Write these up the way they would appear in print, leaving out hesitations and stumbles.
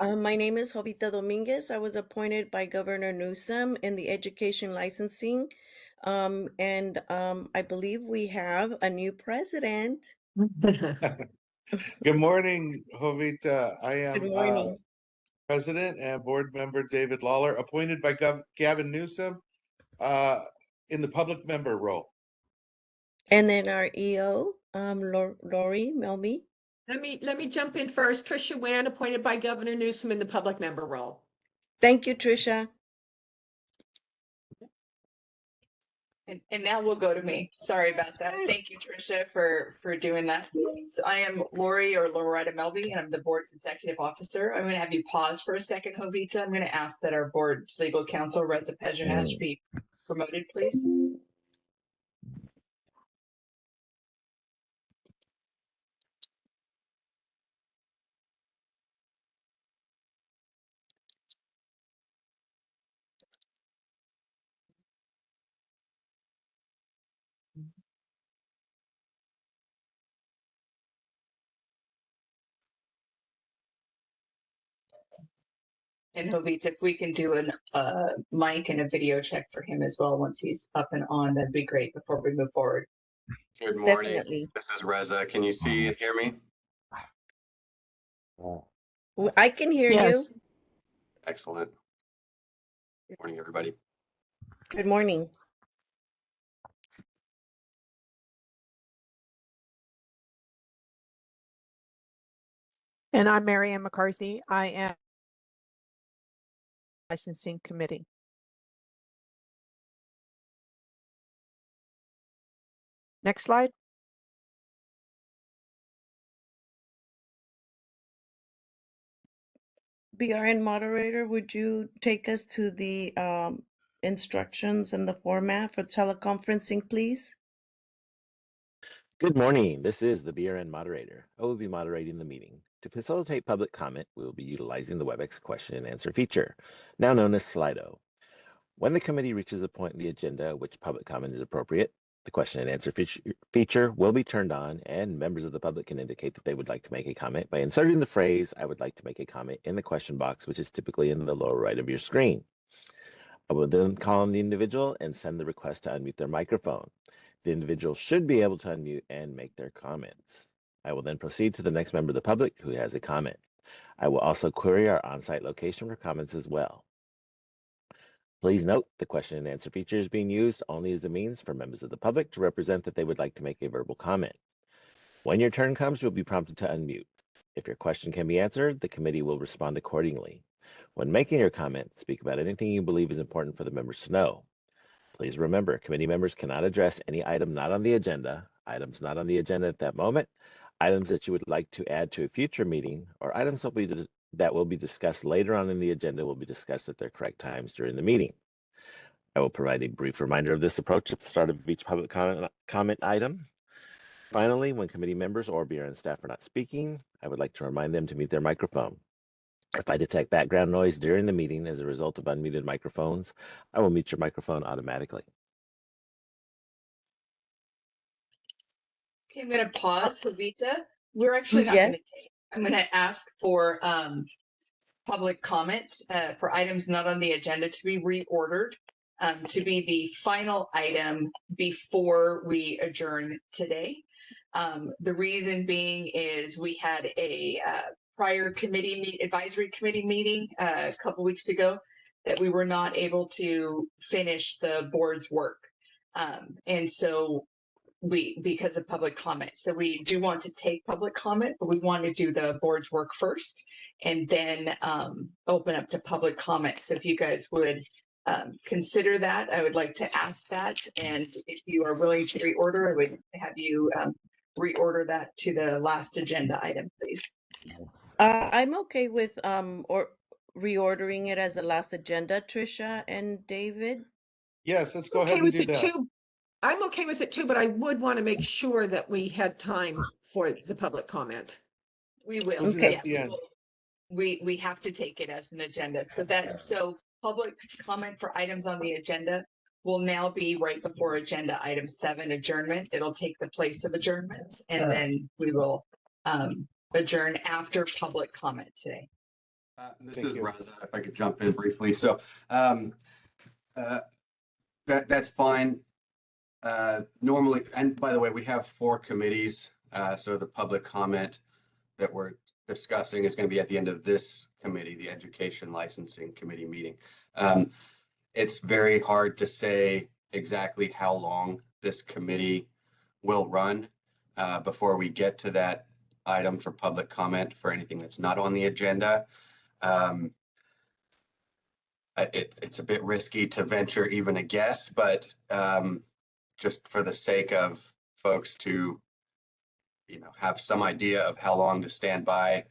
My name is Jovita Dominguez. I was appointed by Governor Newsom in the education licensing. And I believe we have a new president. Good morning, Jovita. I Good am morning. President and Board Member David Lawler, appointed by Gavin Newsom uh, in the public member role. And then our EO, Lori Melby. Let me jump in first. Tricia Wan, appointed by Governor Newsom in the public member role. Thank you, Tricia. And now we'll go to me. Sorry about that. Thank you, Tricia, for doing that. So I am Lori or Loretta Melby, and I'm the board's executive officer. I'm going to have you pause for a second, Jovita. I'm going to ask that our board's legal counsel, Reza Pejanash, be promoted, please. And Jovita, if we can do a mic and a video check for him as well once he's up and on, that'd be great before we move forward. Good morning. Definitely. This is Reza. Can you see and hear me? I can hear Yes. you. Excellent. Good morning, everybody. Good morning. And I'm Mary Ann McCarthy. I am licensing committee. Next slide. BRN moderator, would you take us to the instructions and the format for teleconferencing, please? Good morning. This is the BRN moderator. I will be moderating the meeting. To facilitate public comment, we will be utilizing the WebEx question and answer feature, now known as Slido. When the committee reaches a point in the agenda at which public comment is appropriate, the question and answer feature will be turned on, and members of the public can indicate that they would like to make a comment by inserting the phrase, "I would like to make a comment," in the question box, which is typically in the lower right of your screen. I will then call on the individual and send the request to unmute their microphone. The individual should be able to unmute and make their comments. I will then proceed to the next member of the public who has a comment. I will also query our on-site location for comments as well. Please note the question and answer feature is being used only as a means for members of the public to represent that they would like to make a verbal comment. When your turn comes, you'll be prompted to unmute. If your question can be answered, the committee will respond accordingly. When making your comment, speak about anything you believe is important for the members to know. Please remember, committee members cannot address any item not on the agenda, items not on the agenda at that moment, items that you would like to add to a future meeting, or items that will be discussed later on in the agenda will be discussed at their correct times during the meeting. I will provide a brief reminder of this approach at the start of each public comment item. Finally, when committee members or BRN staff are not speaking, I would like to remind them to mute their microphone. If I detect background noise during the meeting as a result of unmuted microphones, I will mute your microphone automatically. Okay, I'm going to pause, Jovita. We're actually not Yes. going to take. I'm going to ask for public comment for items not on the agenda to be reordered to be the final item before we adjourn today. The reason being is we had a prior advisory committee meeting a couple weeks ago that we were not able to finish the board's work. And so because of public comment. So we do want to take public comment, but we want to do the board's work first and then open up to public comment. So if you guys would consider that, I would like to ask that. And if you are willing to reorder, I would have you reorder that to the last agenda item, please. I'm okay with or reordering it as a last agenda, Tricia and David. Yes, let's go Okay ahead and with do it that. too. I'm okay with it too, but I would want to make sure that we had time for the public comment. We will. We'll do that Okay. at the end. We have to take it as an agenda. So public comment for items on the agenda will now be right before agenda item 7, adjournment. It'll take the place of adjournment, and then we will adjourn after public comment today. This Thank is you. Raza, if I could jump in briefly. So that's fine. Normally, and by the way, we have 4 committees. So the public comment that we're discussing is going to be at the end of this committee, the Education Licensing Committee meeting. It's very hard to say exactly how long this committee will run before we get to that item for public comment for anything that's not on the agenda. It's a bit risky to venture even a guess, but just for the sake of folks to, have some idea of how long to stand by.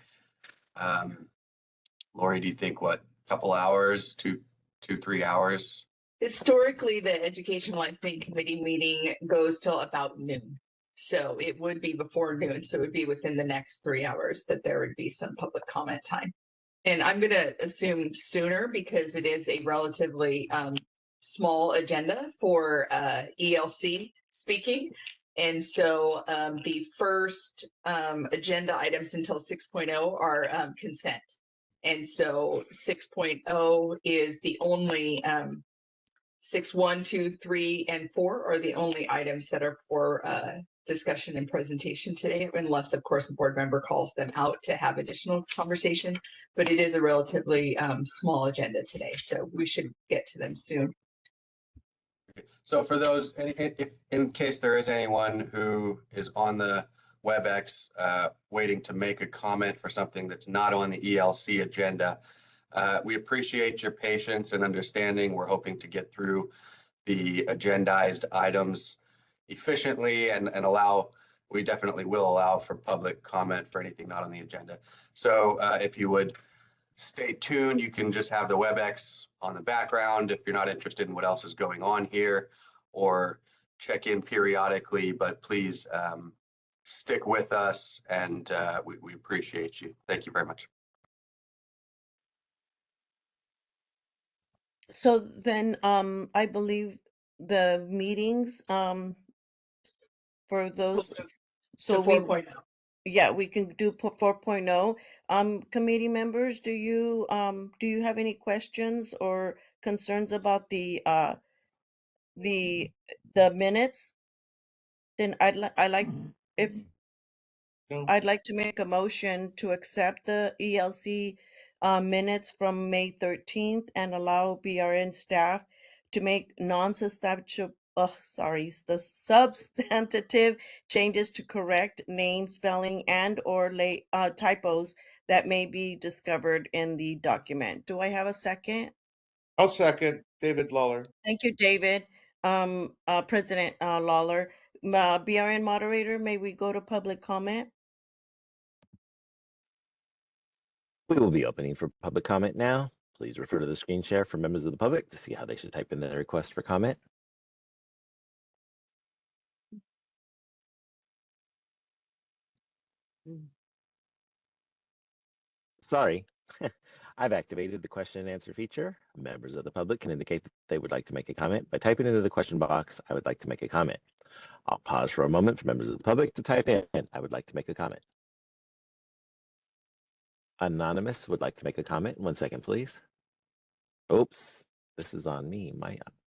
Lori, do you think what, couple hours, 3 hours? Historically, the Education Licensing Committee meeting goes till about noon. So it would be before noon. So it would be within the next 3 hours that there would be some public comment time. And I'm going to assume sooner because it is a relatively small agenda for ELC speaking. And so the first agenda items until 6.0 are consent. And so 6.0 is the only 6, 1, 2, 3, and 4 are the only items that are for discussion and presentation today, unless, of course, a board member calls them out to have additional conversation. But it is a relatively small agenda today, so we should get to them soon. So for those, if in case there is anyone who is on the WebEx waiting to make a comment for something that's not on the ELC agenda, we appreciate your patience and understanding. We're hoping to get through the agendized items efficiently and we definitely will allow for public comment for anything not on the agenda. So if you would stay tuned, you can just have the WebEx on the background if you're not interested in what else is going on here, or check in periodically, but please stick with us, and we appreciate you. Thank you very much. So then, I believe the meetings, for those, so To we, 4.0. yeah, we can do 4.0. Committee members, do you have any questions or concerns about the minutes? Then No, I'd like to make a motion to accept the ELC minutes from May 13th and allow BRN staff to make the substantive changes to correct name spelling and or typos that may be discovered in the document. Do I have a second? I'll second. David Lawler. Thank you, David. President Lawler. BRN moderator, may we go to public comment? We will be opening for public comment now. Please refer to the screen share for members of the public to see how they should type in their request for comment. Sorry, I've activated the question and answer feature. Members of the public can indicate that they would like to make a comment by typing into the question box, "I would like to make a comment." I'll pause for a moment for members of the public to type in, "I would like to make a comment." Anonymous would like to make a comment. 1 second, please. Oops, this is on me.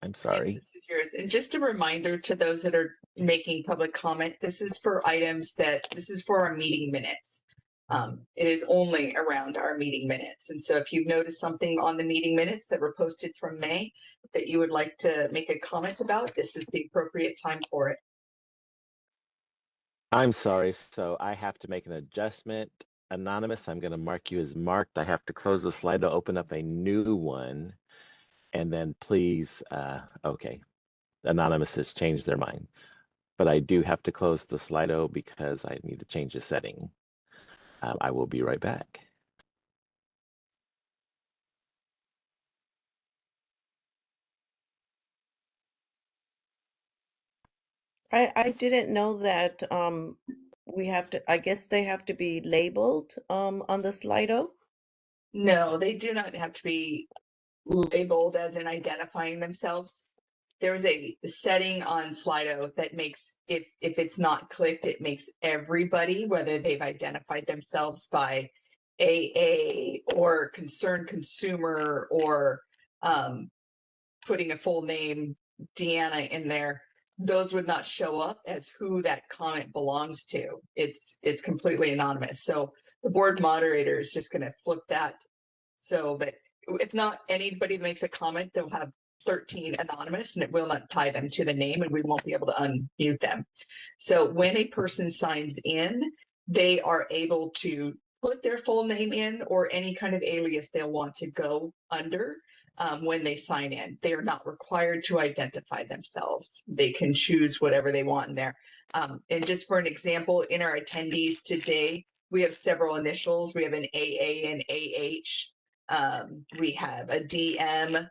I'm sorry. This is yours. And just a reminder to those that are making public comment, this is for our meeting minutes. It is only around our meeting minutes. And so if you've noticed something on the meeting minutes that were posted from May that you would like to make a comment about, this is the appropriate time for it. I'm sorry, so I have to make an adjustment. Anonymous, I'm going to mark you as marked. I have to close the slide to open up a new one. And then please, okay, Anonymous has changed their mind. But I do have to close the Slido because I need to change the setting. I will be right back. I didn't know that I guess they have to be labeled on the Slido. No, they do not have to be labeled as in identifying themselves. There's a setting on Slido that makes, if it's not clicked, it makes everybody, whether they've identified themselves by AA or concerned consumer or putting a full name, Deanna, in there, those would not show up as who that comment belongs to. It's completely anonymous. So the board moderator is just going to flip that so that if not anybody makes a comment, they'll have 13 anonymous and it will not tie them to the name and we won't be able to unmute them. So when a person signs in, they are able to put their full name in or any kind of alias they'll want to go under when they sign in. They are not required to identify themselves. They can choose whatever they want in there. And just for an example, in our attendees today, we have several initials. We have an AA and AH. We have a DM.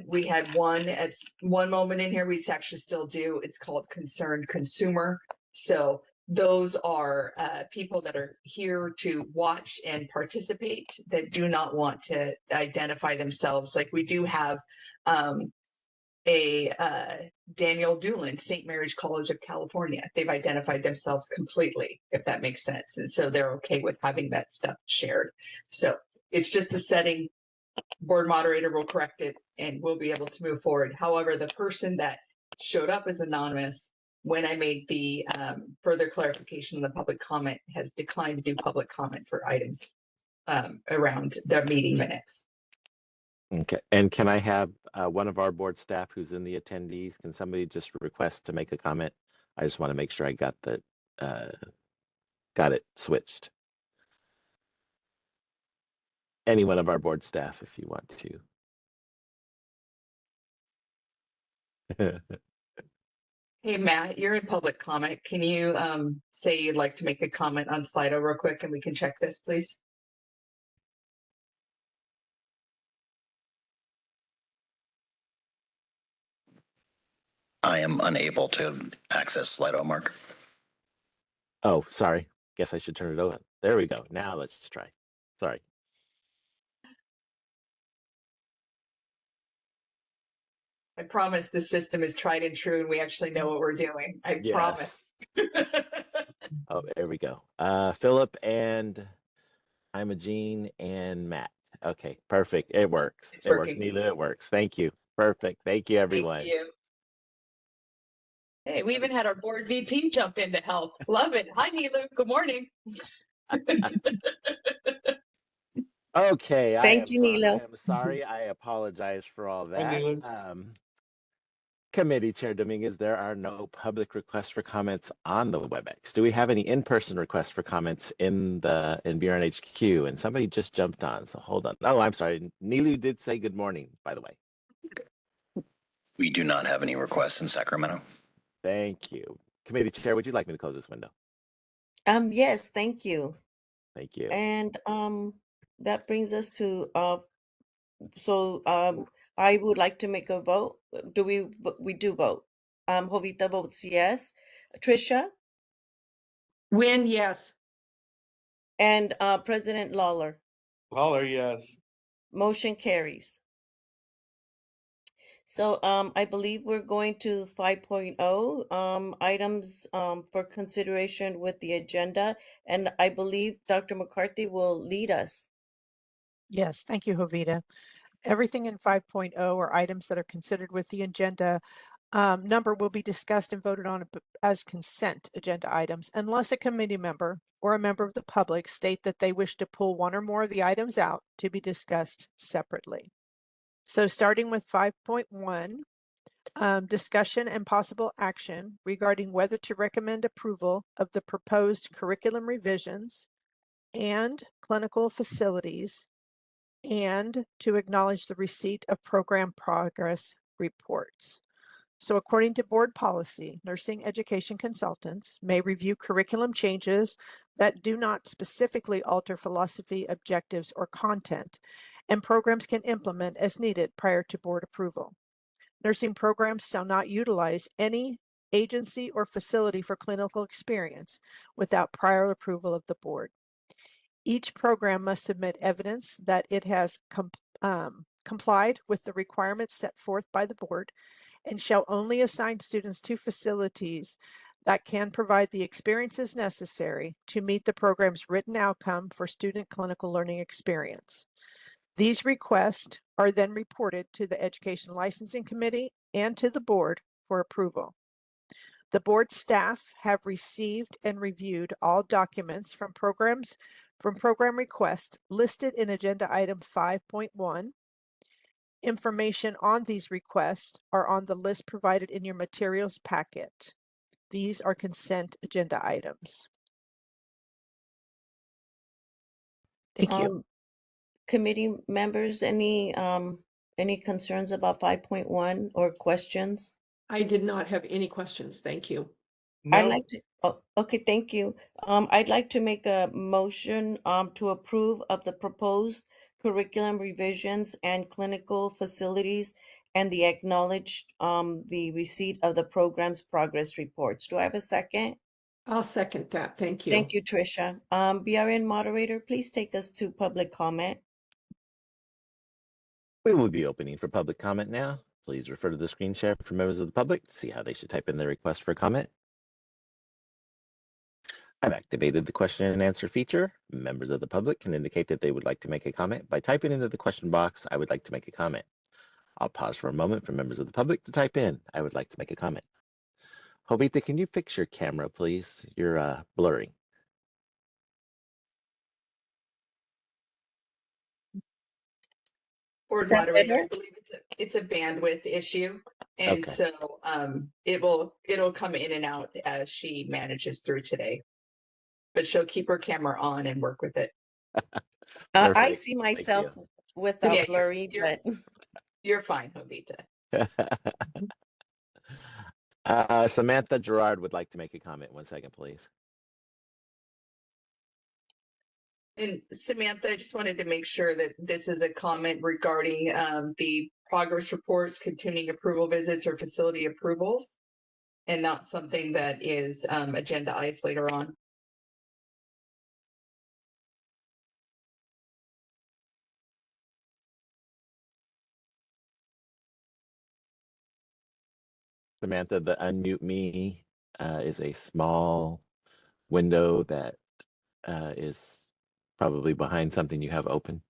We had one at one moment in here, we actually still do. It's called concerned consumer. So those are people that are here to watch and participate that do not want to identify themselves. Like we do have Daniel Doolin, St. Mary's College of California. They've identified themselves completely, if that makes sense. And so they're okay with having that stuff shared. So it's just a setting. Board moderator will correct it and we'll be able to move forward. However, the person that showed up as anonymous when I made the further clarification on the public comment has declined to do public comment for items around the meeting minutes. Okay, and can I have one of our board staff who's in the attendees, can somebody just request to make a comment? I just want to make sure I got it switched. Any one of our board staff, if you want to. Hey, Matt, you're in public comment. Can you say you'd like to make a comment on Slido real quick and we can check this, please? I am unable to access Slido, Mark. Oh, sorry. Guess I should turn it over. There we go. Now let's try. Sorry. I promise the system is tried and true and we actually know what we're doing. I Yes. promise. Oh, there we go. Philip and Imogene and Matt. Okay, perfect. It works. It's It works. working. Neither it works. Thank you. Perfect. Thank you, everyone. Thank you. Hey, we even had our board VP jump in to help. Love it. Hi, Nilu. Good morning. Okay, Thank you, I Nilo. am sorry. I apologize for all Hi, that. Neela. Committee Chair Dominguez, there are no public requests for comments on the WebEx. Do we have any in-person requests for comments in BRN HQ? And somebody just jumped on, so hold on. Oh, I'm sorry. Nilu did say good morning, by the way. We do not have any requests in Sacramento. Thank you. Committee Chair, would you like me to close this window? Yes, thank you. Thank you. And that brings us to I would like to make a vote. Do we do vote? Jovita votes yes. Tricia Win, yes. and President Lawler. Lawler, yes. Motion carries. So I believe we're going to 5.0 items for consideration with the agenda, and I believe Dr. McCarthy will lead us. Yes, thank you, Jovita. Everything in 5.0 are items that are considered with the agenda. Number will be discussed and voted on as consent agenda items unless a committee member or a member of the public state that they wish to pull one or more of the items out to be discussed separately. So starting with 5.1, discussion and possible action regarding whether to recommend approval of the proposed curriculum revisions and clinical facilities and to acknowledge the receipt of program progress reports. So according to board policy, nursing education consultants may review curriculum changes that do not specifically alter philosophy, objectives, or content, and programs can implement as needed prior to board approval. Nursing programs shall not utilize any agency or facility for clinical experience without prior approval of the board. Each program must submit evidence that it has complied with the requirements set forth by the board and shall only assign students to facilities that can provide the experiences necessary to meet the program's written outcome for student clinical learning experience. These requests are then reported to the Education Licensing Committee and to the board for approval. The board staff have received and reviewed all documents from program requests listed in agenda item 5.1. Information on these requests are on the list provided in your materials packet. These are consent agenda items. Thank you. Committee members, any concerns about 5.1 or questions? I did not have any questions. Thank you. I'd No, like to, oh, okay, thank you. I'd like to make a motion to approve of the proposed curriculum revisions and clinical facilities and the acknowledged the receipt of the program's progress reports. Do I have a second? I'll second that. Thank you. Thank you, Tricia. BRN moderator, please take us to public comment. We will be opening for public comment now. Please refer to the screen share for members of the public to see how they should type in their request for comment. I've activated the question and answer feature. Members of the public can indicate that they would like to make a comment by typing into the question box, "I would like to make a comment." I'll pause for a moment for members of the public to type in, "I would like to make a comment." Jovita, can you fix your camera, please? You're blurring. Board Is that moderator, I better? believe it's a bandwidth issue. And Okay. so it'll come in and out as she manages through today. But she'll keep her camera on and work with it. I Perfect. see Thank myself you. without Yeah, blurry, you're- but You're fine, Jovita. Samantha Gerard would like to make a comment. 1 second, please. And Samantha, I just wanted to make sure that this is a comment regarding the progress reports, continuing approval visits, or facility approvals, and not something that is agendized later on. Samantha, the unmute me is a small window that is probably behind something you have open.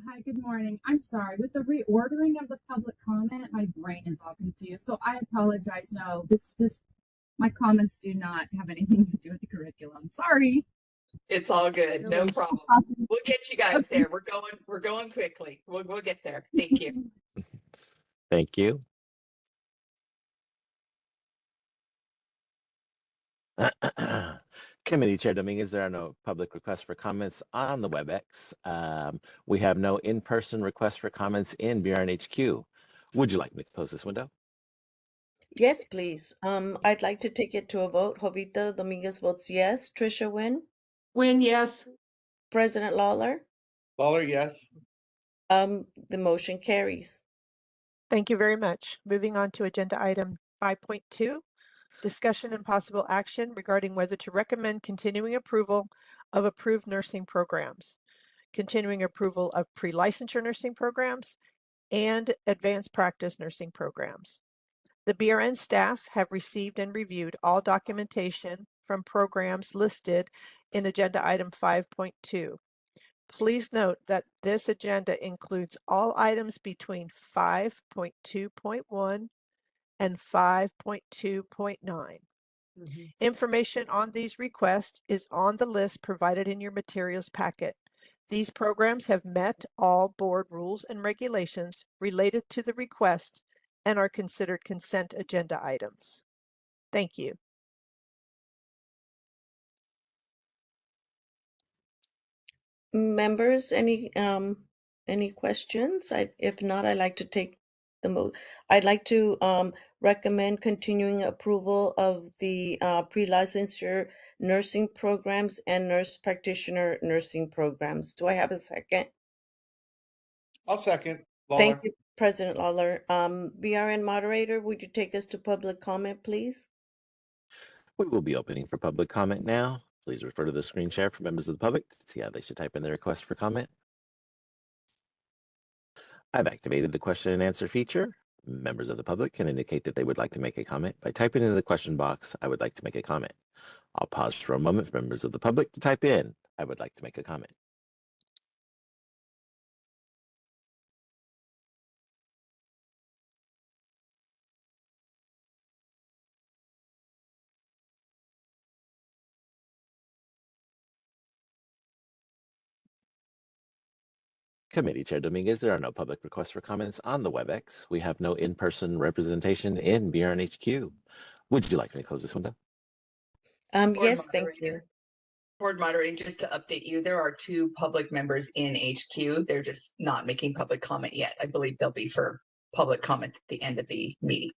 Hi, good morning. I'm sorry. With the reordering of the public comment, my brain is all confused. So I apologize. No, my comments do not have anything to do with the curriculum. Sorry. It's all good. No Really. problem. We'll get you guys there. We're going quickly. We'll get there. Thank you. Thank you. Committee Chair Dominguez, there are no public requests for comments on the WebEx. We have no in-person requests for comments in BRNHQ. Would you like me to close this window? yes, please. I'd like to take it to a vote. Jovita Dominguez votes yes. Tricia Wynn, When yes, President Lawler, Lawler, yes. the motion carries. Thank you very much. Moving on to agenda item 5.2, discussion and possible action regarding whether to recommend continuing approval of approved nursing programs, continuing approval of pre-licensure nursing programs, and advanced practice nursing programs. The BRN staff have received and reviewed all documentation from programs listed in agenda item 5.2. Please note that this agenda includes all items between 5.2.1 and 5.2.9. Information on these requests is on the list provided in your materials packet. These programs have met all board rules and regulations related to the request and are considered consent agenda items. Thank you. Members, any questions? If not, I'd like to take I'd like to recommend continuing approval of the pre-licensure nursing programs and nurse practitioner nursing programs. Do I have a second? I'll second. Lawler. Thank you, President Lawler. BRN moderator, would you take us to public comment, please? We will be opening for public comment now. Please refer to the screen share for members of the public to see how they should type in their request for comment. I've activated the question and answer feature. Members of the public can indicate that they would like to make a comment by typing into the question box, "I would like to make a comment." I'll pause for a moment for members of the public to type in, "I would like to make a comment." Committee Chair Dominguez, there are no public requests for comments on the WebEx. We have no in-person representation in BRNHQ. Would you like me to close this window? Board Yes, thank you. moderator. Board moderator, just to update you, there are 2 public members in HQ. They're just not making public comment yet. I believe they'll be for public comment at the end of the meeting.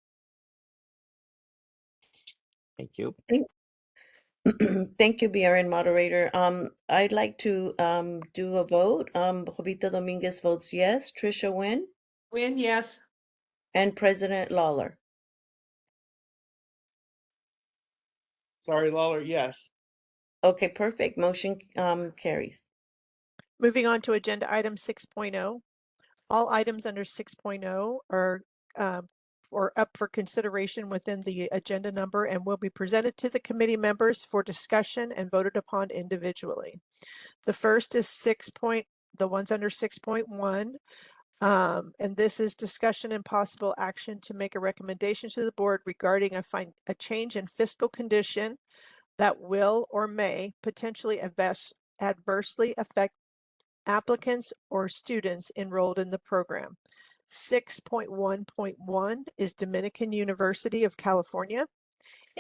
Thank you. Thank you, BRN moderator. I'd like to do a vote. Jovita Dominguez votes yes. Trisha Wynn Win, yes. and President Lawler. Sorry, Lawler, yes. Okay, perfect. Motion carries. Moving on to agenda item 6.0. All items under 6.0 are up for consideration within the agenda number and will be presented to the committee members for discussion and voted upon individually. The first is the ones under 6.1. And this is discussion and possible action to make a recommendation to the board regarding a change in fiscal condition that will or may potentially adversely affect applicants or students enrolled in the program. 6.1.1 is Dominican University of California.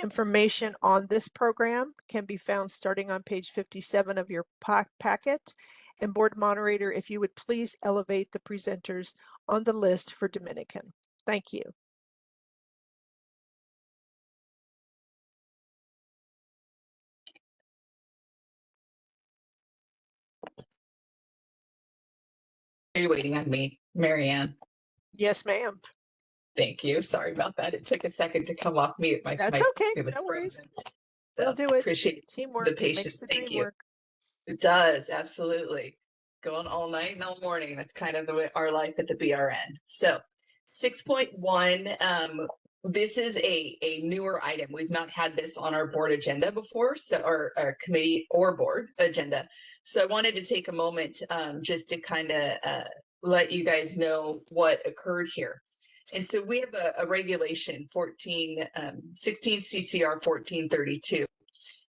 Information on this program can be found starting on page 57 of your packet. And board moderator, if you would please elevate the presenters on the list for Dominican. Thank you. Are you waiting on me, Marianne? Yes, ma'am. Thank you. Sorry about that. It took a second to come off mute. That's okay. It was No worries. frozen. We'll So do it. appreciate Teamwork the patience. makes the Thank dream you. work. It does, absolutely. Going all night and all morning. That's kind of the way our life at the BRN. So 6.1, this is a newer item. We've not had this on our board agenda before, so our committee or board agenda. So I wanted to take a moment just to kind of let you guys know what occurred here. And so we have a regulation 16 CCR 1432.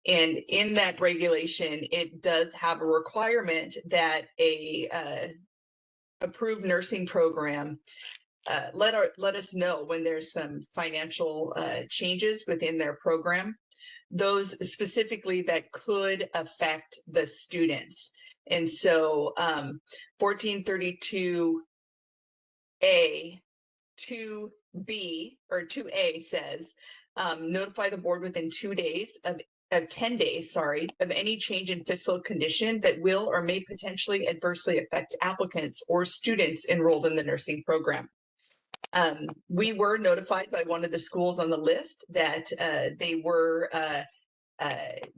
And in that regulation, it does have a requirement that a approved nursing program let us know when there's some financial changes within their program, those specifically that could affect the students. And so 1432A 2B or 2A says notify the board within 2 days of 10 days, of any change in fiscal condition that will or may potentially adversely affect applicants or students enrolled in the nursing program. We were notified by one of the schools on the list that they were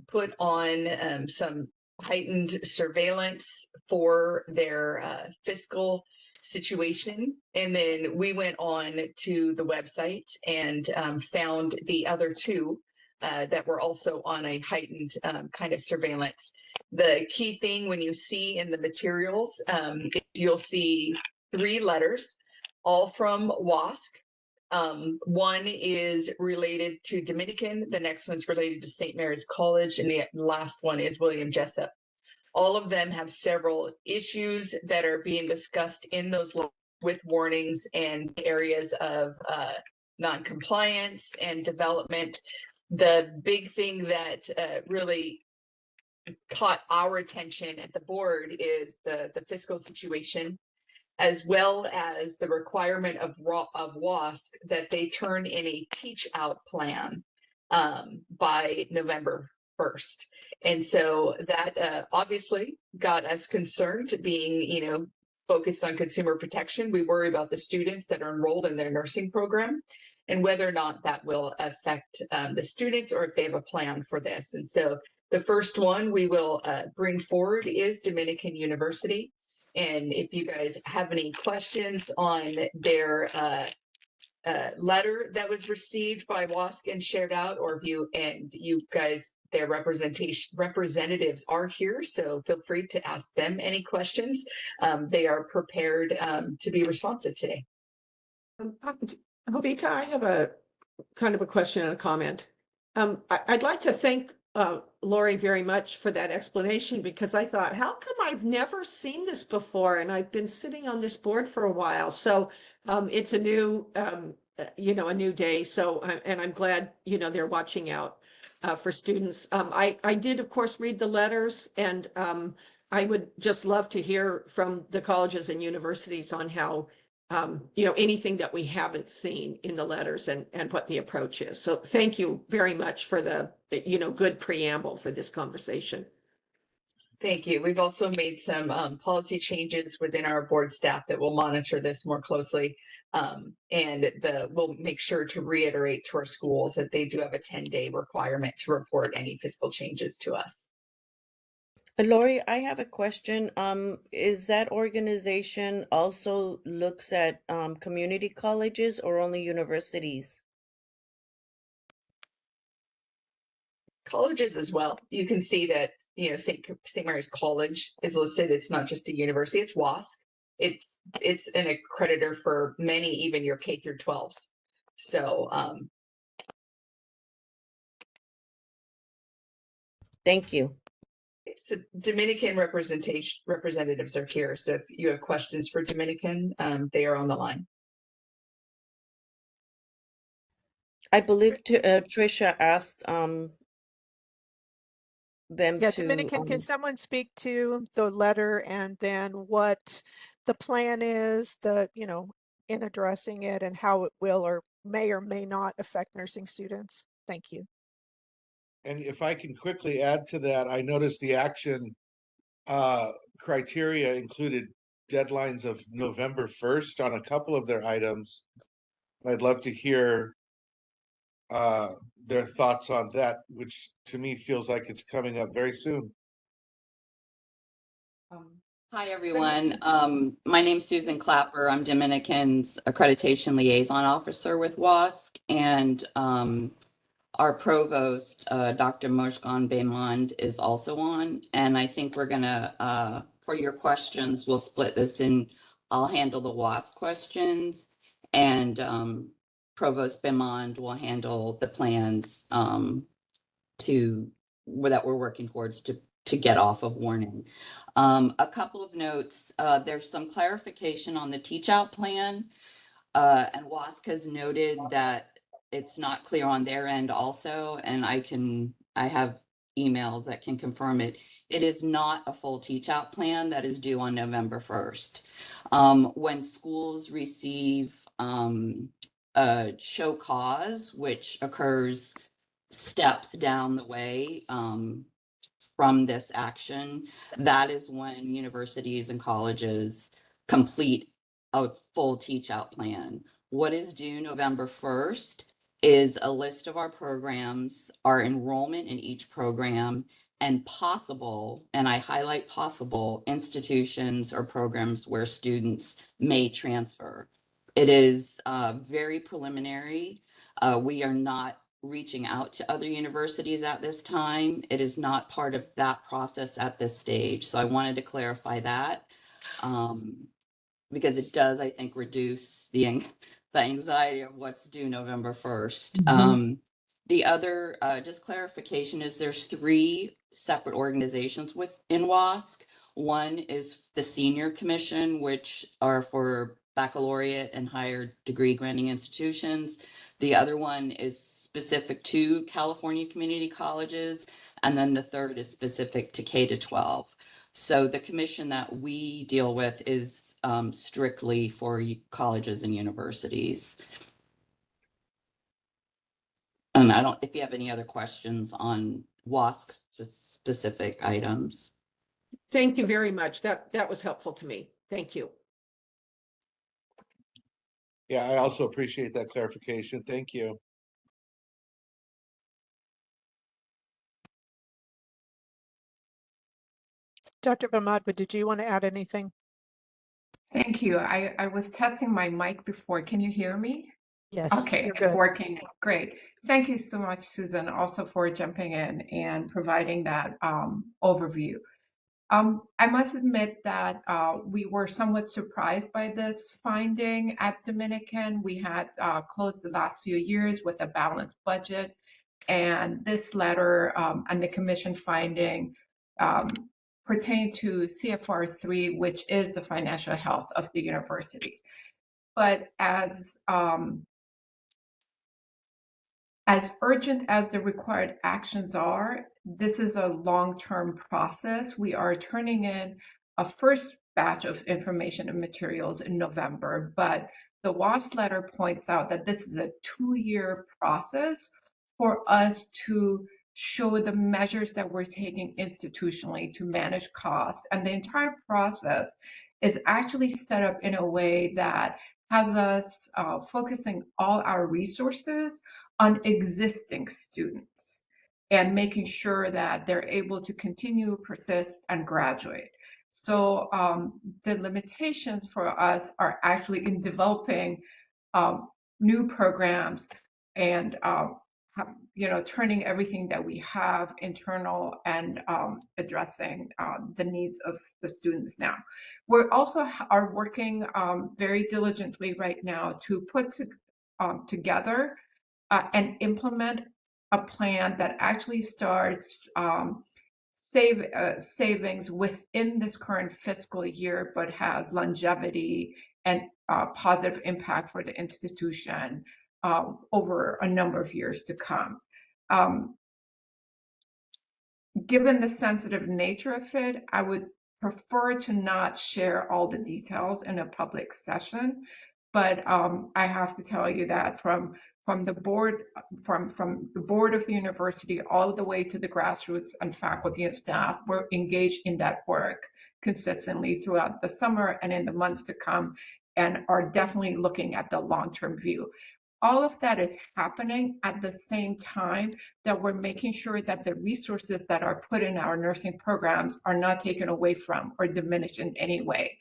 put on some heightened surveillance for their fiscal situation. And then we went on to the website and found the other 2 that were also on a heightened kind of surveillance. The key thing when you see in the materials, you'll see 3 letters, all from WASC. One is related to Dominican, the next one's related to St. Mary's College, and the last one is William Jessup. All of them have several issues that are being discussed in those with warnings and areas of non-compliance and development. The big thing that really caught our attention at the board is the fiscal situation, as well as the requirement of WASC that they turn in a teach out plan by November 1st. And so that obviously got us concerned, being, focused on consumer protection. We worry about the students that are enrolled in their nursing program and whether or not that will affect the students or if they have a plan for this. And so the first one we will bring forward is Dominican University. And if you guys have any questions on their letter that was received by WASC and shared out, or if you guys, their representatives are here, so feel free to ask them any questions. They are prepared to be responsive today. Jovita, I have a kind of a question and a comment. I'd like to thank Lori very much for that explanation, because I thought, how come I've never seen this before? And I've been sitting on this board for a while. So it's a new, a new day. So, and I'm glad, they're watching out for students. I did, of course, read the letters, and I would just love to hear from the colleges and universities on how anything that we haven't seen in the letters and what the approach is. So thank you very much for the, good preamble for this conversation. Thank you. We've also made some policy changes within our board staff that will monitor this more closely. And we'll make sure to reiterate to our schools that they do have a 10-day requirement to report any fiscal changes to us. Lori, I have a question. Is that organization also looks at community colleges or only universities? Colleges as well. You can see that, St. Mary's College is listed. It's not just a university, it's WASC. It's an accreditor for many, even your K through 12s. So Thank you. so Dominican representatives are here. So if you have questions for Dominican, they are on the line. I believe Trisha asked them Yeah, to. Dominican, can someone speak to the letter and then what the plan is, in addressing it and how it will or may not affect nursing students? Thank you. And if I can quickly add to that, I noticed the action criteria included deadlines of November 1st on a couple of their items. I'd love to hear their thoughts on that, which to me feels like it's coming up very soon. Hi, everyone. My name's Susan Clapper. I'm Dominican's Accreditation Liaison Officer with WASC, and our provost, Dr. Mojgan Beymond, is also on. And I think we're gonna, for your questions, we'll split this in. I'll handle the WASC questions, and Provost Beymond will handle the plans that we're working towards to get off of warning. A couple of notes. There's some clarification on the teach out plan, and WASC has noted that it's not clear on their end also, and I have emails that can confirm it. It is not a full teach out plan that is due on November 1st. When schools receive a show cause, which occurs steps down the way from this action, that is when universities and colleges complete a full teach out plan. What is due November 1st is a list of our programs, our enrollment in each program, and possible, and I highlight possible, institutions or programs where students may transfer. It is very preliminary. We are not reaching out to other universities at this time. It is not part of that process at this stage. So I wanted to clarify that because it does, I think, reduce the anxiety of what's due November 1st. The other just clarification is there's 3 separate organizations within WASC. One is the Senior Commission, which are for baccalaureate and higher degree granting institutions. The other one is specific to California community colleges. And then the third is specific to K-12. So the commission that we deal with is strictly for colleges and universities. And if you have any other questions on WASC specific items. Thank you very much. That was helpful to me. Thank you. Yeah, I also appreciate that clarification. Thank you. Dr. Beymond, did you want to add anything? Thank you. I was testing my mic before. Can you hear me? Yes, Okay, you're it's good. working. Great. Thank you so much, Susan, also for jumping in and providing that overview. I must admit that we were somewhat surprised by this finding at Dominican. We had closed the last few years with a balanced budget, and this letter and the commission finding pertain to CFR 3, which is the financial health of the university. But as urgent as the required actions are, this is a long-term process. We are turning in a first batch of information and materials in November, but the WASC letter points out that this is a 2-year process for us to show the measures that we're taking institutionally to manage costs. And the entire process is actually set up in a way that has us focusing all our resources on existing students and making sure that they're able to continue, persist, and graduate. So the limitations for us are actually in developing new programs and turning everything that we have internal and addressing the needs of the students now. We also are working very diligently right now to put together and implement a plan that actually starts savings within this current fiscal year, but has longevity and positive impact for the institution over a number of years to come. Given the sensitive nature of it, I would prefer to not share all the details in a public session, but I have to tell you that from the board, from the board of the university all the way to the grassroots and faculty and staff, we're engaged in that work consistently throughout the summer and in the months to come, and are definitely looking at the long-term view. All of that is happening at the same time that we're making sure that the resources that are put in our nursing programs are not taken away from or diminished in any way.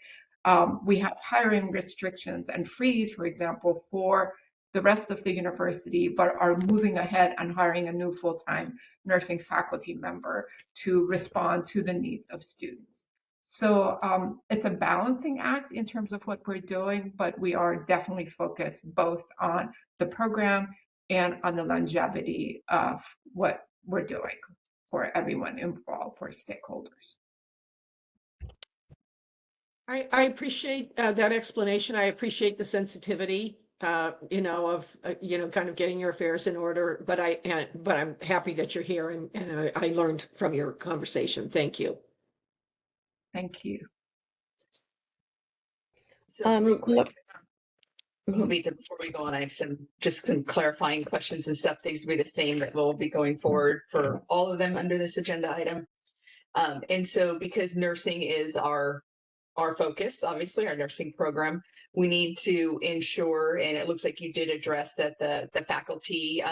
We have hiring restrictions and freeze, for example, for the rest of the university, but are moving ahead and hiring a new full-time nursing faculty member to respond to the needs of students. So it's a balancing act in terms of what we're doing, but we are definitely focused both on the program and on the longevity of what we're doing for everyone involved, for stakeholders. I appreciate that explanation. I appreciate the sensitivity, of kind of getting your affairs in order. But I'm happy that you're here, and I learned from your conversation. Thank you. Thank you. So real quick, Mhm. before we go on, I have some clarifying questions and stuff. These will be the same that will be going forward for all of them under this agenda item. And so because nursing is our focus, obviously our nursing program, we need to ensure, and it looks like you did address that the faculty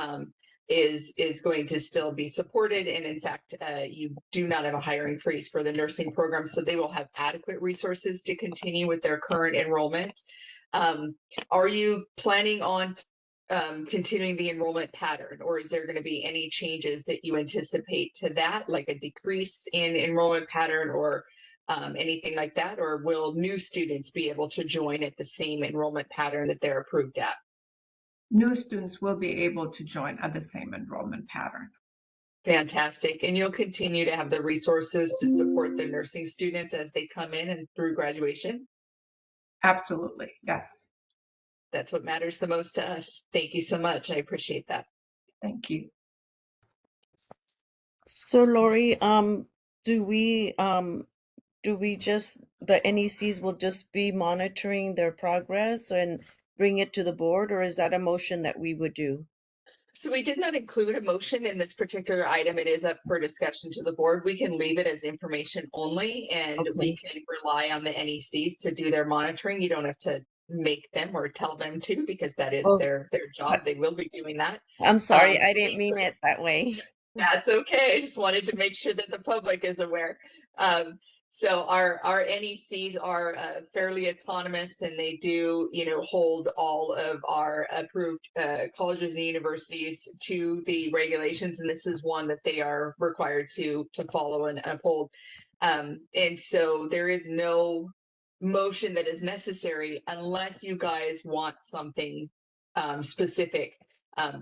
is going to still be supported. And in fact, you do not have a hiring freeze for the nursing program, so they will have adequate resources to continue with their current enrollment. Are you planning on continuing the enrollment pattern, or is there going to be any changes that you anticipate to that, like a decrease in enrollment pattern or anything like that? Or will new students be able to join at the same enrollment pattern that they're approved at? New students will be able to join at the same enrollment pattern. Fantastic. And you'll continue to have the resources to support the nursing students as they come in and through graduation? Absolutely, yes. That's what matters the most to us. Thank you so much. I appreciate that. Thank you. So Lori, do we just, the NECs will just be monitoring their progress and bring it to the board, or is that a motion that we would do? So we did not include a motion in this particular item. It is up for discussion to the board. We can leave it as information only, and we can rely on the NECs to do their monitoring. You don't have to make them or tell them to, because that is their job. They will be doing that. I'm sorry, I didn't mean it that way. That's okay. I just wanted to make sure that the public is aware. So our NECs are fairly autonomous, and they do, hold all of our approved colleges and universities to the regulations, and this is one that they are required to follow and uphold. And so there is no motion that is necessary unless you guys want something specific.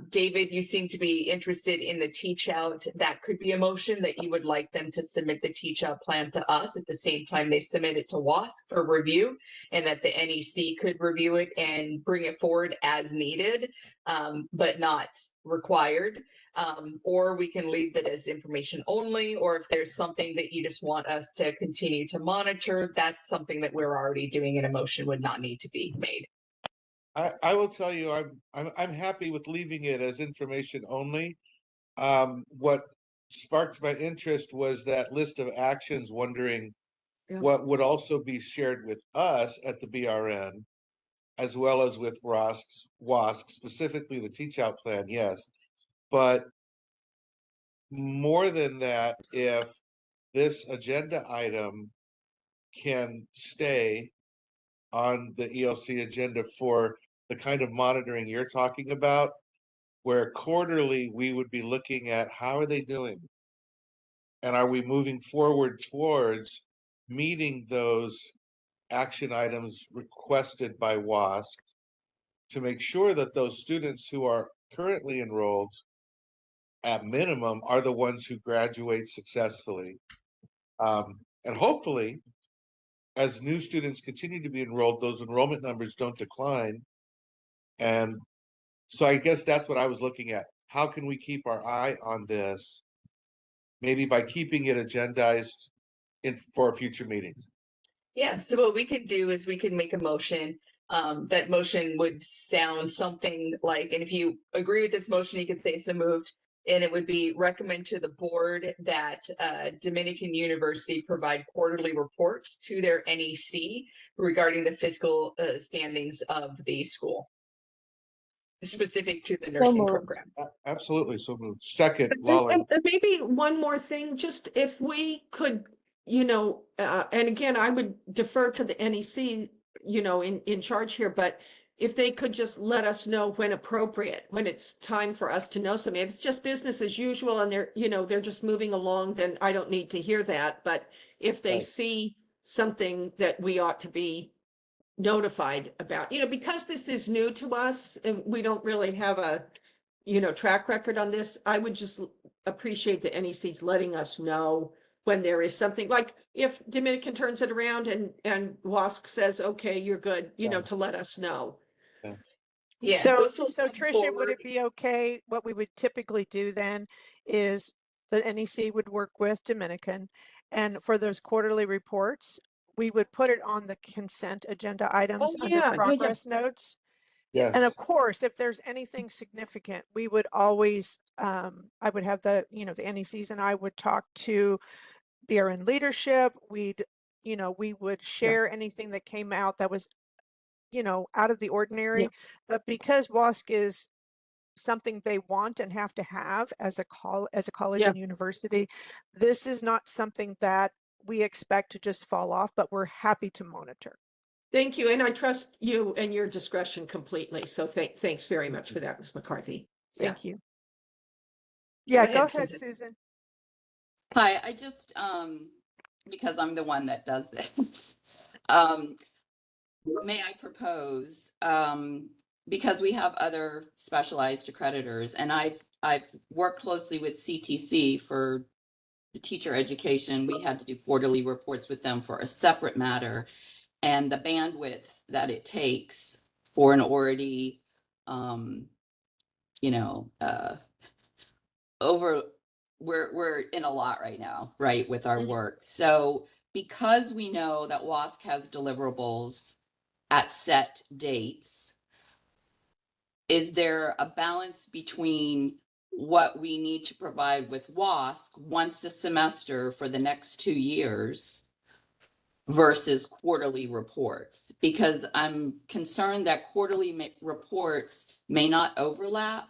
David, you seem to be interested in the teach out. That could be a motion that you would like them to submit the teach out plan to us at the same time they submit it to WASC for review, and that the NEC could review it and bring it forward as needed, but not required. Or we can leave it as information only, or if there's something that you just want us to continue to monitor, that's something that we're already doing, and a motion would not need to be made. I will tell you, I'm happy with leaving it as information only. What sparked my interest was that list of actions, wondering Yeah. what would also be shared with us at the BRN, as well as with WASC, specifically the teach out plan, yes. But more than that, if this agenda item can stay on the ELC agenda for the kind of monitoring you're talking about, where quarterly we would be looking at how are they doing? And are we moving forward towards meeting those action items requested by WASC to make sure that those students who are currently enrolled at minimum are the ones who graduate successfully. And hopefully, as new students continue to be enrolled, those enrollment numbers don't decline. And so I guess that's what I was looking at. How can we keep our eye on this? Maybe by keeping it agendized for future meetings. Yeah, so what we could do is we could make a motion. That motion would sound something like, and if you agree with this motion, you could say so moved. And it would be recommend to the board that Dominican University provide quarterly reports to their NEC regarding the fiscal standings of the school, specific to the nursing moved. program. Absolutely, so moved. Second, And- Lawler. and maybe one more thing, just if we could, and again, I would defer to the NEC, in charge here, but if they could just let us know when appropriate, when it's time for us to know something. If it's just business as usual and they're just moving along, then I don't need to hear that. But if they Right. see something that we ought to be notified about, because this is new to us and we don't really have a, track record on this, I would just appreciate the NEC's letting us know when there is something, like if Dominican turns it around and WASC says, okay, you're good, Yeah. to let us know. Yeah, So, those will come Tricia, would forward. it be okay? What we would typically do then is the NEC would work with Dominican, and for those quarterly reports, we would put it on the consent agenda items under Yeah. progress notes. Yes. And of course, if there's anything significant, we would always, I would have the NECs and I would talk to BRN leadership. We would share anything that came out that was, out of the ordinary. But because WASC is something they want and have to have as a college Yeah. and university, this is not something that we expect to just fall off, but we're happy to monitor. Thank you. And I trust you and your discretion completely. So thanks very much for that, Ms. McCarthy. Thank you. Yeah, go ahead, Susan. Susan. Hi, I just, because I'm the one that does this, may I propose, because we have other specialized accreditors, and I've worked closely with CTC for the teacher education. We had to do quarterly reports with them for a separate matter, and the bandwidth that it takes for an already, we're in a lot right now, right, with our work. So because we know that WASC has deliverables at set dates, is there a balance between what we need to provide with WASC once a semester for the next 2 years versus quarterly reports? Because I'm concerned that quarterly reports may not overlap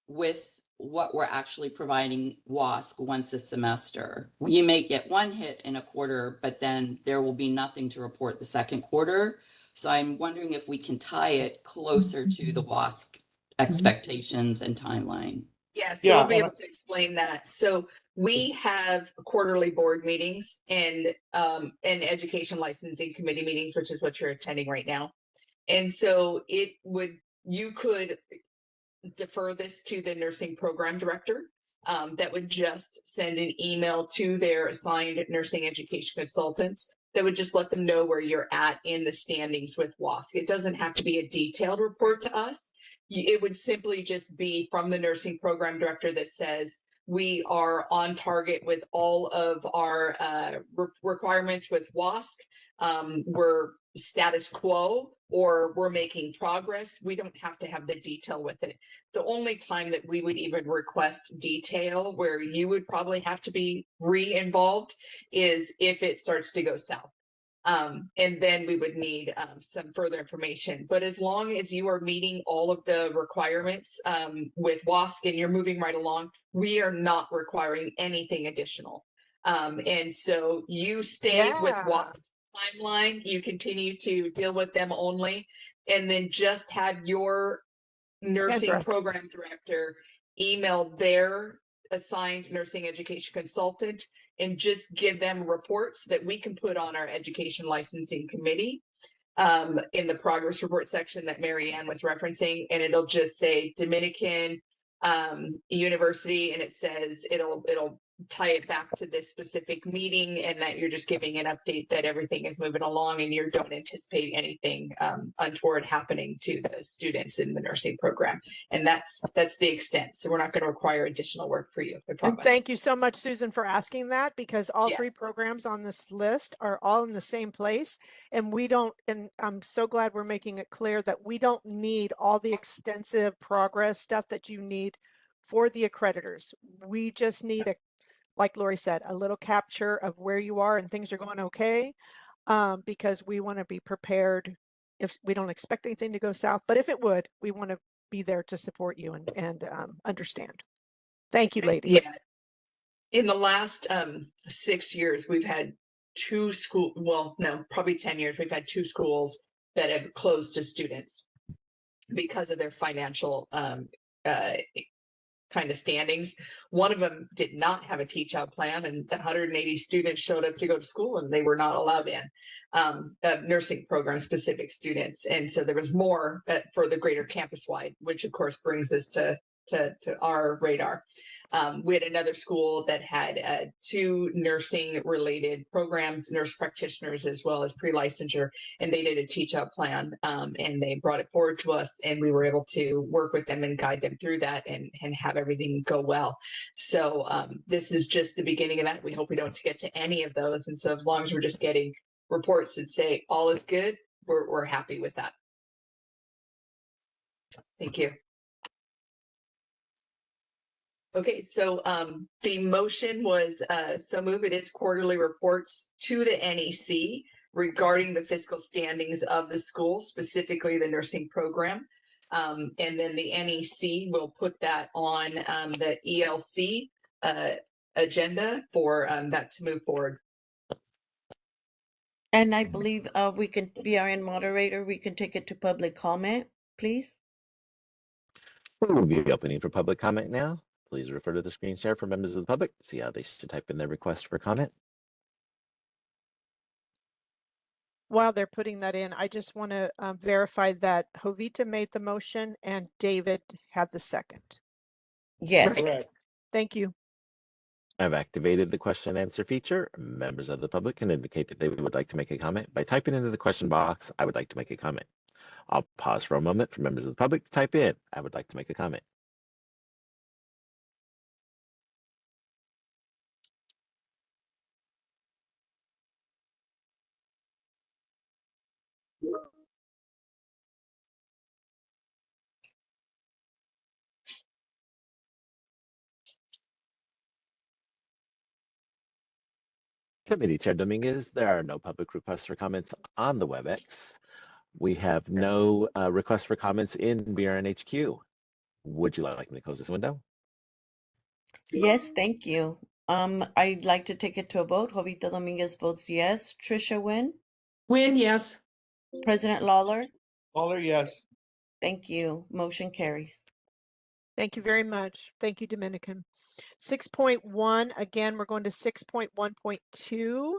with what we're actually providing WASC once a semester. You may get one hit in a quarter, but then there will be nothing to report the second quarter. So I'm wondering if we can tie it closer to the WASC expectations and timeline. Yeah, so Yeah, I'll be and able to explain that. So we have quarterly board meetings and education licensing committee meetings, which is what you're attending right now. And so you could defer this to the nursing program director. That would just send an email to their assigned nursing education consultant that would just let them know where you're at in the standings with WASC. It doesn't have to be a detailed report to us. It would simply just be from the nursing program director that says, we are on target with all of our requirements with WASC. We're status quo, or we're making progress. We don't have to have the detail with it. The only time that we would even request detail where you would probably have to be re-involved is if it starts to go south. And then we would need some further information. But as long as you are meeting all of the requirements with WASC and you're moving right along, we are not requiring anything additional. And so you stay with WASC's timeline, you continue to deal with them only, and then just have your nursing program director email their assigned nursing education consultant and just give them reports that we can put on our education licensing committee in the progress report section that Marianne was referencing, and it'll just say Dominican University, and it says it'll tie it back to this specific meeting, and that you're just giving an update that everything is moving along and you don't anticipate anything untoward happening to the students in the nursing program. And that's the extent. So we're not going to require additional work for you, I promise. And thank you so much, Susan, for asking that, because all Yes. three programs on this list are all in the same place. And we don't, and I'm so glad we're making it clear that we don't need all the extensive progress stuff that you need for the accreditors. We just need like Lori said, a little capture of where you are and things are going okay, because we want to be prepared if we don't expect anything to go south. But if it would, we want to be there to support you and understand. Thank you, ladies. Yeah. In the last 6 years, we've had probably 10 years, we've had 2 schools that have closed to students because of their financial kind of standings. One of them did not have a teach out plan, and the 180 students showed up to go to school and they were not allowed in, nursing program specific students. And so there was more for the greater campus wide, which of course brings us to our radar. We had another school that had 2 nursing related programs, nurse practitioners as well as pre-licensure, and they did a teach out plan, and they brought it forward to us, and we were able to work with them and guide them through that and have everything go well. So this is just the beginning of that. We hope we don't get to any of those. And so as long as we're just getting reports that say all is good, we're happy with that. Thank you. Okay, so the motion was so move it is quarterly reports to the NEC regarding the fiscal standings of the school, specifically the nursing program. And then the NEC will put that on the ELC agenda for that to move forward. And I believe we can, BRN moderator, we can take it to public comment, please. We'll be opening for public comment now. Please refer to the screen share for members of the public. See how they should type in their request for comment. While they're putting that in, I just want to verify that Jovita made the motion and David had the second. Yes. correct. Thank you. I've activated the question and answer feature. Members of the public can indicate that they would like to make a comment by typing into the question box, "I would like to make a comment." I'll pause for a moment for members of the public to type in, "I would like to make a comment." Committee Chair Dominguez, there are no public requests for comments on the WebEx. We have no requests for comments in BRNHQ. Would you like me to close this window? Yes, thank you. I'd like to take it to a vote. Jovita Dominguez votes yes. Trisha Wynn, Win, yes. President Lawler, Lawler, yes. thank you. Motion carries. Thank you very much. Thank you, Dominican. 6.1, again, we're going to 6.1.2.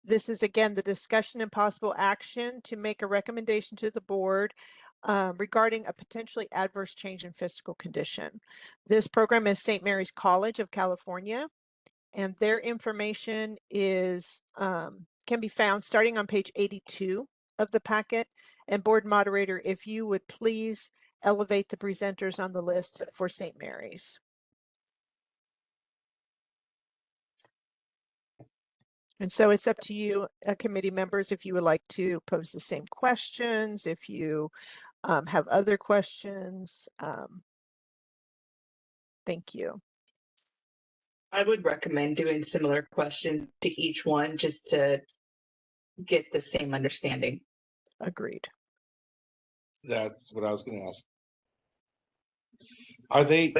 This is again the discussion and possible action to make a recommendation to the board regarding a potentially adverse change in physical condition. This program is St. Mary's College of California, and their information is can be found starting on page 82 of the packet. And board moderator, if you would please elevate the presenters on the list for St. Mary's. And so it's up to you, committee members, if you would like to pose the same questions, if you have other questions. Thank you. I would recommend doing similar questions to each one just to get the same understanding. Agreed. That's what I was gonna ask. Are they,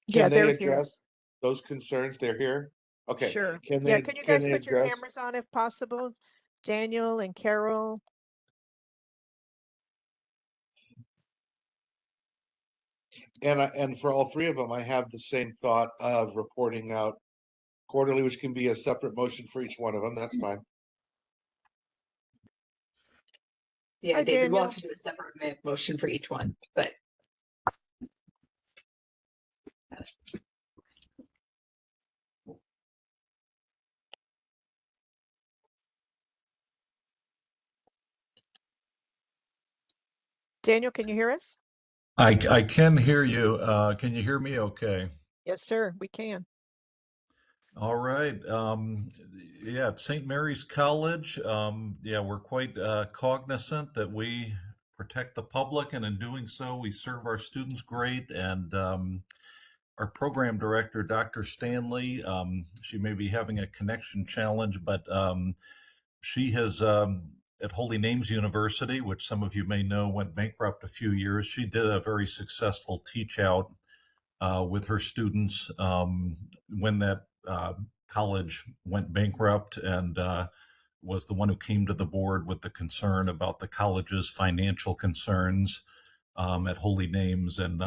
Yeah, can they they're here. address those concerns? They're here? Okay. Sure. Can Yeah, they, can you can guys they put your address? cameras on if possible? Daniel and Carol. And for all three of them, I have the same thought of reporting out quarterly, which can be a separate motion for each one of them. That's fine. Yeah, Hi, David, we'll Daniel. have to do a separate motion for each one, but Daniel, can you hear us? I can hear you. Can you hear me okay? Yes, sir, we can. All right. Yeah, at St. Mary's College, yeah, we're quite cognizant that we protect the public, and in doing so, we serve our students great. And our program director, Dr. Stanley, she may be having a connection challenge, but she has, at Holy Names University, which some of you may know went bankrupt a few years, she did a very successful teach out with her students when that college went bankrupt, and was the one who came to the board with the concern about the college's financial concerns at Holy Names, and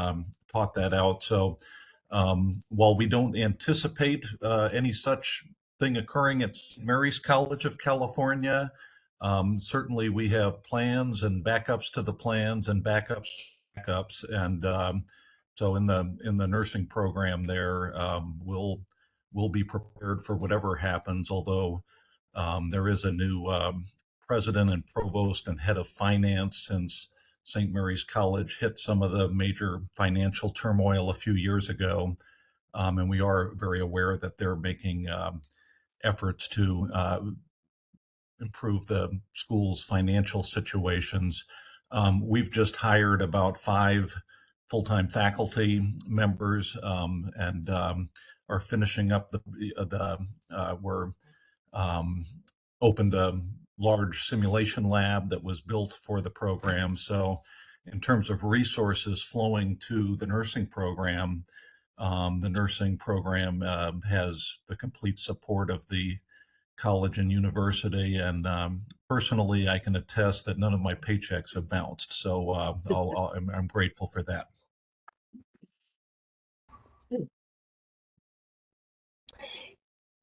taught that out. So while we don't anticipate any such thing occurring at Mary's College of California, certainly we have plans and backups to the plans and backups, and so in the nursing program there, we'll be prepared for whatever happens. Although there is a new president and provost and head of finance since St. Mary's College hit some of the major financial turmoil a few years ago, and we are very aware that they're making efforts to improve the school's financial situations. We've just hired about 5 full-time faculty members, and are finishing up we're opened a large simulation lab that was built for the program. So in terms of resources flowing to the nursing program has the complete support of the college and university. And personally, I can attest that none of my paychecks have bounced. So I'm grateful for that.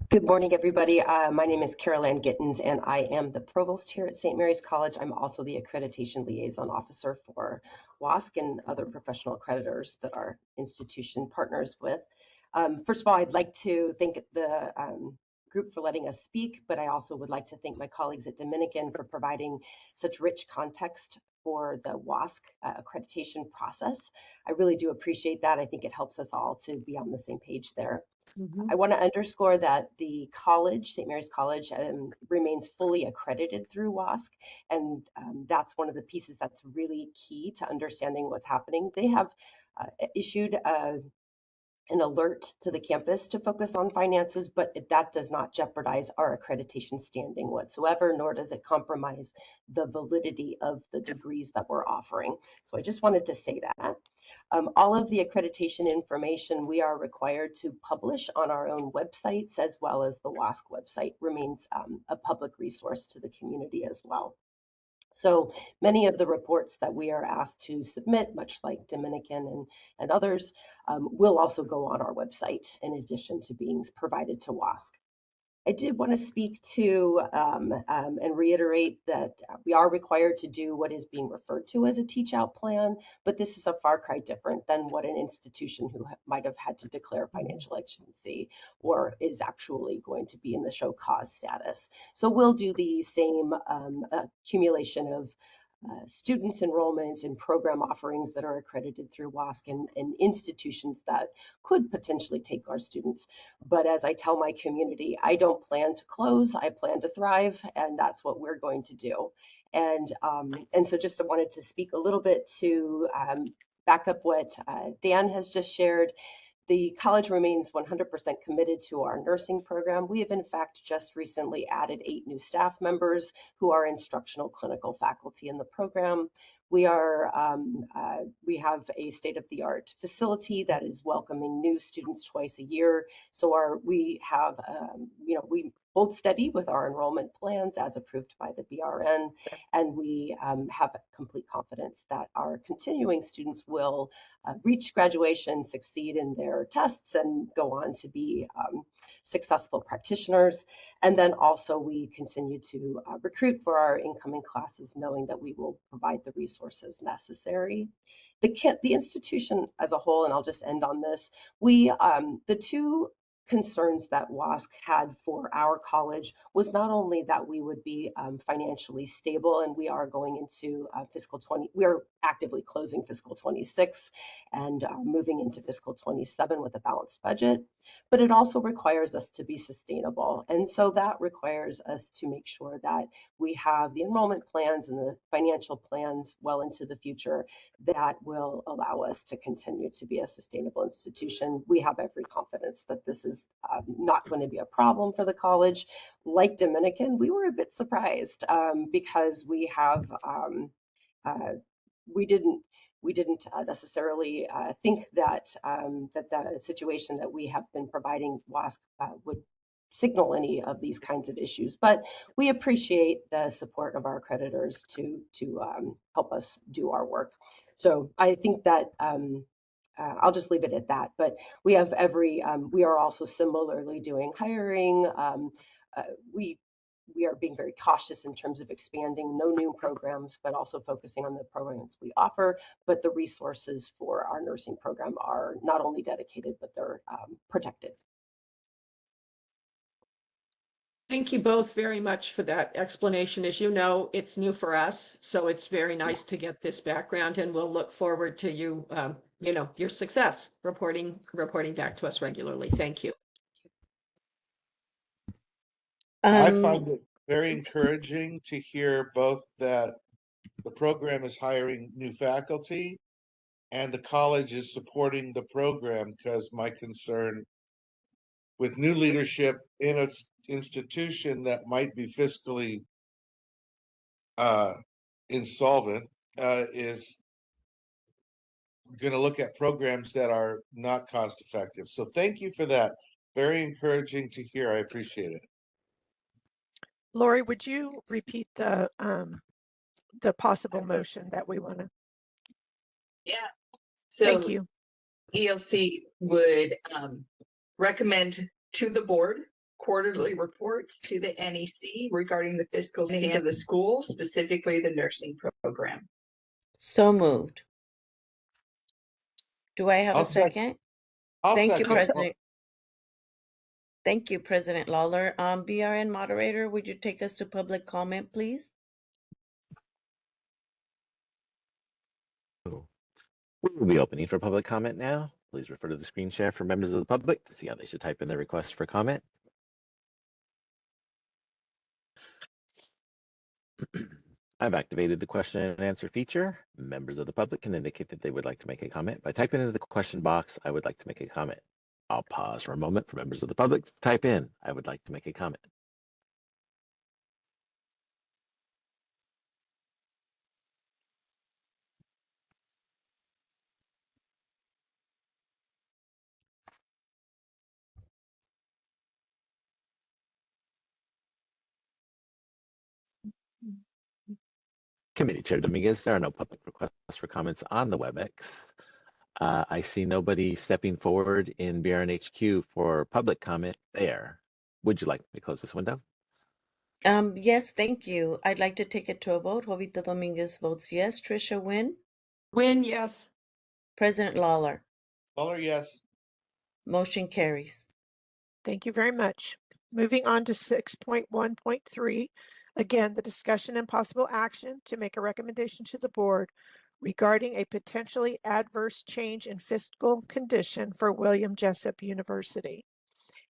Good morning, everybody. My name is Carol Ann Gittens, and I am the provost here at St. Mary's College. I'm also the accreditation liaison officer for WASC and other professional accreditors that our institution partners with. First of all, I'd like to thank the group for letting us speak, but I also would like to thank my colleagues at Dominican for providing such rich context for the WASC accreditation process. I really do appreciate that. I think it helps us all to be on the same page there. I want to underscore that the college, St. Mary's College, remains fully accredited through WASC, and that's one of the pieces that's really key to understanding what's happening. They have issued an alert to the campus to focus on finances, but that does not jeopardize our accreditation standing whatsoever, nor does it compromise the validity of the degrees that we're offering. So I just wanted to say that. All of the accreditation information we are required to publish on our own websites, as well as the WASC website remains a public resource to the community as well. So many of the reports that we are asked to submit, much like Dominican and others, will also go on our website in addition to being provided to WASC. I did want to speak to and reiterate that we are required to do what is being referred to as a teach out plan, but this is a far cry different than what an institution who might have had to declare financial exigency or is actually going to be in the show cause status. So we'll do the same accumulation of students enrollment and program offerings that are accredited through WASC and institutions that could potentially take our students. But as I tell my community, I don't plan to close, I plan to thrive, and that's what we're going to do. And so just wanted to speak a little bit to back up what Dan has just shared. The college remains 100% committed to our nursing program. We have in fact just recently added 8 new staff members who are instructional clinical faculty in the program. We have a state-of-the-art facility that is welcoming new students twice a year. So we hold steady with our enrollment plans as approved by the BRN, and we have complete confidence that our continuing students will reach graduation, succeed in their tests, and go on to be successful practitioners. And then also we continue to recruit for our incoming classes, knowing that we will provide the resources necessary. The institution as a whole, and I'll just end on this, the two concerns that WASC had for our college was not only that we would be financially stable, and we are going into fiscal 20, we are actively closing fiscal 26 and moving into fiscal 27 with a balanced budget, but it also requires us to be sustainable. And so that requires us to make sure that we have the enrollment plans and the financial plans well into the future that will allow us to continue to be a sustainable institution. We have every confidence that this is not going to be a problem for the college. Like Dominican, we were a bit surprised because we didn't necessarily think that that the situation that we have been providing WASC would signal any of these kinds of issues, but we appreciate the support of our accreditors to help us do our work. So I think that I'll just leave it at that, but we have we are also similarly doing hiring. We are being very cautious in terms of expanding no new programs, but also focusing on the programs we offer. But the resources for our nursing program are not only dedicated, but they're protected. Thank you both very much for that explanation. As you know, it's new for us, so it's very nice to get this background, and we'll look forward to you, your success reporting back to us regularly. Thank you. I find it very encouraging to hear both that the program is hiring new faculty and the college is supporting the program, because my concern with new leadership in an institution that might be fiscally insolvent is going to look at programs that are not cost effective. So thank you for that. Very encouraging to hear. I appreciate it. Lori, would you repeat the possible motion that we want to? Yeah. So thank you. ELC would recommend to the board quarterly reports to the NEC regarding the fiscal stance of the school, specifically the nursing program. So moved. Do I have a second? Thank you, President. Thank you, President Lawler. BRN moderator, would you take us to public comment, please? We will be opening for public comment now. Please refer to the screen share for members of the public to see how they should type in their request for comment. I've activated the question and answer feature. Members of the public can indicate that they would like to make a comment by typing into the question box, "I would like to make a comment." I'll pause for a moment for members of the public to type in. I would like to make a comment. Committee Chair Dominguez, there are no public requests for comments on the WebEx. I see nobody stepping forward in BRNHQ for public comment there. Would you like me to close this window? Yes, thank you. I'd like to take it to a vote. Jovita Dominguez votes yes. Trisha Wynn? Wynn, yes. President Lawler? Lawler, yes. Motion carries. Thank you very much. Moving on to 6.1.3. Again, the discussion and possible action to make a recommendation to the board regarding a potentially adverse change in fiscal condition for William Jessup University.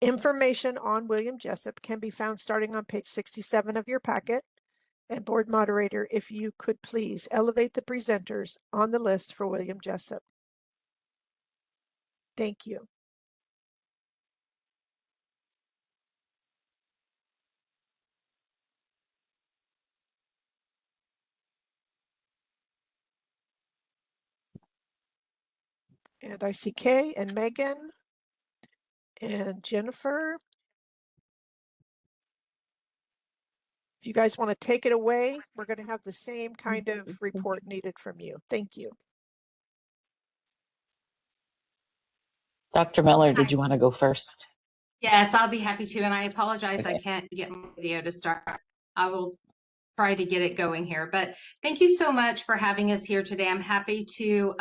Information on William Jessup can be found starting on page 67 of your packet. And board moderator, if you could please elevate the presenters on the list for William Jessup. Thank you. And I see Kay and Megan and Jennifer. If you guys want to take it away, we're going to have the same kind of report needed from you. Thank you. Dr. Miller, did Hi. you want to go first? Yes, I'll be happy to. And I apologize, I can't get my video to start. I will try to get it going here. But thank you so much for having us here today. I'm happy to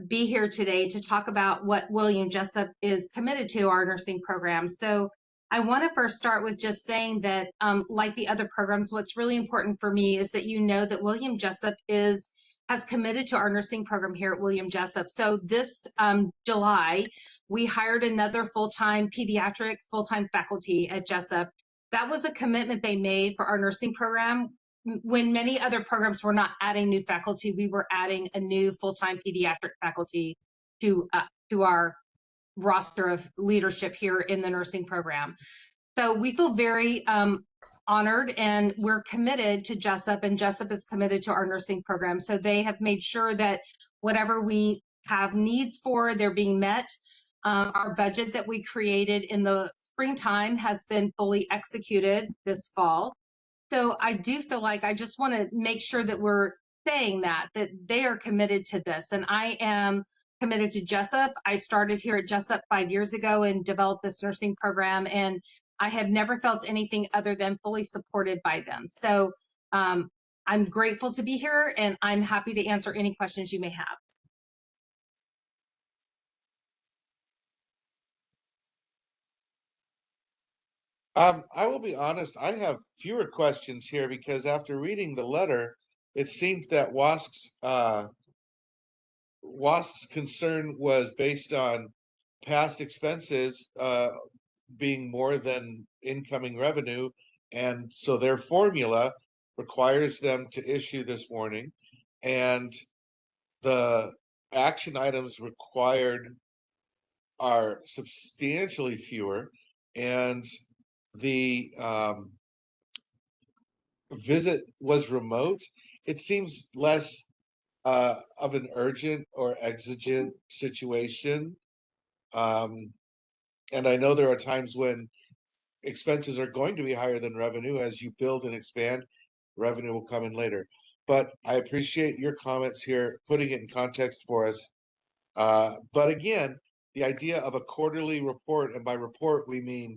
be here today to talk about what William Jessup is committed to our nursing program. So I want to first start with just saying that like the other programs, what's really important for me is that you know that William Jessup has committed to our nursing program here at William Jessup. So this July, we hired another full-time pediatric full-time faculty at Jessup. That was a commitment they made for our nursing program. When many other programs were not adding new faculty, we were adding a new full-time pediatric faculty to our roster of leadership here in the nursing program. So we feel very honored, and we're committed to Jessup, and Jessup is committed to our nursing program. So they have made sure that whatever we have needs for, they're being met. Our budget that we created in the springtime has been fully executed this fall. So I do feel like I just want to make sure that we're saying that they are committed to this. And I am committed to Jessup. I started here at Jessup 5 years ago and developed this nursing program, and I have never felt anything other than fully supported by them. So I'm grateful to be here, and I'm happy to answer any questions you may have. I will be honest, I have fewer questions here because after reading the letter, it seemed that WASC's concern was based on past expenses being more than incoming revenue. And so their formula requires them to issue this warning. And the action items required are substantially fewer. And the visit was remote. It seems less of an urgent or exigent situation. And I know there are times when expenses are going to be higher than revenue. As you build and expand, revenue will come in later. But I appreciate your comments here, putting it in context for us. But again, the idea of a quarterly report, and by report, we mean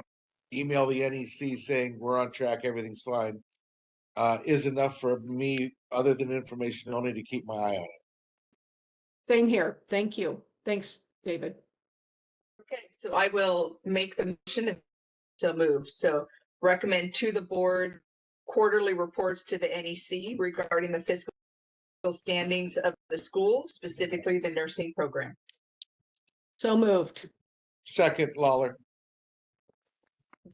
email the NEC saying we're on track, everything's fine, is enough for me, other than information only, to keep my eye on it. Same here. Thank you. Thanks, David. Okay, so I will make the motion and so move. So recommend to the board quarterly reports to the NEC regarding the fiscal standings of the school, specifically the nursing program. So moved. Second, Lawler.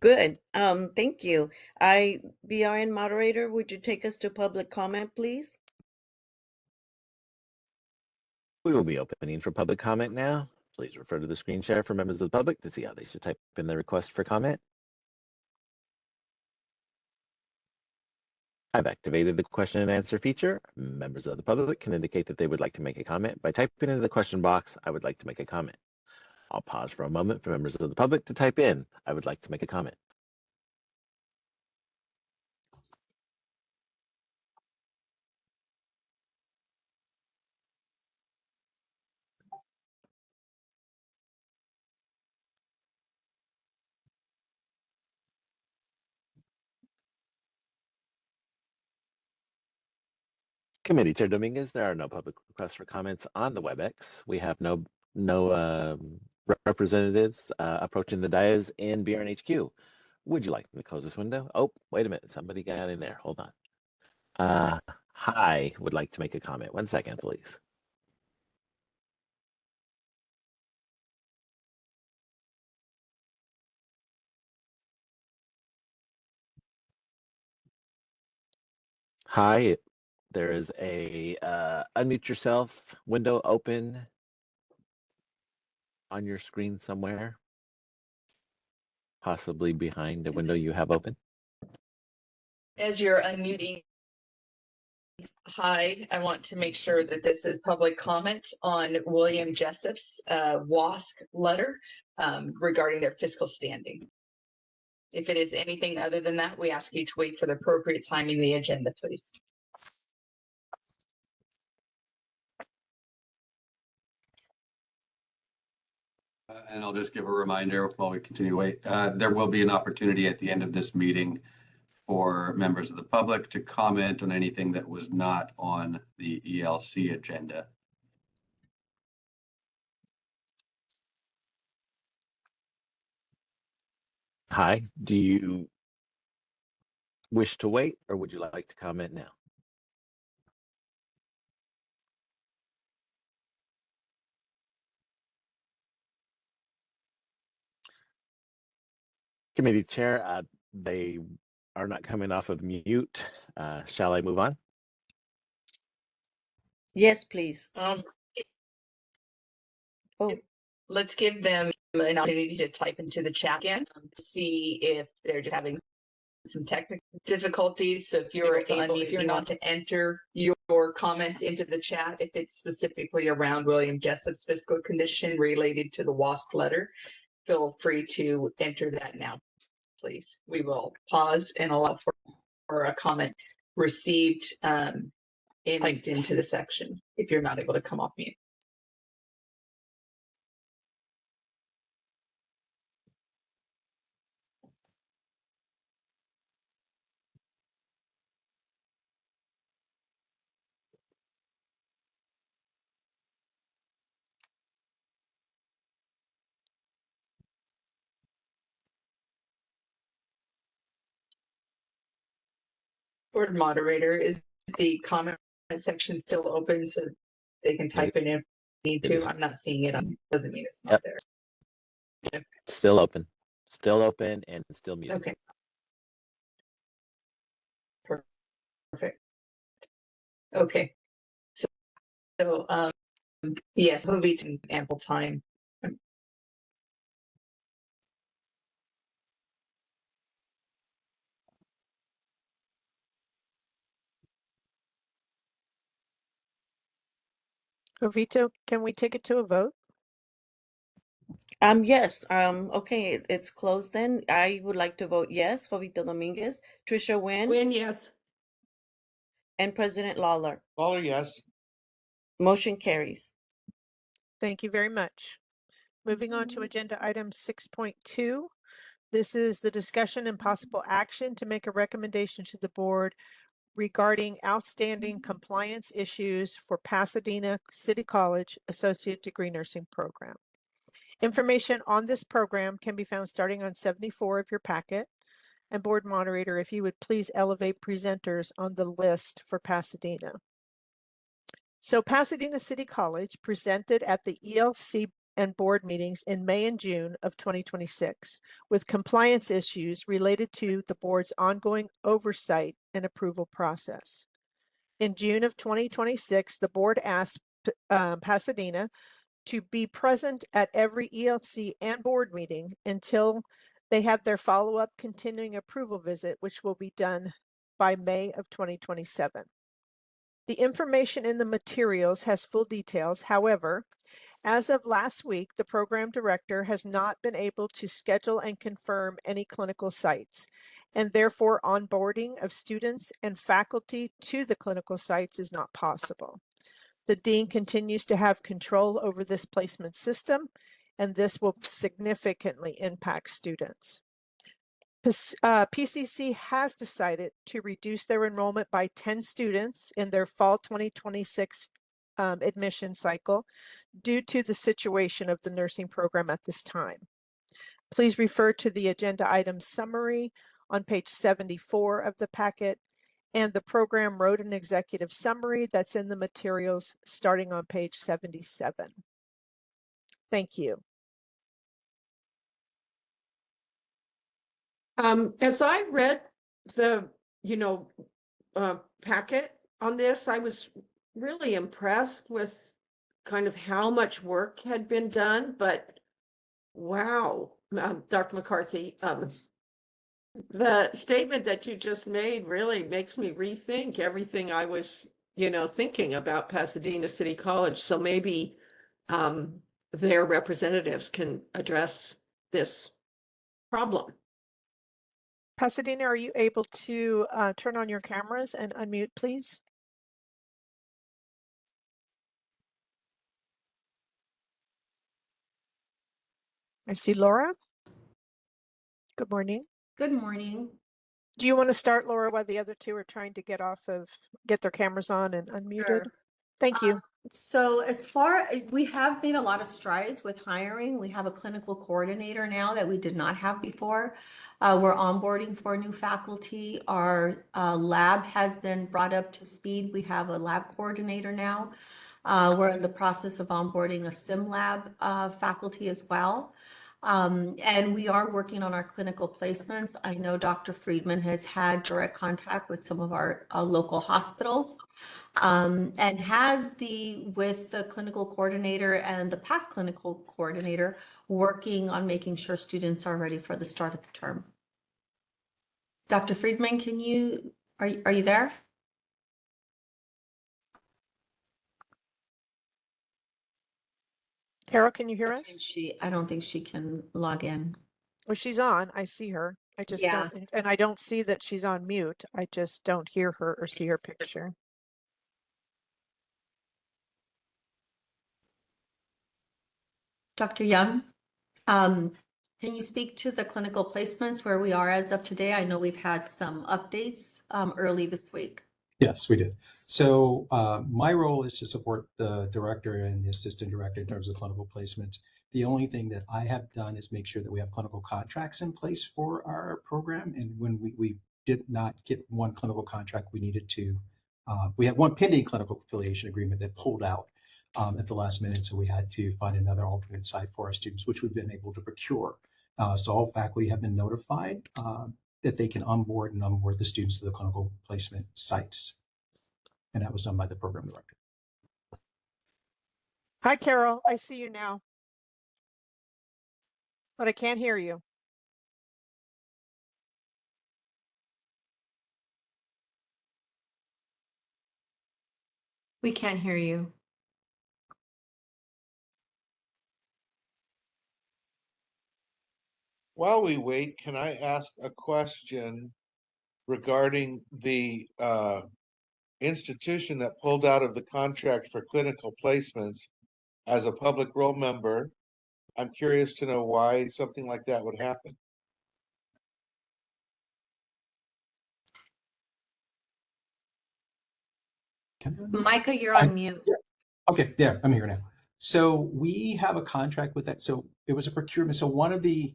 Good. Thank you. BRN moderator, would you take us to public comment, please? We will be opening for public comment now. Please refer to the screen share for members of the public to see how they should type in their request for comment. I've activated the question and answer feature. Members of the public can indicate that they would like to make a comment by typing into the question box, "I would like to make a comment." I'll pause for a moment for members of the public to type in, "I would like to make a comment." Committee Chair Dominguez, there are no public requests for comments on the WebEx. We have no representatives approaching the dais in BRNHQ. Would you like me to close this window? Oh, wait a minute. Somebody got in there. Hold on. Hi, would like to make a comment. 1 second, please. Hi, there is a unmute yourself window open on your screen somewhere, possibly behind a window you have open. As you're unmuting, hi, I want to make sure that this is public comment on William Jessup's WASC letter regarding their fiscal standing. If it is anything other than that, we ask you to wait for the appropriate time in the agenda, please. And I'll just give a reminder while we continue to wait. There will be an opportunity at the end of this meeting for members of the public to comment on anything that was not on the ELC agenda. Hi, do you wish to wait or would you like to comment now? Committee Chair, they are not coming off of mute. Shall I move on? Yes, please. Let's give them an opportunity to type into the chat again, see if they're just having some technical difficulties. So if you're able, if you're not to enter your comments into the chat, if it's specifically around William Jessup's fiscal condition related to the WASC letter, feel free to enter that now, please. We will pause and allow for a comment received typed into the section if you're not able to come off mute. Board moderator, is the comment section still open so they can type it in if they need to? I'm not seeing it. Doesn't mean it's not there. Still open and still muted. Okay. Perfect. Okay. So yes, we'll be taking ample time. Jovito, can we take it to a vote? Yes. Okay, it's closed then. I would like to vote yes. Jovito Dominguez, Trisha Wynn. Wynn, yes. And President Lawler. Lawler, yes. Motion carries. Thank you very much. Moving on to agenda item 6.2. This is the discussion and possible action to make a recommendation to the board regarding outstanding compliance issues for Pasadena City College Associate Degree Nursing Program. Information on this program can be found starting on 74 of your packet. And board moderator, if you would please elevate presenters on the list for Pasadena. So Pasadena City College presented at the ELC and board meetings in May and June of 2026 with compliance issues related to the board's ongoing oversight and approval process. In June of 2026, the board asked Pasadena to be present at every ELC and board meeting until they have their follow-up continuing approval visit, which will be done by May of 2027. The information in the materials has full details. However, as of last week, the program director has not been able to schedule and confirm any clinical sites, and therefore onboarding of students and faculty to the clinical sites is not possible. The dean continues to have control over this placement system, and this will significantly impact students. PCC has decided to reduce their enrollment by 10 students in their fall 2026 admission cycle due to the situation of the nursing program at this time. Please refer to the agenda item summary on page 74 of the packet and the program wrote an executive summary that's in the materials starting on page 77. Thank you. As I read the, packet on this, I was really impressed with kind of how much work had been done, but wow, Dr. McCarthy, the statement that you just made really makes me rethink everything I was, thinking about Pasadena City College. So maybe their representatives can address this problem. Pasadena, are you able to turn on your cameras and unmute, please? I see Laura. Good morning. Good morning. Do you want to start, Laura, while the other two are trying to get their cameras on and unmuted? Sure. Thank you. So we have made a lot of strides with hiring. We have a clinical coordinator now that we did not have before. We're onboarding for new faculty. Our lab has been brought up to speed. We have a lab coordinator now. We're in the process of onboarding a sim lab faculty as well. And we are working on our clinical placements. I know Dr. Friedman has had direct contact with some of our local hospitals and has with the clinical coordinator and the past clinical coordinator working on making sure students are ready for the start of the term. Dr. Friedman, are you there? Carol, can you hear us? I don't think she can log in. Well, she's on. I see her. I just don't, and I don't see that she's on mute. I just don't hear her or see her picture. Dr. Young, can you speak to the clinical placements where we are as of today? I know we've had some updates early this week. Yes, we did. So my role is to support the director and the assistant director in terms of clinical placement. The only thing that I have done is make sure that we have clinical contracts in place for our program. And when we did not get one clinical contract, we needed to, we had one pending clinical affiliation agreement that pulled out at the last minute. So we had to find another alternate site for our students, which we've been able to procure. So all faculty have been notified that they can onboard the students to the clinical placement sites. And that was done by the program director. Hi, Carol. I see you now, but I can't hear you. We can't hear you. While we wait, can I ask a question regarding the institution that pulled out of the contract for clinical placements as a public role member? I'm curious to know why something like that would happen. Micah, you're on mute. Yeah. Okay, there, I'm here now. So we have a contract with that. So it was a procurement. So one of the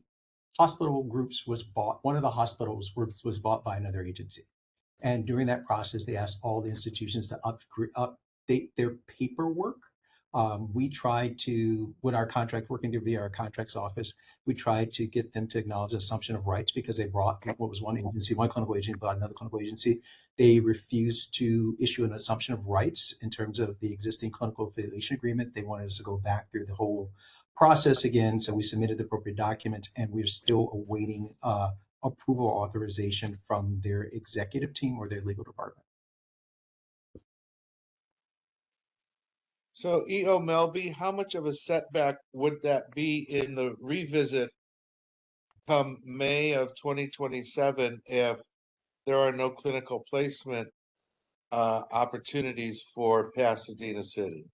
hospital groups was bought, one of the hospitals was bought by another agency. And during that process, they asked all the institutions to update their paperwork We tried to, when our contract, working through via our contracts office, we tried to get them to acknowledge the assumption of rights because they brought what was one agency, one clinical agency, brought another clinical agency. They refused to issue an assumption of rights in terms of the existing clinical affiliation agreement. They wanted us to go back through the whole process again. So we submitted the appropriate documents, and we're still awaiting approval authorization from their executive team or their legal department. So EO Melby, how much of a setback would that be in the revisit come May of 2027 if there are no clinical placement opportunities for Pasadena City?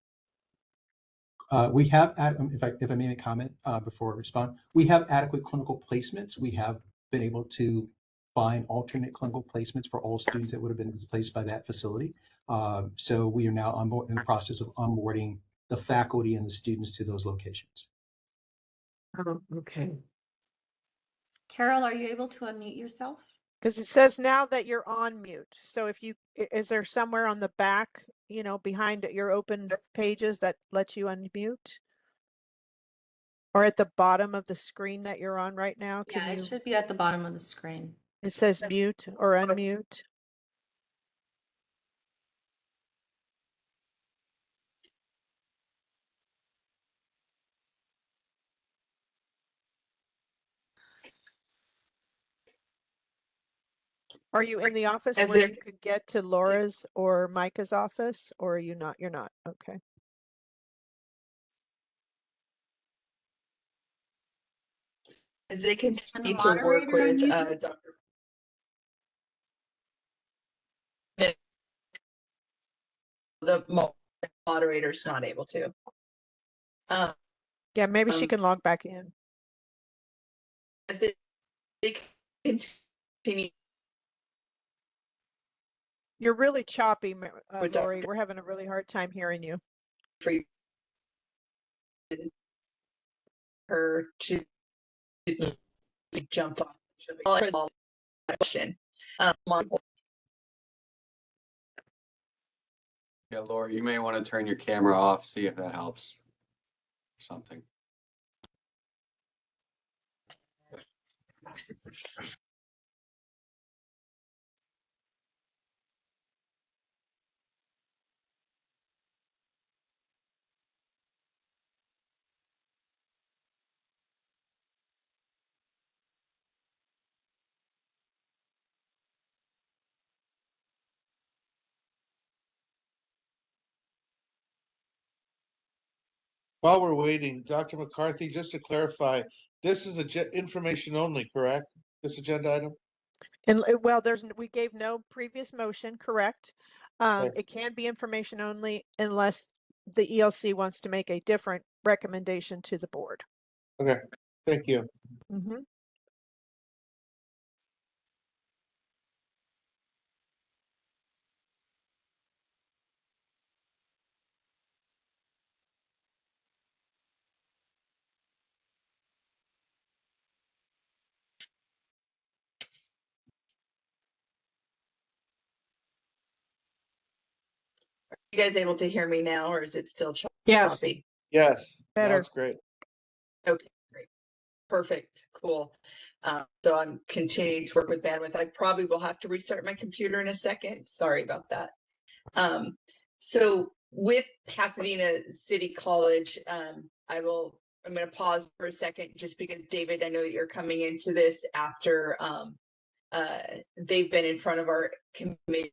We have, if I may make a comment before I respond, we have adequate clinical placements. We have been able to find alternate clinical placements for all students that would have been displaced by that facility. So we are now in the process of onboarding the faculty and the students to those locations. Oh, okay. Carol, are you able to unmute yourself? Because it says now that you're on mute. So if you, is there somewhere on the back, behind your open pages that lets you unmute? Or at the bottom of the screen that you're on right now? Yeah, it should be at the bottom of the screen. It says mute or unmute. Are you in the office where you could get to Laura's or Micah's office, or are you not? You're not. Okay. As they continue to work with Dr. The moderator's not able to. Yeah, maybe she can log back in. They continue. You're really choppy, Lori. We're having a really hard time hearing you. For her to jump on question. Yeah, Laura, you may want to turn your camera off, see if that helps. Something. While we're waiting, Dr. McCarthy, just to clarify, this is information only, correct? This agenda item? And well, we gave no previous motion, correct? It can be information only unless the ELC wants to make a different recommendation to the board. Okay, thank you. Mm-hmm. You guys able to hear me now, or is it still choppy? Yes. Yes. Better. That's great. Okay, great. Perfect. Cool. So I'm continuing to work with bandwidth. I probably will have to restart my computer in a second. Sorry about that. So with Pasadena City College, I'm going to pause for a second just because, David, I know that you're coming into this after they've been in front of our committee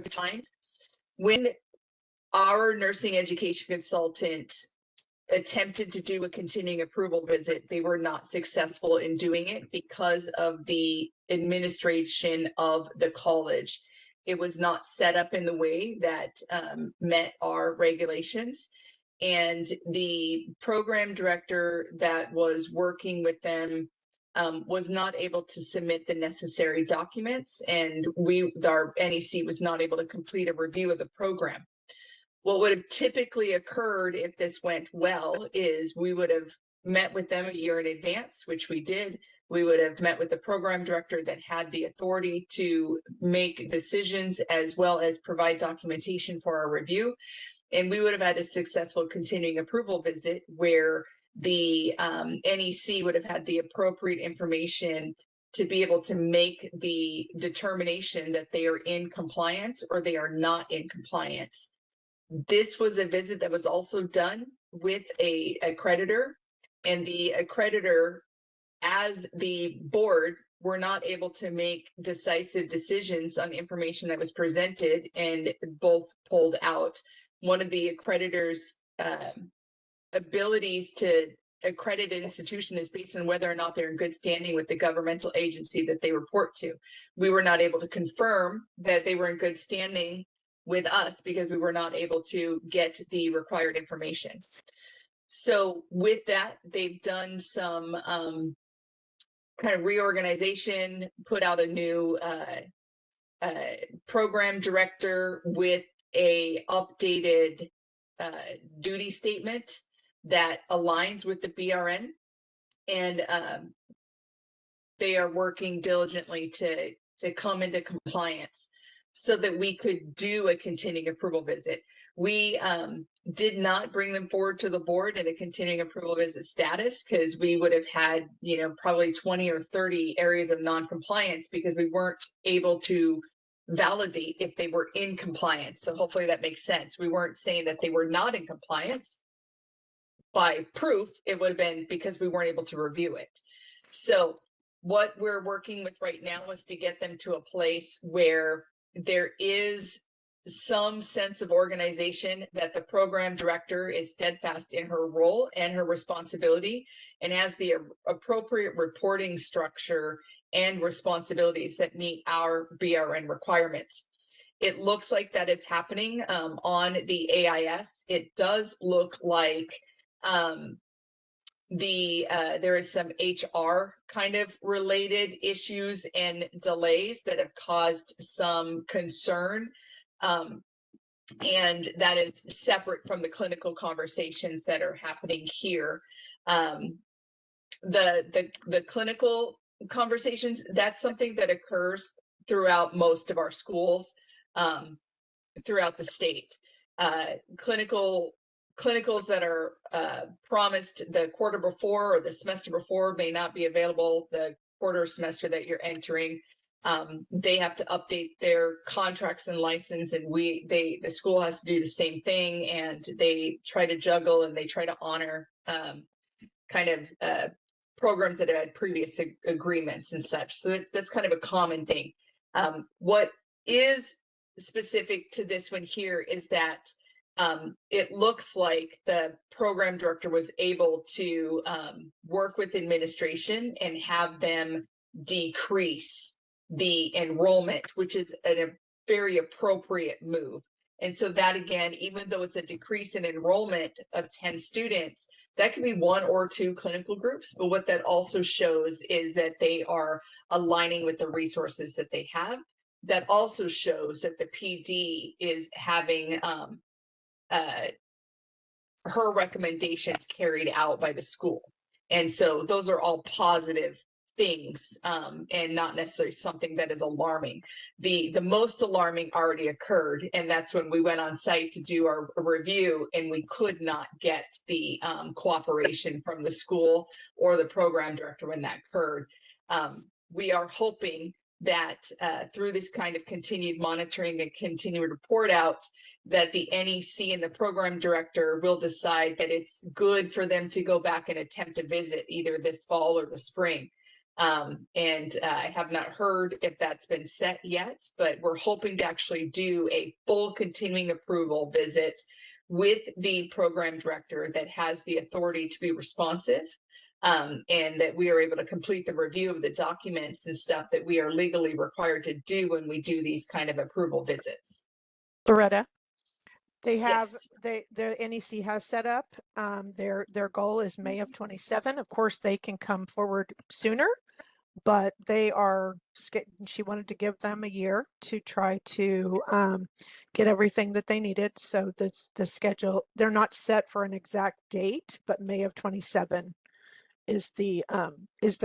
times. When our nursing education consultant attempted to do a continuing approval visit, they were not successful in doing it because of the administration of the college. It was not set up in the way that met our regulations. And the program director that was working with them was not able to submit the necessary documents, and our NEC was not able to complete a review of the program. What would have typically occurred if this went well is we would have met with them a year in advance, which we did. We would have met with the program director that had the authority to make decisions as well as provide documentation for our review. And we would have had a successful continuing approval visit where the NEC would have had the appropriate information to be able to make the determination that they are in compliance or they are not in compliance. This was a visit that was also done with a accreditor, and the accreditor, as the board, were not able to make decisive decisions on information that was presented, and both pulled out. One of the accreditors' abilities to accredit an institution is based on whether or not they're in good standing with the governmental agency that they report to. We were not able to confirm that they were in good standing with us because we were not able to get the required information. So with that, they've done some kind of reorganization, put out a new program director with a updated duty statement that aligns with the BRN, and they are working diligently to come into compliance so that we could do a continuing approval visit. We did not bring them forward to the board in a continuing approval visit status because we would have had, you know, probably 20 or 30 areas of non-compliance because we weren't able to validate if they were in compliance. So hopefully that makes sense. We weren't saying that they were not in compliance by proof. It would have been because we weren't able to review it. So what we're working with right now is to get them to a place where there is some sense of organization, that the program director is steadfast in her role and her responsibility and has the appropriate reporting structure and responsibilities that meet our BRN requirements. It looks like that is happening on the AIS. It does look like there is some HR kind of related issues and delays that have caused some concern. And that is separate from the clinical conversations that are happening here. The clinical conversations, that's something that occurs throughout most of our schools throughout the state. Clinicals that are promised the quarter before or the semester before may not be available the quarter semester that you're entering. They have to update their contracts and license, and the school has to do the same thing, and they try to juggle and they try to honor programs that have had previous agreements and such. So that's kind of a common thing. What is specific to this one here is that it looks like the program director was able to work with administration and have them decrease the enrollment, which is a very appropriate move. And so that, again, even though it's a decrease in enrollment of 10 students, that could be 1 or 2 clinical groups. But what that also shows is that they are aligning with the resources that they have. That also shows that the PD is having her recommendations carried out by the school. And so those are all positive things, and not necessarily something that is alarming. The most alarming already occurred, and that's when we went on site to do our review, and we could not get the cooperation from the school or the program director when that occurred. We are hoping that through this kind of continued monitoring and continued report out, that the NEC and the program director will decide that it's good for them to go back and attempt a visit either this fall or the spring. And I have not heard if that's been set yet, but we're hoping to actually do a full continuing approval visit with the program director that has the authority to be responsive, and that we are able to complete the review of the documents and stuff that we are legally required to do when we do these kind of approval visits. Loretta, they have, Yes. the NEC has set up, their goal is May of 27. Of course, they can come forward sooner, but they are, she wanted to give them a year to try to get everything that they needed. So the schedule, they're not set for an exact date, but May of 27 is the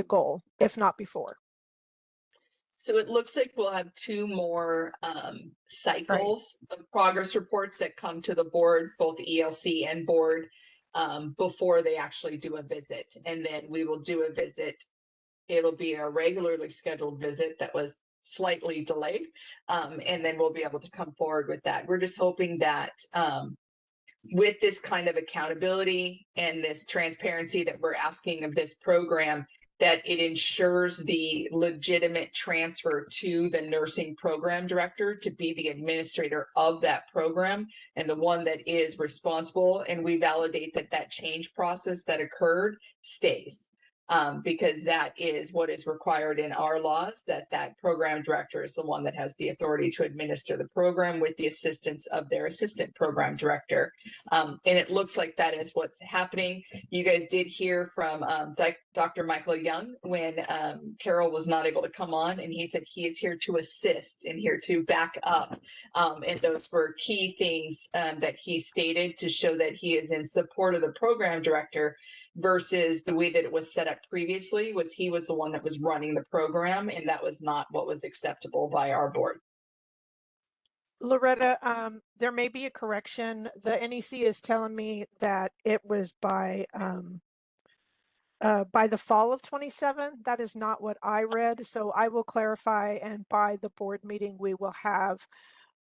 goal, if not before. So it looks like we'll have two more cycles of progress reports that come to the board, both ELC and board, before they actually do a visit. And then we will do a visit. It'll be a regularly scheduled visit that was slightly delayed. And then we'll be able to come forward with that. We're just hoping that with this kind of accountability and this transparency that we're asking of this program, that it ensures the legitimate transfer to the nursing program director to be the administrator of that program and the one that is responsible. And we validate that that change process that occurred stays. Because that is what is required in our laws, that that program director is the one that has the authority to administer the program with the assistance of their assistant program director. And it looks like that is what's happening. You guys did hear from Dr. Michael Young when Carol was not able to come on, and he said he is here to assist and here to back up. And those were key things that he stated to show that he is in support of the program director, versus the way that it was set up previously was he was the one that was running the program, and that was not what was acceptable by our board. Loretta, there may be a correction. The NEC is telling me that it was by the fall of 27. That is not what I read. So I will clarify, and by the board meeting, we will have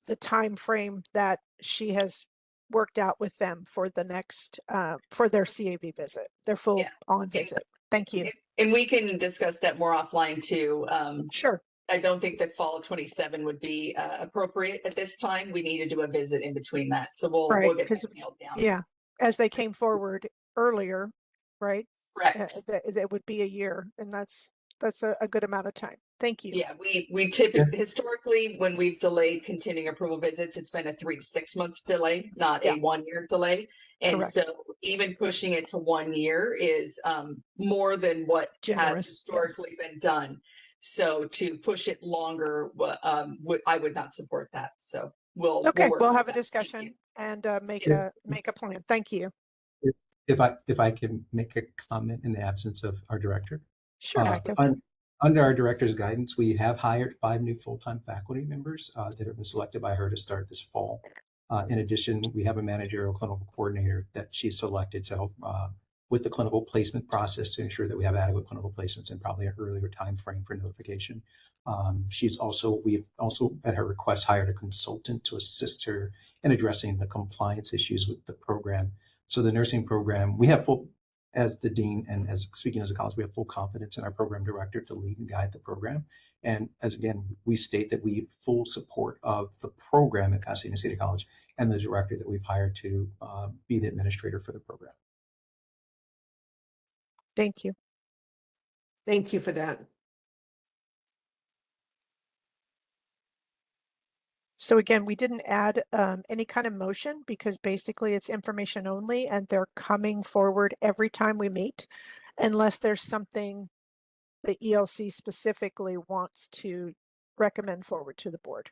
the time frame that she has worked out with them for the next for their CAV visit, their full on visit. Thank you. And we can discuss that more offline too. Sure. I don't think that fall of 27 would be appropriate at this time. We need to do a visit in between that. So we'll get that nailed down. Yeah, as they came forward earlier, right? Correct. That would be a year, and that's a good amount of time. Thank you. Yeah, we typically historically, when we've delayed continuing approval visits, it's been a 3 to 6 months delay, not a 1 year delay. And Correct. so even pushing it to 1 year is more than what has historically been done. So to push it longer, I would not support that. So we'll we'll have a discussion and make a plan. Thank you. If I can make a comment in the absence of our director. Sure. Under our director's guidance, we have hired 5 new full-time faculty members that have been selected by her to start this fall. In addition, we have a managerial clinical coordinator that she's selected to help with the clinical placement process to ensure that we have adequate clinical placements and probably an earlier time frame for notification. We've also at her request hired a consultant to assist her in addressing the compliance issues with the program. So the nursing program, we have as the dean and as speaking as a college, we have full confidence in our program director to lead and guide the program. And as again, we state that we full support of the program at Pasadena City College and the director that we've hired to be the administrator for the program. Thank you. Thank you for that. So again, we didn't add any kind of motion because basically it's information only, and they're coming forward every time we meet, unless there's something the ELC specifically wants to recommend forward to the board.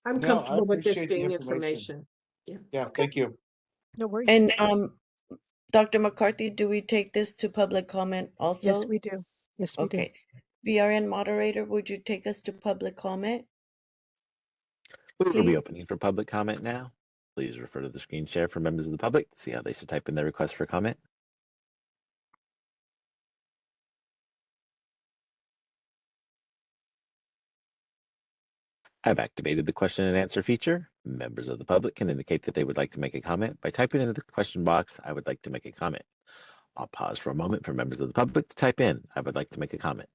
I'm comfortable with this being information. Yeah, thank you. No worries. And Dr. McCarthy, do we take this to public comment also? Yes, we do. Yes, we do. Okay. VRN moderator, would you take us to public comment? We will be Please. opening for public comment now. Please refer to the screen share for members of the public to see how they should type in their request for comment. I've activated the question and answer feature. Members of the public can indicate that they would like to make a comment by typing into the question box, "I would like to make a comment." I'll pause for a moment for members of the public to type in, "I would like to make a comment."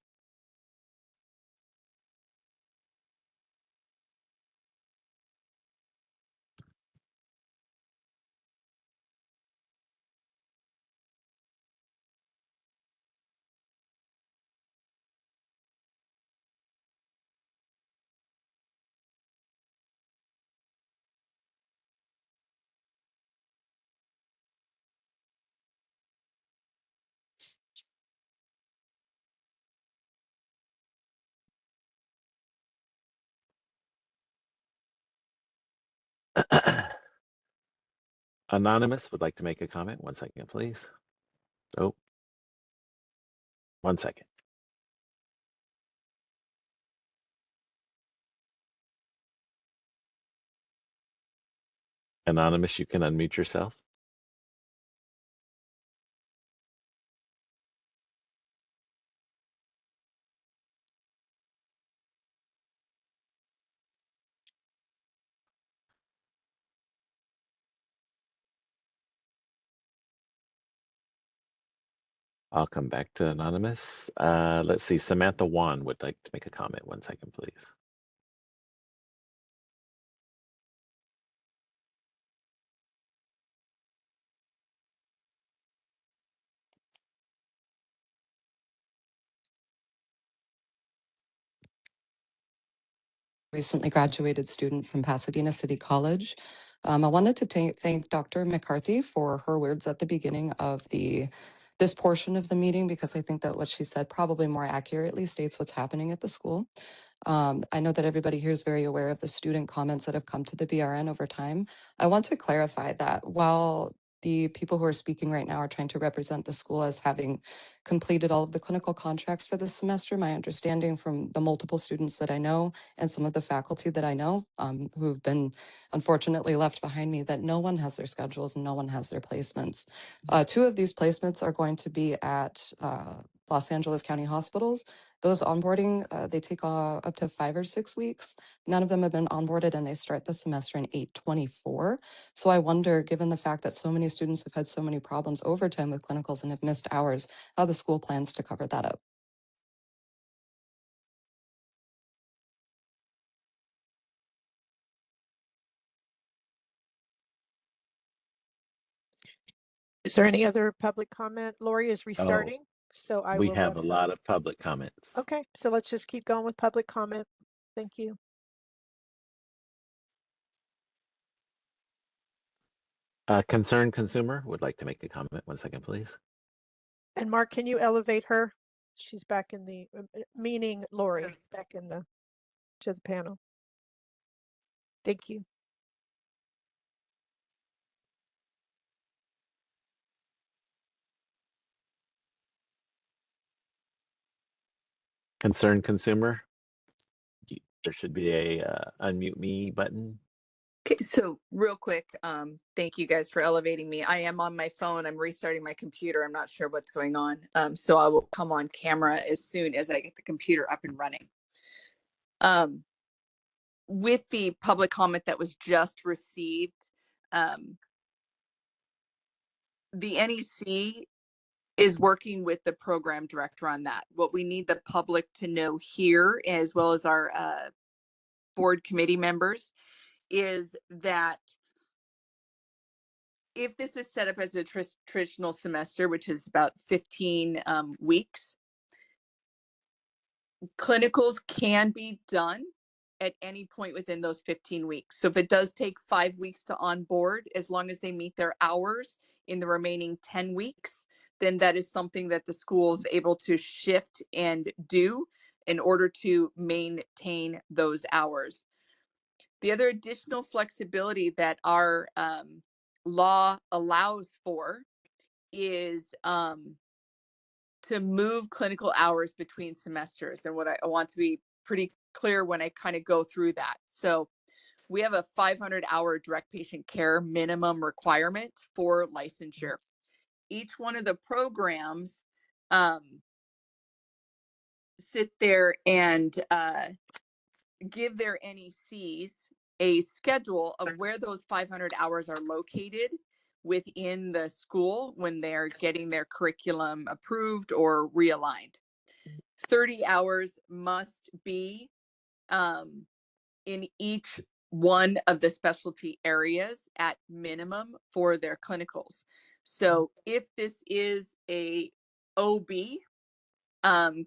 Anonymous would like to make a comment. 1 second, please. Oh, 1 second. Anonymous, you can unmute yourself. I'll come back to Anonymous. Let's see. Samantha Wan would like to make a comment. 1 second, please. Recently graduated student from Pasadena City College. I wanted to thank Dr. McCarthy for her words at the beginning of this portion of the meeting, because I think that what she said probably more accurately states what's happening at the school. I know that everybody here is very aware of the student comments that have come to the BRN over time. I want to clarify that while the people who are speaking right now are trying to represent the school as having completed all of the clinical contracts for this semester, my understanding from the multiple students that I know and some of the faculty that I know who've been unfortunately left behind me, that no one has their schedules and no one has their placements. 2 of these placements are going to be at Los Angeles County Hospitals. Those onboarding, they take up to 5 or 6 weeks. None of them have been onboarded, and they start the semester in 8/24. So I wonder, given the fact that so many students have had so many problems over time with clinicals and have missed hours, how the school plans to cover that up. Is there any other public comment? Lori is Oh, restarting, so I we will have let a her. lot of public comments. Okay, so let's just keep going with public comment. Thank you. Concerned consumer would like to make a comment. 1 second, please. And Mark, can you elevate her? She's back in the, meaning Lori, back in to the panel. Thank you. Concerned consumer. There should be a unmute me button. Okay, so real quick, thank you guys for elevating me. I am on my phone. I'm restarting my computer. I'm not sure what's going on. So I will come on camera as soon as I get the computer up and running. With the public comment that was just received, the NEC is working with the program director on that. What we need the public to know here, as well as our board committee members, is that if this is set up as a traditional semester, which is about 15 weeks, clinicals can be done at any point within those 15 weeks. So if it does take 5 weeks to onboard, as long as they meet their hours in the remaining 10 weeks, then that is something that the school is able to shift and do in order to maintain those hours. The other additional flexibility that our law allows for is to move clinical hours between semesters. And what I want to be pretty clear when I kind of go through that. So we have a 500-hour direct patient care minimum requirement for licensure. Each one of the programs sit there and give their NECs a schedule of where those 500 hours are located within the school when they're getting their curriculum approved or realigned. 30 hours must be in each one of the specialty areas at minimum for their clinicals. So if this is a OB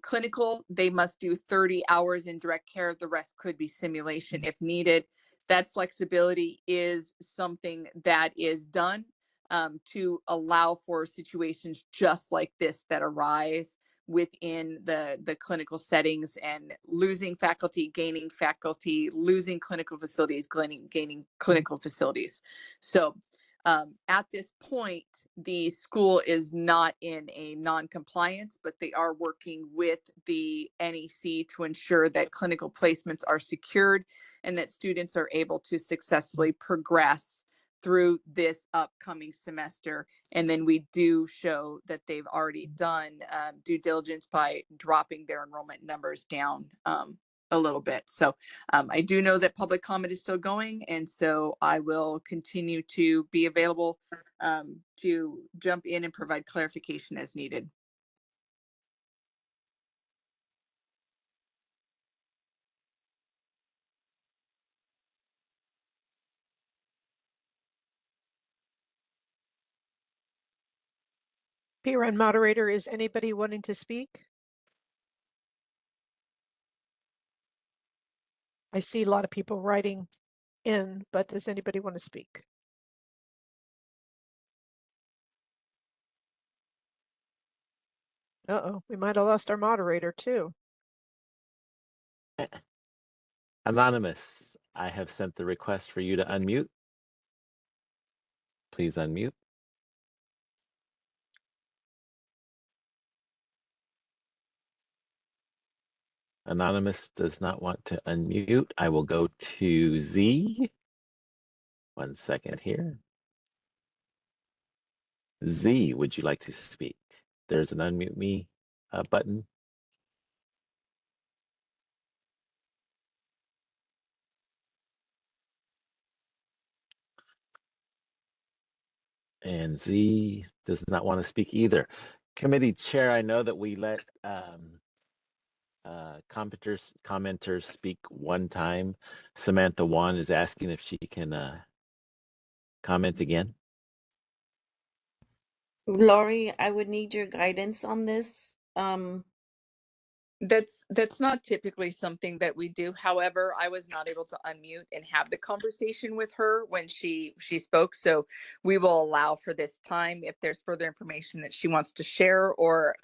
clinical, they must do 30 hours in direct care. The rest could be simulation if needed. That flexibility is something that is done to allow for situations just like this that arise within the clinical settings, and losing faculty, gaining faculty, losing clinical facilities, gaining clinical facilities. So at this point, the school is not in a non-compliance, but they are working with the NEC to ensure that clinical placements are secured and that students are able to successfully progress through this upcoming semester. And then we do show that they've already done due diligence by dropping their enrollment numbers down a little bit. So I do know that public comment is still going, and so I will continue to be available to jump in and provide clarification as needed. PRN moderator, is anybody wanting to speak? I see a lot of people writing in, but does anybody want to speak? Uh-oh, we might have lost our moderator too. Anonymous, I have sent the request for you to unmute. Please unmute. Anonymous does not want to unmute. I will go to Z. 1 second here. Z, would you like to speak? There's an unmute me button. And Z does not want to speak either. Committee chair, I know that we let commenters speak one time. Samantha Wan is asking if she can comment again. Lori, I would need your guidance on this. That's not typically something that we do. However, I was not able to unmute and have the conversation with her when she spoke. So we will allow for this time if there's further information that she wants to share or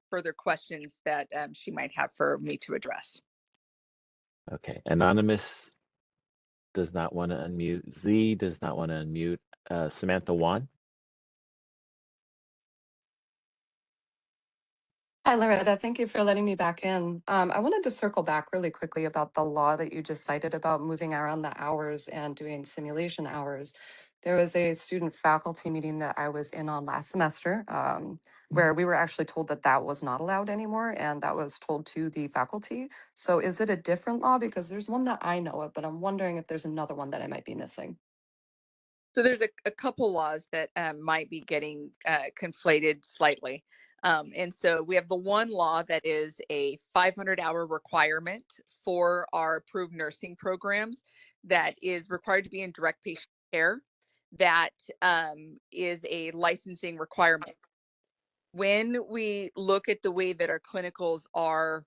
further questions that she might have for me to address. Okay, Anonymous does not want to unmute. Z does not want to unmute. Samantha Wan. Hi, Loretta. Thank you for letting me back in. I wanted to circle back really quickly about the law that you just cited about moving around the hours and doing simulation hours. There was a student faculty meeting that I was in on last semester where we were actually told that that was not allowed anymore, and that was told to the faculty. So is it a different law? Because there's one that I know of, but I'm wondering if there's another one that I might be missing. So there's a couple laws that might be getting conflated slightly. And so we have the one law that is a 500-hour requirement for our approved nursing programs that is required to be in direct patient care. That is a licensing requirement. When we look at the way that our clinicals are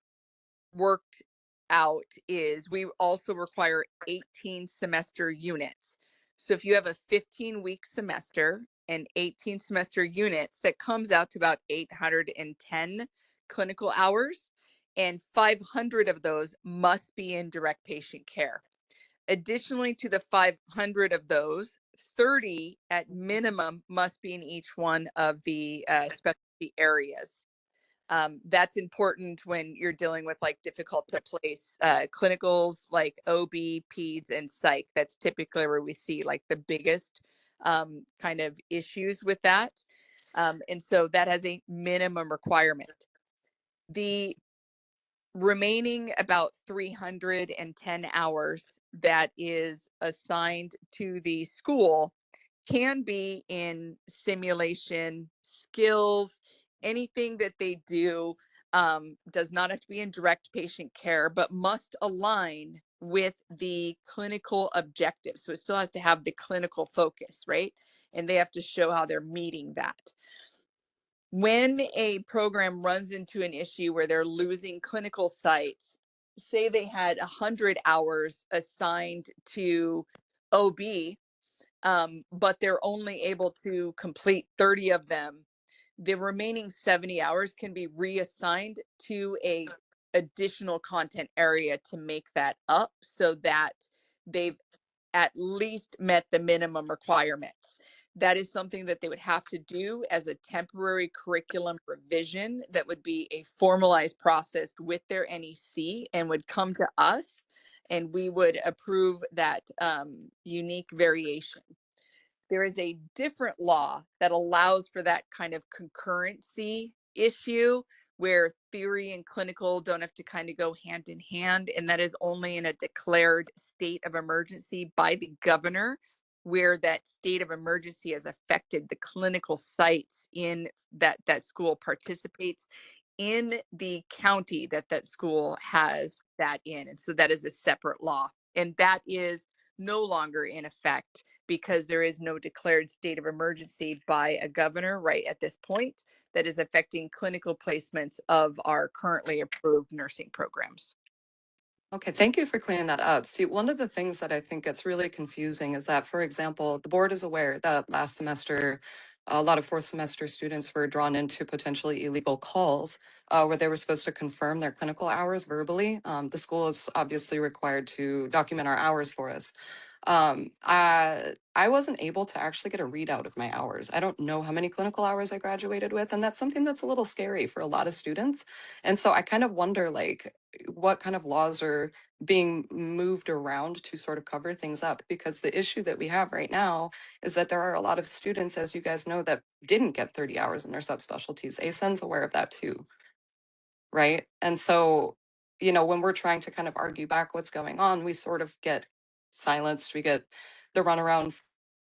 worked out is we also require 18 semester units. So if you have a 15-week semester and 18 semester units, that comes out to about 810 clinical hours, and 500 of those must be in direct patient care. Additionally to the 500 of those, 30 at minimum must be in each one of the specialty areas. That's important when you're dealing with like difficult to place clinicals like OB, peds, and psych. That's typically where we see like the biggest kind of issues with that. And so that has a minimum requirement. The remaining about 310 hours that is assigned to the school can be in simulation skills. Anything that they do does not have to be in direct patient care, but must align with the clinical objectives. So it still has to have the clinical focus, right? And they have to show how they're meeting that. When a program runs into an issue where they're losing clinical sites, say they had 100 hours assigned to OB, but they're only able to complete 30 of them, the remaining 70 hours can be reassigned to a additional content area to make that up so that they've at least met the minimum requirements. That is something that they would have to do as a temporary curriculum revision that would be a formalized process with their NEC and would come to us, and we would approve that unique variation. There is a different law that allows for that kind of concurrency issue where theory and clinical don't have to kind of go hand in hand. And that is only in a declared state of emergency by the governor, where that state of emergency has affected the clinical sites in that school participates in the county that school has that in. And so that is a separate law. And that is no longer in effect because there is no declared state of emergency by a governor right at this point that is affecting clinical placements of our currently approved nursing programs. Okay, thank you for clearing that up. See, one of the things that I think gets really confusing is that, for example, the board is aware that last semester, a lot of fourth semester students were drawn into potentially illegal calls where they were supposed to confirm their clinical hours verbally. The school is obviously required to document our hours for us. I wasn't able to actually get a readout of my hours. I don't know how many clinical hours I graduated with, and that's something that's a little scary for a lot of students. And so I kind of wonder, like, what kind of laws are being moved around to sort of cover things up, because the issue that we have right now is that there are a lot of students, as you guys know, that didn't get 30 hours in their subspecialties. ASEN's aware of that too, right? And so, you know, when we're trying to kind of argue back what's going on, we sort of get silenced, we get the runaround,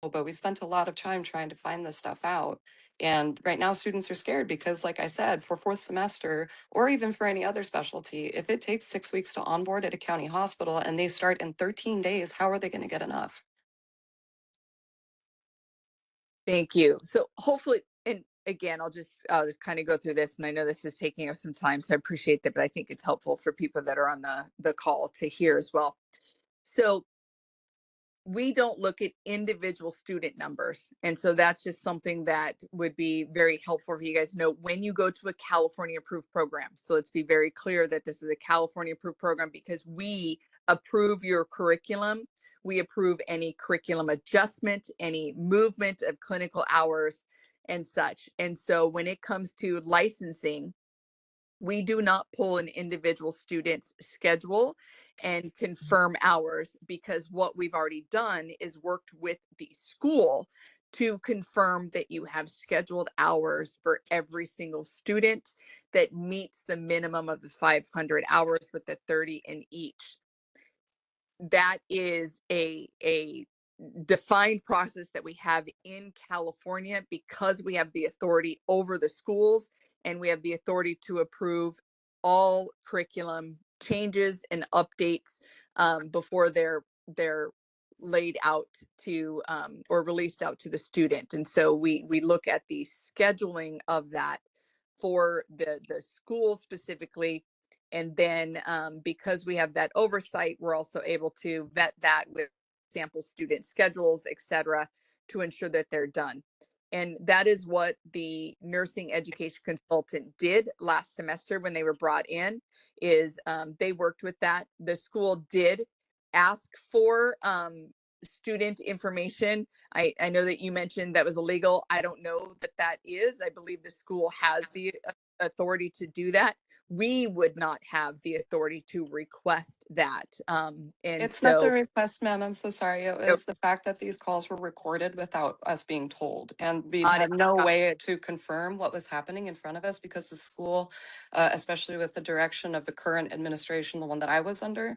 but we spent a lot of time trying to find this stuff out. And right now students are scared because, like I said, for fourth semester or even for any other specialty, if it takes 6 weeks to onboard at a county hospital and they start in 13 days, how are they going to get enough? Thank you. So hopefully, and again, I'll just kind of go through this, and I know this is taking us some time, so I appreciate that, but I think it's helpful for people that are on the call to hear as well. So we don't look at individual student numbers. And so that's just something that would be very helpful for you guys to know when you go to a California approved program. So let's be very clear that this is a California approved program because we approve your curriculum. We approve any curriculum adjustment, any movement of clinical hours and such. And so when it comes to licensing, we do not pull an individual student's schedule and confirm hours, because what we've already done is worked with the school to confirm that you have scheduled hours for every single student that meets the minimum of the 500 hours with the 30 in each. That is a defined process that we have in California because we have the authority over the schools and we have the authority to approve all curriculum changes and updates before they're laid out to or released out to the student. And so we look at the scheduling of that for the school specifically. And then because we have that oversight, we're also able to vet that with sample student schedules, et cetera, to ensure that they're done. And that is what the nursing education consultant did last semester when they were brought in, is they worked with that. The school did ask for student information. I know that you mentioned that was illegal. I don't know that that is. I believe the school has the authority to do that. We would not have the authority to request that. And It's not the so request, ma'am. I'm so sorry. It was the fact that these calls were recorded without us being told. And we had no way to confirm what was happening in front of us because the school, especially with the direction of the current administration, the one that I was under,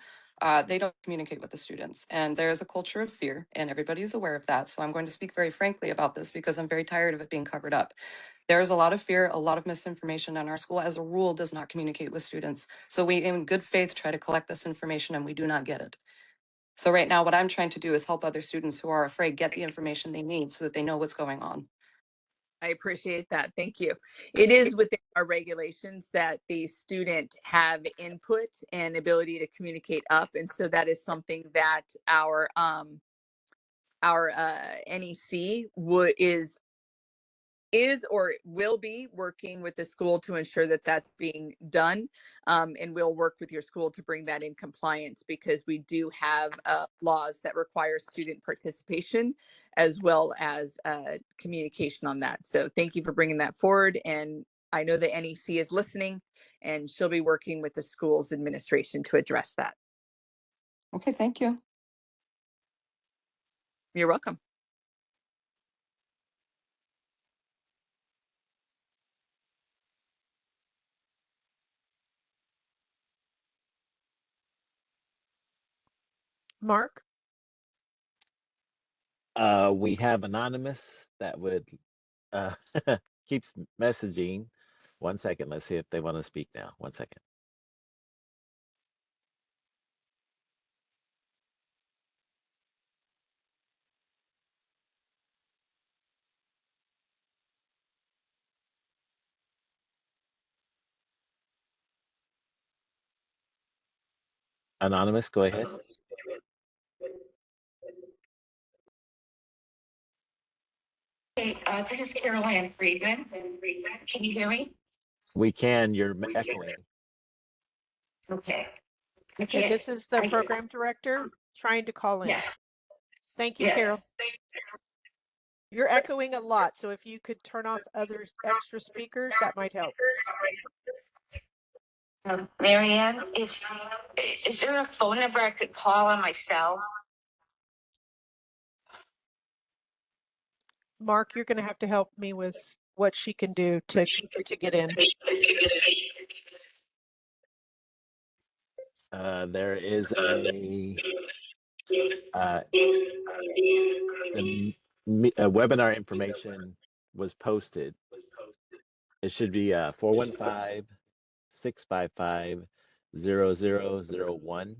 they don't communicate with the students. And there is a culture of fear, and everybody's aware of that. So I'm going to speak very frankly about this because I'm very tired of it being covered up. There is a lot of fear, a lot of misinformation, and our school as a rule does not communicate with students. So we, in good faith, try to collect this information and we do not get it. So right now, what I'm trying to do is help other students who are afraid get the information they need so that they know what's going on. I appreciate that. Thank you. It is within our regulations that the student have input and ability to communicate up. And so that is something that our NEC is or will be working with the school to ensure that that's being done. And we'll work with your school to bring that in compliance, because we do have laws that require student participation as well as communication on that. So thank you for bringing that forward. And I know the NEC is listening, and she'll be working with the school's administration to address that. Okay, thank you. You're welcome. Mark? We have Anonymous that would uh, keeps messaging. 1 second. Let's see if they want to speak now. 1 second. Anonymous, go ahead. Hey, this is Caroline Friedman. Can you hear me? We can. You're echoing. Okay. Okay, this is the program director trying to call in. Yes. Thank you, Yes. Carol. You're echoing a lot, so if you could turn off other extra speakers, that might help. Marianne, is there a phone number I could call on my cell? Mark, you're going to have to help me with what she can do to get in. There is a webinar information was posted. It should be 415-655-0001.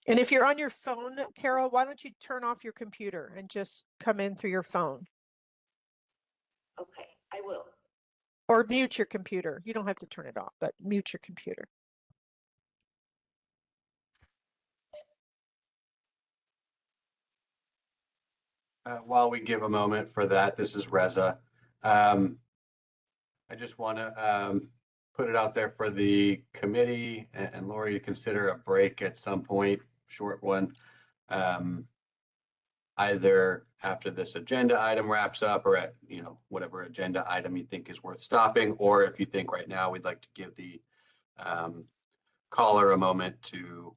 And if you're on your phone, Carol, why don't you turn off your computer and just come in through your phone? Okay, I will. Or mute your computer. You don't have to turn it off, but mute your computer. While we give a moment for that, this is Reza. I just want to put it out there for the committee and Lori to consider a break at some point, short one, either after this agenda item wraps up or at, whatever agenda item you think is worth stopping, or if you think right now we'd like to give the caller a moment to,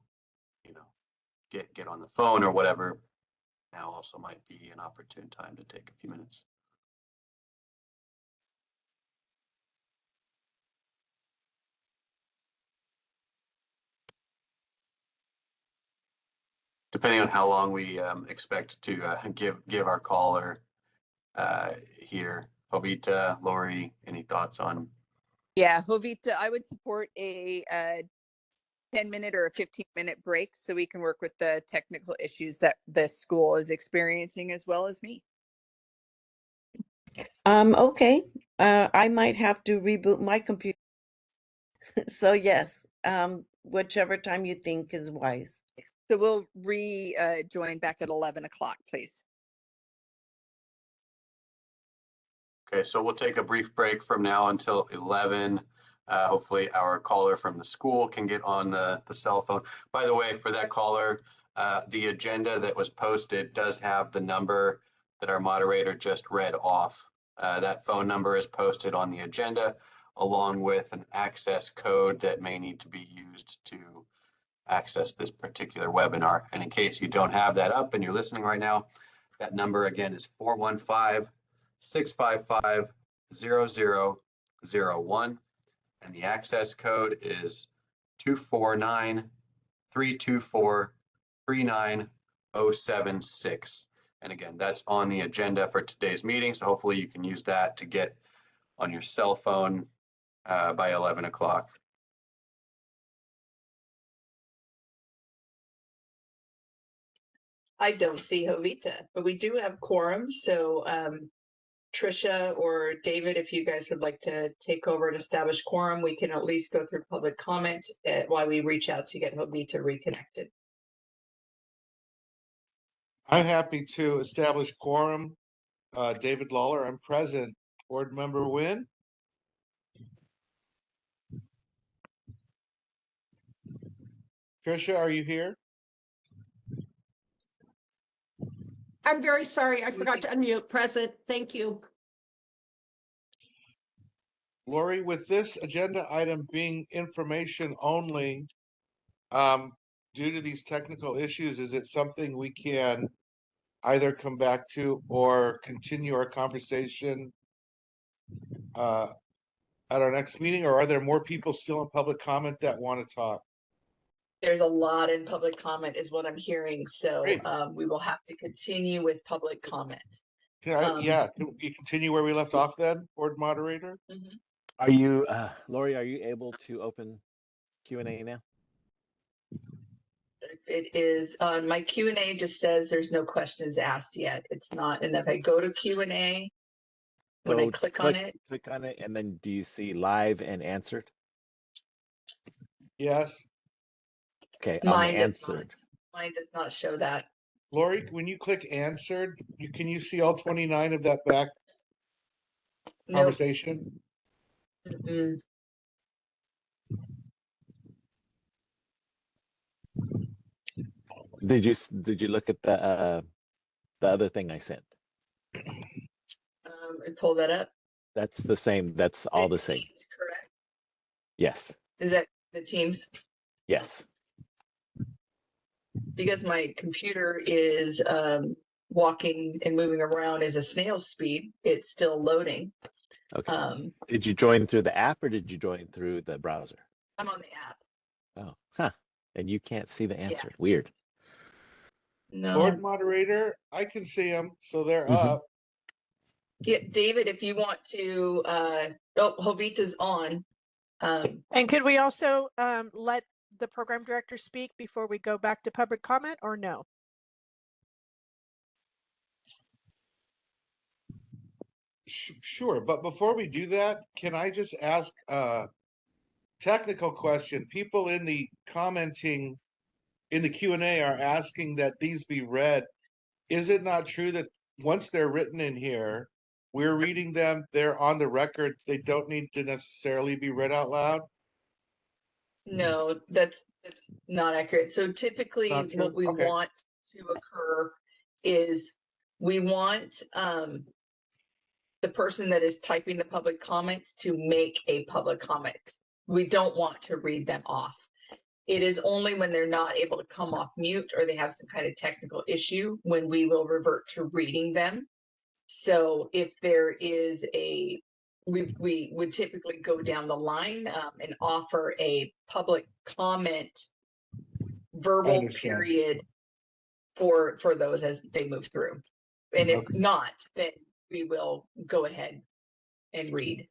get on the phone or whatever. Now also might be an opportune time to take a few minutes. Depending on how long we expect to give our caller here. Jovita, Lori, any thoughts on? Yeah, Jovita, I would support a 10-minute or a 15-minute break so we can work with the technical issues that the school is experiencing as well as me. Okay. I might have to reboot my computer. So yes, whichever time you think is wise. So we'll join back at 11 o'clock, please. Okay, so we'll take a brief break from now until 11. Hopefully our caller from the school can get on the cell phone. By the way, for that caller, the agenda that was posted does have the number that our moderator just read off. That phone number is posted on the agenda along with an access code that may need to be used to access this particular webinar. And in case you don't have that up and you're listening right now, that number again is 415-655-0001. And the access code is 249-324-39076. And again, that's on the agenda for today's meeting. So hopefully you can use that to get on your cell phone by 11 o'clock. I don't see Jovita, but we do have quorum. So Trisha or David, if you guys would like to take over and establish quorum, we can at least go through public comment while we reach out to get Jovita reconnected. I'm happy to establish quorum. David Lawler, I'm present. Board Member Nguyen? Trisha, are you here? I'm very sorry. I forgot to unmute. Present. Thank you. Lori, with this agenda item being information only, due to these technical issues, is it something we can either come back to or continue our conversation at our next meeting, or are there more people still in public comment that want to talk? there's a lot in public comment is what I'm hearing. So Great. we will have to continue with public comment. Yeah, can we continue where we left off then, board moderator? Mhm. Are you, Lori, are you able to open Q&A now? It is on my Q&A just says there's no questions asked yet. It's not. And if I go to Q&A, when I So click on it, click on it, and then do you see live and answered? Yes. Okay, on the mine does not. answered. Mine does not show that. Lori, when you click answered, can you see all 29 of that back Nope. conversation? Mm-mm. Did you look at the other thing I sent? And pull that up. That's the same. That's all the same. Teams, correct? Yes. Is that the Teams? Yes. Because my computer is walking and moving around as a snail's speed, it's still loading. Okay. Did you join through the app or did you join through the browser? I'm on the app. Oh, huh. And you can't see the Yeah. answer. Weird. No. Board moderator, I can see them, so they're Mhm. up. Yeah, David, if you want to, Jovita's on. And could we also let the program director speak before we go back to public comment, or no? Sure, but before we do that, can I just ask a technical question? People in the commenting in the Q&A are asking that these be read. Is it not true that once they're written in here, we're reading them, they're on the record, they don't need to necessarily be read out loud? No, that's not accurate. So typically Not true? what we Okay. want to occur is we want the person that is typing the public comments to make a public comment. We don't want to read them off. It is only when they're not able to come off mute or they have some kind of technical issue when we will revert to reading them. So if there is we would typically go down the line and offer a public comment verbal understand. period for those as they move through. And if Okay. not, then we will go ahead and read.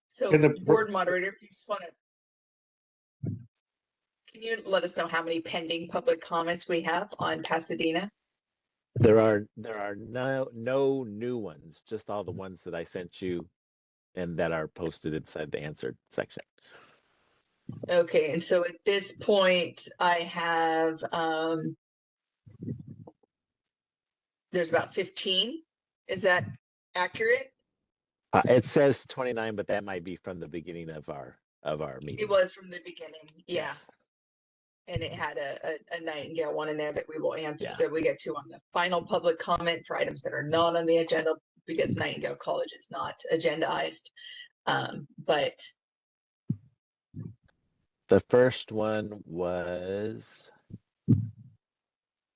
So And the board moderator, if you just want to, can you let us know how many pending public comments we have on Pasadena? There are no new ones, just all the ones that I sent you and that are posted inside the answered section. Okay, and so at this point, I have there's about 15. Is that accurate? It says 29, but that might be from the beginning of our meeting. It was from the beginning, yeah. And it had a Nightingale one in there that we will answer, that we get to on the final public comment for items that are not on the agenda because Nightingale College is not agendized. But the first one was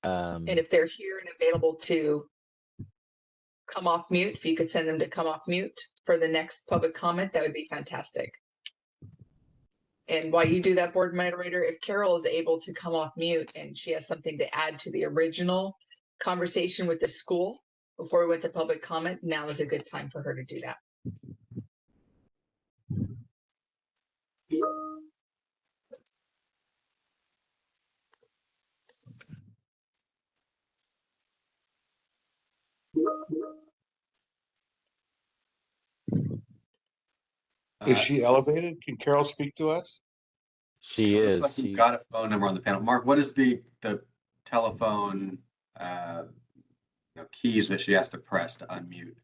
and if they're here and available to come off mute, if you could send them to come off mute for the next public comment, that would be fantastic. And while you do that, board moderator, if Carol is able to come off mute and she has something to add to the original conversation with the school before we went to public comment, now is a good time for her to do that. Is she elevated? Can Carol speak to us? She So it is. looks like you've got a phone number on the panel. Mark, what is the telephone keys that she has to press to unmute?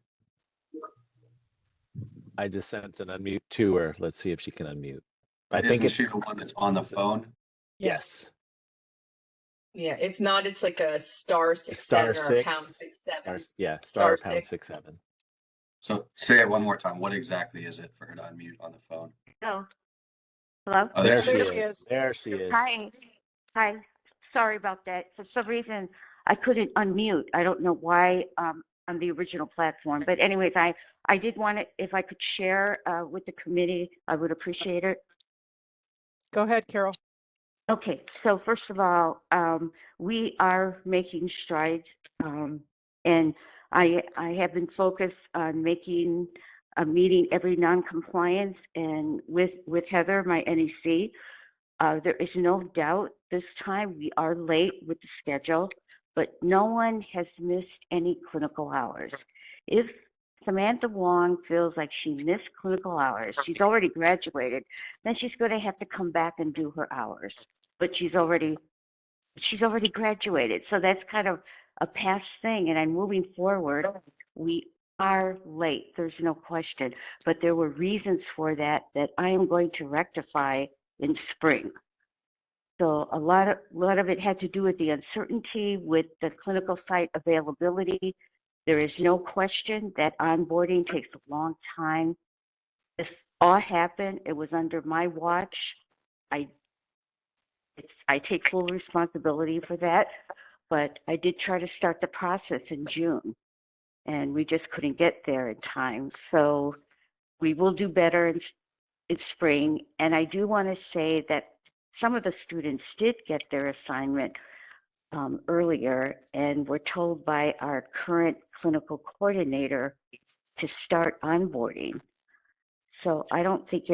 I just sent an unmute to her. Let's see if she can unmute. I Isn't think it's she the one that's on the phone? yes. Yeah, if not, it's like a star 6 Star 7 or a six. pound 6 7. Star Star pound 6. 6 7. So say it one more time. What exactly is it for her to unmute on the phone? Oh, hello? Oh, There there she she is. There she is. Hi. Hi. Sorry about that. For some reason, I couldn't unmute. I don't know why. on the original platform. But anyways, I did want to, if I could share with the committee, I would appreciate it. Go ahead, Carol. Okay, so first of all, we are making strides, and I have been focused on making a meeting every non-compliance, and with Heather, my NEC, there is no doubt this time we are late with the schedule, but no one has missed any clinical hours. If Samantha Wong feels like she missed clinical hours, she's already graduated, then she's going to have to come back and do her hours. But she's already graduated, so that's kind of a past thing. And I'm moving forward. We are late, there's no question, but there were reasons for that I am going to rectify in spring. So a lot of it had to do with the uncertainty with the clinical site availability. There is no question that onboarding takes a long time. This all happened. It was under my watch. I take full responsibility for that, but I did try to start the process in June, and we just couldn't get there in time. So we will do better in spring. And I do want to say that some of the students did get their assignment earlier, and were told by our current clinical coordinator to start onboarding. So I don't think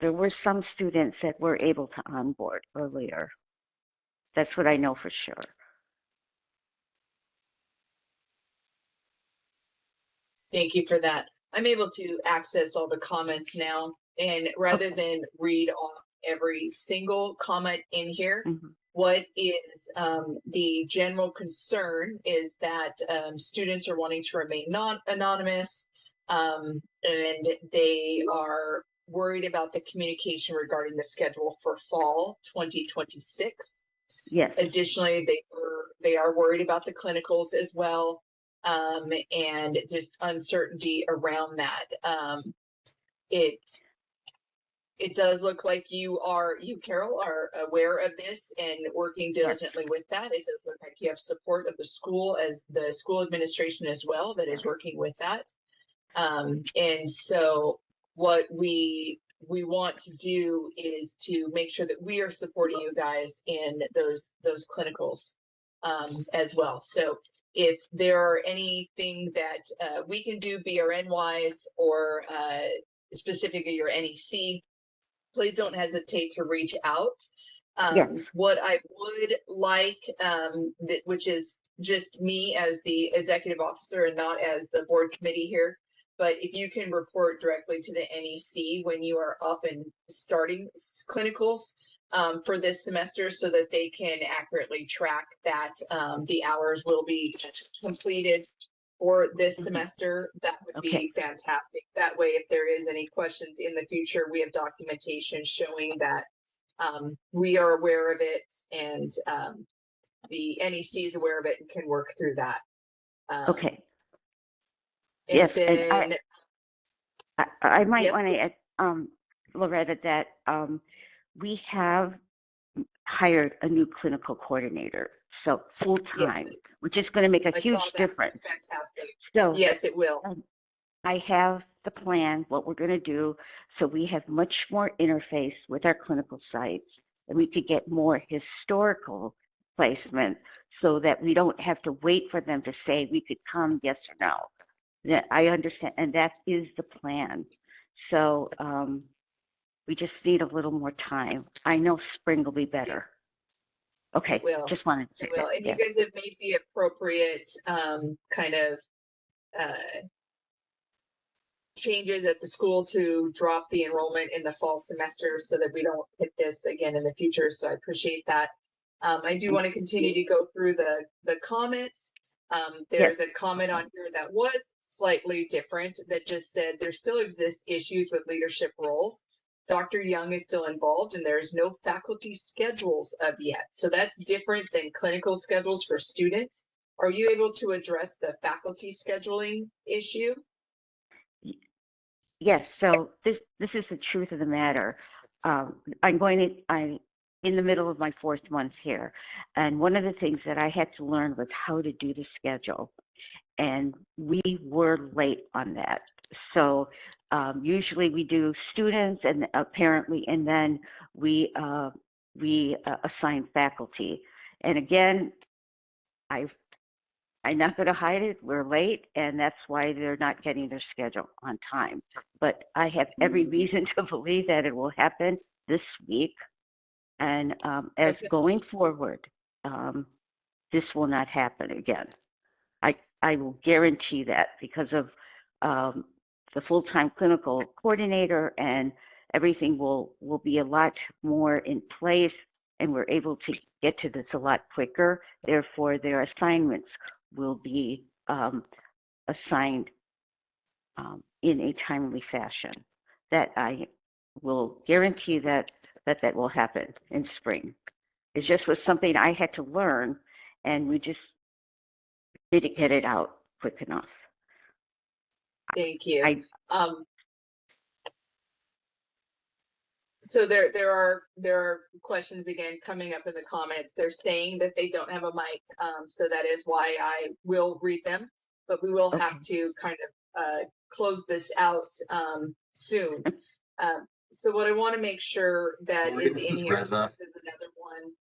there were some students that were able to onboard earlier. That's what I know for sure. Thank you for that. I'm able to access all the comments now, and rather than read off every single comment in here, what is the general concern is that students are wanting to remain anonymous, and they are worried about the communication regarding the schedule for fall 2026. Yes. Additionally, they are worried about the clinicals as well, and just uncertainty around that. It does look like you, Carol, are aware of this and working diligently with that. It does look like you have support of the school, as the school administration as well, that is working with that. And so what we want to do is to make sure that we are supporting you guys in those clinicals as well. So if there are anything that we can do BRN wise, or specifically your NEC, please don't hesitate to reach out. Yes. What I would like, which is just me as the executive officer and not as the board committee here, but if you can report directly to the NEC when you are up and starting clinicals for this semester, so that they can accurately track that the hours will be completed for this semester, that would be fantastic. That way, if there is any questions in the future, we have documentation showing that we are aware of it, and the NEC is aware of it and can work through that. Okay. And Yes, then, and I might yes, want to add, Loretta, that we have hired a new clinical coordinator, so full time, which is going to make a huge difference. That's fantastic. So yes, it will. I have the plan, what we're going to do, so we have much more interface with our clinical sites, and we could get more historical placement, so that we don't have to wait for them to say we could come, yes or no. That I understand, and that is the plan. So we just need a little more time. I know spring will be better. Okay, just wanted to say that. And you guys have made the appropriate kind of changes at the school to drop the enrollment in the fall semester, so that we don't hit this again in the future. So I appreciate that. I do want to continue to go through the comments. There's a comment on here that was slightly different, that just said there still exists issues with leadership roles. Dr. Young is still involved, and there's no faculty schedules of yet. So that's different than clinical schedules for students. Are you able to address the faculty scheduling issue? Yes, so this is the truth of the matter. I'm in the middle of my 4th month here, and one of the things that I had to learn was how to do the schedule. and we were late on that. So usually we do students and apparently, and then we assign faculty. And again, I'm not going to hide it. We're late, and that's why they're not getting their schedule on time. But I have every reason to believe that it will happen this week. And as going forward, this will not happen again. I will guarantee that because of the full-time clinical coordinator, and everything will be a lot more in place, and we're able to get to this a lot quicker. Therefore, their assignments will be assigned in a timely fashion. That I will guarantee that will happen in spring. It just was something I had to learn, and we just didn't get it out quick enough. Thank you. So there are questions again coming up in the comments. They're saying that they don't have a mic, so that is why I will read them, but we will have to kind of close this out soon. So what I want to make sure that is in here, this is another one.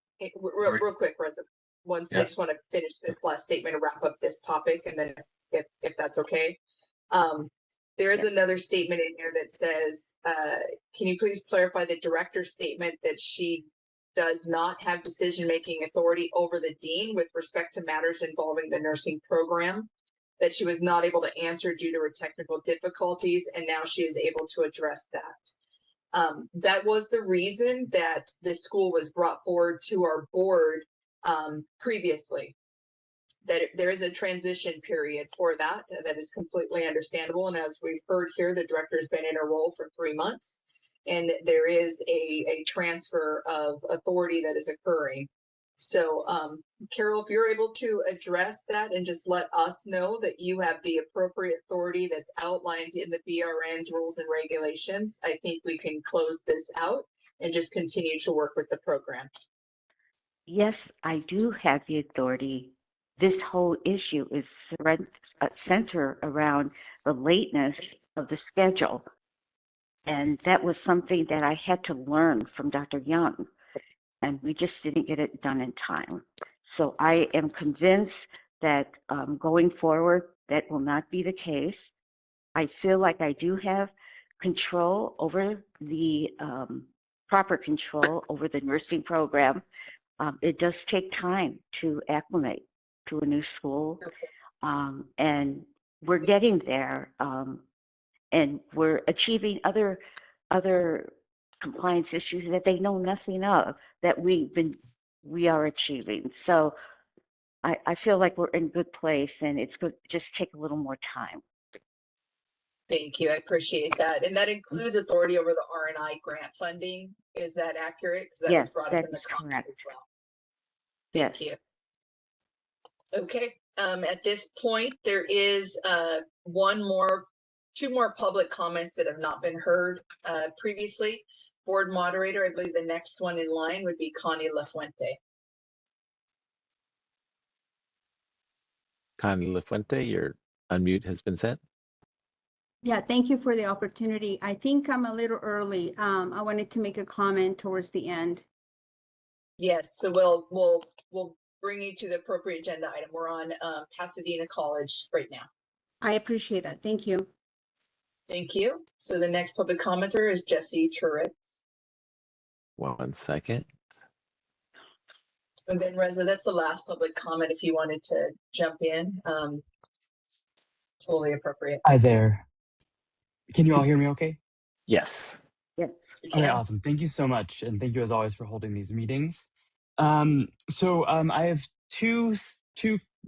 Real quick, Reza. I just want to finish this last statement and wrap up this topic, and then if that's okay. There is another statement in here that says, can you please clarify the director's statement that she does not have decision-making authority over the dean with respect to matters involving the nursing program, that she was not able to answer due to her technical difficulties, and now she is able to address that. That was the reason that this school was brought forward to our board previously. That there is a transition period for that is completely understandable. And as we've heard here, the director's been in a role for 3 months, and there is a transfer of authority that is occurring. So Carol, if you're able to address that and just let us know that you have the appropriate authority that's outlined in the BRN's rules and regulations, I think we can close this out and just continue to work with the program. Yes, I do have the authority. This whole issue is centered around the lateness of the schedule. And that was something that I had to learn from Dr. Young, and we just didn't get it done in time. So I am convinced that going forward, that will not be the case. I feel like I do have control over the proper control over the nursing program. It does take time to acclimate to a new school, and we're getting there, and we're achieving other compliance issues that they know nothing of that we are achieving. So I feel like we're in good place, and it's good just take a little more time. Thank you. I appreciate that. And that includes authority over the R&I grant funding. Is that accurate? Because that was brought up in the comments as well. Thank you. Okay. At this point, there is two more public comments that have not been heard previously. Board moderator, I believe the next one in line would be Connie LaFuente. Connie LaFuente, your unmute has been set. Yeah, thank you for the opportunity. I think I'm a little early. I wanted to make a comment towards the end. Yes, so we'll bring you to the appropriate agenda item. We're on Pasadena College right now. I appreciate that. Thank you. Thank you. So the next public commenter is Jesse Turitz. 1 second. And then Reza, that's the last public comment if you wanted to jump in. Totally appropriate. Hi there. Can you all hear me okay? Yes. Yes. Okay, awesome. Thank you so much. And thank you as always for holding these meetings. I have two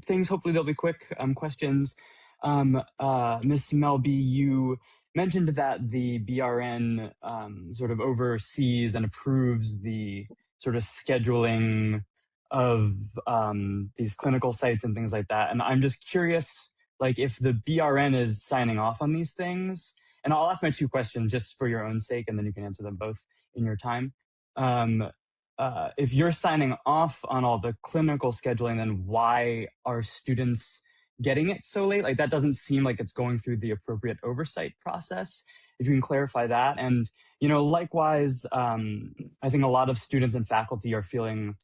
things. Hopefully they'll be quick questions. Ms. Melby, you mentioned that the BRN sort of oversees and approves the sort of scheduling of these clinical sites and things like that. And I'm just curious, like if the BRN is signing off on these things, and I'll ask my two questions just for your own sake, and then you can answer them both in your time. If you're signing off on all the clinical scheduling, then why are students getting it so late? Like that doesn't seem like it's going through the appropriate oversight process. If you can clarify that. And, likewise, I think a lot of students and faculty are feeling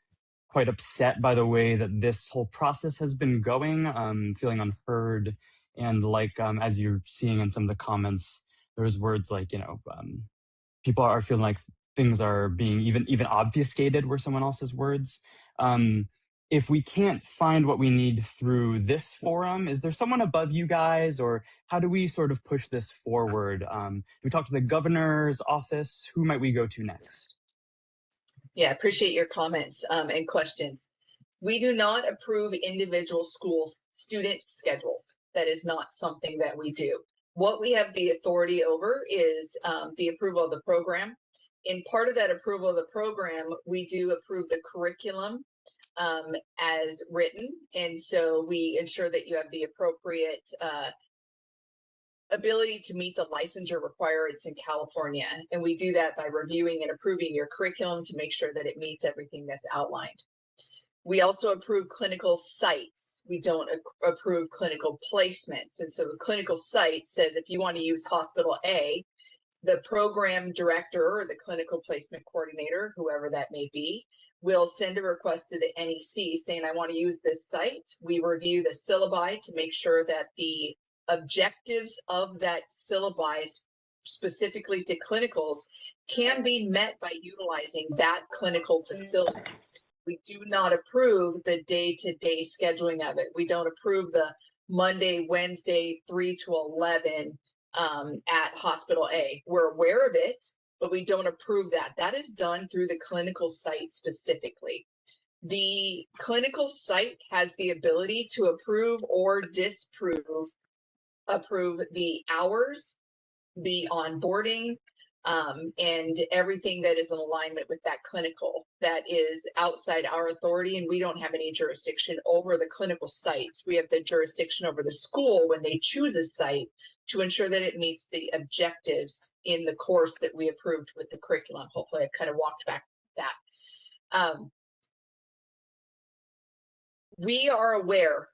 quite upset by the way that this whole process has been going, feeling unheard. And like, as you're seeing in some of the comments, there's words like, people are feeling like things are being even obfuscated were someone else's words. If we can't find what we need through this forum, is there someone above you guys, or how do we sort of push this forward? Do we talk to the governor's office? Who might we go to next? Yeah, appreciate your comments and questions. We do not approve individual schools' student schedules. That is not something that we do. What we have the authority over is the approval of the program. In part of that approval of the program, we do approve the curriculum as written. And so we ensure that you have the appropriate ability to meet the licensure requirements in California. And we do that by reviewing and approving your curriculum to make sure that it meets everything that's outlined. We also approve clinical sites. We don't approve clinical placements. And so the clinical site says if you want to use Hospital A, the program director or the clinical placement coordinator, whoever that may be, will send a request to the NEC saying, I want to use this site. We review the syllabi to make sure that the objectives of that syllabi specifically to clinicals can be met by utilizing that clinical facility. We do not approve the day-to-day scheduling of it. We don't approve the Monday, Wednesday, 3 to 11 at Hospital A. We're aware of it, but we don't approve that. That is done through the clinical site specifically. The clinical site has the ability to approve or disapprove the hours, the onboarding, and everything that is in alignment with that clinical. That is outside our authority, and we don't have any jurisdiction over the clinical sites. We have the jurisdiction over the school when they choose a site to ensure that it meets the objectives in the course that we approved with the curriculum. Hopefully I've kind of walked back that. We are aware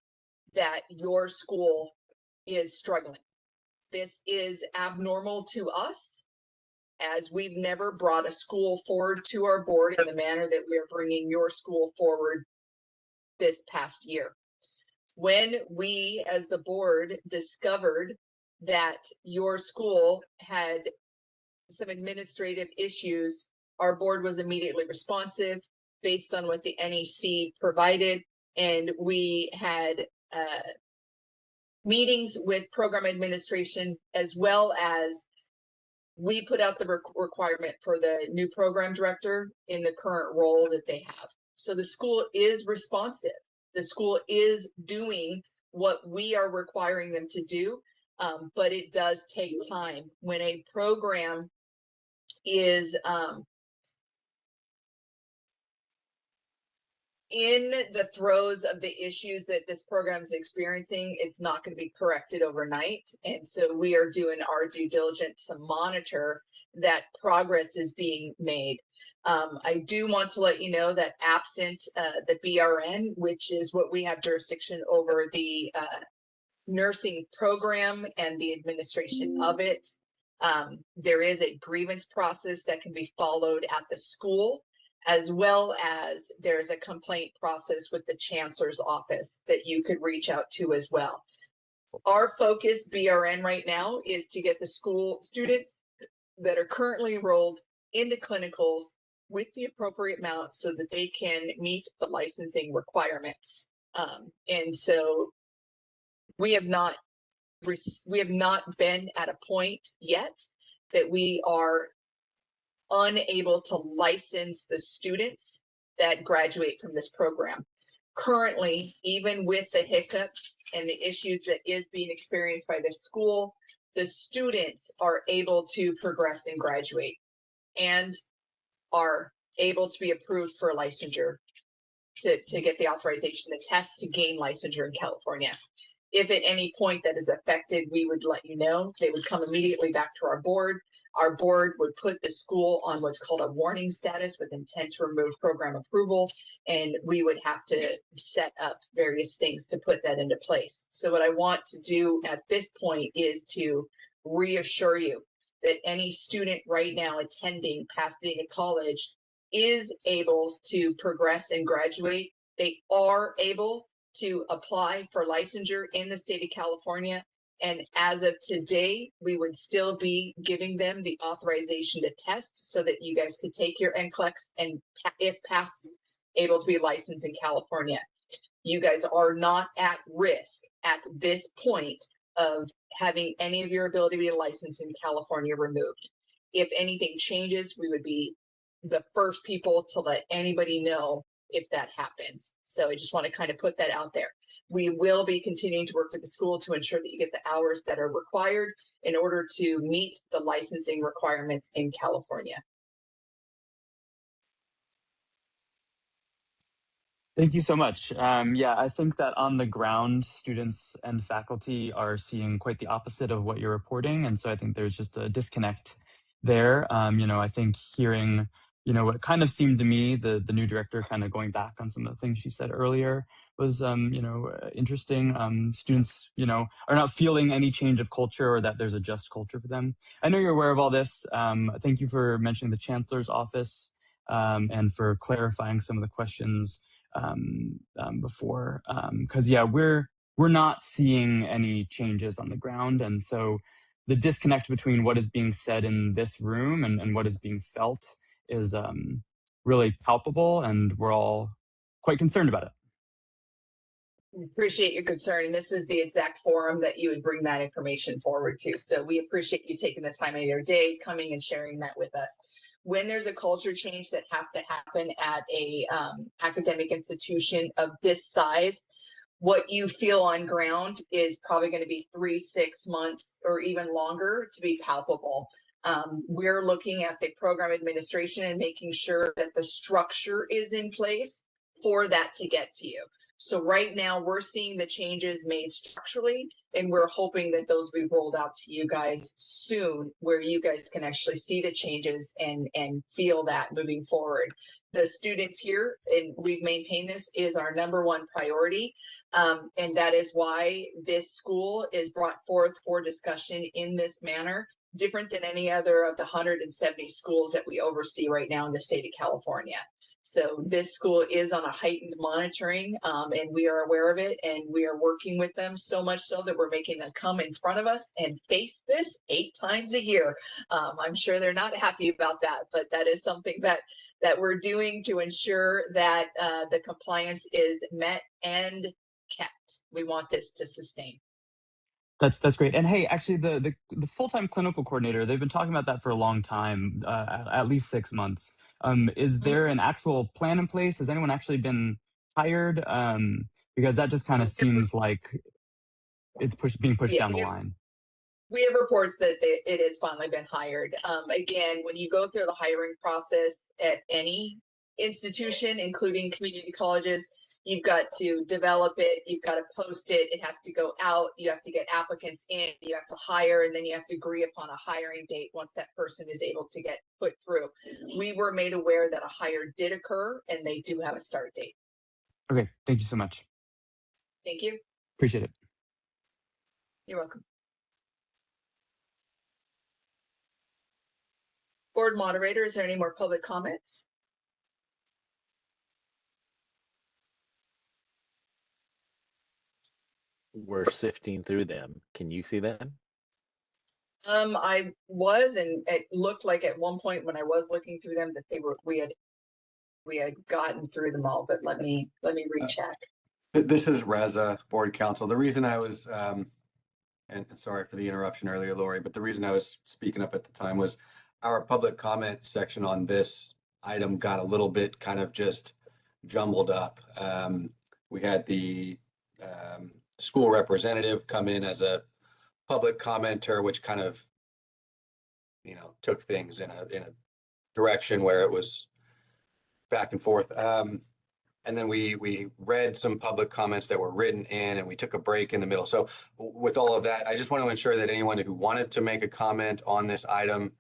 that your school is struggling. This is abnormal to us, as we've never brought a school forward to our board in the manner that we are bringing your school forward this past year. When we, as the board, discovered that your school had some administrative issues, our board was immediately responsive based on what the NEC provided, and we had meetings with program administration, as well as we put out the requirement for the new program director in the current role that they have. So the school is responsive. The school is doing what we are requiring them to do, but it does take time. When a program is in the throes of the issues that this program is experiencing, it's not going to be corrected overnight. And so we are doing our due diligence to monitor that progress is being made. I do want to let you know that absent the BRN, which is what we have jurisdiction over, the nursing program and the administration of it, there is a grievance process that can be followed at the school, as well as there's a complaint process with the chancellor's office that you could reach out to as well. Our focus, BRN, right now is to get the school students that are currently enrolled into clinicals with the appropriate amount so that they can meet the licensing requirements. And so we have not been at a point yet that we are unable to license the students that graduate from this program. Currently, even with the hiccups and the issues that is being experienced by the school, the students are able to progress and graduate and are able to be approved for licensure to get the authorization, the test to gain licensure in California. If at any point that is affected, we would let you know. They would come immediately back to our board. our board would put the school on what's called a warning status with intent to remove program approval, and we would have to set up various things to put that into place. So what I want to do at this point is to reassure you that any student right now attending Pasadena College is able to progress and graduate. They are able to apply for licensure in the state of California. And as of today, we would still be giving them the authorization to test so that you guys could take your NCLEX and if passed, able to be licensed in California. You guys are not at risk at this point of having any of your ability to be licensed in California removed. If anything changes, we would be the first people to let anybody know if that happens. So I just want to kind of put that out there. We will be continuing to work with the school to ensure that you get the hours that are required in order to meet the licensing requirements in California. Thank you so much. Yeah, I think that on the ground, students and faculty are seeing quite the opposite of what you're reporting. And so I think there's just a disconnect there. I think hearing, what kind of seemed to me, the new director kind of going back on some of the things she said earlier was, interesting. Students, are not feeling any change of culture or that there's a just culture for them. I know you're aware of all this. Thank you for mentioning the chancellor's office and for clarifying some of the questions before, because we're not seeing any changes on the ground, and so the disconnect between what is being said in this room and what is being felt is really palpable, and we're all quite concerned about it. Appreciate your concern, and this is the exact forum that you would bring that information forward to. So we appreciate you taking the time of your day, coming and sharing that with us. When there's a culture change that has to happen at a academic institution of this size, what you feel on ground is probably going to be 3-6 months or even longer to be palpable. We're looking at the program administration and making sure that the structure is in place for that to get to you. So right now we're seeing the changes made structurally, and we're hoping that those will be rolled out to you guys soon, where you guys can actually see the changes and feel that moving forward. The students here, and we've maintained this, is our #1 priority. And that is why this school is brought forth for discussion in this manner, different than any other of the 170 schools that we oversee right now in the state of California. So this school is on a heightened monitoring, and we are aware of it, and we are working with them so much so that we're making them come in front of us and face this 8 times a year. I'm sure they're not happy about that, but that is something that we're doing to ensure that the compliance is met and kept. We want this to sustain. That's great. And hey, actually, the full-time clinical coordinator, they've been talking about that for a long time, at least 6 months. Is there an actual plan in place? Has anyone actually been hired? Because that just kind of seems like it's being pushed down the line. We have reports that it has finally been hired. Again, when you go through the hiring process at any institution, including community colleges, you've got to develop it, you've got to post it, it has to go out, you have to get applicants in, you have to hire, and then you have to agree upon a hiring date once that person is able to get put through. We were made aware that a hire did occur, and they do have a start date. Okay, thank you so much. Thank you. Appreciate it. You're welcome. Board moderator, is there any more public comments? We're sifting through them. Can you see them? I was, and it looked like at one point when I was looking through them that we had gotten through them all, but let me recheck. This is Reza, board counsel. The reason I was, and sorry for the interruption earlier, Lori, but the reason I was speaking up at the time was our public comment section on this item got a little bit kind of just jumbled up. We had the school representative come in as a public commenter, which kind of, took things in a direction where it was back and forth. And then we read some public comments that were written in, and we took a break in the middle. So with all of that, I just want to ensure that anyone who wanted to make a comment on this item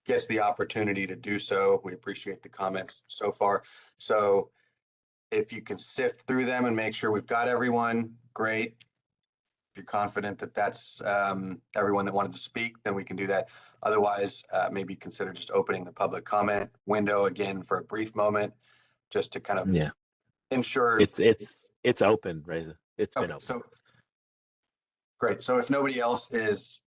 gets the opportunity to do so. We appreciate the comments so far. So if you can sift through them and make sure we've got everyone, great. If you're confident that that's everyone that wanted to speak, then we can do that. Otherwise, maybe consider just opening the public comment window again for a brief moment, just to kind of ensure it's open, Reza. It's been open. So great. So if nobody else is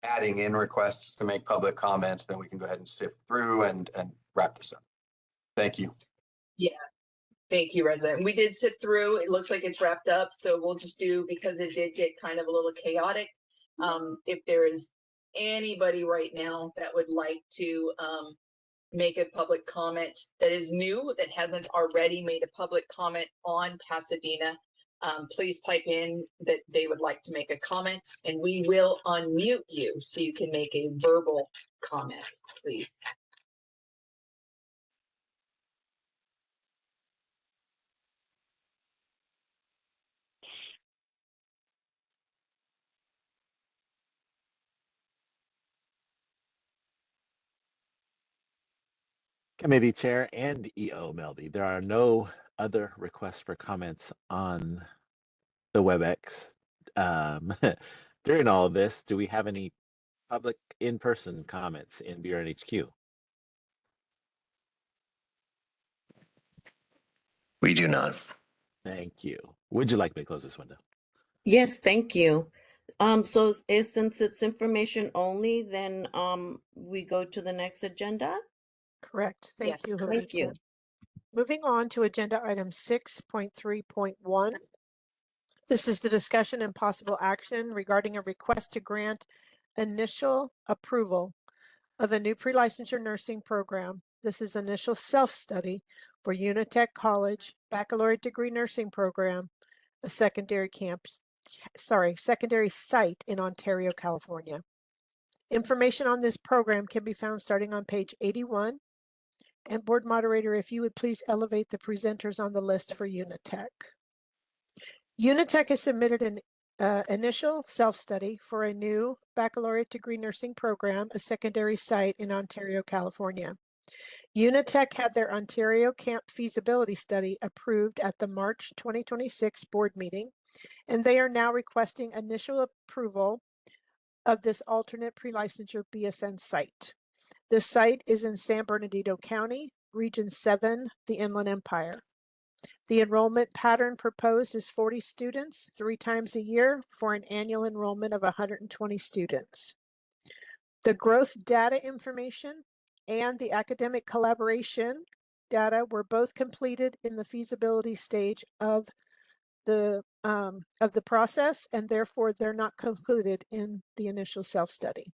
adding in requests to make public comments, then we can go ahead and sift through and wrap this up. Thank you. Yeah. Thank you, Reza. And we did sit through. It looks like it's wrapped up. So we'll just do, because it did get kind of a little chaotic. If there is anybody right now that would like to make a public comment that is new, that hasn't already made a public comment on Pasadena, please type in that they would like to make a comment, and we will unmute you so you can make a verbal comment, please. Committee Chair and EO Melby, there are no other requests for comments on the WebEx. During all of this, do we have any public in-person comments in BRN HQ? We do not. Thank you. Would you like me to close this window? Yes, thank you. So since it's information only, then we go to the next agenda. Correct. Thank you. Thank you. Moving on to agenda item 6.3.1. This is the discussion and possible action regarding a request to grant initial approval of a new pre-licensure nursing program. This is initial self-study for Unitech College baccalaureate degree nursing program, a secondary site in Ontario, California. Information on this program can be found starting on page 81. And board moderator, if you would please elevate the presenters on the list for Unitech. Unitech has submitted an initial self-study for a new baccalaureate degree nursing program, a secondary site in Ontario, California. Unitech had their Ontario Camp feasibility study approved at the March 2026 board meeting, and they are now requesting initial approval of this alternate pre-licensure BSN site. This site is in San Bernardino County, Region 7, the Inland Empire. The enrollment pattern proposed is 40 students 3 times a year for an annual enrollment of 120 students. The growth data information and the academic collaboration data were both completed in the feasibility stage of the process, and therefore they're not concluded in the initial self-study.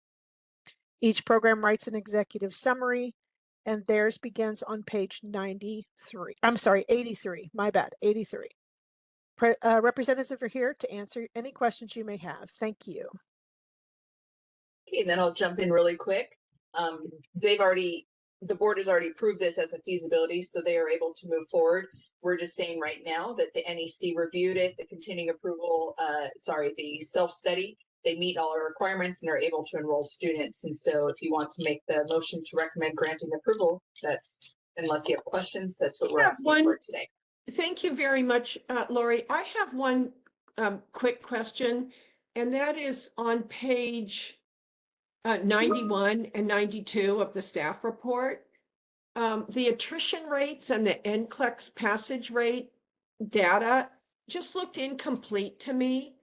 Each program writes an executive summary, and theirs begins on page 93. I'm sorry, 83. My bad, 83. Representatives are here to answer any questions you may have. Thank you. Okay, and then I'll jump in really quick. The board has already approved this as a feasibility, so they are able to move forward. We're just saying right now that the NEC reviewed it, the continuing approval, the self-study. They meet all our requirements and are able to enroll students. And so if you want to make the motion to recommend granting approval, unless you have questions, that's what we're asking for today. Thank you very much, Lori. I have one quick question, and that is on page 91 and 92 of the staff report. The attrition rates and the NCLEX passage rate data just looked incomplete to me.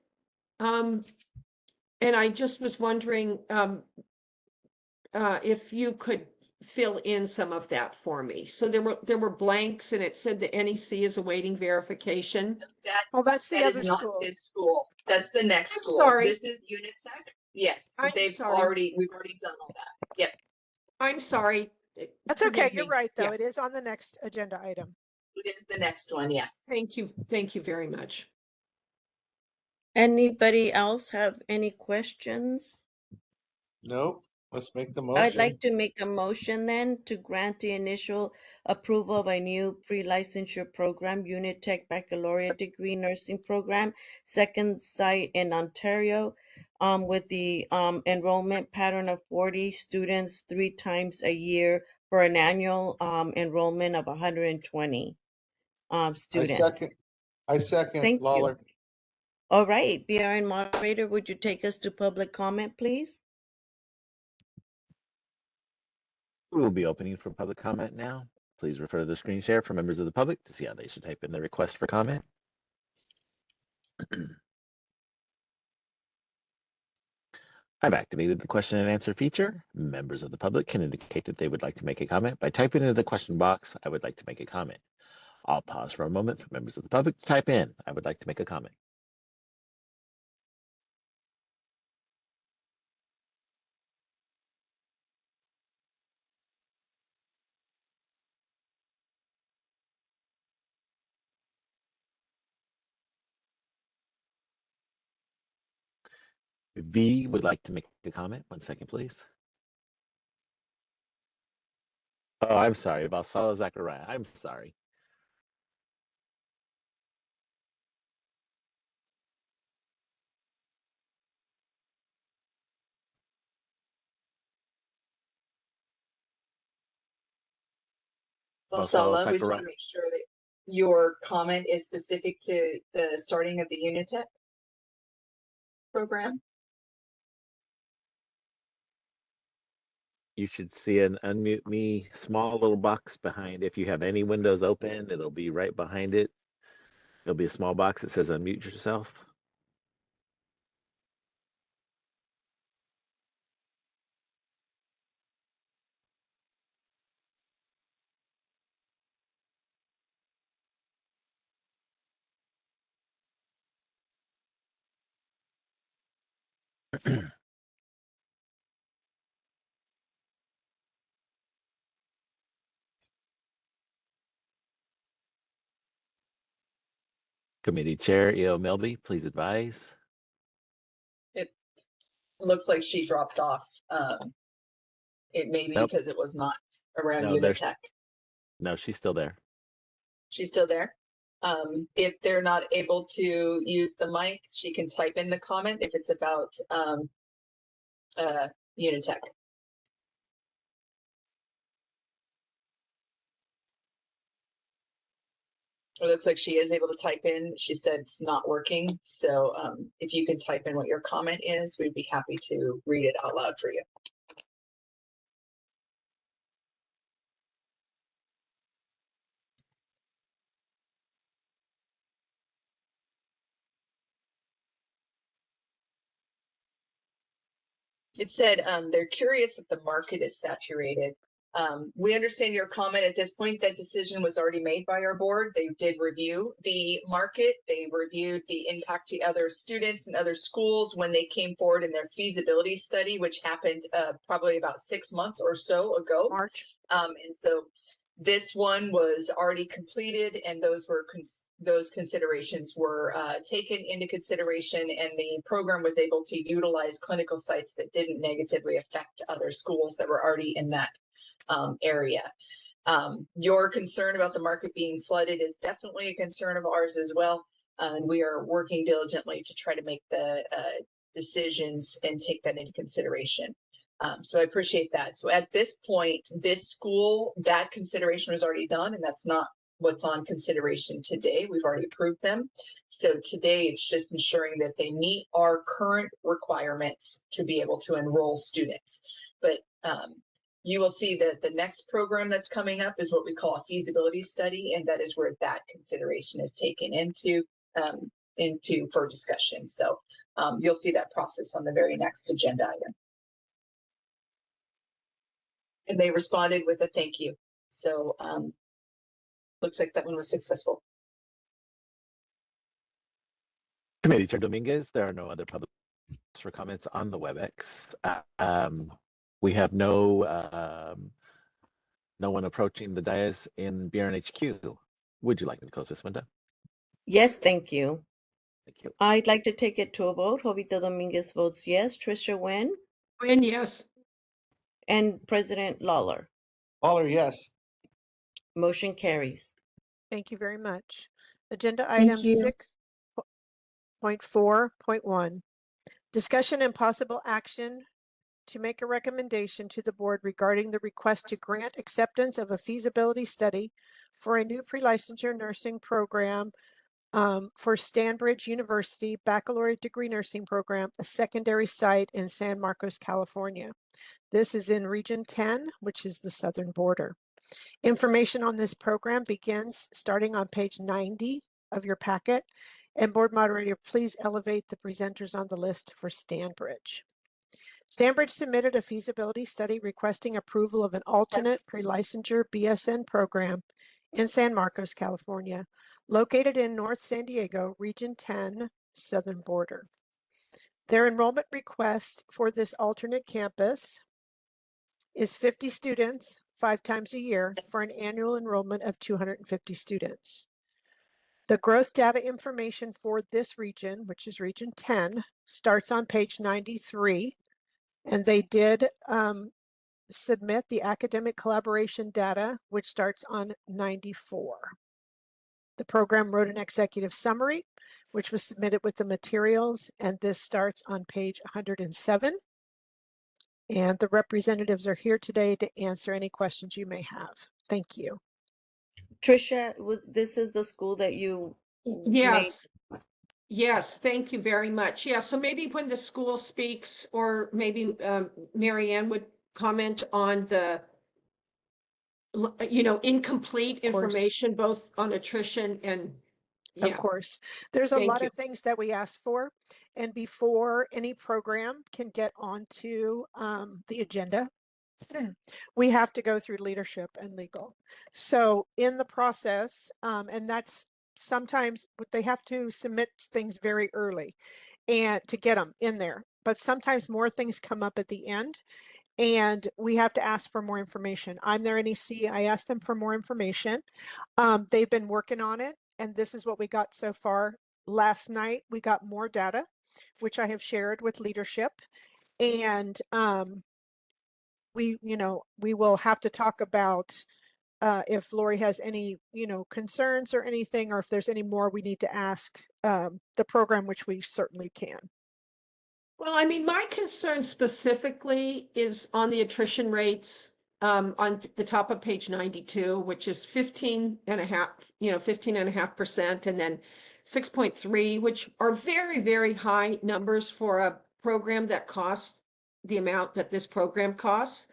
And I just was wondering if you could fill in some of that for me. So there were blanks, and it said the NEC is awaiting verification. That's the other school. Not this school. That's the next school. Sorry. This is Unitech. Yes, we've sorry. already done all that. Yep. I'm sorry. That's okay. Forgive You're me. right, though. Yeah. It is on the next agenda item. It is the next one. Yes. Thank you. Thank you very much. Anybody else have any questions? Nope. Let's make the motion. I'd like to make a motion then to grant the initial approval of a new pre-licensure program, Unitech Baccalaureate Degree Nursing Program, second site in Ontario, with the enrollment pattern of 40 students 3 times a year for an annual enrollment of 120 students. I second Thank you. Lawler. All right, BRN moderator, would you take us to public comment, please? We will be opening for public comment now. Please refer to the screen share for members of the public to see how they should type in their request for comment. I've activated the question and answer feature. Members of the public can indicate that they would like to make a comment by typing into the question box, "I would like to make a comment." I'll pause for a moment for members of the public to type in, "I would like to make a comment." V would like to make a comment. 1 second, please. Oh, I'm sorry. Valsala Zachariah. I'm sorry. Valsala, we just want to make sure that your comment is specific to the starting of the Unitech program. You should see an unmute me small little box behind. If you have any windows open, it'll be right behind it. There'll be a small box that says unmute yourself. Committee Chair E.O. Melby, please advise. It looks like she dropped off. It may be Nope. because it was not around No, Unitech. No, she's still there. She's still there. If they're not able to use the mic, she can type in the comment if it's about Unitech. It looks like she is able to type in. She said it's not working. So if you can type in what your comment is, we'd be happy to read it out loud for you. It said they're curious if the market is saturated. We understand your comment at this point. That decision was already made by our board. They did review the market. They reviewed the impact to other students and other schools when they came forward in their feasibility study, which happened probably about 6 months or so ago. March. And so this one was already completed, and those considerations were taken into consideration, and the program was able to utilize clinical sites that didn't negatively affect other schools that were already in that area. Your concern about the market being flooded is definitely a concern of ours as well, and we are working diligently to try to make the decisions and take that into consideration. So I appreciate that. So at this point, this school, that consideration was already done, and that's not what's on consideration today. We've already approved them. So today it's just ensuring that they meet our current requirements to be able to enroll students. But you will see that the next program that's coming up is what we call a feasibility study, and that is where that consideration is taken into for discussion. So you'll see that process on the very next agenda item. And they responded with a thank you. So looks like that one was successful. Committee Chair Dominguez, there are no other public for comments on the WebEx. We have no one approaching the dais in BRNHQ. Would you like me to close this window? Yes, thank you. Thank you. I'd like to take it to a vote. Jovita Dominguez votes yes. Trisha Nguyen? Nguyen, yes. And President Lawler? Lawler, yes. Motion carries. Thank you very much. Agenda Thank item you. 6.4.1. Discussion and possible action to make a recommendation to the board regarding the request to grant acceptance of a feasibility study for a new pre-licensure nursing program for Stanbridge University Baccalaureate Degree Nursing Program, a secondary site in San Marcos, California. This is in Region 10, which is the southern border. Information on this program begins starting on page 90 of your packet. And board moderator, please elevate the presenters on the list for Stanbridge. Stanbridge submitted a feasibility study requesting approval of an alternate pre-licensure BSN program in San Marcos, California, located in North San Diego, Region 10, southern border. Their enrollment request for this alternate campus is 50 students 5 times a year for an annual enrollment of 250 students. The growth data information for this region, which is Region 10, starts on page 93, and they did submit the academic collaboration data, which starts on 94. The program wrote an executive summary, which was submitted with the materials, and this starts on page 107. And the representatives are here today to answer any questions you may have. Thank you. Tricia, this is the school that you Yes. Yes, thank you very much. Yeah, so maybe when the school speaks, or maybe Mary Ann would comment on the, incomplete information, both on attrition and. Of course. There's a lot of things that we ask for. And before any program can get onto the agenda, we have to go through leadership and legal. So in the process, and that's sometimes they have to submit things very early and to get them in there. But sometimes more things come up at the end and we have to ask for more information. I'm their NEC. I asked them for more information. They've been working on it. And this is what we got so far. Last night, we got more data, which I have shared with leadership. And we will have to talk about if Lori has any, concerns or anything, or if there's any more we need to ask the program, which we certainly can. Well, I mean, my concern specifically is on the attrition rates on the top of page 92, which is 15.5%, and then 6.3, which are very, very high numbers for a program that costs the amount that this program costs.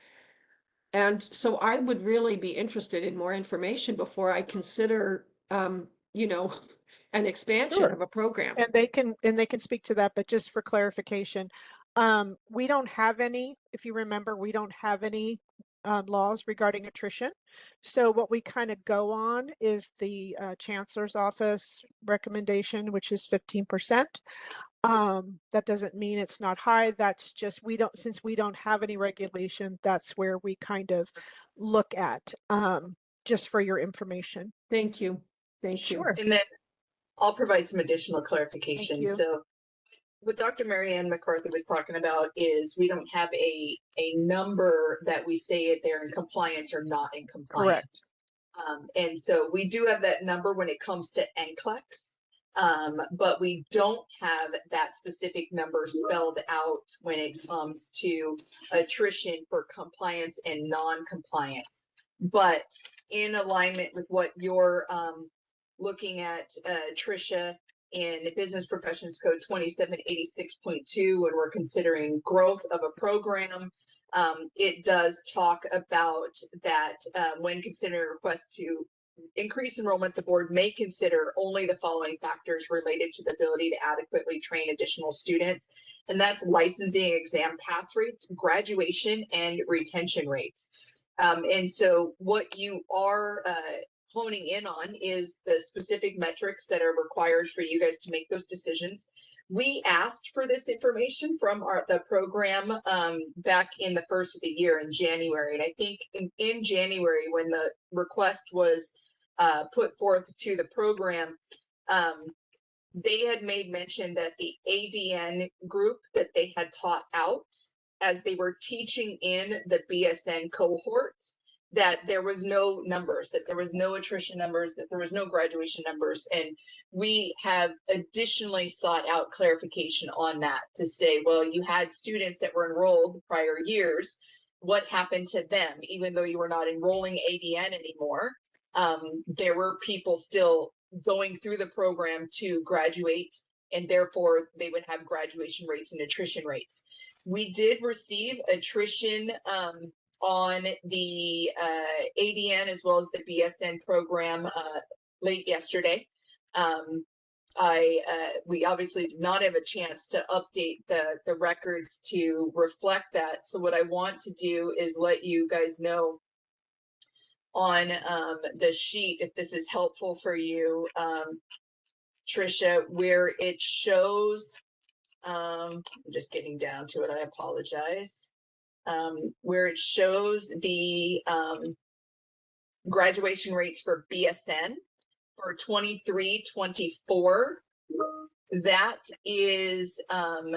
And so I would really be interested in more information before I consider, an expansion of a program. And they can speak to that, but just for clarification, we don't have any, if you remember, we don't have any laws regarding attrition. So what we kind of go on is the Chancellor's Office recommendation, which is 15%. That doesn't mean it's not high. That's just, since we don't have any regulation, that's where we kind of look at, just for your information. Thank you. Thank you. Sure. And then I'll provide some additional clarification. Thank you. So what Dr. Mary Ann McCarthy was talking about is we don't have a number that we say if they're in compliance or not in compliance. Correct. And so we do have that number when it comes to NCLEX, but we don't have that specific number spelled out when it comes to attrition for compliance and non-compliance. But in alignment with what you're looking at, Tricia, in Business Professions Code 2786.2, when we're considering growth of a program, it does talk about that when considering requests to increase enrollment, the board may consider only the following factors related to the ability to adequately train additional students. And that's licensing exam pass rates, graduation, and retention rates. And so what you are honing in on is the specific metrics that are required for you guys to make those decisions. We asked for this information from the program back in the first of the year in January. And I think in January, when the request was put forth to the program, they had made mention that the ADN group that they had taught out as they were teaching in the BSN cohorts, that there was no numbers, that there was no attrition numbers, that there was no graduation numbers. And we have additionally sought out clarification on that to say, well, you had students that were enrolled prior years. What happened to them? Even though you were not enrolling ADN anymore, there were people still going through the program to graduate, and therefore they would have graduation rates and attrition rates. We did receive attrition on the ADN as well as the BSN program late yesterday. We obviously did not have a chance to update the records to reflect that. So what I want to do is let you guys know on the sheet, if this is helpful for you, Tricia, where it shows, I'm just getting down to it, I apologize. Where it shows the graduation rates for BSN for 23-24. That is, I'm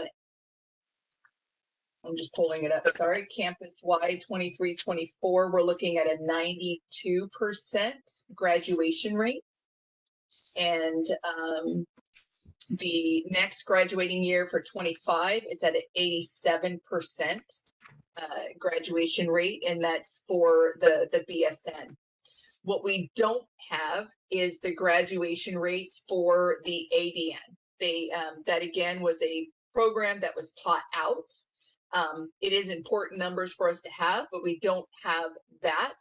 just pulling it up, sorry, campus-wide 23-24, we're looking at a 92% graduation rate. And the next graduating year for 25, it's at an 87% graduation rate, and that's for the BSN. What we don't have is the graduation rates for the ADN. That again was a program that was taught out. It is important numbers for us to have, but we don't have that.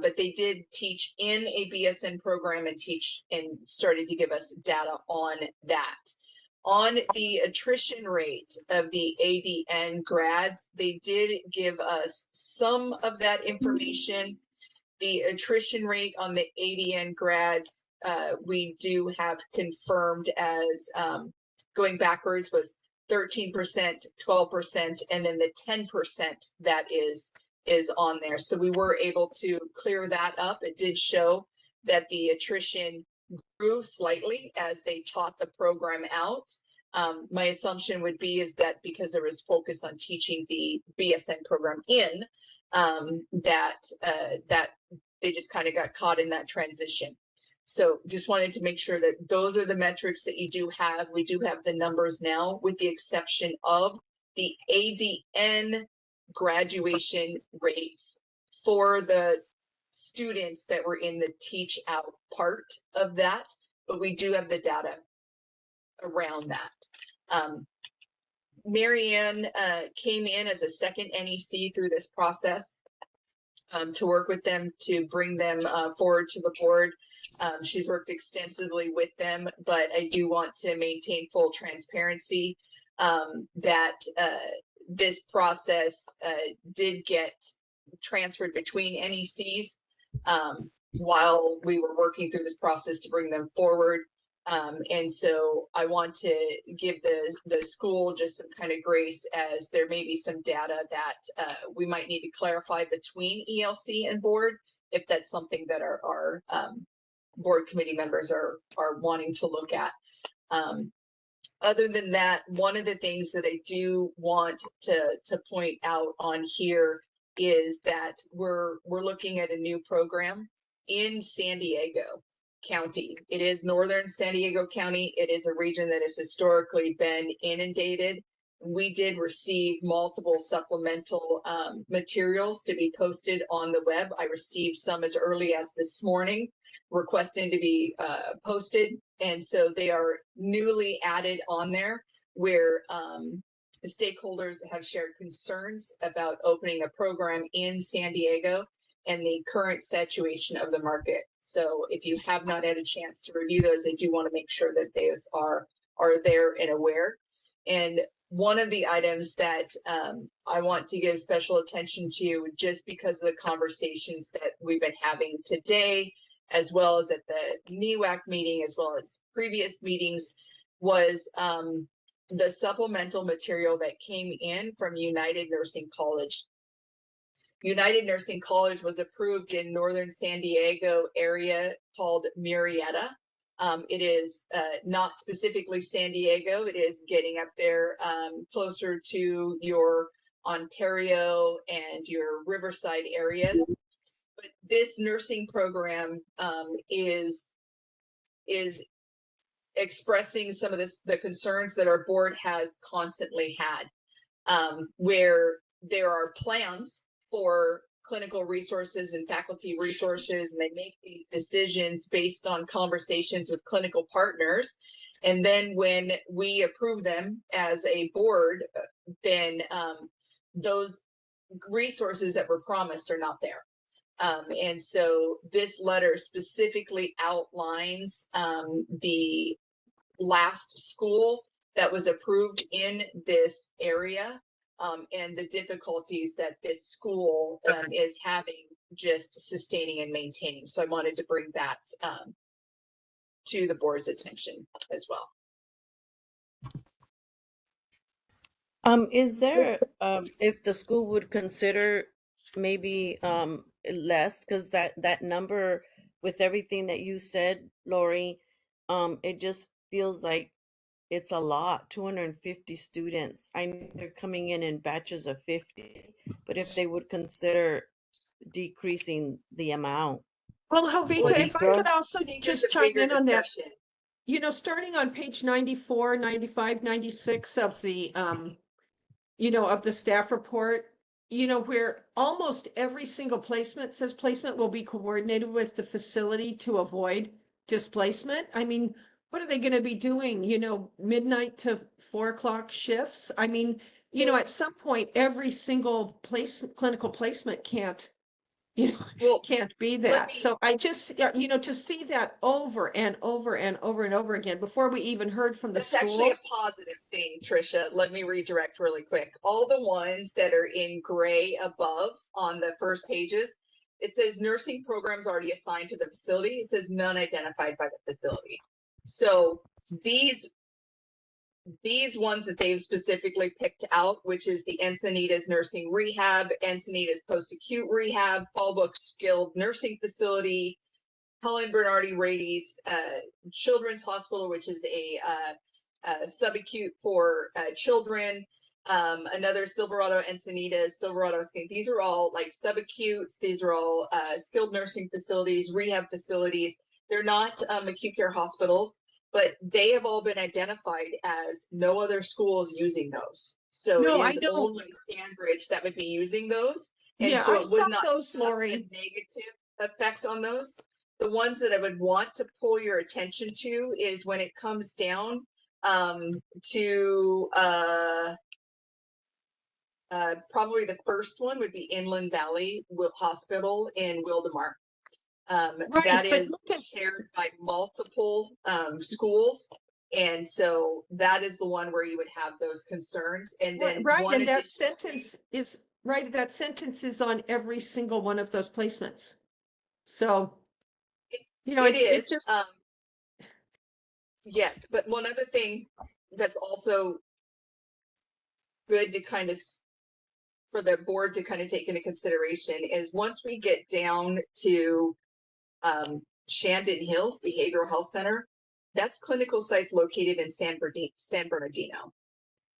But they did teach in a BSN program and teach and started to give us data on that. On the attrition rate of the ADN grads, they did give us some of that information. The attrition rate on the ADN grads, we do have confirmed as going backwards was 13%, 12%, and then the 10% that is on there. So we were able to clear that up. It did show that the attrition grew slightly as they taught the program out. My assumption would be is that because there was focus on teaching the BSN program in, that they just kind of got caught in that transition. So just wanted to make sure that those are the metrics that you do have. We do have the numbers now, with the exception of the ADN graduation rates for the students that were in the teach out part of that, but we do have the data around that. Marianne came in as a second NEC through this process to work with them to bring them forward to the board. She's worked extensively with them, but I do want to maintain full transparency that this process did get transferred between NECs while we were working through this process to bring them forward. And so I want to give the school just some kind of grace, as there may be some data that we might need to clarify between ELC and board, if that's something that our board committee members are wanting to look at. Other than that, one of the things that I do want to point out on here is that we're looking at a new program in San Diego County. It is northern San Diego County. It is a region that has historically been inundated. We did receive multiple supplemental materials to be posted on the web. I received some as early as this morning requesting to be posted. And so they are newly added on there, where the stakeholders have shared concerns about opening a program in San Diego and the current situation of the market. So if you have not had a chance to review those, I do want to make sure that those are there and aware. And one of the items that I want to give special attention to, just because of the conversations that we've been having today, as well as at the NEWAC meeting, as well as previous meetings, was the supplemental material that came in from United Nursing College. United Nursing College was approved in northern San Diego area called Murrieta. It is not specifically San Diego. It is getting up there closer to your Ontario and your Riverside areas. But this nursing program is expressing some of the concerns that our board has constantly had, where there are plans for clinical resources and faculty resources, and they make these decisions based on conversations with clinical partners. And then when we approve them as a board, then those resources that were promised are not there. And so this letter specifically outlines the last school that was approved in this area, and the difficulties that this school is having just sustaining and maintaining. So I wanted to bring that to the board's attention as well. Is there, if the school would consider maybe less, because that number, with everything that you said, Lori, it just feels like it's a lot, 250 students. I know they're coming in batches of 50, but if they would consider decreasing the amount. Well, Jovita, Would if you I go? could also I think just there's a chime bigger in on that. discussion. You know, starting on page 94, 95, 96 of the, you know, of the staff report, you know, where almost every single placement says placement will be coordinated with the facility to avoid displacement. I mean, what are they going to be doing? You know, midnight to 4 o'clock shifts? I mean, you know, at some point, every single clinical placement can't, you know, Well, can't be that. So I just, you know, to see that over and over and over and over again before we even heard from the That's actually a schools. positive thing, Trisha. Let me redirect really quick. All the ones that are in gray above on the first pages, it says nursing programs already assigned to the facility. It says none identified by the facility. So these ones that they've specifically picked out, which is the Encinitas Nursing Rehab, Encinitas Post-Acute Rehab, Fallbrook Skilled Nursing Facility, Helen Bernardi Rady's Children's Hospital, which is a subacute for children, another Silverado Encinitas, Silverado Skin. These are all like subacutes. These are all skilled nursing facilities, rehab facilities. They're not acute care hospitals, but they have all been identified as no other schools using those. So No, it I is know. only Stanbridge that would be using those. And Yeah, so I it saw would not those, have a Lori. negative effect on those. The ones that I would want to pull your attention to is when it comes down to probably the first one would be Inland Valley Hospital in Wildemar. Right, That but is look at, shared by multiple schools. And so that is the one where you would have those concerns. And then right, one and that additional sentence is, right, that sentence is on every single one of those placements. So, you know, it it is, just, yes, but one other thing that's also good to kind of, for the board to kind of take into consideration is once we get down to Shandon Hills Behavioral Health Center, that's clinical sites located in San Bernardino.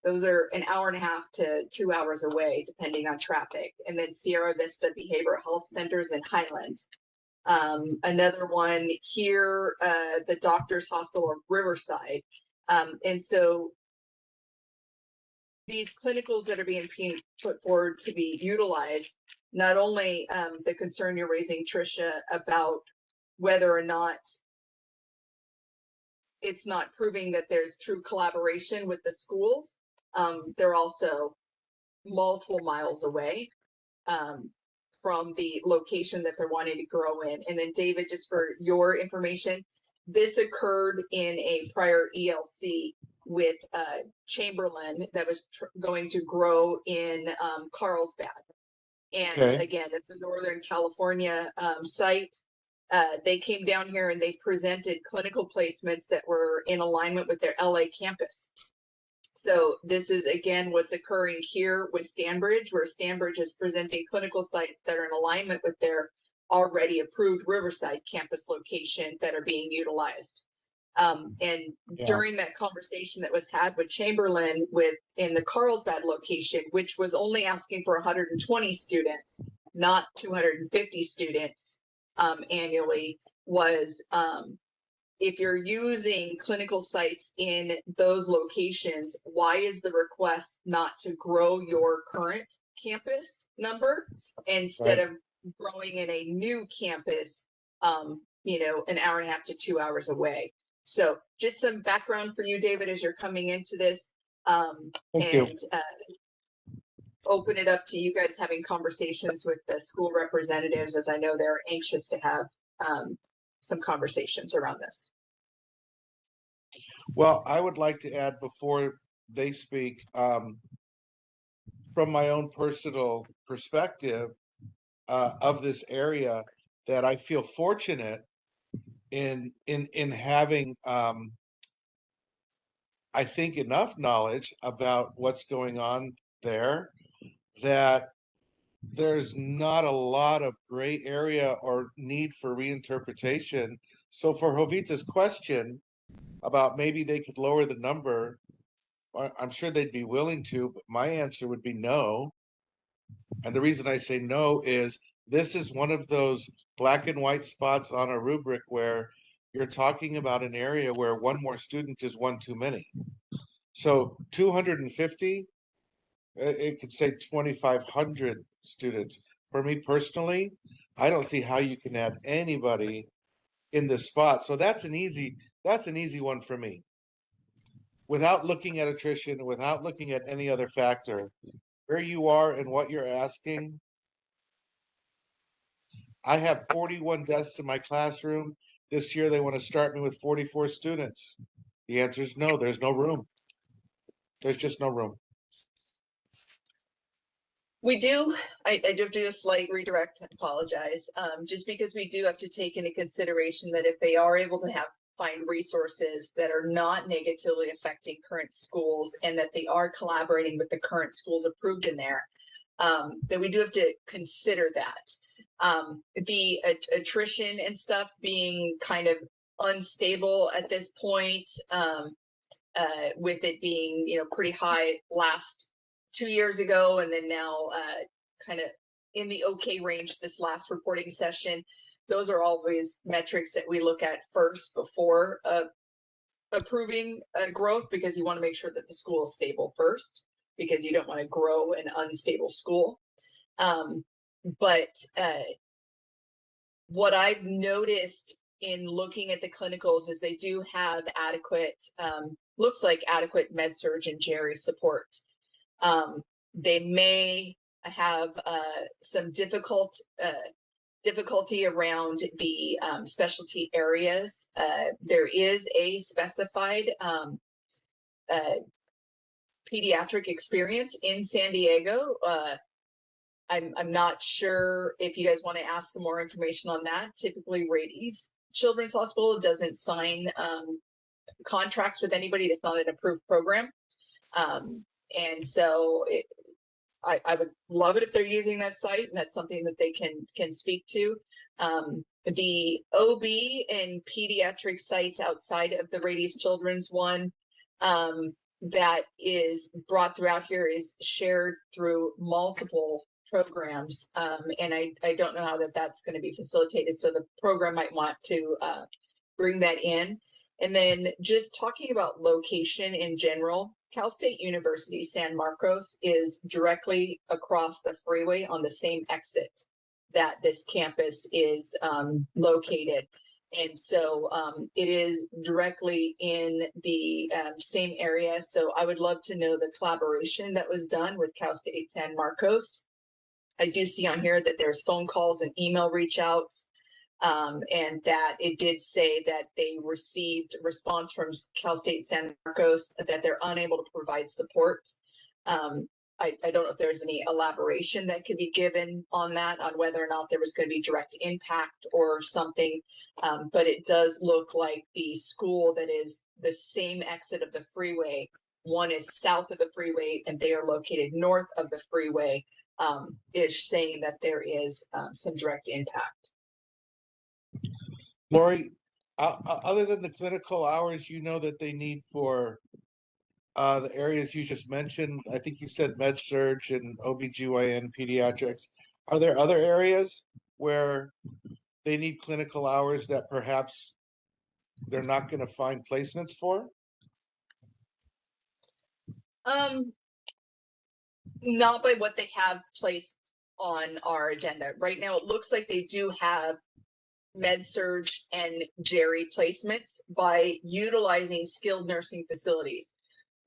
Those are an hour and a half to 2 hours away, depending on traffic. And then Sierra Vista Behavioral Health Centers in Highland. Another one here, the Doctors Hospital of Riverside. And so these clinicals that are being put forward to be utilized, not only the concern you're raising, Trisha, about whether or not it's not proving that there's true collaboration with the schools, they're also multiple miles away from the location that they're wanting to grow in. And then David, just for your information, this occurred in a prior ELC with Chamberlain that was going to grow in Carlsbad. And Okay. again, it's a Northern California site. They came down here and they presented clinical placements that were in alignment with their LA campus. So this is again what's occurring here with Stanbridge, where Stanbridge is presenting clinical sites that are in alignment with their already approved Riverside campus location that are being utilized. And during that conversation that was had with Chamberlain in the Carlsbad location, which was only asking for 120 students, not 250 students annually, was if you're using clinical sites in those locations, why is the request not to grow your current campus number instead Right. of growing in a new campus, you know, an hour and a half to 2 hours away? So just some background for you, David, as you're coming into this, Thank you. and open it up to you guys having conversations with the school representatives, as I know they're anxious to have some conversations around this. Well, I would like to add before they speak, from my own personal perspective of this area, that I feel fortunate in having I think enough knowledge about what's going on there, that there's not a lot of gray area or need for reinterpretation. So for Jovita's question about maybe they could lower the number, I'm sure they'd be willing to, but my answer would be no. And the reason I say no is this is one of those black and white spots on a rubric where you're talking about an area where one more student is one too many. So 250, it could say 2,500 students. For me personally, I don't see how you can add anybody in this spot. So that's an easy one for me. Without looking at attrition, without looking at any other factor, where you are and what you're asking. I have 41 desks in my classroom. This year they want to start me with 44 students. The answer is no, there's no room. There's just no room. We do, I do have to do a slight redirect, I apologize, just because we do have to take into consideration that if they are able to find resources that are not negatively affecting current schools and that they are collaborating with the current schools approved in there, then we do have to consider that. The attrition and stuff being kind of unstable at this point, with it being, you know, pretty high last 2 years ago, and then now kind of in the okay range this last reporting session. Those are always metrics that we look at first before approving growth, because you want to make sure that the school is stable first, because you don't want to grow an unstable school. But what I've noticed in looking at the clinicals is they do have adequate, looks like adequate med-surg and Jerry support. They may have some difficulty around the specialty areas. There is a specified pediatric experience in San Diego. I'm not sure if you guys want to ask for more information on that. Typically, Rady Children's Hospital doesn't sign contracts with anybody that's not an approved program. And so I would love it if they're using that site, and that's something that they can speak to. The OB and pediatric sites outside of the Rady Children's one that is brought throughout here is shared through multiple programs, and I don't know how that's going to be facilitated, so the program might want to bring that in. And then just talking about location in general, Cal State University San Marcos is directly across the freeway on the same exit that this campus is located. And so it is directly in the same area. So I would love to know the collaboration that was done with Cal State San Marcos. I do see on here that there's phone calls and email reach outs, and that it did say that they received response from Cal State San Marcos that they're unable to provide support. I don't know if there's any elaboration that could be given on that, on whether or not there was going to be direct impact or something, but it does look like the school that is the same exit of the freeway, one is south of the freeway and they are located north of the freeway, is saying that there is some direct impact. Lori, other than the clinical hours, you know, that they need for the areas you just mentioned, I think you said med surg and OBGYN pediatrics. Are there other areas where they need clinical hours that perhaps they're not going to find placements for? Not by what they have placed on our agenda. Right now, it looks like they do have med-surg and Jerry placements by utilizing skilled nursing facilities.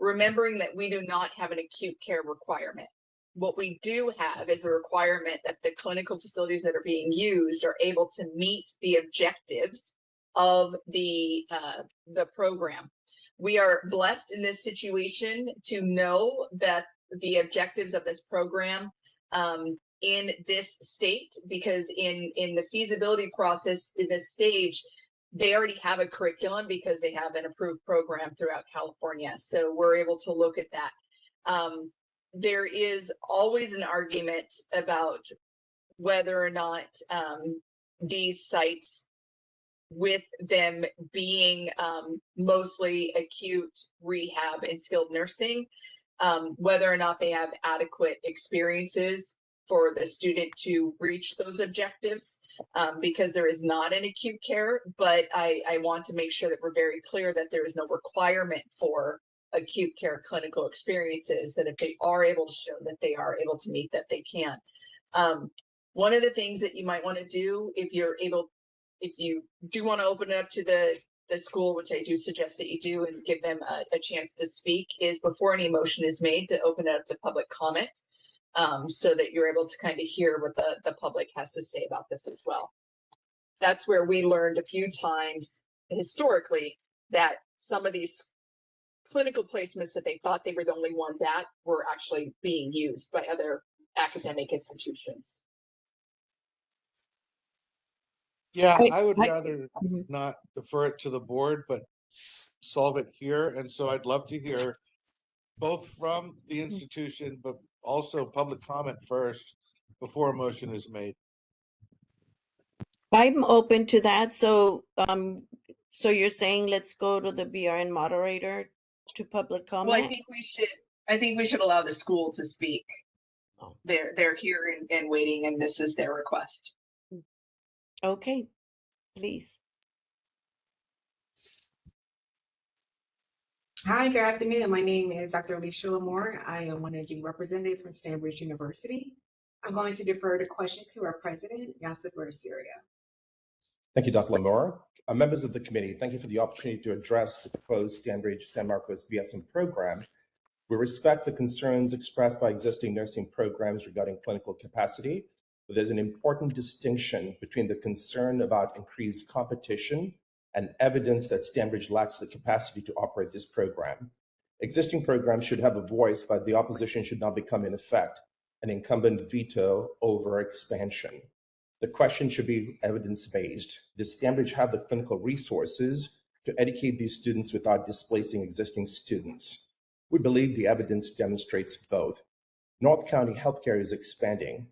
Remembering that we do not have an acute care requirement. What we do have is a requirement that the clinical facilities that are being used are able to meet the objectives of the program. We are blessed in this situation to know that the objectives of this program in this state, because in the feasibility process in this stage, they already have a curriculum because they have an approved program throughout California. So we're able to look at that. There is always an argument about whether or not these sites, with them being mostly acute rehab and skilled nursing, whether or not they have adequate experiences for the student to reach those objectives, because there is not an acute care, but I want to make sure that we're very clear that there is no requirement for acute care clinical experiences, that if they are able to show that they are able to meet that, they can. One of the things that you might want to do if you do want to open it up to the school, which I do suggest that you do, and give them a chance to speak, is before any motion is made to open it up to public comment, so that you're able to kind of hear what the public has to say about this as well. That's where we learned a few times historically that some of these clinical placements that they thought they were the only ones at were actually being used by other academic institutions. Yeah, I would rather not defer it to the board, but solve it here. And so I'd love to hear both from the institution, but also public comment first before a motion is made. I'm open to that. So, so you're saying let's go to the BRN moderator to public comment? Well, I think we should allow the school to speak. They're here and waiting, and this is their request. Okay, please. Hi, good afternoon. My name is Dr. Alicia Lamore. I am one of the representatives from Stanbridge University. I'm going to defer the questions to our president, Yasser Syria. Thank you, Dr. Lamore. Members of the committee, thank you for the opportunity to address the proposed Stanbridge San Marcos BSN program. We respect the concerns expressed by existing nursing programs regarding clinical capacity, but there's an important distinction between the concern about increased competition and evidence that Stanbridge lacks the capacity to operate this program. Existing programs should have a voice, but the opposition should not become, in effect, an incumbent veto over expansion. The question should be evidence-based. Does Stanbridge have the clinical resources to educate these students without displacing existing students? We believe the evidence demonstrates both. North County healthcare is expanding.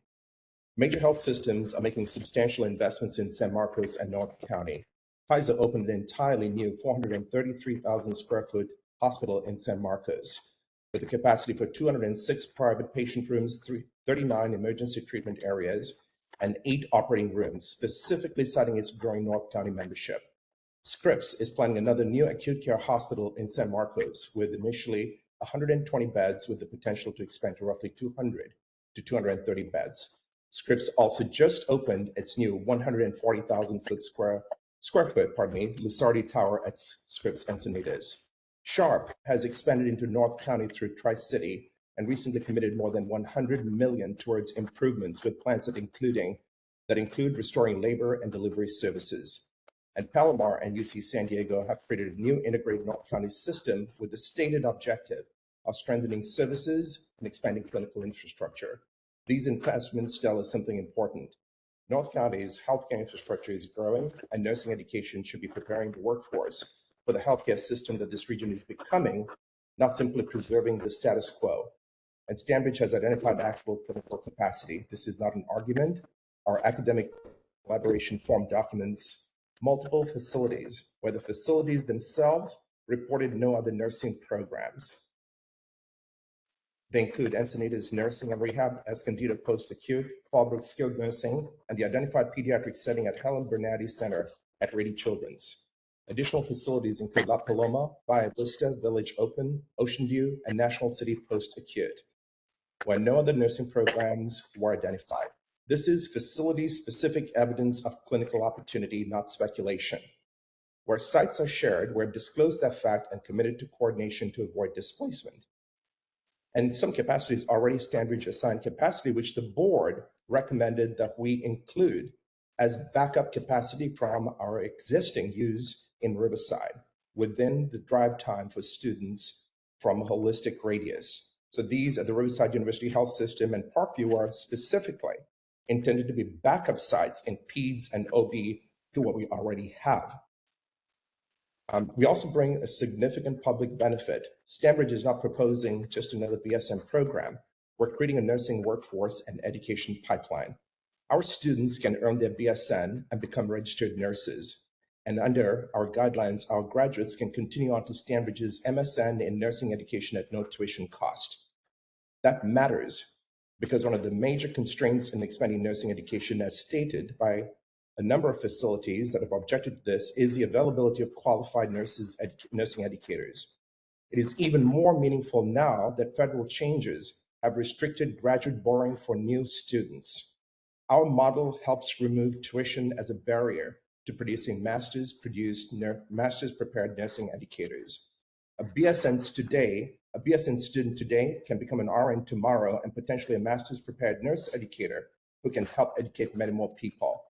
Major health systems are making substantial investments in San Marcos and North County. Kaiser opened an entirely new 433,000 square foot hospital in San Marcos with a capacity for 206 private patient rooms, 39 emergency treatment areas, and 8 operating rooms, specifically citing its growing North County membership. Scripps is planning another new acute care hospital in San Marcos with initially 120 beds with the potential to expand to roughly 200 to 230 beds. Scripps also just opened its new 140,000 square foot, Lusardi Tower at Scripps Encinitas. Sharp has expanded into North County through Tri-City and recently committed more than $100 million towards improvements with plans that include restoring labor and delivery services. And Palomar and UC San Diego have created a new integrated North County system with the stated objective of strengthening services and expanding clinical infrastructure. These investments tell us something important. North County's healthcare infrastructure is growing, and nursing education should be preparing the workforce for the healthcare system that this region is becoming, not simply preserving the status quo. And Stanbridge has identified actual clinical capacity. This is not an argument. Our academic collaboration form documents multiple facilities, where the facilities themselves reported no other nursing programs. They include Encinitas Nursing and Rehab, Escondido Post-Acute, Fallbrook Skilled Nursing, and the identified pediatric setting at Helen Bernardi Center at Rady Children's. Additional facilities include La Paloma, Bahia Vista, Village Open, Ocean View, and National City Post-Acute, where no other nursing programs were identified. This is facility-specific evidence of clinical opportunity, not speculation. Where sites are shared, we've disclosed that fact and committed to coordination to avoid displacement. And some capacity is already Stanbridge assigned capacity, which the board recommended that we include as backup capacity from our existing use in Riverside within the drive time for students from a holistic radius. So these are the Riverside University Health System and Parkview are specifically intended to be backup sites in PEDS and OB to what we already have. We also bring a significant public benefit. Stanbridge is not proposing just another BSN program. We're creating a nursing workforce and education pipeline. Our students can earn their BSN and become registered nurses. And under our guidelines, our graduates can continue on to Stanbridge's MSN in nursing education at no tuition cost. That matters because one of the major constraints in expanding nursing education, as stated by a number of facilities that have objected to this, is the availability of qualified nursing educators. It is even more meaningful now that federal changes have restricted graduate borrowing for new students. Our model helps remove tuition as a barrier to producing master's prepared nursing educators. A BSN student today can become an RN tomorrow and potentially a master's prepared nurse educator who can help educate many more people.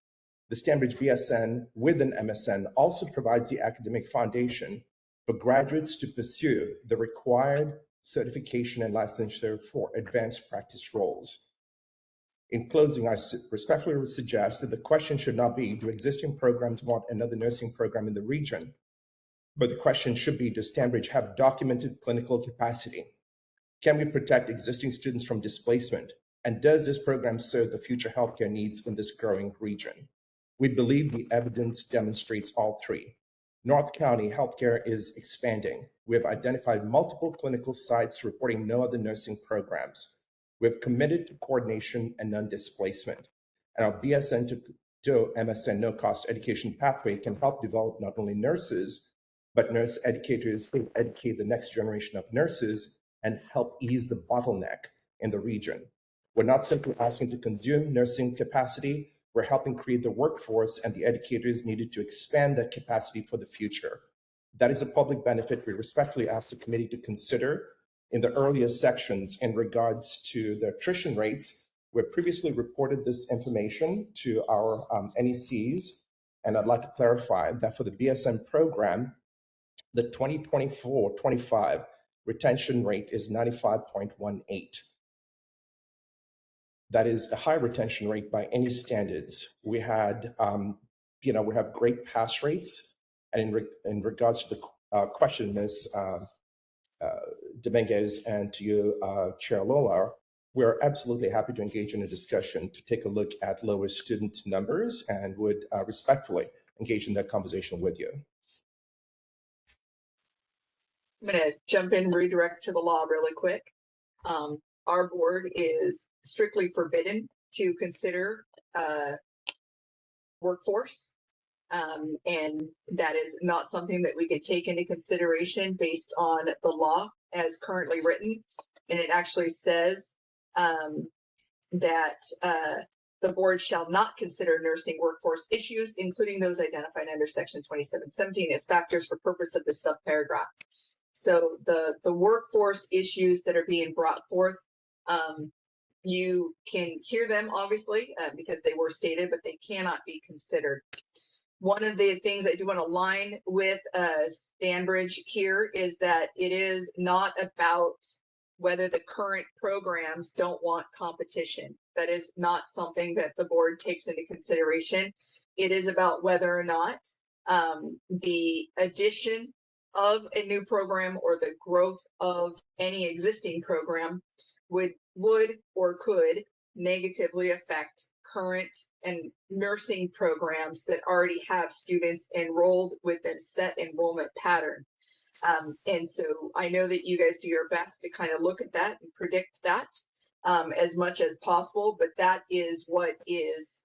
The Stanbridge BSN with an MSN also provides the academic foundation for graduates to pursue the required certification and licensure for advanced practice roles. In closing, I respectfully would suggest that the question should not be, do existing programs want another nursing program in the region? But the question should be, does Stanbridge have documented clinical capacity? Can we protect existing students from displacement? And does this program serve the future healthcare needs in this growing region? We believe the evidence demonstrates all three. North County healthcare is expanding. We have identified multiple clinical sites reporting no other nursing programs. We have committed to coordination and non-displacement. And our BSN to MSN no-cost education pathway can help develop not only nurses, but nurse educators who educate the next generation of nurses and help ease the bottleneck in the region. We're not simply asking to consume nursing capacity, we're helping create the workforce and the educators needed to expand that capacity for the future. That is a public benefit we respectfully ask the committee to consider in the earlier sections in regards to the attrition rates. We have previously reported this information to our NECs, and I'd like to clarify that for the BSN program, the 2024-25 retention rate is 95.18. That is a high retention rate by any standards. We had, we have great pass rates. And in regards to the question, Ms. Dominguez, and to you, Chair Lola, we're absolutely happy to engage in a discussion to take a look at lower student numbers and would respectfully engage in that conversation with you. I'm going to jump in, redirect to the law really quick. Our board is strictly forbidden to consider workforce, and that is not something that we can take into consideration based on the law as currently written. And it actually says that the board shall not consider nursing workforce issues, including those identified under section 2717 as factors for purpose of this subparagraph. So the workforce issues that are being brought forth, you can hear them obviously because they were stated, but they cannot be considered. One of the things I do want to align with Stanbridge here is that it is not about whether the current programs don't want competition. That is not something that the board takes into consideration. It is about whether or not the addition of a new program or the growth of any existing program would or could negatively affect current and nursing programs that already have students enrolled with a set enrollment pattern. And so I know that you guys do your best to kind of look at that and predict that as much as possible, but that is what is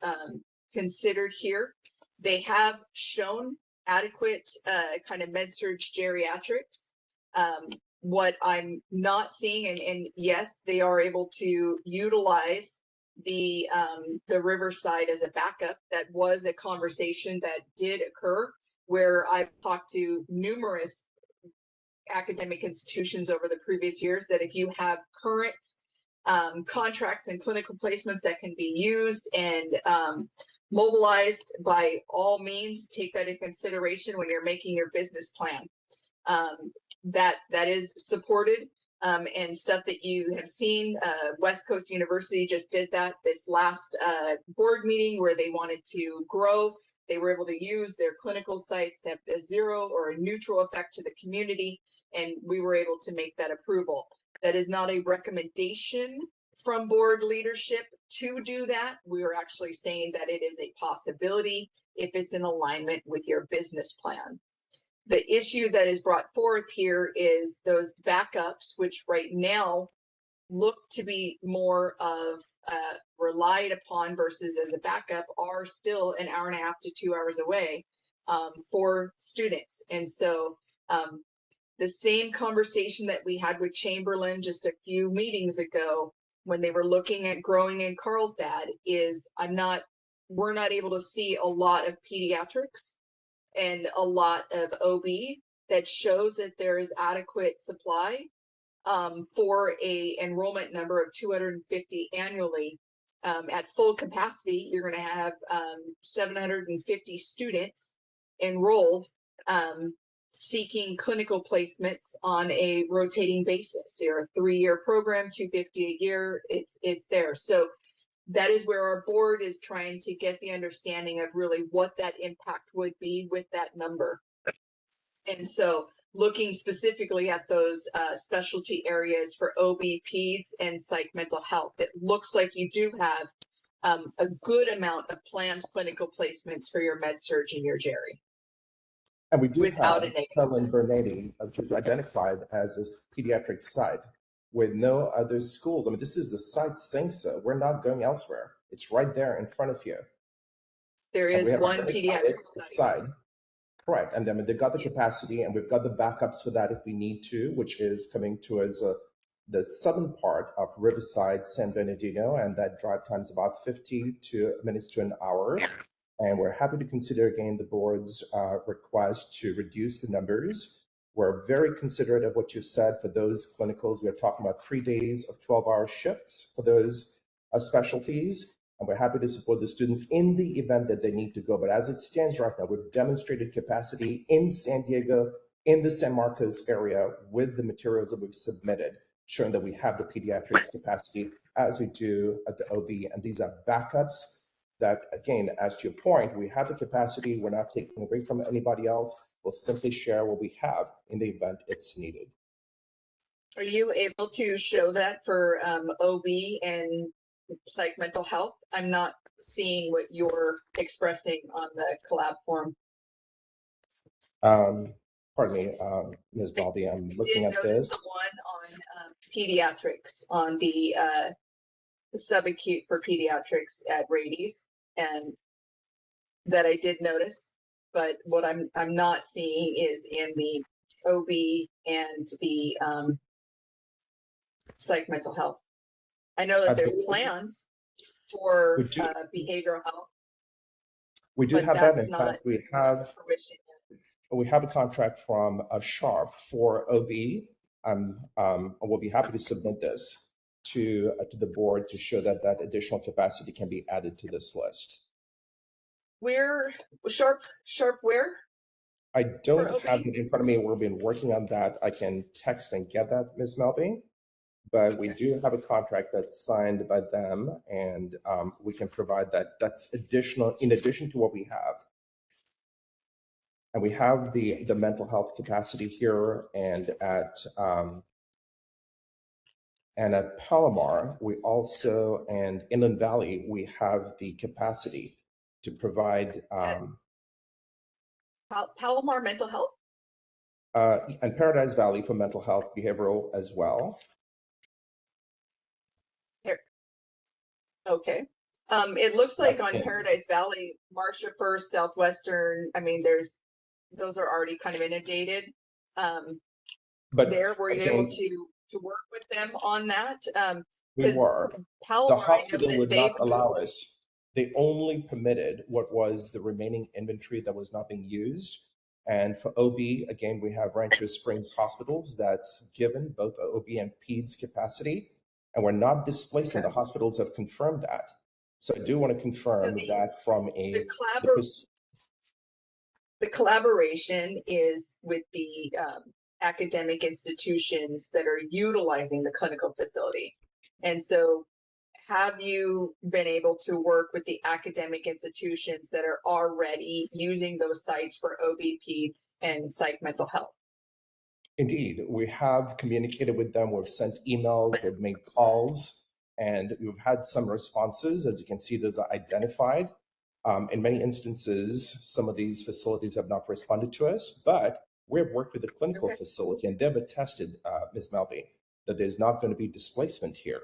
considered here. They have shown adequate kind of med-surg geriatrics. What I'm not seeing, and yes, they are able to utilize the Riverside as a backup. That was a conversation that did occur where I've talked to numerous academic institutions over the previous years that if you have current contracts and clinical placements that can be used and mobilized, by all means, take that into consideration when you're making your business plan. That is supported and stuff that you have seen. West Coast University just did that this last board meeting where they wanted to grow. They were able to use their clinical sites to have a zero or a neutral effect to the community, and we were able to make that approval. That is not a recommendation from board leadership to do that. We are actually saying that it is a possibility if it's in alignment with your business plan. The issue that is brought forth here is those backups, which right now look to be more of relied upon versus as a backup, are still an hour and a half to 2 hours away for students. And so the same conversation that we had with Chamberlain just a few meetings ago when they were looking at growing in Carlsbad is we're not able to see a lot of pediatrics and a lot of OB that shows that there is adequate supply for a enrollment number of 250 annually. At full capacity, you're going to have 750 students enrolled seeking clinical placements on a rotating basis. They're a 3-year program, 250 a year. It's there. So that is where our board is trying to get the understanding of really what that impact would be with that number. And so looking specifically at those specialty areas for OB, peds, and psych mental health, it looks like you do have a good amount of planned clinical placements for your med-surg and your geri. And we do without have a negative. Carolyn Bernardi, which is identified as this pediatric site with no other schools. I mean, this is the site saying so. We're not going elsewhere. It's right there in front of you. There And we is have one identified pediatric it site. side. Correct. And then they've got the capacity and we've got the backups for that if we need to, which is coming towards the southern part of Riverside, San Bernardino, and that drive time is about 50 minutes to an hour. And we're happy to consider again the board's request to reduce the numbers. We're very considerate of what you said for those clinicals. We're talking about 3 days of 12-hour shifts for those specialties. And we're happy to support the students in the event that they need to go. But as it stands right now, we've demonstrated capacity in San Diego, in the San Marcos area with the materials that we've submitted, showing that we have the pediatrics capacity as we do at the OB. And these are backups that, again, as to your point, we have the capacity. We're not taking away from anybody else. We'll simply share what we have in the event it's needed. Are you able to show that for OB and psych mental health? I'm not seeing what you're expressing on the collab form. Pardon me, Ms. Balby, I'm looking at this. The one on pediatrics on the subacute for pediatrics at Rady's, and that I did notice, but what I'm not seeing is in the OB and the psych mental health. I know that there's plans for behavioral health. We do but have that. that's In not fact, we have a contract from Sharp for OB. We'll be happy to submit this to the board to show that that additional capacity can be added to this list. Where Sharp where? I don't have it in front of me. We've been working on that. I can text and get that, Ms. Melby. But we do have a contract that's signed by them, and we can provide that. That's additional, in addition to what we have. And we have the mental health capacity here, and at Palomar, we also, and Inland Valley, we have the capacity to provide. Palomar Mental Health? and Paradise Valley for mental health behavioral as well. Here. Okay. It looks like That's on in. Paradise Valley, Marcia First, Southwestern, I mean, those are already kind of inundated. But There, were you able again, to work with them on that? we Because were. The Palomar, I know hospital that would they've not allow us. They only permitted what was the remaining inventory that was not being used. And for OB, again, we have Rancho Springs hospitals that's given both OB and PEDS capacity, and we're not displacing. The hospitals have confirmed that. So I do want to confirm that from a the collaboration is with the academic institutions that are utilizing the clinical facility. And so have you been able to work with the academic institutions that are already using those sites for OB, PEDS, and psych mental health? Indeed, we have communicated with them. We've sent emails, we've made calls, and we've had some responses. As you can see, those are identified. In many instances, some of these facilities have not responded to us, but we've worked with the clinical facility and they've attested, Ms. Melby, that there's not going to be displacement here.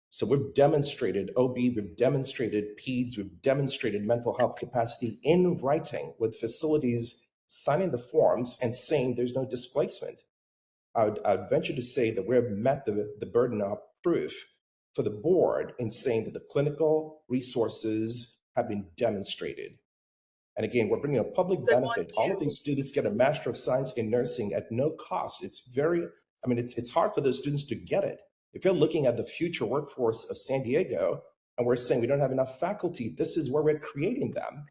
So we've demonstrated OB, we've demonstrated PEDS, we've demonstrated mental health capacity in writing with facilities signing the forms and saying there's no displacement. I'd venture to say that we've met the burden of proof for the board in saying that the clinical resources have been demonstrated. And again, we're bringing a public benefit. All of these students get a Master of Science in Nursing at no cost. It's it's hard for those students to get it. If you're looking at the future workforce of San Diego and we're saying we don't have enough faculty, this is where we're creating them.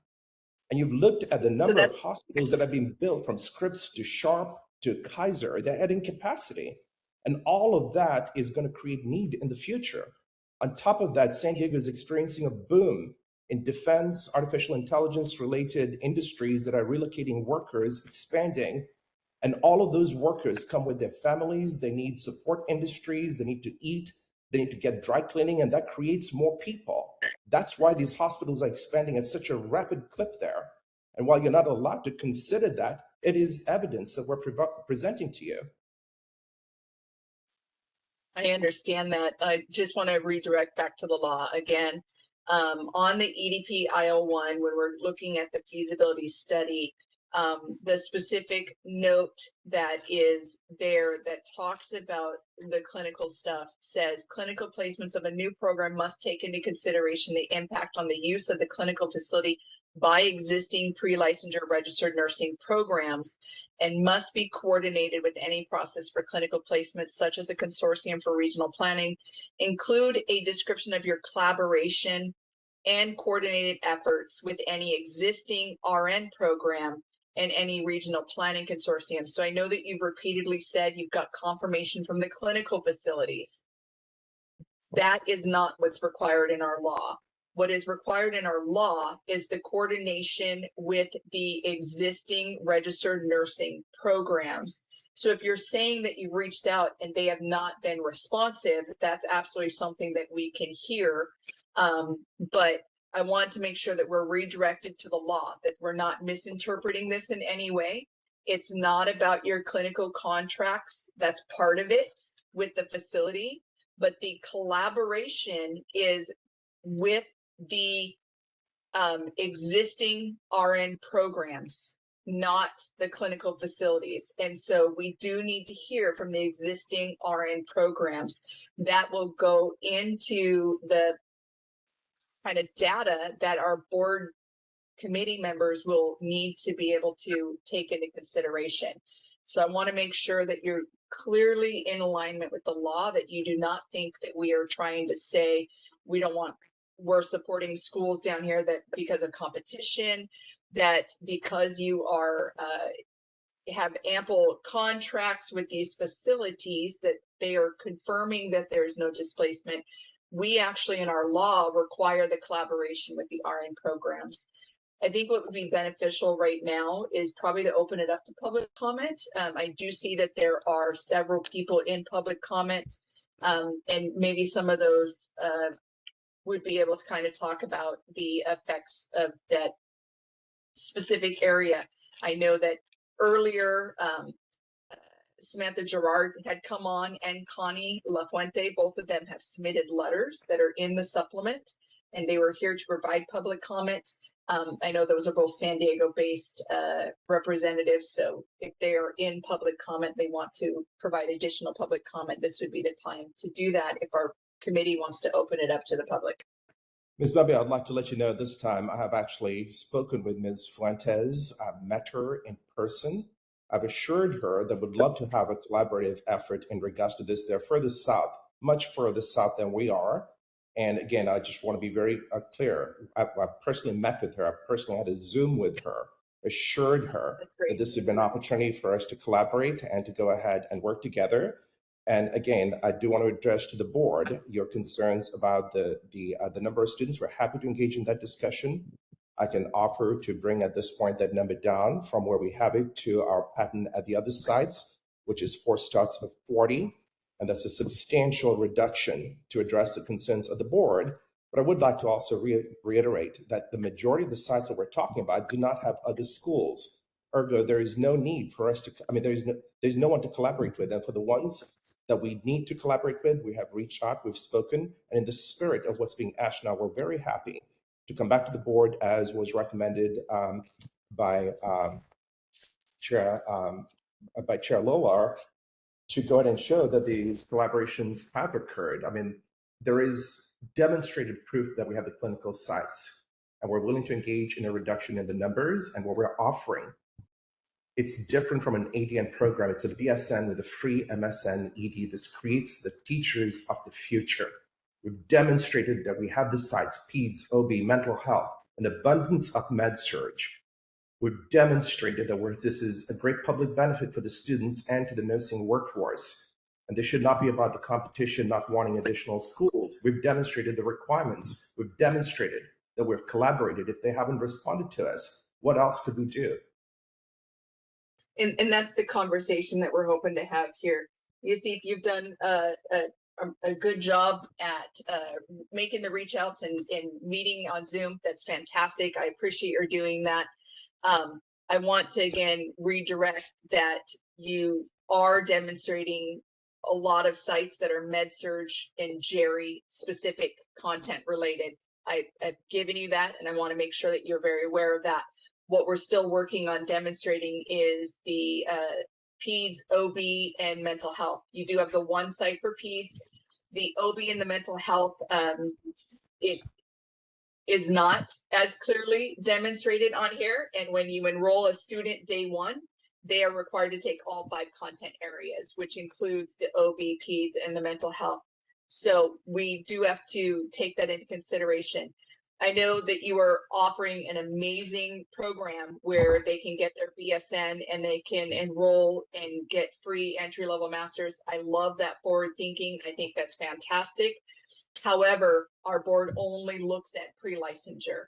And you've looked at the number of hospitals that have been built from Scripps to Sharp to Kaiser, they're adding capacity. And all of that is going to create need in the future. On top of that, San Diego is experiencing a boom in defense, artificial intelligence related industries that are relocating workers, expanding. And all of those workers come with their families. They need support industries. They need to eat. They need to get dry cleaning, and that creates more people. That's why these hospitals are expanding at such a rapid clip there. And while you're not allowed to consider that, it is evidence that we're presenting to you. I understand that. I just want to redirect back to the law again. On the EDP IL1, when we're looking at the feasibility study, the specific note that is there that talks about the clinical stuff says clinical placements of a new program must take into consideration the impact on the use of the clinical facility by existing pre-licensure registered nursing programs and must be coordinated with any process for clinical placements, such as a consortium for regional planning. Include a description of your collaboration and coordinated efforts with any existing RN program and any regional planning consortium. So I know that you've repeatedly said you've got confirmation from the clinical facilities. That is not what's required in our law. What is required in our law is the coordination with the existing registered nursing programs. So if you're saying that you've reached out and they have not been responsive, that's absolutely something that we can hear. But I want to make sure that we're redirected to the law, that we're not misinterpreting this in any way. It's not about your clinical contracts. That's part of it with the facility, but the collaboration is with the existing RN programs, not the clinical facilities. And so we do need to hear from the existing RN programs. That will go into the kind of data that our board committee members will need to be able to take into consideration. So I want to make sure that you're clearly in alignment with the law, that you do not think that we are trying to say we're supporting schools down here that because of competition, that because you are have ample contracts with these facilities that they are confirming that there's no displacement. We actually in our law require the collaboration with the RN programs. I think what would be beneficial right now is probably to open it up to public comment. I do see that there are several people in public comment, and maybe some of those would be able to kind of talk about the effects of that specific area. I know that earlier Samantha Gerard had come on, and Connie Lafuente. Both of them have submitted letters that are in the supplement, and they were here to provide public comment. I know those are both San Diego-based representatives, so if they are in public comment, they want to provide additional public comment, this would be the time to do that if our committee wants to open it up to the public. Ms. Bebby, I'd like to let you know this time I have actually spoken with Ms. Fuentes. I've met her in person. I've assured her that would love to have a collaborative effort in regards to this. They're further south, much further south than we are. And again, I just want to be very clear. I personally met with her. I personally had a Zoom with her, assured her that this would be an opportunity for us to collaborate and to go ahead and work together. And again, I do want to address to the board your concerns about the number of students. We're happy to engage in that discussion. I can offer to bring at this point that number down from where we have it to our pattern at the other sites, which is 4 starts of 40. And that's a substantial reduction to address the concerns of the board. But I would like to also reiterate that the majority of the sites that we're talking about do not have other schools. Ergo, there is no need for us to, there's no one to collaborate with. And for the ones that we need to collaborate with, we have reached out, we've spoken, and in the spirit of what's being asked now, we're very happy to come back to the board as was recommended by Chair Lolar, to go ahead and show that these collaborations have occurred. There is demonstrated proof that we have the clinical sites, and we're willing to engage in a reduction in the numbers. And what we're offering, it's different from an ADN program. It's a BSN with a free MSN ED. This creates the teachers of the future. We've demonstrated that we have the sites, PEDS, OB, mental health, an abundance of med-surg. We've demonstrated that this is a great public benefit for the students and to the nursing workforce. And this should not be about the competition, not wanting additional schools. We've demonstrated the requirements. We've demonstrated that we've collaborated. If they haven't responded to us, what else could we do? And that's the conversation that we're hoping to have here. You see, if you've done a good job at making the reach outs and meeting on Zoom, that's fantastic. I appreciate your doing that. I want to again redirect that you are demonstrating a lot of sites that are MedSurg and Jerry specific content related. I've given you that, and I want to make sure that you're very aware of that. What we're still working on demonstrating is the PEDS, OB, and mental health. You do have the one site for PEDS. The OB and the mental health, it is not as clearly demonstrated on here. And when you enroll a student day one, they are required to take all 5 content areas, which includes the OB, PEDS, and the mental health. So we do have to take that into consideration. I know that you are offering an amazing program where they can get their BSN and they can enroll and get free entry-level masters. I love that forward thinking. I think that's fantastic. However, our board only looks at pre-licensure.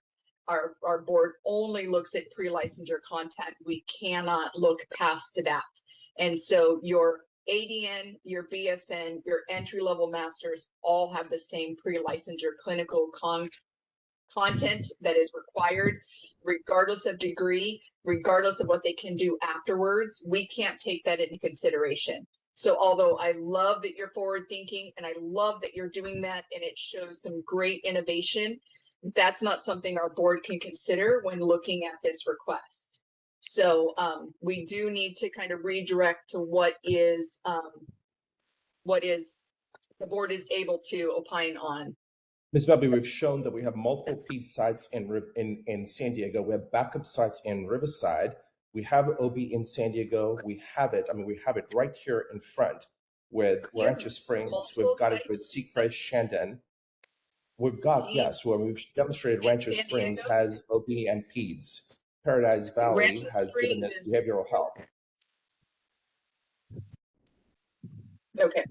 Our board only looks at pre-licensure content. We cannot look past that. And so your ADN, your BSN, your entry-level masters all have the same pre-licensure clinical content that is required, regardless of degree, regardless of what they can do afterwards. We can't take that into consideration. So although I love that you're forward thinking and I love that you're doing that and it shows some great innovation, that's not something our board can consider when looking at this request. So we do need to kind of redirect to what is the board is able to opine on. Ms. Bebby, we've shown that we have multiple PED sites in San Diego. We have backup sites in Riverside. We have OB in San Diego. We have it. We have it right here in front with Rancho Springs. We've got it with Seacrest, Shandon. We've got, yes, where we've demonstrated Rancho Springs has OB and PEDS. Paradise Valley has given us behavioral health. Okay.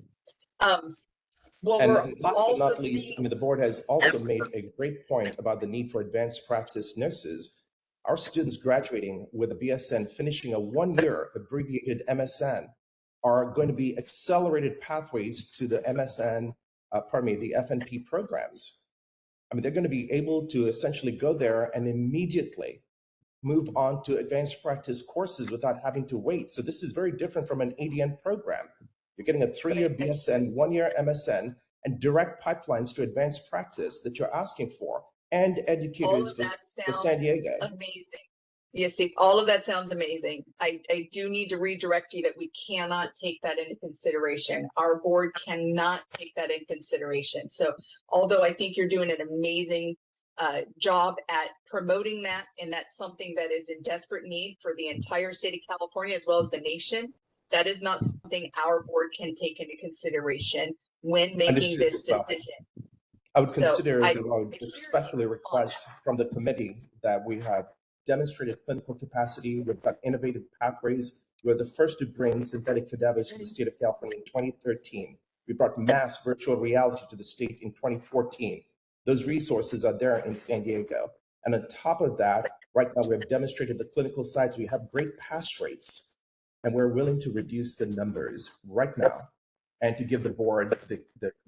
Well, and last but not least, the board has also made a great point about the need for advanced practice nurses. Our students graduating with a BSN, finishing a 1-year abbreviated MSN, are going to be accelerated pathways to the MSN, the FNP programs. They're going to be able to essentially go there and immediately move on to advanced practice courses without having to wait. So this is very different from an ADN program. You're getting a 3-year BSN, 1-year MSN, and direct pipelines to advanced practice that you're asking for, and educators for San Diego. Amazing. Yes, see, all of that sounds amazing. I do need to redirect you that we cannot take that into consideration. Our board cannot take that into consideration. So although I think you're doing an amazing job at promoting that, and that's something that is in desperate need for the entire state of California as well as the nation, that is not something our board can take into consideration when making this decision. I would consider, I would especially request from the committee that we have demonstrated clinical capacity. We've got innovative pathways. We're the first to bring synthetic cadavers to the state of California in 2013. We brought mass virtual reality to the state in 2014. Those resources are there in San Diego. And on top of that, right now we have demonstrated the clinical sites. We have great pass rates, and we're willing to reduce the numbers right now and to give the board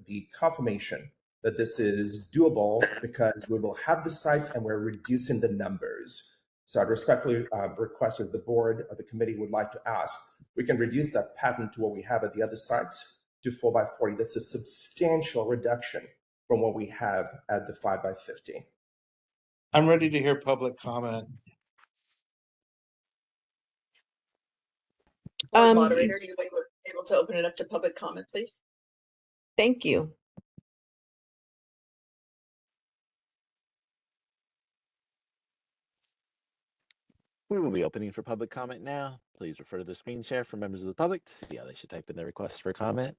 the confirmation that this is doable because we will have the sites and we're reducing the numbers. So I'd respectfully request that the board or the committee would like to ask, we can reduce that pattern to what we have at the other sites to 4x40. That's a substantial reduction from what we have at the 5x50. I'm ready to hear public comment. Moderator, are you able to open it up to public comment, please? Thank you. We will be opening for public comment now. Please refer to the screen share for members of the public to see how they should type in their requests for comment.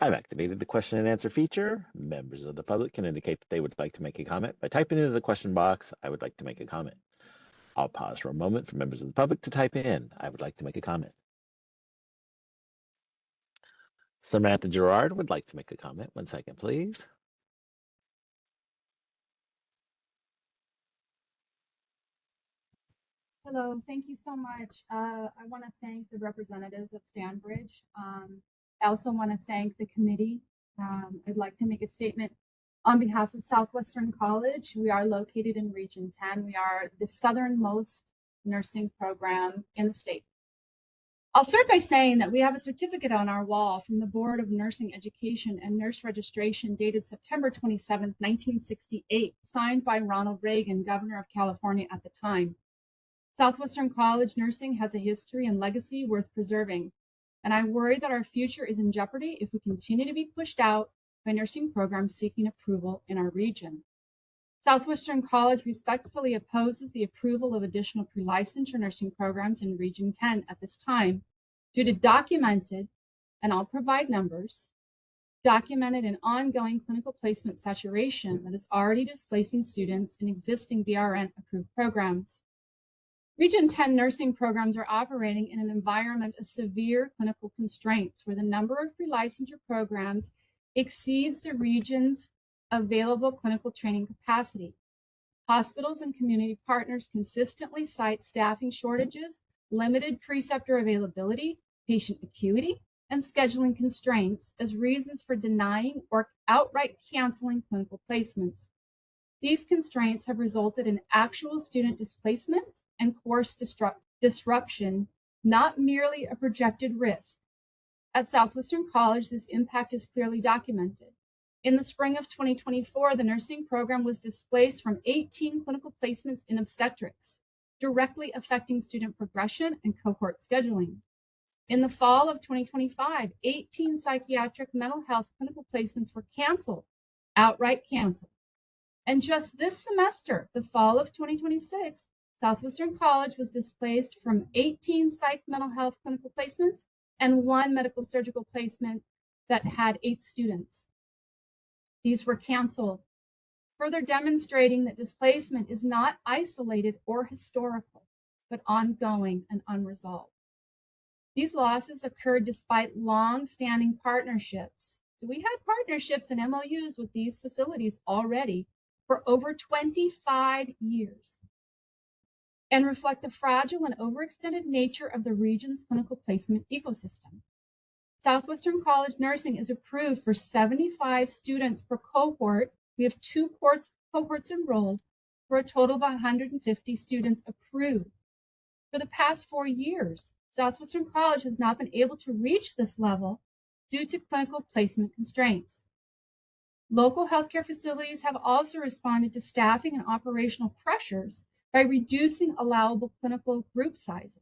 I've activated the question and answer feature. Members of the public can indicate that they would like to make a comment by typing into the question box, I would like to make a comment. I'll pause for a moment for members of the public to type in, I would like to make a comment. Samantha Gerard would like to make a comment. 1 second, please. Hello, thank you so much. I want to thank the representatives of Stanbridge. I also want to thank the committee. I'd like to make a statement on behalf of Southwestern College. We are located in Region 10. We are the southernmost nursing program in the state. I'll start by saying that we have a certificate on our wall from the Board of Nursing Education and Nurse Registration dated September 27, 1968, signed by Ronald Reagan, Governor of California at the time. Southwestern College nursing has a history and legacy worth preserving, and I worry that our future is in jeopardy if we continue to be pushed out by nursing programs seeking approval in our region. Southwestern College respectfully opposes the approval of additional pre-licensure nursing programs in Region 10 at this time due to documented, and I'll provide numbers, documented and ongoing clinical placement saturation that is already displacing students in existing BRN approved programs. Region 10 nursing programs are operating in an environment of severe clinical constraints where the number of pre-licensure programs exceeds the region's available clinical training capacity. Hospitals and community partners consistently cite staffing shortages, limited preceptor availability, patient acuity, and scheduling constraints as reasons for denying or outright canceling clinical placements. These constraints have resulted in actual student displacement and course disruption, not merely a projected risk. At Southwestern College, this impact is clearly documented. In the spring of 2024, the nursing program was displaced from 18 clinical placements in obstetrics, directly affecting student progression and cohort scheduling. In the fall of 2025, 18 psychiatric mental health clinical placements were canceled, outright canceled. And just this semester, the fall of 2026, Southwestern College was displaced from 18 psych mental health clinical placements and 1 medical surgical placement that had 8 students. These were canceled, further demonstrating that displacement is not isolated or historical, but ongoing and unresolved. These losses occurred despite long-standing partnerships. So we had partnerships and MOUs with these facilities already for over 25 years and reflect the fragile and overextended nature of the region's clinical placement ecosystem. Southwestern College Nursing is approved for 75 students per cohort. We have 2 cohorts enrolled for a total of 150 students approved. For the past 4 years, Southwestern College has not been able to reach this level due to clinical placement constraints. Local healthcare facilities have also responded to staffing and operational pressures by reducing allowable clinical group sizes.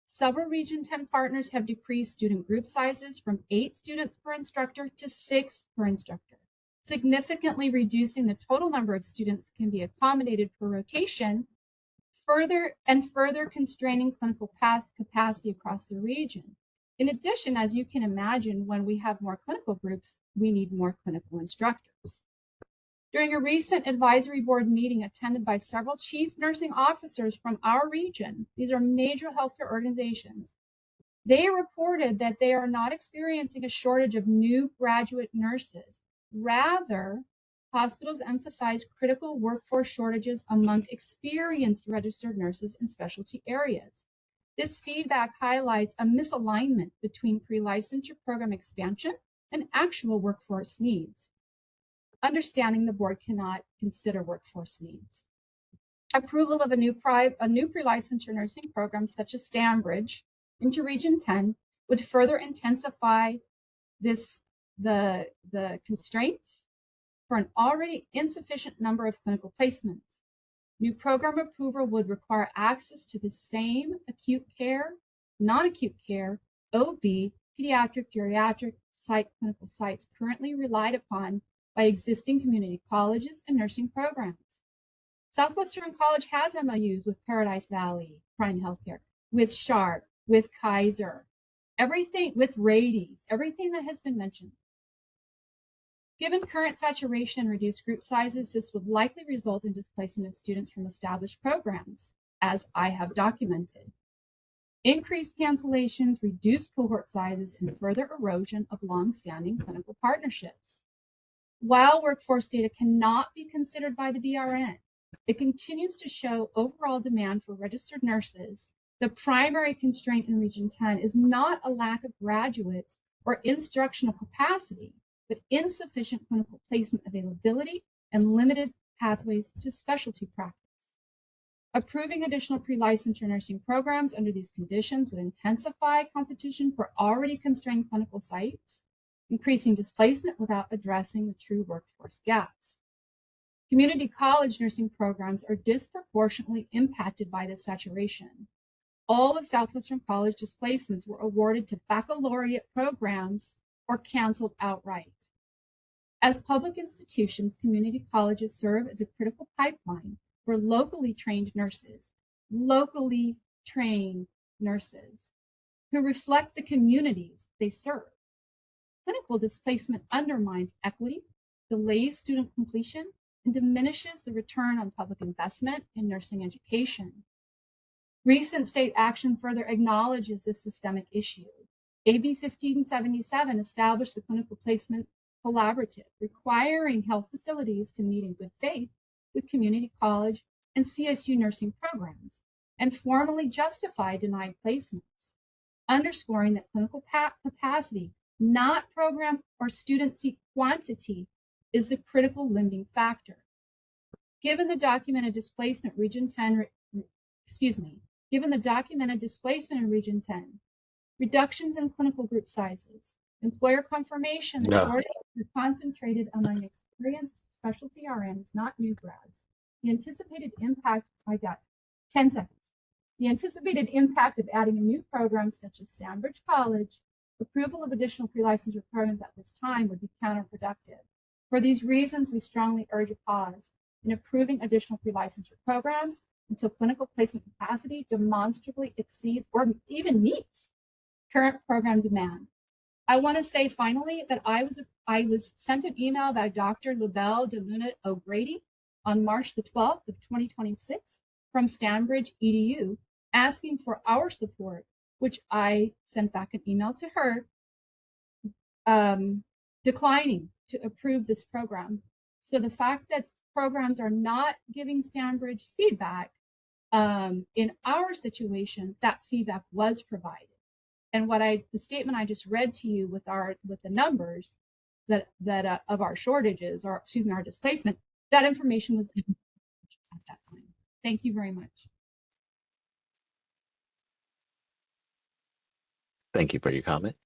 Several Region 10 partners have decreased student group sizes from 8 students per instructor to 6 per instructor, significantly reducing the total number of students that can be accommodated per rotation, further constraining clinical capacity across the region. In addition, as you can imagine, when we have more clinical groups, we need more clinical instructors. During a recent advisory board meeting attended by several chief nursing officers from our region, these are major healthcare organizations, they reported that they are not experiencing a shortage of new graduate nurses. Rather, hospitals emphasize critical workforce shortages among experienced registered nurses in specialty areas. This feedback highlights a misalignment between pre-licensure program expansion and actual workforce needs. Understanding the board cannot consider workforce needs. Approval of a new pre-licensure nursing program such as Stanbridge into Region 10 would further intensify the constraints for an already insufficient number of clinical placements. New program approval would require access to the same acute care, non-acute care, OB, pediatric, geriatric clinical sites currently relied upon by existing community colleges and nursing programs. Southwestern College has MOUs with Paradise Valley, Prime Healthcare, with Sharp, with Kaiser, everything, with Rades, everything that has been mentioned. Given current saturation and reduced group sizes, this would likely result in displacement of students from established programs, as I have documented. Increased cancellations, reduced cohort sizes, and further erosion of long-standing clinical partnerships. While workforce data cannot be considered by the BRN, it continues to show overall demand for registered nurses. The primary constraint in Region 10 is not a lack of graduates or instructional capacity, but insufficient clinical placement availability and limited pathways to specialty practice. Approving additional pre-licensure nursing programs under these conditions would intensify competition for already constrained clinical sites, increasing displacement without addressing the true workforce gaps. Community college nursing programs are disproportionately impacted by this saturation. All of Southwestern College displacements were awarded to baccalaureate programs or canceled outright. As public institutions, community colleges serve as a critical pipeline for locally trained nurses who reflect the communities they serve. Clinical displacement undermines equity, delays student completion, and diminishes the return on public investment in nursing education. Recent state action further acknowledges this systemic issue. AB 1577 established the Clinical Placement Collaborative, requiring health facilities to meet in good faith with community college and CSU nursing programs, and formally justify denied placements, underscoring that clinical capacity, not program or student seat quantity, is the critical limiting factor. Given the documented displacement in Region 10, reductions in clinical group sizes, employer confirmation that shortages are concentrated among experienced specialty RNs, not new grads. The anticipated impact, The anticipated impact of adding a new program such as Stanbridge College, approval of additional pre-licensure programs at this time would be counterproductive. For these reasons, we strongly urge a pause in approving additional pre-licensure programs until clinical placement capacity demonstrably exceeds or even meets current program demand. I want to say finally that I was sent an email by Dr. LaBelle de Luna O'Grady on March the 12th of 2026 from Stanbridge EDU asking for our support, which I sent back an email to her declining to approve this program. So the fact that programs are not giving Stanbridge feedback, in our situation, that feedback was provided. And the statement I just read to you with the numbers that of our shortages, or excuse me, our displacement, that information was given at that time. Thank you very much. Thank you for your comment.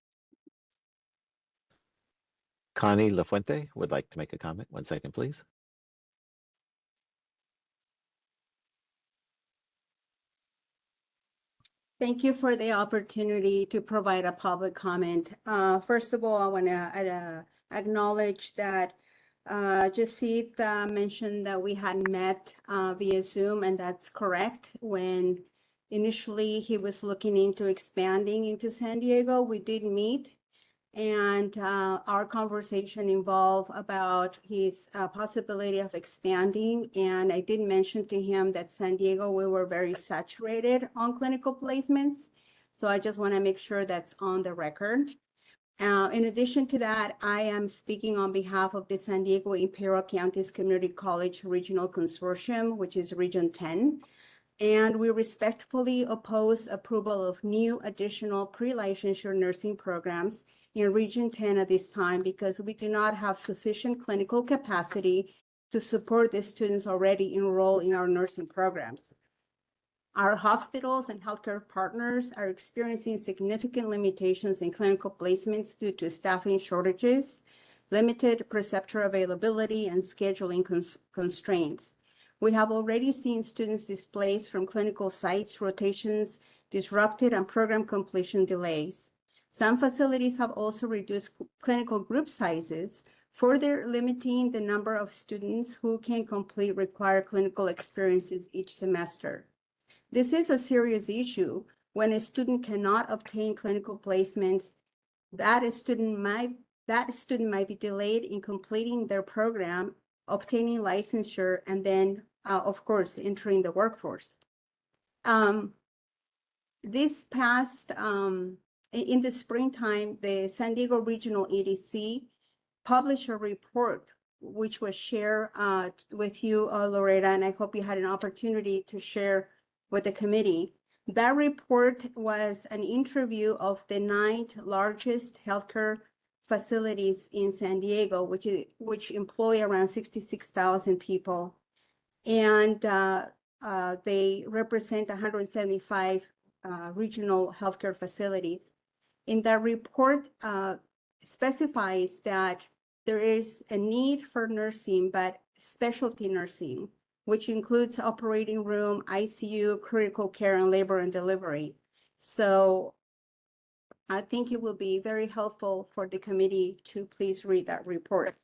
Connie Lafuente would like to make a comment. 1 second, please. Thank you for the opportunity to provide a public comment. First of all, I want to acknowledge that Jasit mentioned that we had met via Zoom, and that's correct. When initially he was looking into expanding into San Diego, we did meet, and our conversation involved about his possibility of expanding. And I did mention to him that San Diego, we were very saturated on clinical placements. So I just want to make sure that's on the record. In addition to that, I am speaking on behalf of the San Diego Imperial Counties Community College Regional Consortium, which is Region 10. And we respectfully oppose approval of new additional pre-licensure nursing programs in Region 10 at this time because we do not have sufficient clinical capacity to support the students already enrolled in our nursing programs. Our hospitals and healthcare partners are experiencing significant limitations in clinical placements due to staffing shortages, limited preceptor availability, and scheduling constraints. We have already seen students displaced from clinical sites, rotations disrupted, and program completion delays. Some facilities have also reduced clinical group sizes, further limiting the number of students who can complete required clinical experiences each semester. This is a serious issue. When a student cannot obtain clinical placements, that student might be delayed in completing their program, obtaining licensure, and then, of course, entering the workforce. This past, in the springtime, the San Diego Regional EDC published a report which was shared with you, Loretta, and I hope you had an opportunity to share with the committee. That report was an interview of the 9th largest healthcare facilities in San Diego, which employ around 66,000 people. And they represent 175 regional healthcare facilities. In that report specifies that there is a need for nursing, but specialty nursing, which includes operating room, ICU, critical care, and labor and delivery. So I think it will be very helpful for the committee to please read that report.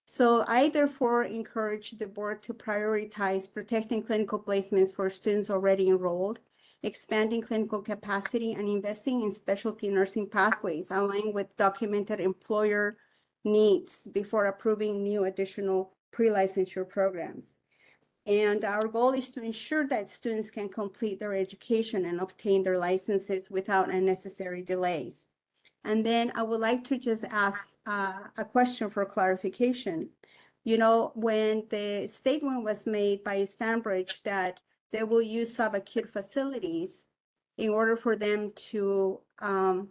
So I therefore encourage the board to prioritize protecting clinical placements for students already enrolled, expanding clinical capacity, and investing in specialty nursing pathways aligned with documented employer needs before approving new additional pre-licensure programs. And our goal is to ensure that students can complete their education and obtain their licenses without unnecessary delays. And then I would like to just ask a question for clarification. You know, when the statement was made by Stanbridge that they will use subacute facilities in order for them to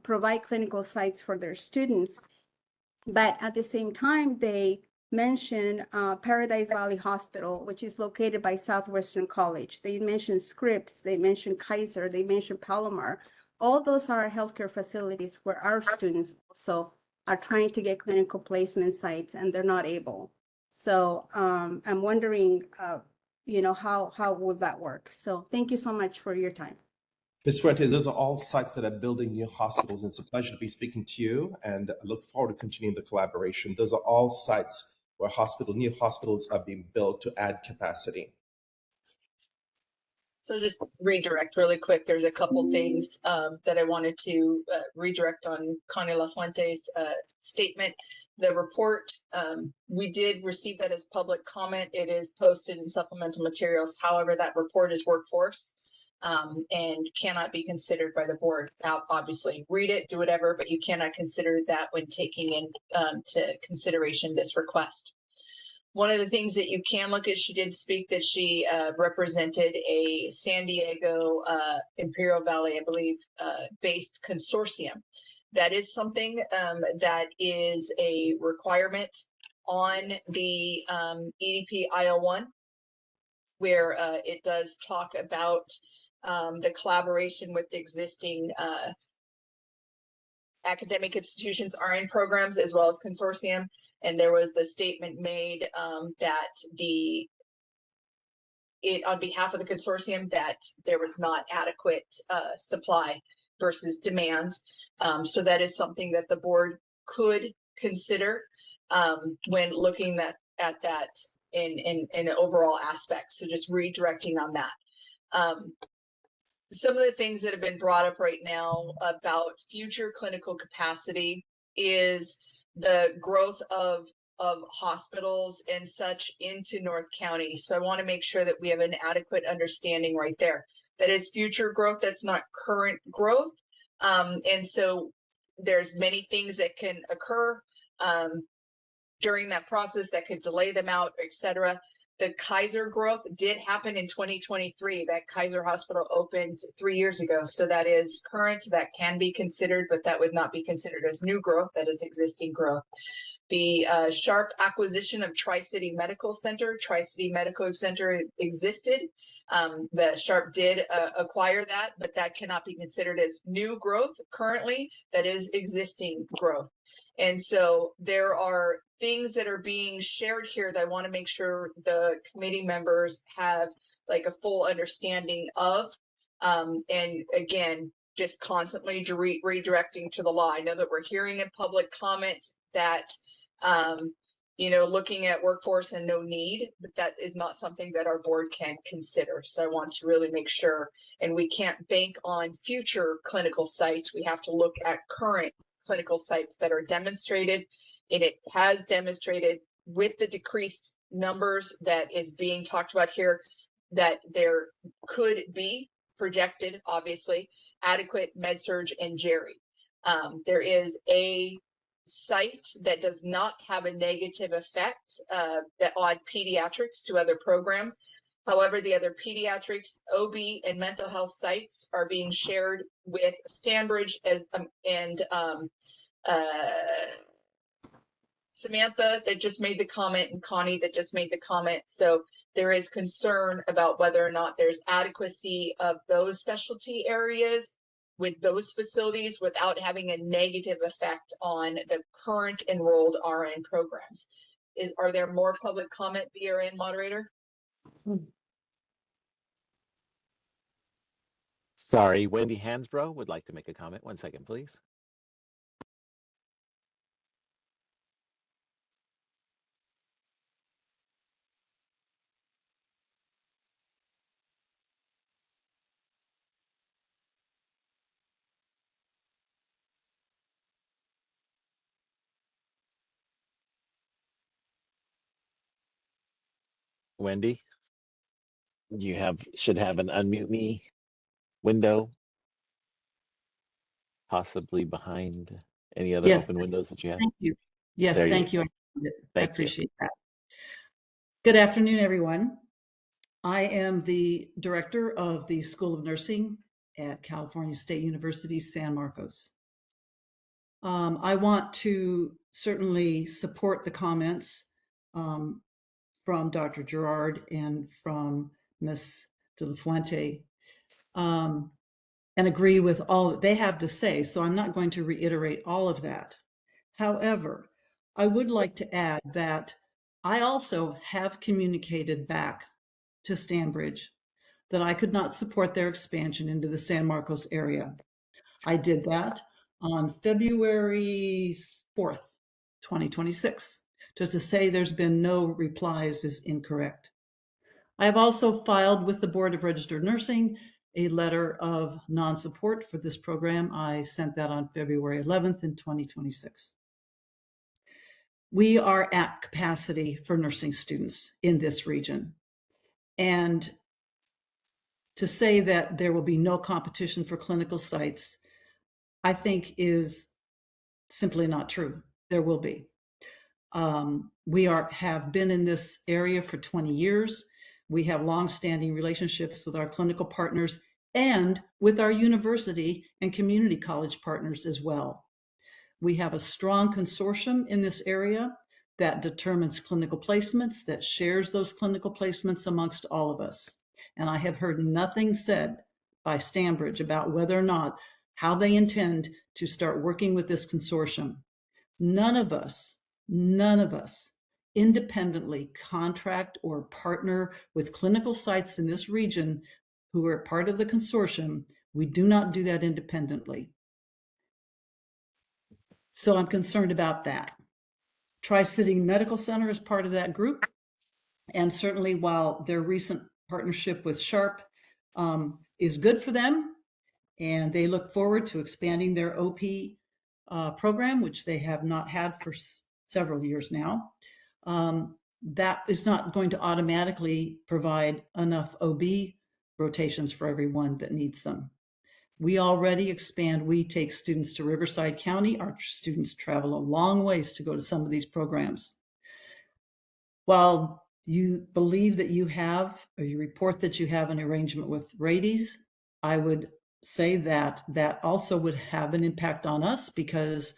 provide clinical sites for their students, but at the same time, they mentioned Paradise Valley Hospital, which is located by Southwestern College. They mentioned Scripps, they mentioned Kaiser, they mentioned Palomar. All those are healthcare facilities where our students also are trying to get clinical placement sites and they're not able. So I'm wondering, you know, how would that work? So thank you so much for your time. Ms. Fuentes, those are all sites that are building new hospitals, and it's a pleasure to be speaking to you, and I look forward to continuing the collaboration. Those are all sites where new hospitals are being built to add capacity. So just redirect really quick. There's a couple things that I wanted to redirect on Connie Lafuente's statement. The report, we did receive that as public comment. It is posted in supplemental materials. However, that report is workforce and cannot be considered by the board. Now, obviously, read it, do whatever, but you cannot consider that when taking into consideration this request. One of the things that you can look at, she did speak that she represented a San Diego Imperial Valley, I believe, based consortium. That is something that is a requirement on the EDP IL1, where it does talk about the collaboration with existing academic institutions, RN programs, as well as consortium. And there was the statement made that on behalf of the consortium that there was not adequate supply versus demand. So that is something that the board could consider when looking at that in an overall aspect. So just redirecting on that. Some of the things that have been brought up right now about future clinical capacity is the growth of hospitals and such into North County. So I want to make sure that we have an adequate understanding right there. That is future growth, that's not current growth. And so there's many things that can occur during that process that could delay them out, et cetera. The Kaiser growth did happen in 2023. That Kaiser hospital opened 3 years ago. So that is current, that can be considered, but that would not be considered as new growth, that is existing growth. The Sharp acquisition of Tri-City Medical Center. Tri-City Medical Center existed. The Sharp did acquire that, but that cannot be considered as new growth currently. That is existing growth. And so there are things that are being shared here that I want to make sure the committee members have like a full understanding of. And again, just constantly redirecting to the law. I know that we're hearing in public comment that, you know, looking at workforce and no need, but that is not something that our board can consider. So I want to really make sure, and we can't bank on future clinical sites. We have to look at current clinical sites that are demonstrated, and it has demonstrated with the decreased numbers that is being talked about here, that there could be projected, obviously, adequate med-surg and Jerry. There is a site that does not have a negative effect on pediatrics to other programs. However, the other pediatrics, OB, and mental health sites are being shared with Stanbridge as Samantha that just made the comment, and Connie that just made the comment. So there is concern about whether or not there's adequacy of those specialty areas with those facilities without having a negative effect on the current enrolled RN programs. Are there more public comment, BRN moderator? Sorry, Wendy Hansbrough would like to make a comment. 1 second, please. Wendy, you should have an unmute me window, possibly behind any other Yes, open windows that you have. thank you. Yes, There you thank you. I Thank you. appreciate that. Good afternoon, everyone. I am the director of the School of Nursing at California State University, San Marcos. I want to certainly support the comments from Dr. Gerard and from Ms. De La Fuente, and agree with all that they have to say. So I'm not going to reiterate all of that. However, I would like to add that I also have communicated back to Stanbridge that I could not support their expansion into the San Marcos area. I did that on February 4th, 2026. Just to say there's been no replies is incorrect. I have also filed with the Board of Registered Nursing a letter of non-support for this program. I sent that on February 11th in 2026. We are at capacity for nursing students in this region. And to say that there will be no competition for clinical sites, I think is simply not true. There will be. We have been in this area for 20 years. We have longstanding relationships with our clinical partners and with our university and community college partners as well. We have a strong consortium in this area that determines clinical placements, that shares those clinical placements amongst all of us. And I have heard nothing said by Stanbridge about whether or not how they intend to start working with this consortium. None of us independently contract or partner with clinical sites in this region who are part of the consortium. We do not do that independently. So I'm concerned about that. Tri-City Medical Center is part of that group. And certainly while their recent partnership with Sharp is good for them, and they look forward to expanding their OP program, which they have not had for several years now, that is not going to automatically provide enough OB rotations for everyone that needs them. We already expand. We take students to Riverside County. Our students travel a long ways to go to some of these programs. While you believe that you have, or you report that you have an arrangement with Rades, I would say that that also would have an impact on us, because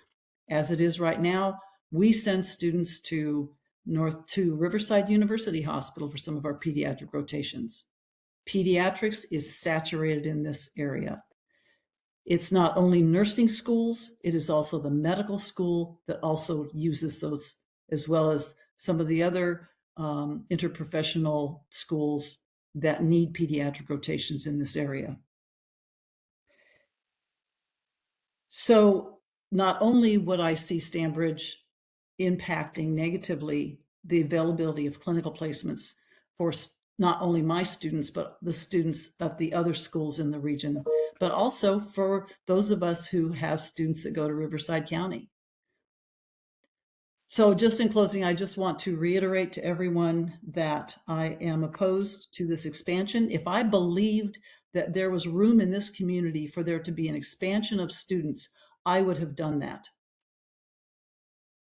as it is right now, we send students to Riverside University Hospital for some of our pediatric rotations. Pediatrics is saturated in this area. It's not only nursing schools, it is also the medical school that also uses those, as well as some of the other interprofessional schools that need pediatric rotations in this area. So not only would I see Stanbridge impacting negatively the availability of clinical placements for not only my students, but the students of the other schools in the region, but also for those of us who have students that go to Riverside County. So just in closing, I just want to reiterate to everyone that I am opposed to this expansion. If I believed that there was room in this community for there to be an expansion of students, I would have done that.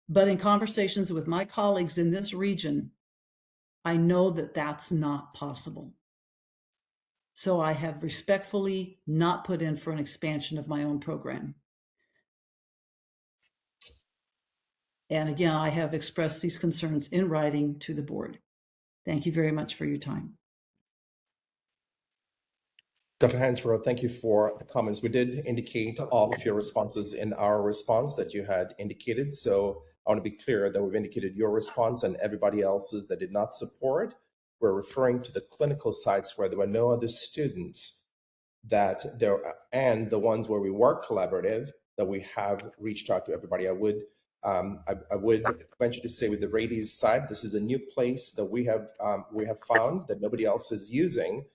But in conversations with my colleagues in this region, I know that that's not possible. So I have respectfully not put in for an expansion of my own program. And again, I have expressed these concerns in writing to the board. Thank you very much for your time. Dr. Hansbrough, thank you for the comments. We did indicate all of your responses in our response that you had indicated. So I want to be clear that we've indicated your response, and everybody else's that did not support. We're referring to the clinical sites where there were no other students that there, and the ones where we were collaborative, that we have reached out to everybody. I would venture to say with the Rades side, this is a new place that we have found that nobody else is using.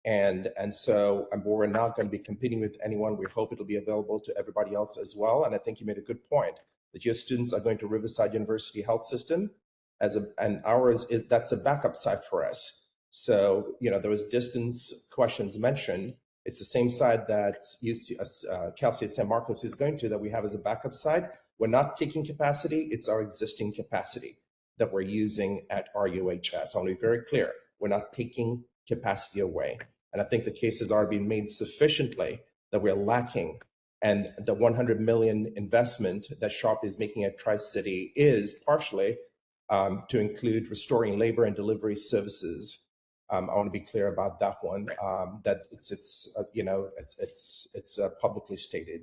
And so we're not going to be competing with anyone. We hope it'll be available to everybody else as well. And I think you made a good point that your students are going to Riverside University Health System and ours is, that's a backup site for us. So, you know, there was distance questions mentioned. It's the same side that Cal State San Marcos is going to, that we have as a backup site. We're not taking capacity. It's our existing capacity that we're using at RUHS. I want to be very clear. We're not taking capacity away. And I think the cases are being made sufficiently that we're lacking. And the 100 million investment that Sharp is making at Tri-City is partially to include restoring labor and delivery services. I want to be clear about that one, that it's publicly stated.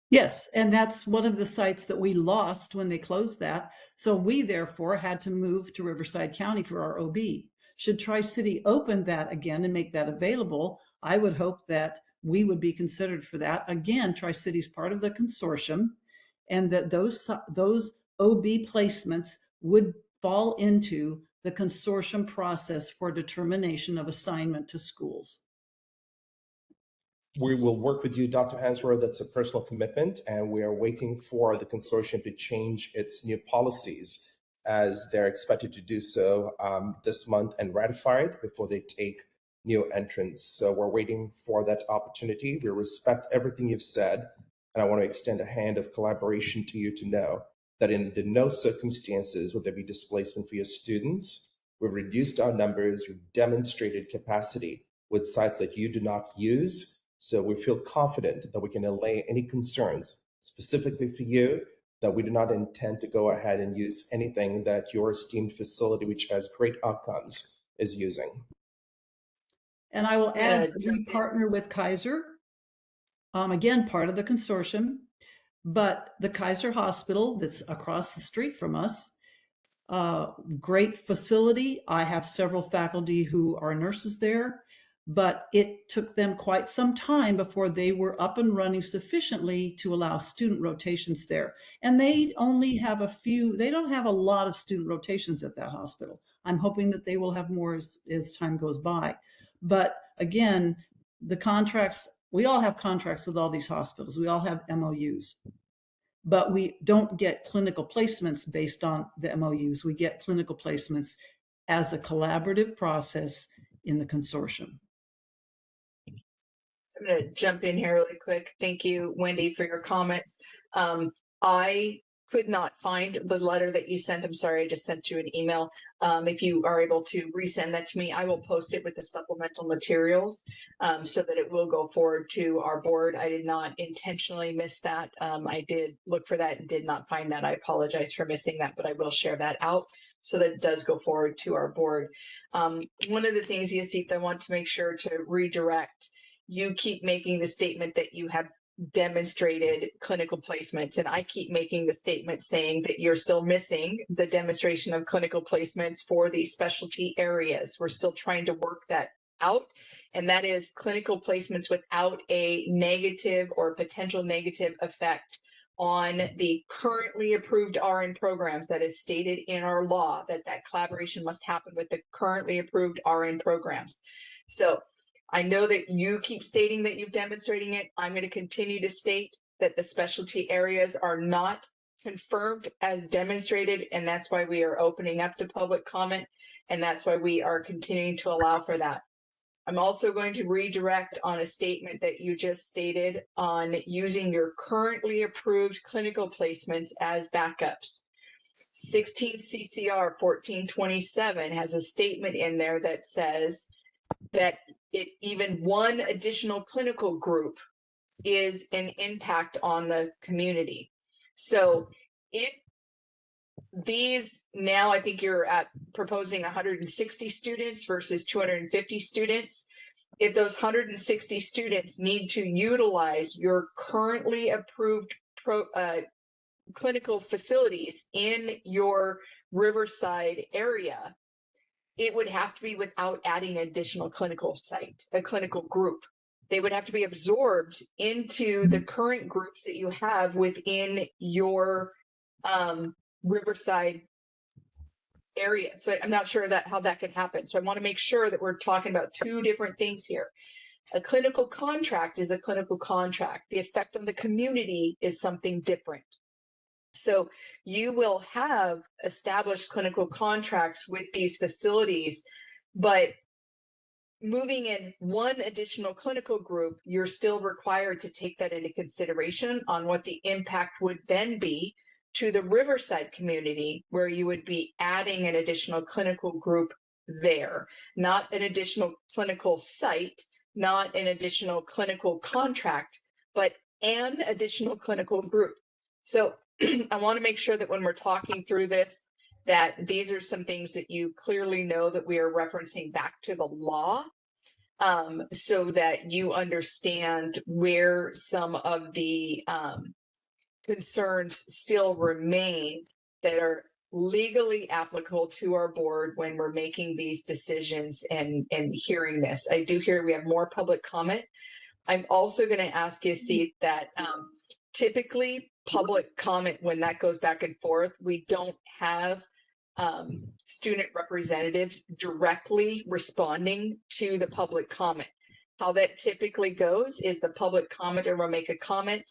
Yes, and that's one of the sites that we lost when they closed that. So we therefore had to move to Riverside County for our OB. Should Tri-City open that again and make that available, I would hope that we would be considered for that. Again, Tri-City is part of the consortium, and that those OB placements would fall into the consortium process for determination of assignment to schools. We will work with you, Dr. Hansbrough. That's a personal commitment, and we are waiting for the consortium to change its new policies, as they're expected to do so this month and ratify it before they take new entrants. So we're waiting for that opportunity. We respect everything you've said, and I want to extend a hand of collaboration to you to know that in no circumstances would there be displacement for your students. We've reduced our numbers, we've demonstrated capacity with sites that you do not use. So we feel confident that we can allay any concerns specifically for you that we do not intend to go ahead and use anything that your esteemed facility, which has great outcomes, is using. And I will add that we partner with Kaiser, again, part of the consortium, but the Kaiser Hospital that's across the street from us, great facility. I have several faculty who are nurses there, but it took them quite some time before they were up and running sufficiently to allow student rotations there. And they only have they don't have a lot of student rotations at that hospital. I'm hoping that they will have more as time goes by. But again, the contracts, we all have contracts with all these hospitals. We all have MOUs. But we don't get clinical placements based on the MOUs. We get clinical placements as a collaborative process in the consortium. I'm going to jump in here really quick. Thank you, Wendy, for your comments. I could not find the letter that you sent. I'm sorry, I just sent you an email. If you are able to resend that to me, I will post it with the supplemental materials so that it will go forward to our board. I did not intentionally miss that. I did look for that and did not find that. I apologize for missing that, but I will share that out so that it does go forward to our board. One of the things, Yasith, I want to make sure to redirect. You keep making the statement that you have demonstrated clinical placements, and I keep making the statement saying that you're still missing the demonstration of clinical placements for these specialty areas. We're still trying to work that out, and that is clinical placements without a negative or potential negative effect on the currently approved RN programs that is stated in our law, that collaboration must happen with the currently approved RN programs. So I know that you keep stating that you're demonstrating it. I'm going to continue to state that the specialty areas are not confirmed as demonstrated, and that's why we are opening up to public comment, and that's why we are continuing to allow for that. I'm also going to redirect on a statement that you just stated on using your currently approved clinical placements as backups. 16 CCR 1427 has a statement in there that says that even one additional clinical group is an impact on the community. So if these now, I think you're proposing 160 students versus 250 students. If those 160 students need to utilize your currently approved clinical facilities in your Riverside area, it would have to be without adding additional clinical a clinical group. They would have to be absorbed into the current groups that you have within your Riverside area. So I'm not sure how that could happen. So I want to make sure that we're talking about two different things here. A clinical contract is a clinical contract. The effect on the community is something different. So you will have established clinical contracts with these facilities, but moving in one additional clinical group, you're still required to take that into consideration on what the impact would then be to the Riverside community, where you would be adding an additional clinical group there, not an additional clinical site, not an additional clinical contract, but an additional clinical group. So I want to make sure that when we're talking through this, that these are some things that you clearly know that we are referencing back to the law, so that you understand where some of the concerns still remain that are legally applicable to our board when we're making these decisions and hearing this. I do hear we have more public comment. I'm also going to ask you, see that typically public comment, when that goes back and forth, we don't have student representatives directly responding to the public comment. How that typically goes is the public commenter will make a comment.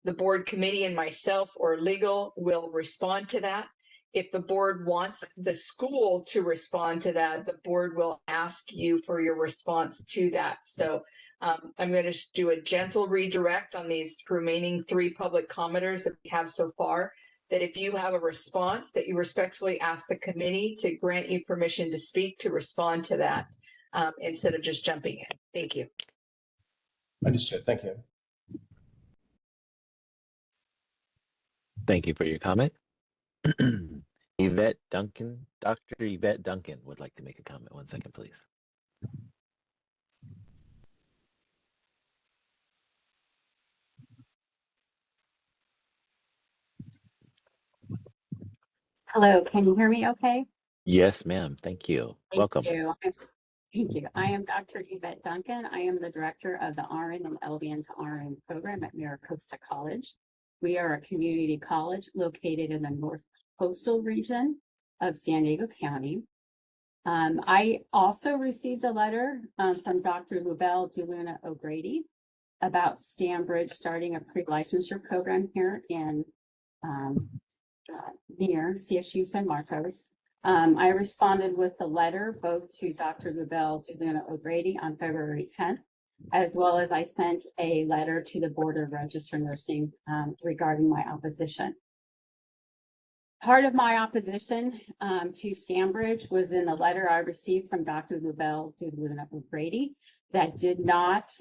The board committee and myself or legal will respond to that. If the board wants the school to respond to that, the board will ask you for your response to that. So I'm going to do a gentle redirect on these remaining 3 public commenters that we have so far, that if you have a response, that you respectfully ask the committee to grant you permission to speak, to respond to that, instead of just jumping in. Thank you. Understood. Thank you. Thank you for your comment. Yvette Duncan, Dr. Yvette Duncan would like to make a comment. 1 second, please. Hello, can you hear me okay? Yes, ma'am. Thank you. Thank Welcome. you. Thank you. I am Dr. Yvette Duncan. I am the director of the RN and LVN to RN program at MiraCosta College. We are a community college located in the North Coastal region of San Diego County. I also received a letter from Dr. Lubell DeLuna O'Grady about Stanbridge starting a pre-licensure program here in near CSU San Marcos. I responded with the letter both to Dr. Lubell DeLuna O'Grady on February 10th, as well as I sent a letter to the Board of Registered Nursing regarding my opposition. Part of my opposition to Stanbridge was in the letter I received from Dr. Lubell DeLuna O'Grady that did not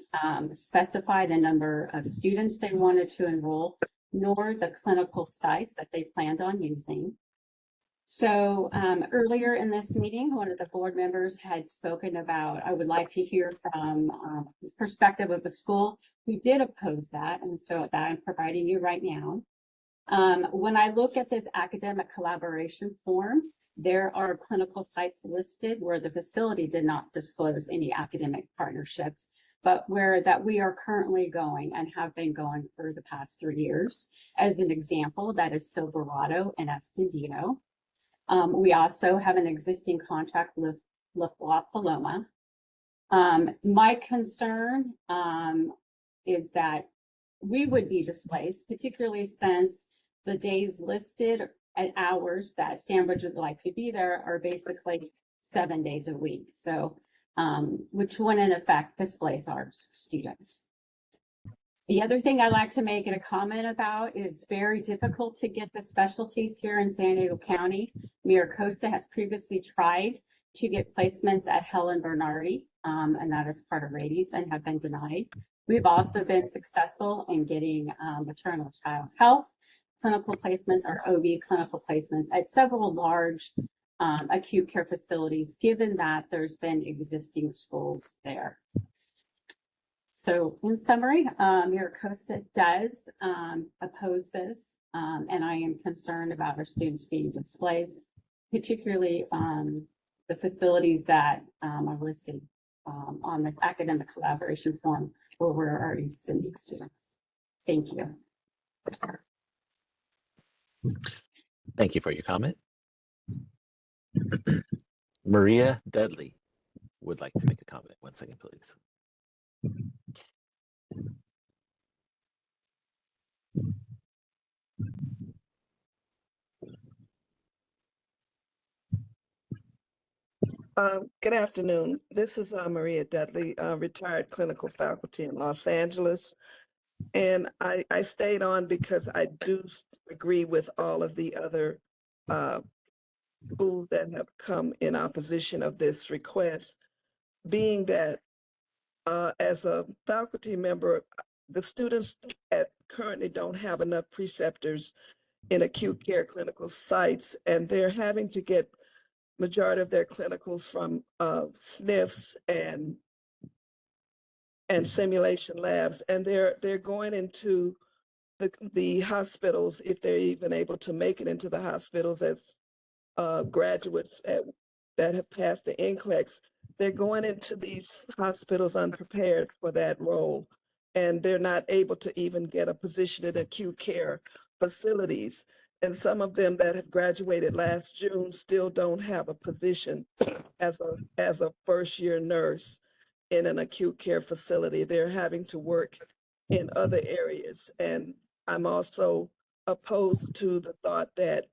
specify the number of students they wanted to enroll, nor the clinical sites that they planned on using. So earlier in this meeting, one of the board members had spoken about, I would like to hear from the perspective of the school who did oppose that, and so that I'm providing you right now. When I look at this academic collaboration form, there are clinical sites listed where the facility did not disclose any academic partnerships, but where that we are currently going and have been going for the past 3 years. As an example, that is Silverado and Escondido. We also have an existing contract with La Paloma. My concern is that we would be displaced, particularly since the days listed and hours that Stanbridge would like to be there are basically 7 days a week. So, which would in effect displace our students. The other thing I'd like to make a comment about is it's very difficult to get the specialties here in San Diego County. MiraCosta has previously tried to get placements at Helen Bernardi, and that is part of Rades, and have been denied. We've also been successful in getting maternal child health clinical placements or OB clinical placements at several large acute care facilities, given that there's been existing schools there. So in summary, MiraCosta does oppose this, and I am concerned about our students being displaced, particularly the facilities that are listed on this academic collaboration form where we're already sending students. Thank you. Thank you for your comment. Maria Dudley would like to make a comment. 1 second, please. Good afternoon. This is Maria Dudley, retired clinical faculty in Los Angeles. And I stayed on because I do agree with all of the other schools that have come in opposition of this request, being that as a faculty member, the students currently don't have enough preceptors in acute care clinical sites, and they're having to get majority of their clinicals from SNFs and simulation labs, and they're going into the hospitals, if they're even able to make it into the hospitals as graduates that have passed the NCLEX. They're going into these hospitals unprepared for that role, and they're not able to even get a position in acute care facilities. And some of them that have graduated last June still don't have a position as a first-year nurse in an acute care facility. They're having to work in other areas. And I'm also opposed to the thought that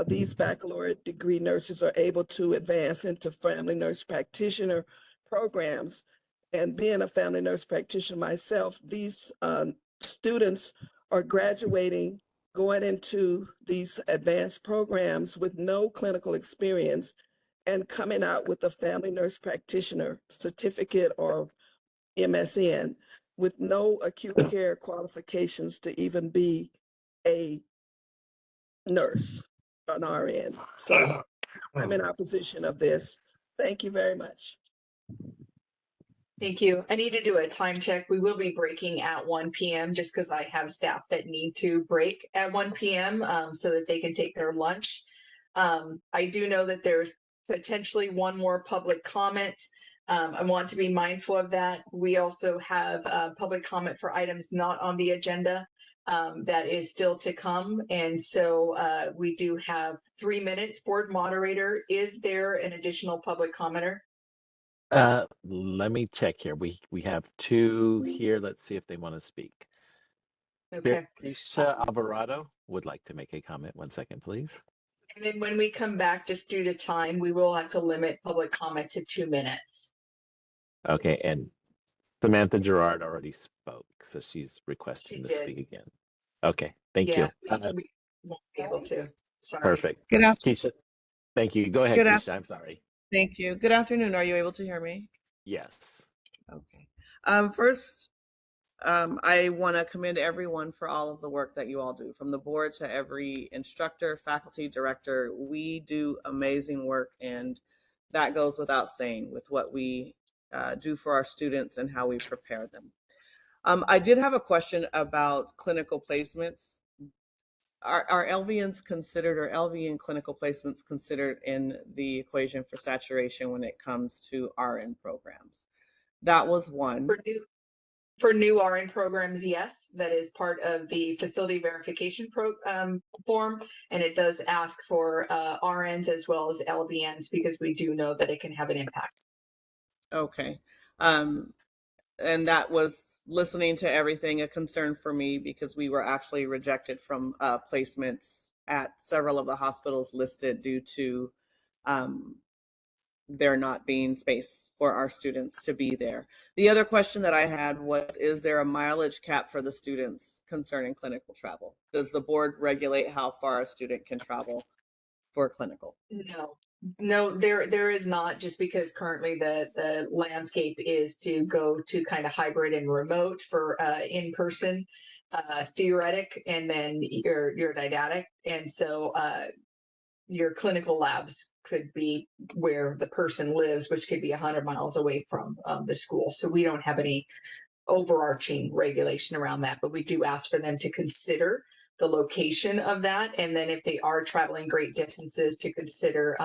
these baccalaureate degree nurses are able to advance into family nurse practitioner programs. And being a family nurse practitioner myself, these students are graduating, going into these advanced programs with no clinical experience and coming out with a family nurse practitioner certificate or MSN with no acute care qualifications to even be a nurse, an RN. So I'm in opposition of this. Thank you very much. Thank you. I need to do a time check. We will be breaking at 1 p.m. just because I have staff that need to break at 1 p.m. So that they can take their lunch. I do know that there's potentially one more public comment. I want to be mindful of that. We also have public comment for items not on the agenda that is still to come. And so we do have 3 minutes. Board moderator, is there an additional public commenter? Let me check here. We have two here. Let's see if they want to speak. Okay. Keisha Alvarado would like to make a comment. 1 second, please. And then when we come back, just due to time, we will have to limit public comment to 2 minutes. Okay, and Samantha Gerard already spoke, so she's requesting She to did. speak again. Okay, thank Yeah, you. we won't be able to. Sorry. Perfect. Good afternoon. Keisha, thank you. Go ahead, Good Keisha. I'm sorry. Thank you. Good afternoon. Are you able to hear me? Yes. Okay. First, I want to commend everyone for all of the work that you all do, from the board to every instructor, faculty, director. We do amazing work, and that goes without saying with what we do for our students and how we prepare them. I did have a question about clinical placements. Are LVNs considered, or LVN clinical placements considered in the equation for saturation when it comes to RN programs? That was one. For new RN programs, yes, that is part of the facility verification form, and it does ask for RNs as well as LVNs because we do know that it can have an impact. Okay. And that was, listening to everything, a concern for me because we were actually rejected from placements at several of the hospitals listed due to there not being space for our students to be there. The other question that I had was, is there a mileage cap for the students concerning clinical travel? Does the board regulate how far a student can travel for clinical? No, there is not, just because currently the landscape is to go to kind of hybrid and remote for in-person theoretic, and then your didactic. And so your clinical labs could be where the person lives, which could be 100 miles away from the school. So we don't have any overarching regulation around that, but we do ask for them to consider the location of that. And then if they are traveling great distances, to consider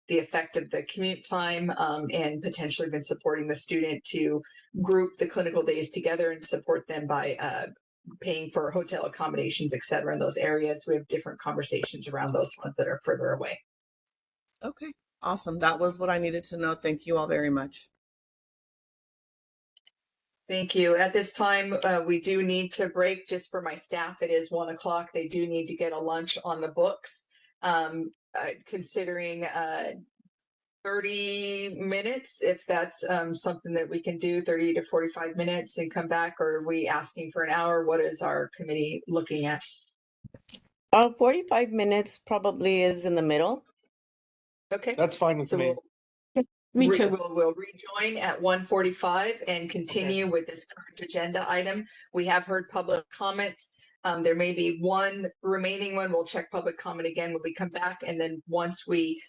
the effect of the commute time and potentially been supporting the student to group the clinical days together and support them by paying for hotel accommodations, et cetera, in those areas. We have different conversations around those ones that are further away. Okay, awesome. That was what I needed to know. Thank you all very much. Thank you. At this time, we do need to break. Just for my staff, it is 1 o'clock. They do need to get a lunch on the books. Considering 30 minutes, if that's something that we can do, 30 to 45 minutes and come back, or are we asking for an hour? What is our committee looking at? 45 minutes probably is in the middle. Okay. That's fine with me. Me too. We'll rejoin at 1:45 and continue with this current agenda item. We have heard public comments. There may be one remaining one. We'll check public comment again when we come back. And then once we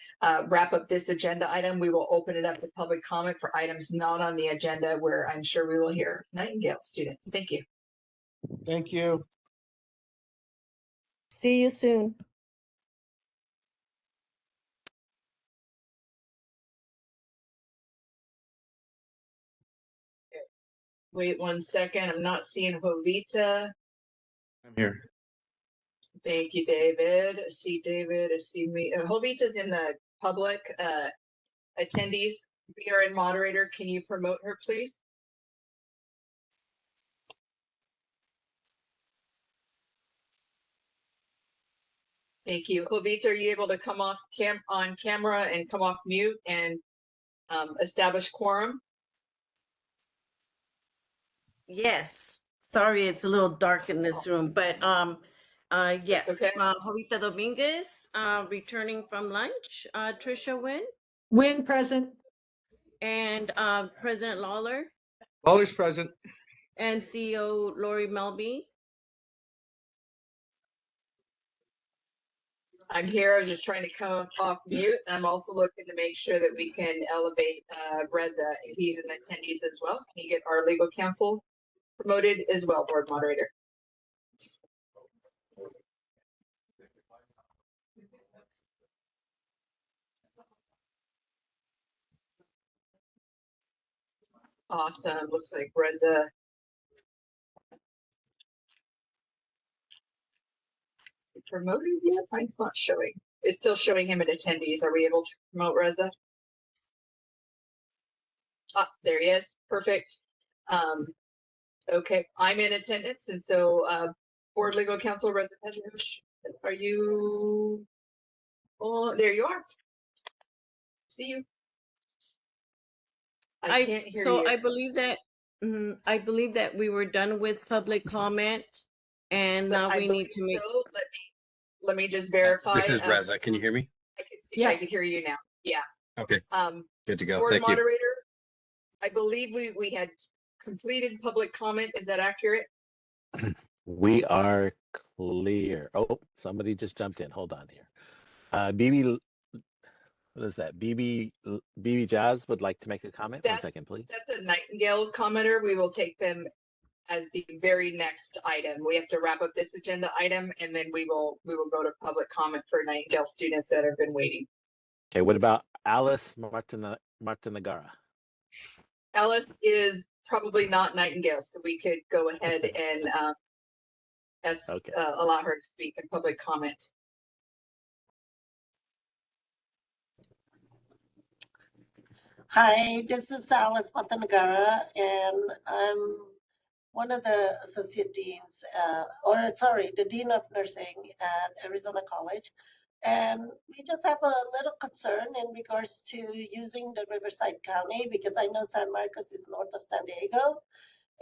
wrap up this agenda item, we will open it up to public comment for items not on the agenda, where I'm sure we will hear Nightingale students. Thank you. Thank you. See you soon. Wait 1 second. I'm not seeing Jovita. I'm here. Thank you, David. I see David. I see me. Jovita's in the public attendees. BRN moderator, can you promote her, please? Thank you. Jovita, are you able to come off on camera and come off mute and establish quorum? Yes. Sorry, it's a little dark in this room, but yes. Okay. Jovita Dominguez, returning from lunch. Trisha Wynn. Wynn, present. And President Lawler. Lawler's present. And CEO Lori Melby. I'm here. I was just trying to come off mute. I'm also looking to make sure that we can elevate Reza. He's an attendees as well. Can you get our legal counsel promoted as well, board moderator? Awesome. Looks like Reza. Is he promoted yet? Mine's not showing. It's still showing him in attendees. Are we able to promote Reza? Ah, there he is. Perfect. Okay, I'm in attendance, and so board legal counsel Reza Petrovic, are you? Oh, there you are. See you. I can't hear so you. I believe that we were done with public comment, and But now I we need to believe make. so. Let me just verify. This is Reza. Can you hear me? I can see. I can hear you now. Yeah. Okay. Good to go. Board Thank you. moderator, I believe we had completed public comment. Is that accurate? We are clear. Oh, somebody just jumped in. Hold on here. BB, what is that? BB Jazz would like to make a comment. 1 second, please. That's a Nightingale commenter. We will take them as the very next item. We have to wrap up this agenda item, and then we will go to public comment for Nightingale students that have been waiting. Okay, what about Alice Martinagara? Alice is probably not Nightingale, so we could go ahead and allow her to speak in public comment. Hi, this is Alice Matanagara, and I'm one of the associate deans, the dean of nursing at Arizona College. And we just have a little concern in regards to using the Riverside County, because I know San Marcos is north of San Diego.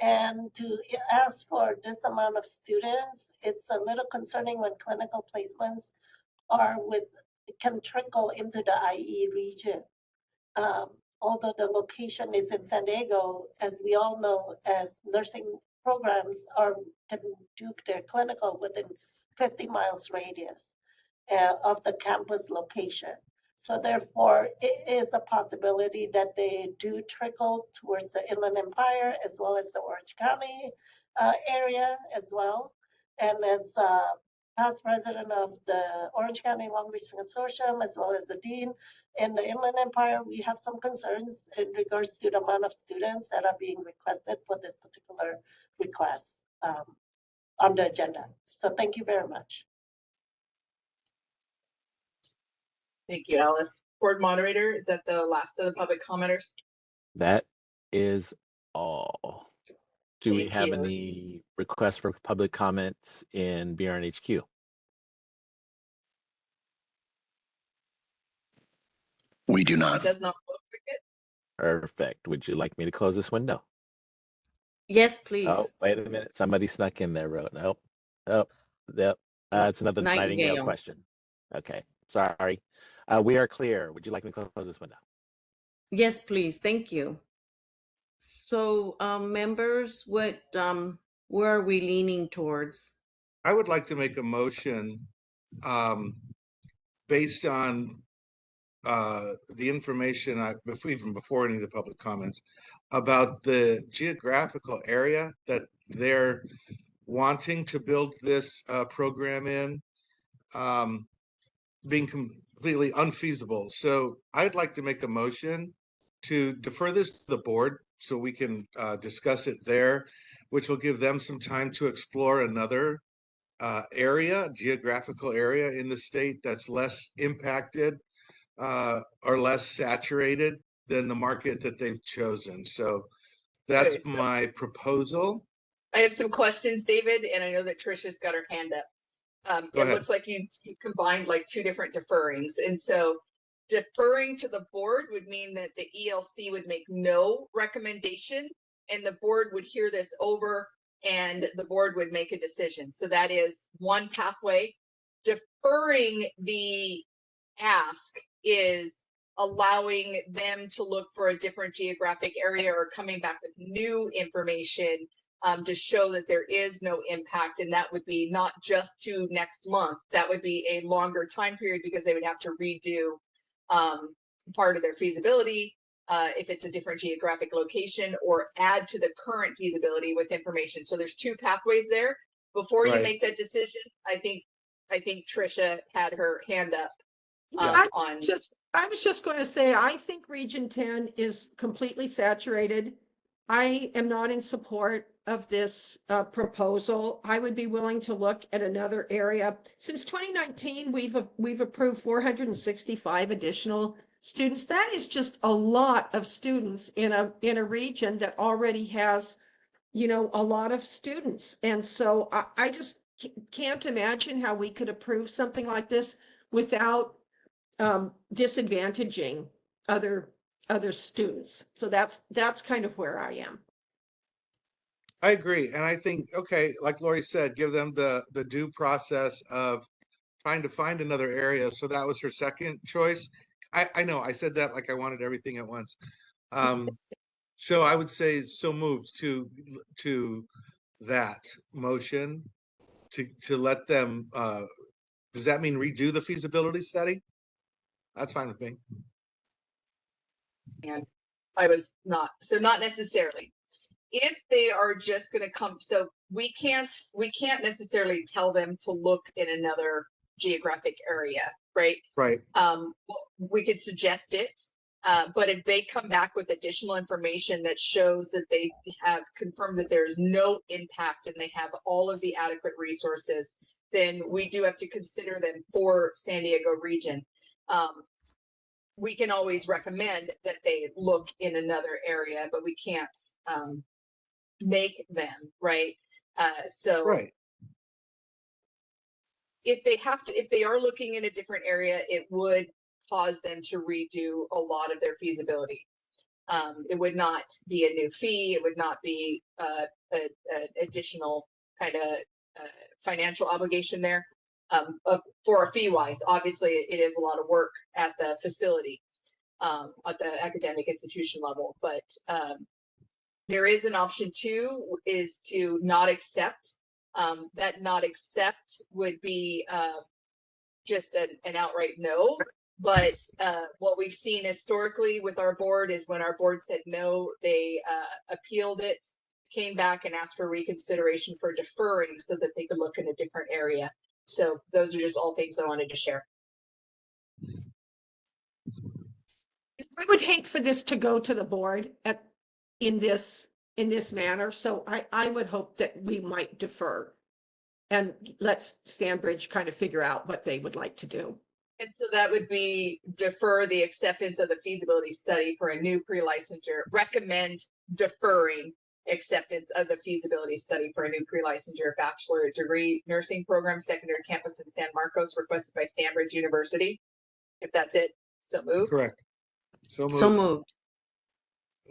And to ask for this amount of students, it's a little concerning when clinical placements can trickle into the IE region. Although the location is in San Diego, as we all know, as nursing programs can do their clinical within 50 miles radius of the campus location. So therefore, it is a possibility that they do trickle towards the Inland Empire as well as the Orange County area as well. And as past president of the Orange County Long Beach Consortium, as well as the dean in the Inland Empire, we have some concerns in regards to the amount of students that are being requested for this particular request on the agenda. So thank you very much. Thank you, Alice. Board moderator, is that the last of the public commenters? That is all. Do we Thank have you. any requests for public comments in BRNHQ? We do It not. does not look like it. Perfect. Would you like me to close this window? Yes, please. Oh, wait a minute. Somebody snuck in there, wrote. Nope. Oh, yep. It's another Nightingale question. Okay, sorry. We are clear. Would you like me to close this window? Yes, please. Thank you. So, members, where are we leaning towards? I would like to make a motion based on the information even before any of the public comments about the geographical area that they're wanting to build this program in being completely unfeasible. So I'd like to make a motion to defer this to the board so we can discuss it there, which will give them some time to explore another geographical area in the state that's less impacted or less saturated than the market that they've chosen. So that's Okay, so my proposal. I have some questions, David, and I know that Trisha's got her hand up. Go It ahead. looks like you combined like two different deferrings. And so deferring to the board would mean that the ELC would make no recommendation and the board would hear this over and the board would make a decision. So that is one pathway. Deferring the ask is allowing them to look for a different geographic area or coming back with new information to show that there is no impact. And that would be not just to next month. That would be a longer time period because they would have to redo part of their feasibility if it's a different geographic location, or add to the current feasibility with information. So there's two pathways there. Before you Right. make that decision, I think Trisha had her hand up I on. was just going to say, I think Region 10 is completely saturated. I am not in support of this proposal. I would be willing to look at another area. Since 2019, we've approved 465 additional students. That is just a lot of students in a region that already has, you know, a lot of students. And so I just can't imagine how we could approve something like this without disadvantaging other students. So that's kind of where I am. I agree. And I think, okay, like Lori said, give them the due process of trying to find another area. So that was her second choice. I know I said that like I wanted everything at once. So I would say so moved to that motion to let them, does that mean redo the feasibility study? That's fine with me. And I was not, so not necessarily. If they are just going to come, so we can't necessarily tell them to look in another geographic area, right? Right. We could suggest it, but if they come back with additional information that shows that they have confirmed that there is no impact and they have all of the adequate resources, then we do have to consider them for San Diego region. We can always recommend that they look in another area, but we can't make them, right? So right. If they are looking in a different area, it would cause them to redo a lot of their feasibility. It would not be a new fee. It would not be an additional kind of financial obligation there. For a fee wise, obviously it is a lot of work at the facility, at the academic institution level, but there is an option too, is to not accept. That not accept would be just an outright no. But what we've seen historically with our board is when our board said no, they appealed it, came back and asked for reconsideration for deferring so that they could look in a different area. So those are just all things I wanted to share. I would hate for this to go to the board in this manner. So I would hope that we might defer and let Stanbridge kind of figure out what they would like to do. And so that would be defer the acceptance of the feasibility study for a new pre-licensure, recommend deferring acceptance of the feasibility study for a new pre-licensure bachelor degree nursing program, secondary campus in San Marcos, requested by Stanbridge University. If that's it, so move. Correct. So moved. So moved.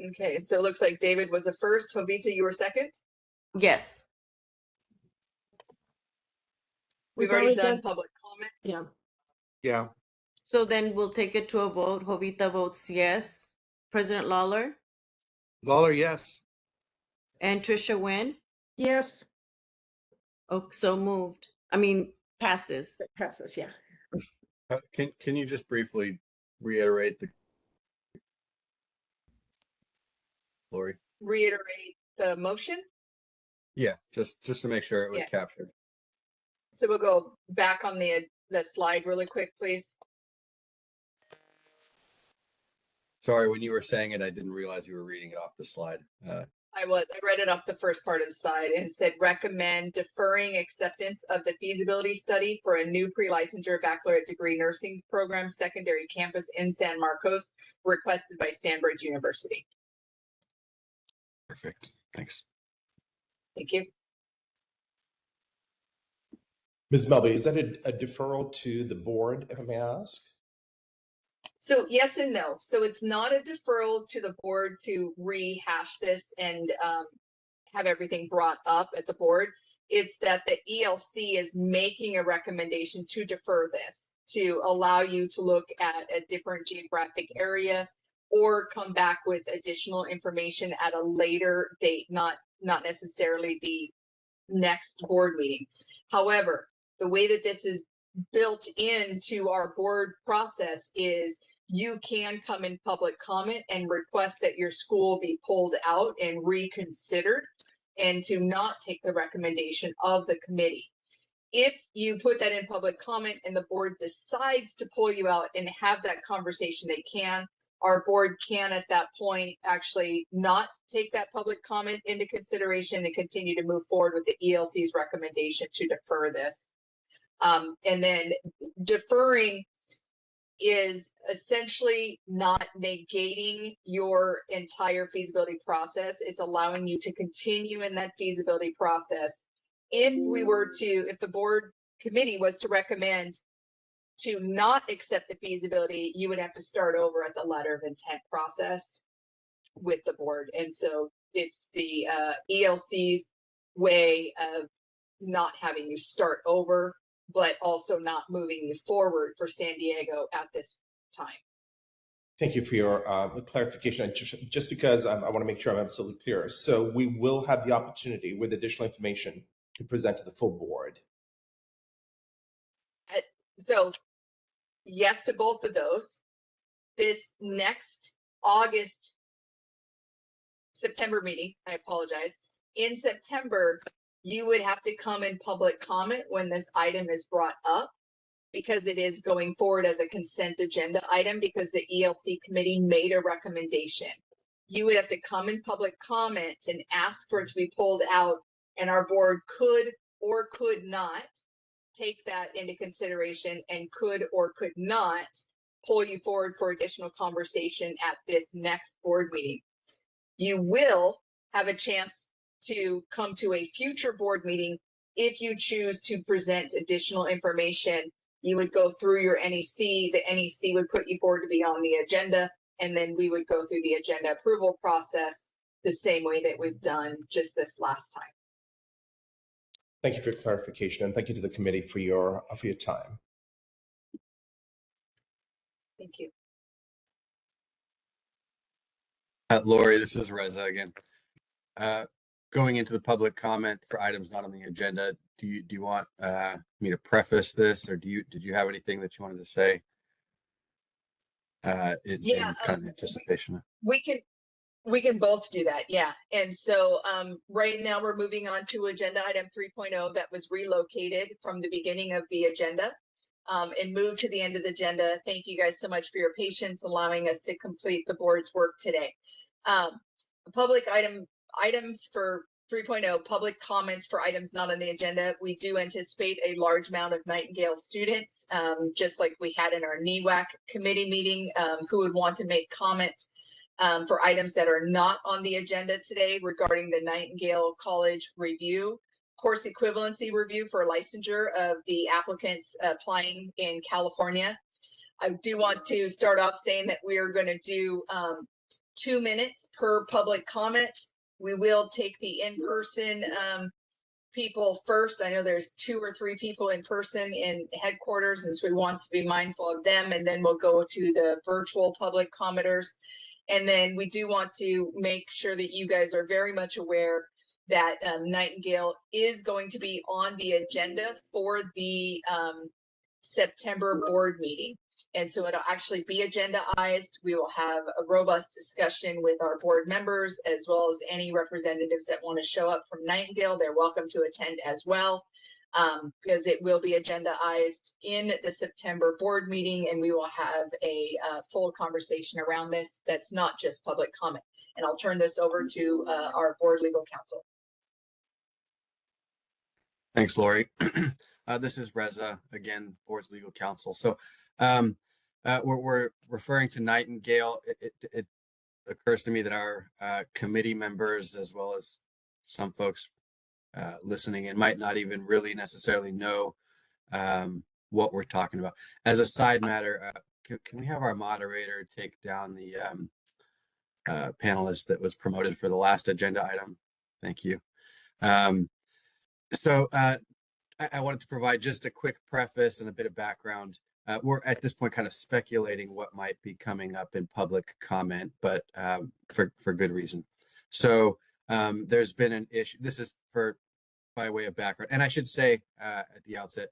Okay, so it looks like David was the first. Jovita, you were second? Yes. We've already done public comment. Yeah. Yeah. So then we'll take it to a vote. Jovita votes yes. President Lawler? Lawler, yes. And Trisha Nguyen? Yes. Oh, so moved. I mean, passes. It passes, yeah. Can you just briefly reiterate Lori? Reiterate the motion? Yeah, just to make sure it was Yeah. captured. So we'll go back on the slide really quick, please. Sorry, when you were saying it, I didn't realize you were reading it off the slide. I read it off the first part of the slide and said recommend deferring acceptance of the feasibility study for a new pre-licensure baccalaureate degree nursing program secondary campus in San Marcos, requested by Stanbridge University. Perfect. Thanks. Thank you. Ms. Melby, is that a deferral to the board, if I may ask? So yes and no. So it's not a deferral to the board to rehash this and have everything brought up at the board. It's that the ELC is making a recommendation to defer this, to allow you to look at a different geographic area or come back with additional information at a later date, not not necessarily the next board meeting. However, the way that this is built into our board process is you can come in public comment and request that your school be pulled out and reconsidered and to not take the recommendation of the committee. If you put that in public comment and the board decides to pull you out and have that conversation, they can. Our board can at that point actually not take that public comment into consideration and continue to move forward with the ELC's recommendation to defer this. And then deferring is essentially not negating your entire feasibility process. It's allowing you to continue in that feasibility process. If the board committee was to recommend to not accept the feasibility, you would have to start over at the letter of intent process with the board. And so it's the ELC's way of not having you start over, but also not moving you forward for San Diego at this time. Thank you for your clarification. Just because I want to make sure I'm absolutely clear. So we will have the opportunity with additional information to present to the full board. So yes to both of those. This next September meeting, I apologize. In September, you would have to come in public comment when this item is brought up, because it is going forward as a consent agenda item because the ELC committee made a recommendation. You would have to come in public comment and ask for it to be pulled out, and our board could or could not take that into consideration and could or could not pull you forward for additional conversation at this next board meeting. You will have a chance to come to a future board meeting if you choose to present additional information. You would go through your NEC. The NEC would put you forward to be on the agenda, and then we would go through the agenda approval process the same way that we've done just this last time. Thank you for your clarification, and thank you to the committee for your time. Thank you. Lori, this is Reza again. Going into the public comment for items not on the agenda, do you want me to preface this, or did you have anything that you wanted to say in kind of anticipation? We can both do that, yeah. And so right now we're moving on to agenda item 3.0 that was relocated from the beginning of the agenda and moved to the end of the agenda. Thank you guys so much for your patience, allowing us to complete the board's work today. Public items for 3.0, public comments for items not on the agenda. We do anticipate a large amount of Nightingale students, just like we had in our NEWAC committee meeting, who would want to make comments for items that are not on the agenda today regarding the Nightingale College review, course equivalency review for licensure of the applicants applying in California. I do want to start off saying that we are going to do 2 minutes per public comment. We will take the in-person people first. I know there's 2 or 3 people in person in headquarters, and so we want to be mindful of them, and then we'll go to the virtual public commenters. And then we do want to make sure that you guys are very much aware that Nightingale is going to be on the agenda for the September board meeting. And so it'll actually be agendaized. We will have a robust discussion with our board members, as well as any representatives that want to show up from Nightingale. They're welcome to attend as well, because it will be agendaized in the September board meeting, and we will have a full conversation around this that's not just public comment. And I'll turn this over to our board legal counsel. Thanks, Lori. This is Reza, again, board's legal counsel. So we're referring to Nightingale. It occurs to me that our committee members, as well as some folks listening in, might not even really necessarily know what we're talking about. As a side matter, can we have our moderator take down the panelist that was promoted for the last agenda item? Thank you. I wanted to provide just a quick preface and a bit of background. We're at this point kind of speculating what might be coming up in public comment, but for good reason. So there's been an issue. This is by way of background. And I should say at the outset,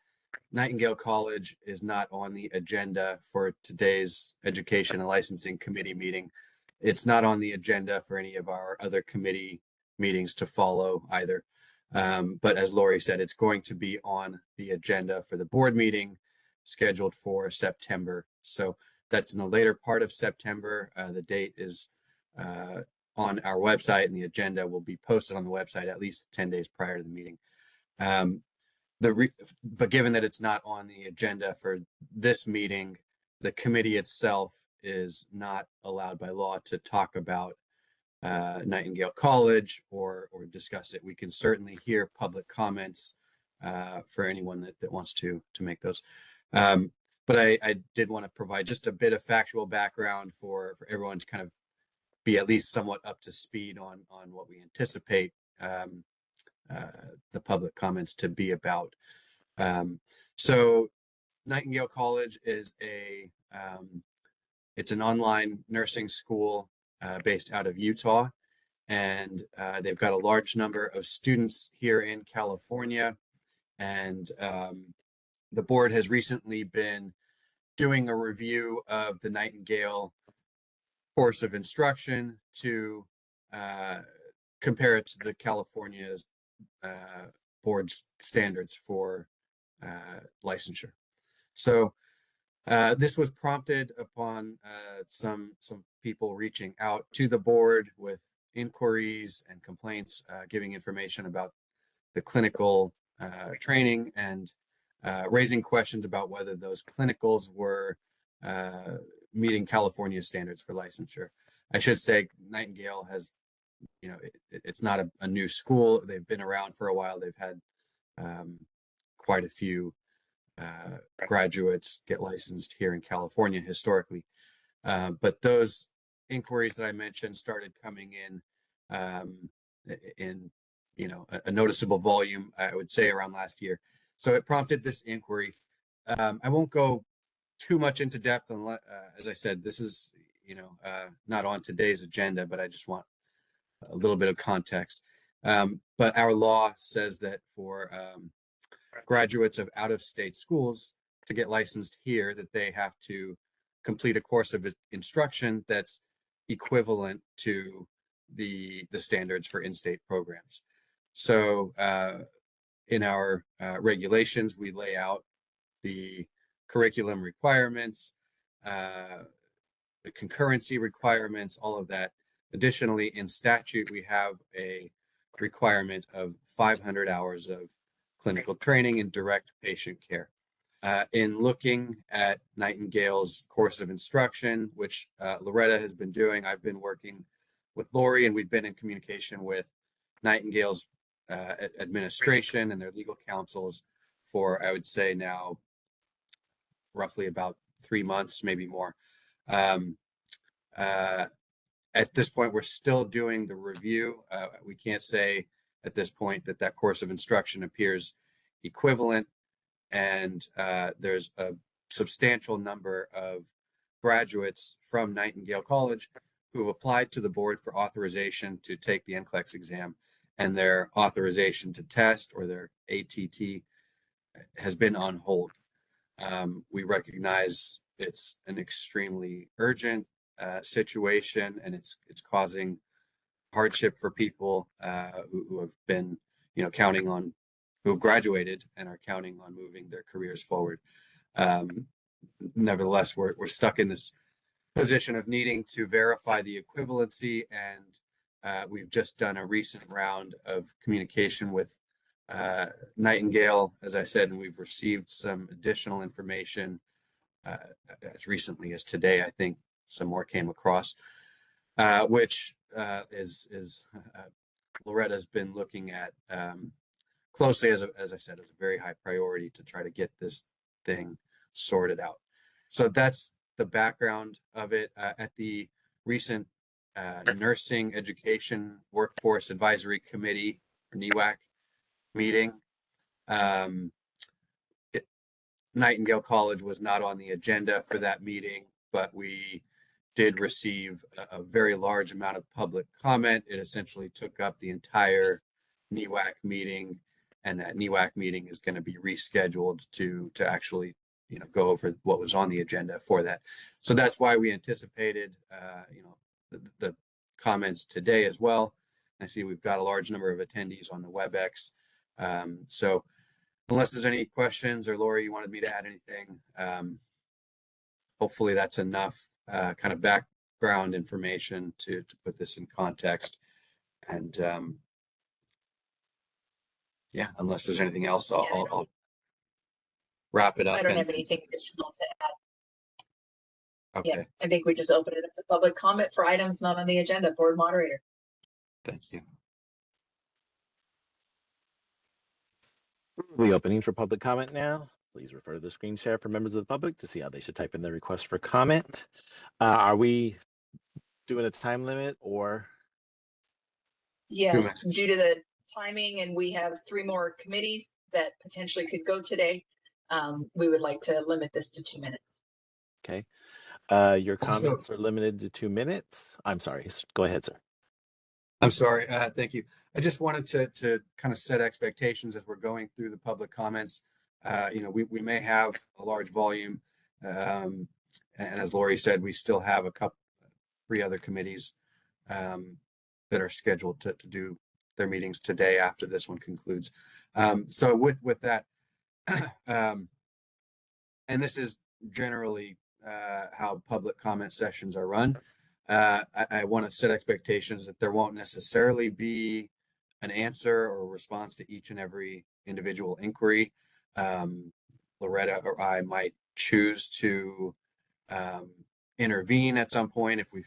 Nightingale College is not on the agenda for today's Education and Licensing Committee meeting. It's not on the agenda for any of our other committee meetings to follow either. But as Lori said, it's going to be on the agenda for the board meeting scheduled for September. So that's in the later part of September. The date is on our website, and the agenda will be posted on the website at least 10 days prior to the meeting. But given that it's not on the agenda for this meeting, the committee itself is not allowed by law to talk about Nightingale College or discuss it. We can certainly hear public comments for anyone that wants to make those. But I did want to provide just a bit of factual background for everyone to kind of be at least somewhat up to speed on what we anticipate the public comments to be about. So Nightingale College is it's an online nursing school based out of Utah, and they've got a large number of students here in California. And the board has recently been doing a review of the Nightingale course of instruction to compare it to the California's board standards for licensure. So this was prompted upon some people reaching out to the board with inquiries and complaints, giving information about the clinical training and raising questions about whether those clinicals were meeting California standards for licensure. I should say Nightingale has, it's not a new school. They've been around for a while. They've had quite a few graduates get licensed here in California historically. But those inquiries that I mentioned started coming in a noticeable volume, I would say, around last year. So it prompted this inquiry. I won't go too much into depth, as I said, this is not on today's agenda, but I just want a little bit of context. But our law says that for graduates of out-of-state schools to get licensed here, that they have to complete a course of instruction that's equivalent to the standards for in-state programs. So in our regulations, we lay out the curriculum requirements, the concurrency requirements, all of that. Additionally, in statute, we have a requirement of 500 hours of clinical training in direct patient care. In looking at Nightingale's course of instruction, which Loretta has been doing, I've been working with Lori, and we've been in communication with Nightingale's administration and their legal counsels for, I would say now, roughly about 3 months, maybe more. At this point, we're still doing the review. We can't say at this point that course of instruction appears equivalent, and there's a substantial number of graduates from Nightingale College who have applied to the board for authorization to take the NCLEX exam, and their authorization to test, or their ATT, has been on hold. We recognize it's an extremely urgent situation, and it's causing hardship for people who have been, counting on, who have graduated and are counting on moving their careers forward. Nevertheless, we're stuck in this position of needing to verify the equivalency, and we've just done a recent round of communication with Nightingale, as I said, and we've received some additional information as recently as today. I think some more came across, which is Loretta's been looking at closely, as I said, as a very high priority to try to get this thing sorted out. So that's the background of it. At the recent Nursing Education Workforce Advisory Committee, or NEWAC, meeting, Nightingale College was not on the agenda for that meeting, but we did receive a very large amount of public comment. It essentially took up the entire NEWAC meeting, and that NEWAC meeting is going to be rescheduled to actually, go over what was on the agenda for that. So that's why we anticipated, the comments today as well. I see we've got a large number of attendees on the WebEx. So unless there's any questions, or Lori, you wanted me to add anything, hopefully that's enough kind of background information to put this in context. And yeah, unless there's anything else, I'll wrap it up. I don't have anything additional to add. Okay. Yeah, I think we just open it up to public comment for items not on the agenda. Board moderator. Thank you. We'll be opening for public comment now. Please refer to the screen share for members of the public to see how they should type in their request for comment. Are we doing a time limit or? Yes, due to the timing, and we have 3 more committees that potentially could go today, we would like to limit this to 2 minutes. Okay. Your comments are limited to 2 minutes. I'm sorry. Go ahead, sir. I'm sorry. Thank you. I just wanted to kind of set expectations as we're going through the public comments. We may have a large volume. And as Lori said, we still have 3 other committees that are scheduled to do their meetings today after this one concludes. So with that, and this is generally how public comment sessions are run. I want to set expectations that there won't necessarily be an answer or a response to each and every individual inquiry. Loretta or I might choose to intervene at some point if we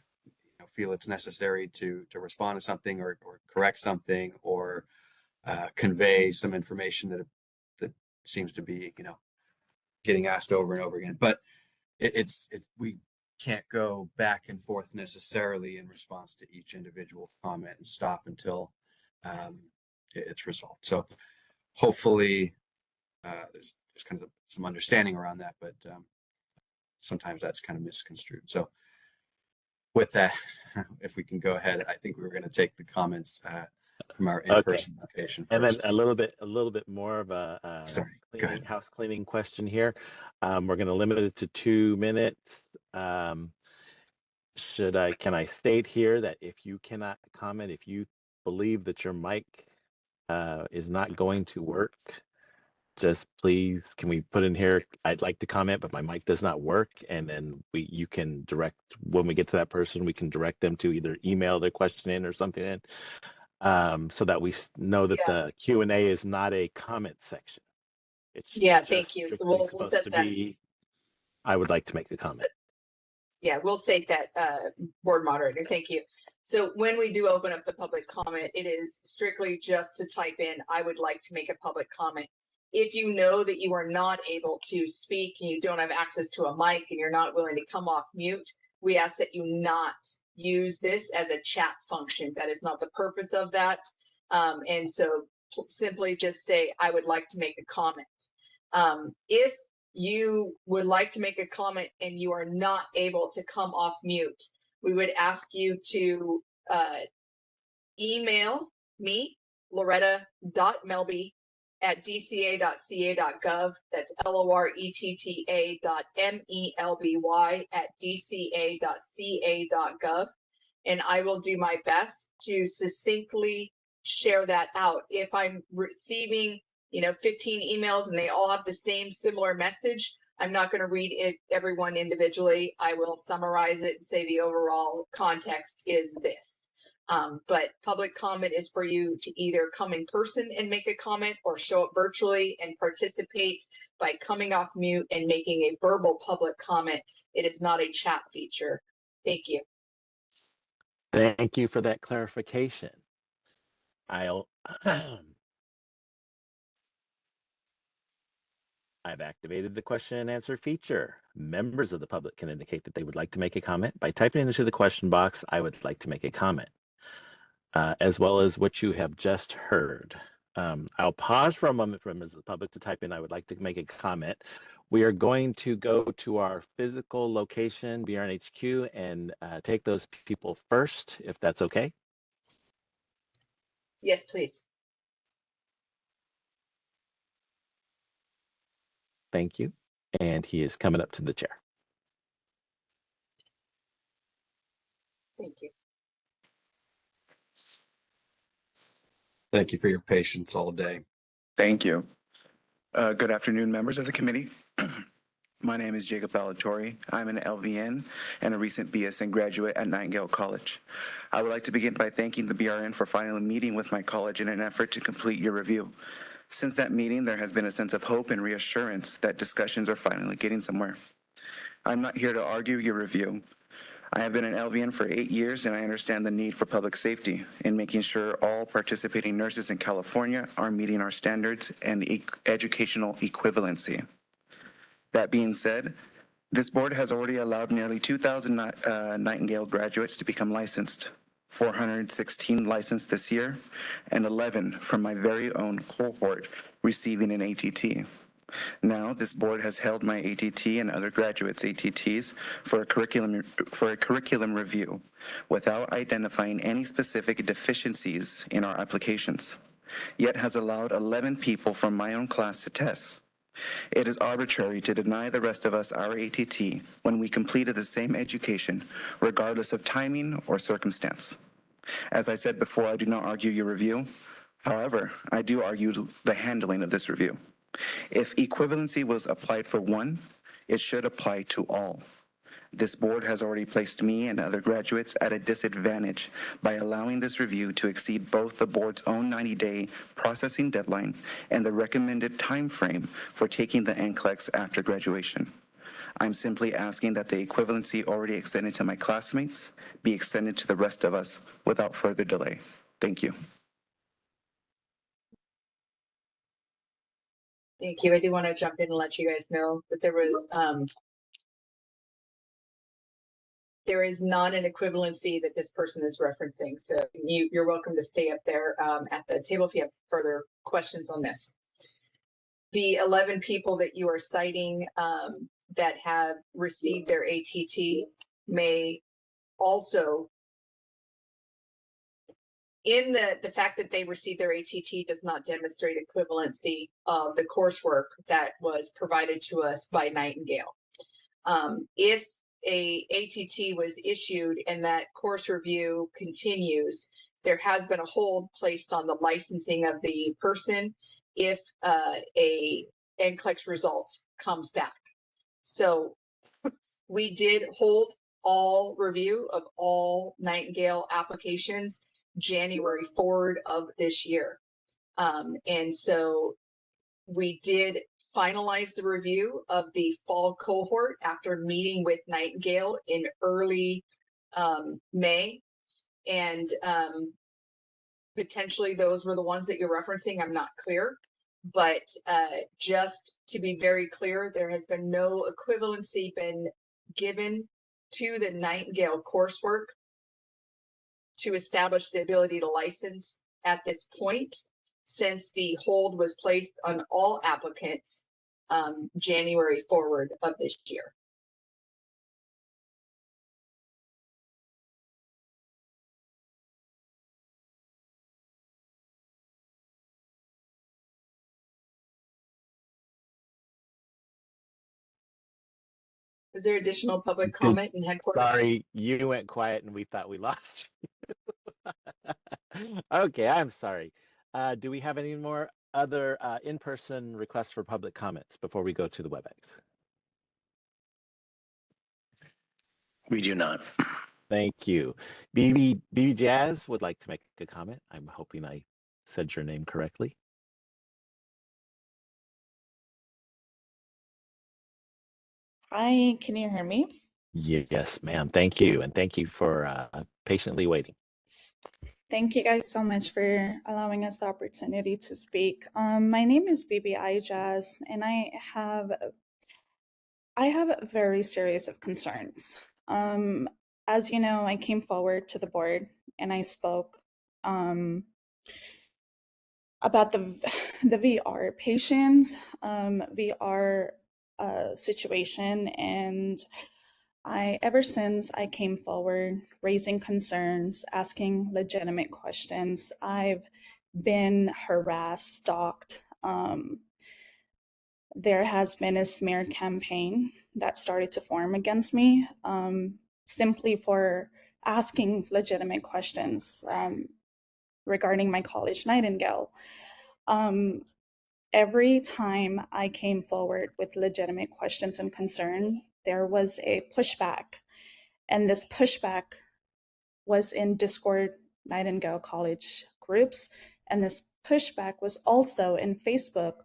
feel it's necessary to respond to something or correct something or convey some information that seems to be getting asked over and over again. But we can't go back and forth necessarily in response to each individual comment and stop until it's resolved. So hopefully there's kind of some understanding around that, but sometimes that's kind of misconstrued. So with that, if we can go ahead, I think we were going to take the comments from our in-person location first. And then a little bit more of a house cleaning question here. We're going to limit it to 2 minutes. Can I state here that if you cannot comment, if you believe that your mic is not going to work, just please, can we put in here, I'd like to comment, but my mic does not work. And then you can direct, when we get to that person, we can direct them to either email their question in or something in, so that we know that the Q&A is not a comment section. It's thank you. So we'll set that. I would like to make a comment. Yeah, we'll say that, board moderator, thank you. So when we do open up the public comment, it is strictly just to type in, I would like to make a public comment. If you know that you are not able to speak and you don't have access to a mic and you're not willing to come off mute, we ask that you not use this as a chat function. That is not the purpose of that. And so simply just say, I would like to make a comment. If you would like to make a comment and you are not able to come off mute, we would ask you to email me, loretta.melby@dca.ca.gov. That's loretta.melby@dca.ca.gov. And I will do my best to succinctly share that out. If I'm receiving 15 emails and they all have the same similar message, I'm not going to read it everyone individually. I will summarize it and say the overall context is this. But public comment is for you to either come in person and make a comment or show up virtually and participate by coming off mute and making a verbal public comment. It is not a chat feature. Thank you. Thank you for that clarification. I've activated the question and answer feature. Members of the public can indicate that they would like to make a comment by typing into the question box, I would like to make a comment, as well as what you have just heard. I'll pause for a moment for members of the public to type in, I would like to make a comment. We are going to go to our physical location, BRNHQ, and take those people first, if that's okay. Yes, please. Thank you. And he is coming up to the chair. Thank you. Thank you for your patience all day. Thank you. Good afternoon, members of the committee. My name is Jacob Balatori. I'm an LVN and a recent BSN graduate at Nightingale College. I would like to begin by thanking the BRN for finally meeting with my college in an effort to complete your review. Since that meeting, there has been a sense of hope and reassurance that discussions are finally getting somewhere. I'm not here to argue your review. I have been an LVN for 8 years, and I understand the need for public safety in making sure all participating nurses in California are meeting our standards and educational equivalency. That being said, this board has already allowed nearly 2,000 Nightingale graduates to become licensed, 416 licensed this year, and 11 from my very own cohort receiving an ATT. Now, this board has held my ATT and other graduates' ATTs for a curriculum review without identifying any specific deficiencies in our applications, yet has allowed 11 people from my own class to test. It is arbitrary to deny the rest of us our ATT when we completed the same education, regardless of timing or circumstance. As I said before, I do not argue your review. However, I do argue the handling of this review. If equivalency was applied for one, it should apply to all. This board has already placed me and other graduates at a disadvantage by allowing this review to exceed both the board's own 90-day processing deadline and the recommended time frame for taking the NCLEX after graduation. I'm simply asking that the equivalency already extended to my classmates be extended to the rest of us without further delay. Thank you. Thank you. I do want to jump in and let you guys know that there is not an equivalency that this person is referencing. So you're welcome to stay up there at the table if you have further questions on this. The 11 people that you are citing that have received their ATT may also, in the fact that they received their ATT does not demonstrate equivalency of the coursework that was provided to us by Nightingale. If a ATT was issued and that course review continues, there has been a hold placed on the licensing of the person if a NCLEX result comes back. So we did hold all review of all Nightingale applications January forward of this year. And so we did finalize the review of the fall cohort after meeting with Nightingale in early May. And potentially those were the ones that you're referencing. I'm not clear. But just to be very clear, there has been no equivalency been given to the Nightingale coursework to establish the ability to license at this point, since the hold was placed on all applicants January forward of this year. Is there additional public comment in headquarters? Sorry, you went quiet and we thought we lost you. Okay, I'm sorry. Do we have any more other in-person requests for public comments before we go to the WebEx? We do not. Thank you. BB Jazz would like to make a comment. I'm hoping I said your name correctly. Hi, can you hear me? Yes, ma'am. Thank you. And thank you for patiently waiting. Thank you guys so much for allowing us the opportunity to speak. My name is BBI Jazz, and I have very serious of concerns. As you know, I came forward to the board and I spoke about the VR patients. VR situation, and ever since I came forward raising concerns, asking legitimate questions, I've been harassed, stalked. There has been a smear campaign that started to form against me simply for asking legitimate questions regarding my college, Nightingale. Every time I came forward with legitimate questions and concern, there was a pushback. And this pushback was in Discord Nightingale College groups. And this pushback was also in Facebook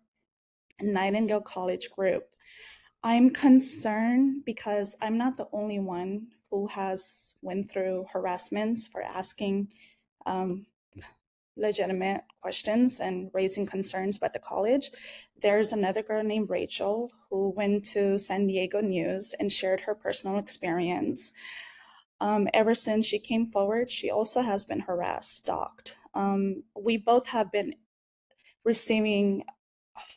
Nightingale College group. I'm concerned because I'm not the only one who has went through harassments for asking legitimate questions and raising concerns about the college. There's another girl named Rachel who went to San Diego News and shared her personal experience. Ever since she came forward, she also has been harassed, stalked. We both have been receiving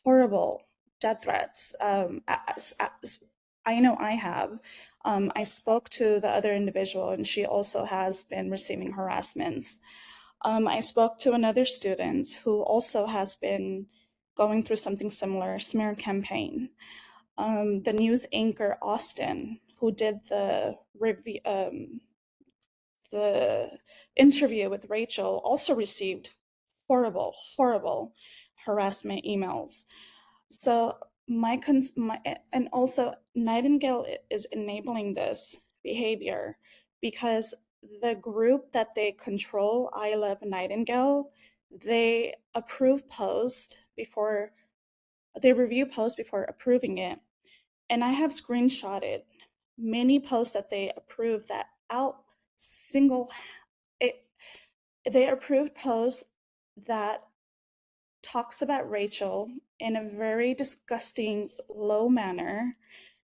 horrible death threats. I know I have. I spoke to the other individual and she also has been receiving harassments. I spoke to another student who also has been going through something similar, smear campaign. The news anchor Austin, who did the review, the interview with Rachel, also received horrible harassment emails. So and also Nightingale is enabling this behavior because the group that they control, I Love Nightingale, they approve post before, they review post before approving it. And I have screenshotted many posts that they approve that they approved posts that talks about Rachel in a very disgusting, low manner,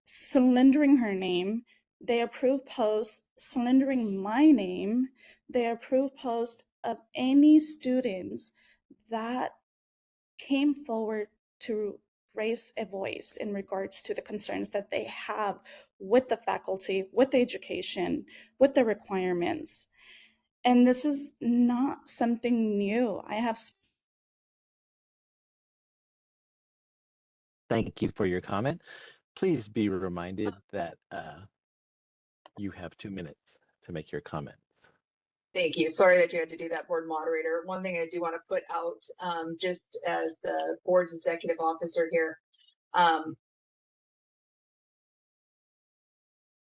slandering her name. They approve posts slandering my name. They approve posts of any students that came forward to raise a voice in regards to the concerns that they have with the faculty, with the education, with the requirements. And this is not something new. I have Thank you for your comment. Please be reminded that you have 2 minutes to make your comment. Thank you. Sorry that you had to do that, board moderator. One thing I do want to put out, just as the board's executive officer here,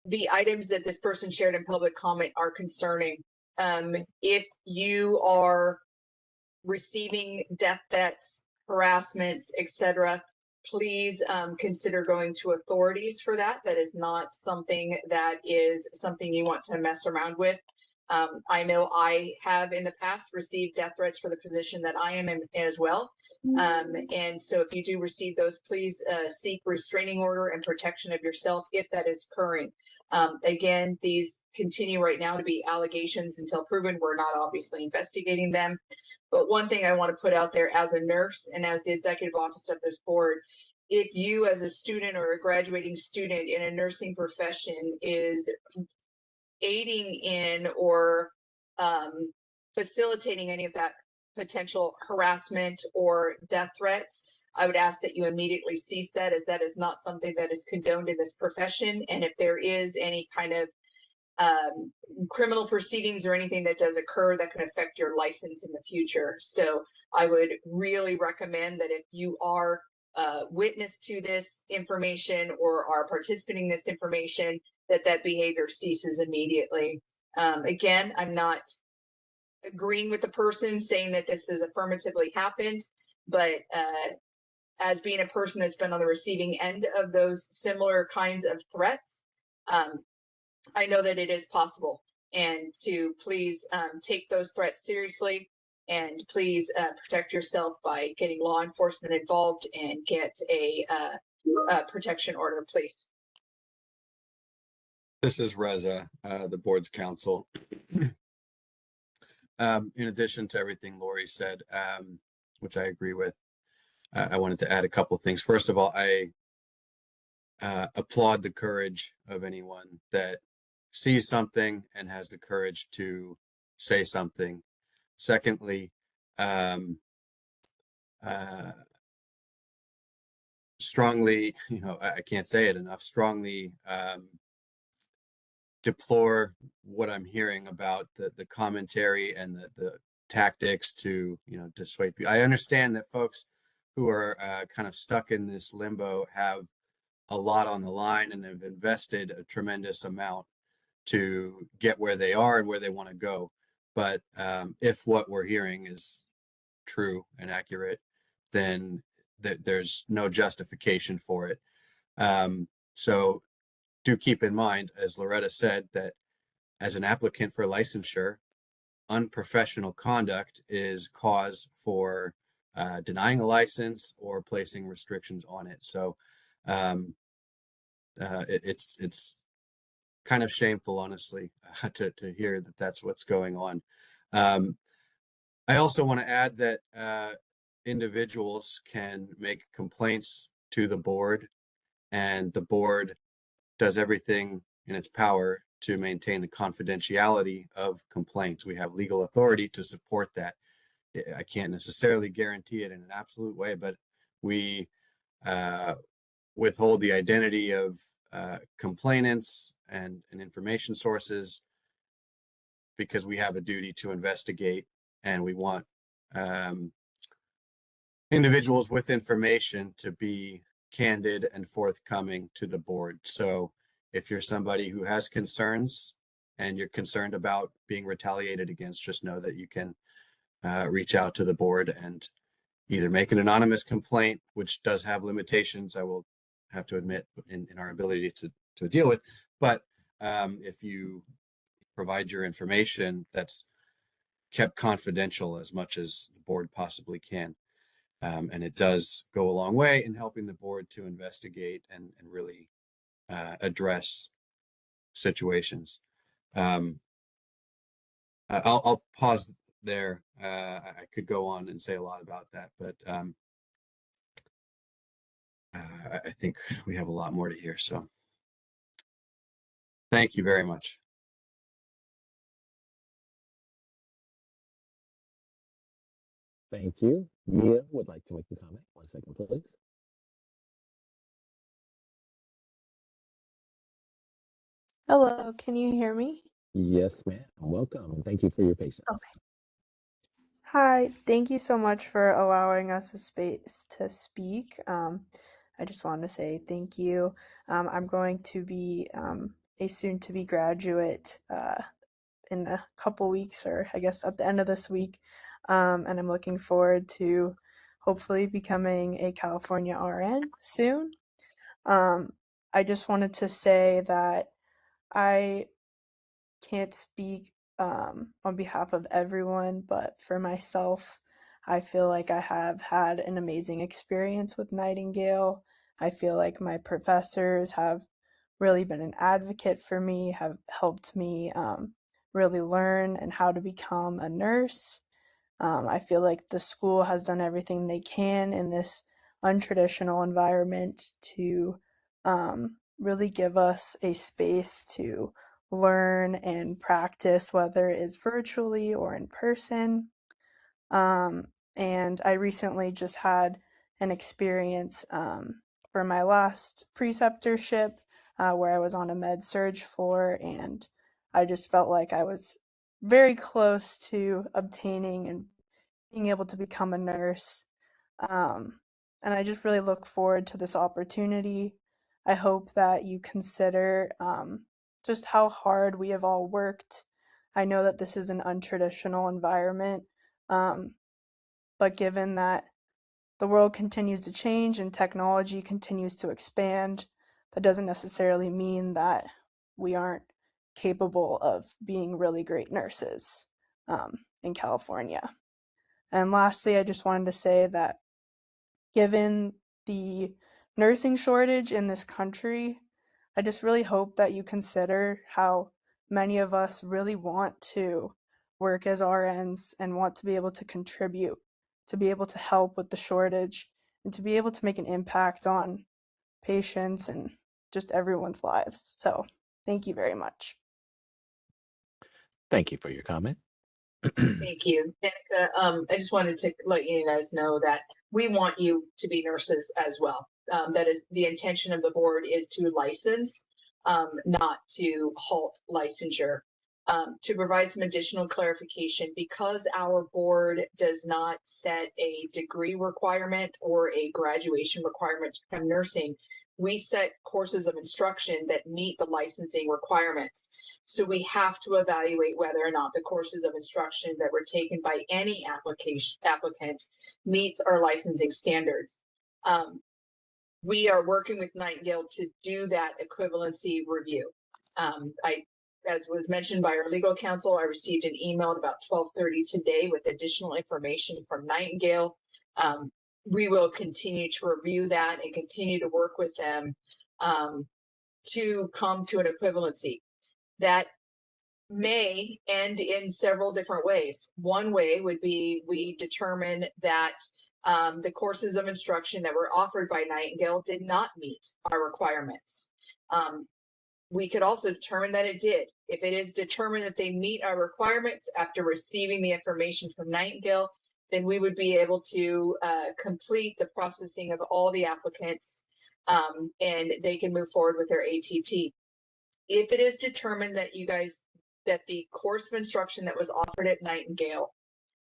the items that this person shared in public comment are concerning. If you are receiving death threats, harassments, etc., please consider going to authorities for that. That is not something that is something you want to mess around with. I know I have in the past received death threats for the position that I am in as well. And so if you do receive those, please seek restraining order and protection of yourself if that is occurring. Again, these continue right now to be allegations until proven. We're not obviously investigating them. But one thing I want to put out there as a nurse and as the executive officer of this board, if you as a student or a graduating student in a nursing profession is aiding in or facilitating any of that potential harassment or death threats, I would ask that you immediately cease that, as that is not something that is condoned in this profession. And if there is any kind of criminal proceedings or anything that does occur, that can affect your license in the future. So I would really recommend that if you are witness to this information or are participating in this information, that behavior ceases immediately. Again, I'm not agreeing with the person saying that this has affirmatively happened, but as being a person that's been on the receiving end of those similar kinds of threats, I know that it is possible, and to please take those threats seriously, and please protect yourself by getting law enforcement involved and get a protection order, please. This is Reza, the board's counsel. In addition to everything Lori said, which I agree with, I wanted to add a couple of things. First of all, applaud the courage of anyone that sees something and has the courage to say something. Secondly, strongly, I can't say it enough, strongly deplore what I'm hearing about the commentary and the tactics to, dissuade people. I understand that folks who are kind of stuck in this limbo have a lot on the line and have invested a tremendous amount to get where they are and where they want to go. But if what we're hearing is true and accurate, then there's no justification for it. So do keep in mind, as Loretta said, that as an applicant for licensure, unprofessional conduct is cause for denying a license or placing restrictions on it. So it's kind of shameful, honestly, to hear that that's what's going on. I also want to add that individuals can make complaints to the board, and the board does everything in its power to maintain the confidentiality of complaints. We have legal authority to support that. I can't necessarily guarantee it in an absolute way, but we withhold the identity of complainants and information sources because we have a duty to investigate, and we want individuals with information to be candid and forthcoming to the board. So if you're somebody who has concerns and you're concerned about being retaliated against, just know that you can reach out to the board and either make an anonymous complaint, which does have limitations, I will have to admit, in our ability to deal with. But if you provide your information, that's kept confidential as much as the board possibly can. And it does go a long way in helping the board to investigate and really address situations. I'll pause there. I could go on and say a lot about that, but I think we have a lot more to hear. So thank you very much. Thank you. Mia would like to make a comment. 1 second, please. Hello, can you hear me? Yes, ma'am. Welcome. Thank you for your patience. Okay. Hi, thank you so much for allowing us a space to speak. I just wanted to say thank you. I'm going to be a soon-to-be graduate in a couple weeks, or I guess at the end of this week, and I'm looking forward to hopefully becoming a California RN soon. I just wanted to say that I can't speak on behalf of everyone, but for myself, I feel like I have had an amazing experience with Nightingale. I feel like my professors have really been an advocate for me, have helped me really learn and how to become a nurse. I feel like the school has done everything they can in this untraditional environment to really give us a space to learn and practice, whether it is virtually or in person. And I recently just had an experience for my last preceptorship where I was on a med surg floor, and I just felt like I was very close to obtaining and being able to become a nurse. And I just really look forward to this opportunity. I hope that you consider just how hard we have all worked. I know that this is an untraditional environment, but given that the world continues to change and technology continues to expand, that doesn't necessarily mean that we aren't capable of being really great nurses in California. And lastly, I just wanted to say that given the nursing shortage in this country, I just really hope that you consider how many of us really want to work as RNs and want to be able to contribute, to be able to help with the shortage, and to be able to make an impact on patients and just everyone's lives. So thank you very much. Thank you for your comment. Thank you, Danica. I just wanted to let you guys know that we want you to be nurses as well. That is the intention of the board, is to license, not to halt licensure. To provide some additional clarification, because our board does not set a degree requirement or a graduation requirement to become nursing, we set courses of instruction that meet the licensing requirements. So we have to evaluate whether or not the courses of instruction that were taken by any applicant meets our licensing standards. We are working with Nightingale to do that equivalency review. As was mentioned by our legal counsel, I received an email at about 12:30 today with additional information from Nightingale. We will continue to review that and continue to work with them to come to an equivalency. That may end in several different ways. One way would be we determine that the courses of instruction that were offered by Nightingale did not meet our requirements. We could also determine that it did. If it is determined that they meet our requirements after receiving the information from Nightingale, then we would be able to complete the processing of all the applicants, and they can move forward with their ATT. If it is determined that that the course of instruction that was offered at Nightingale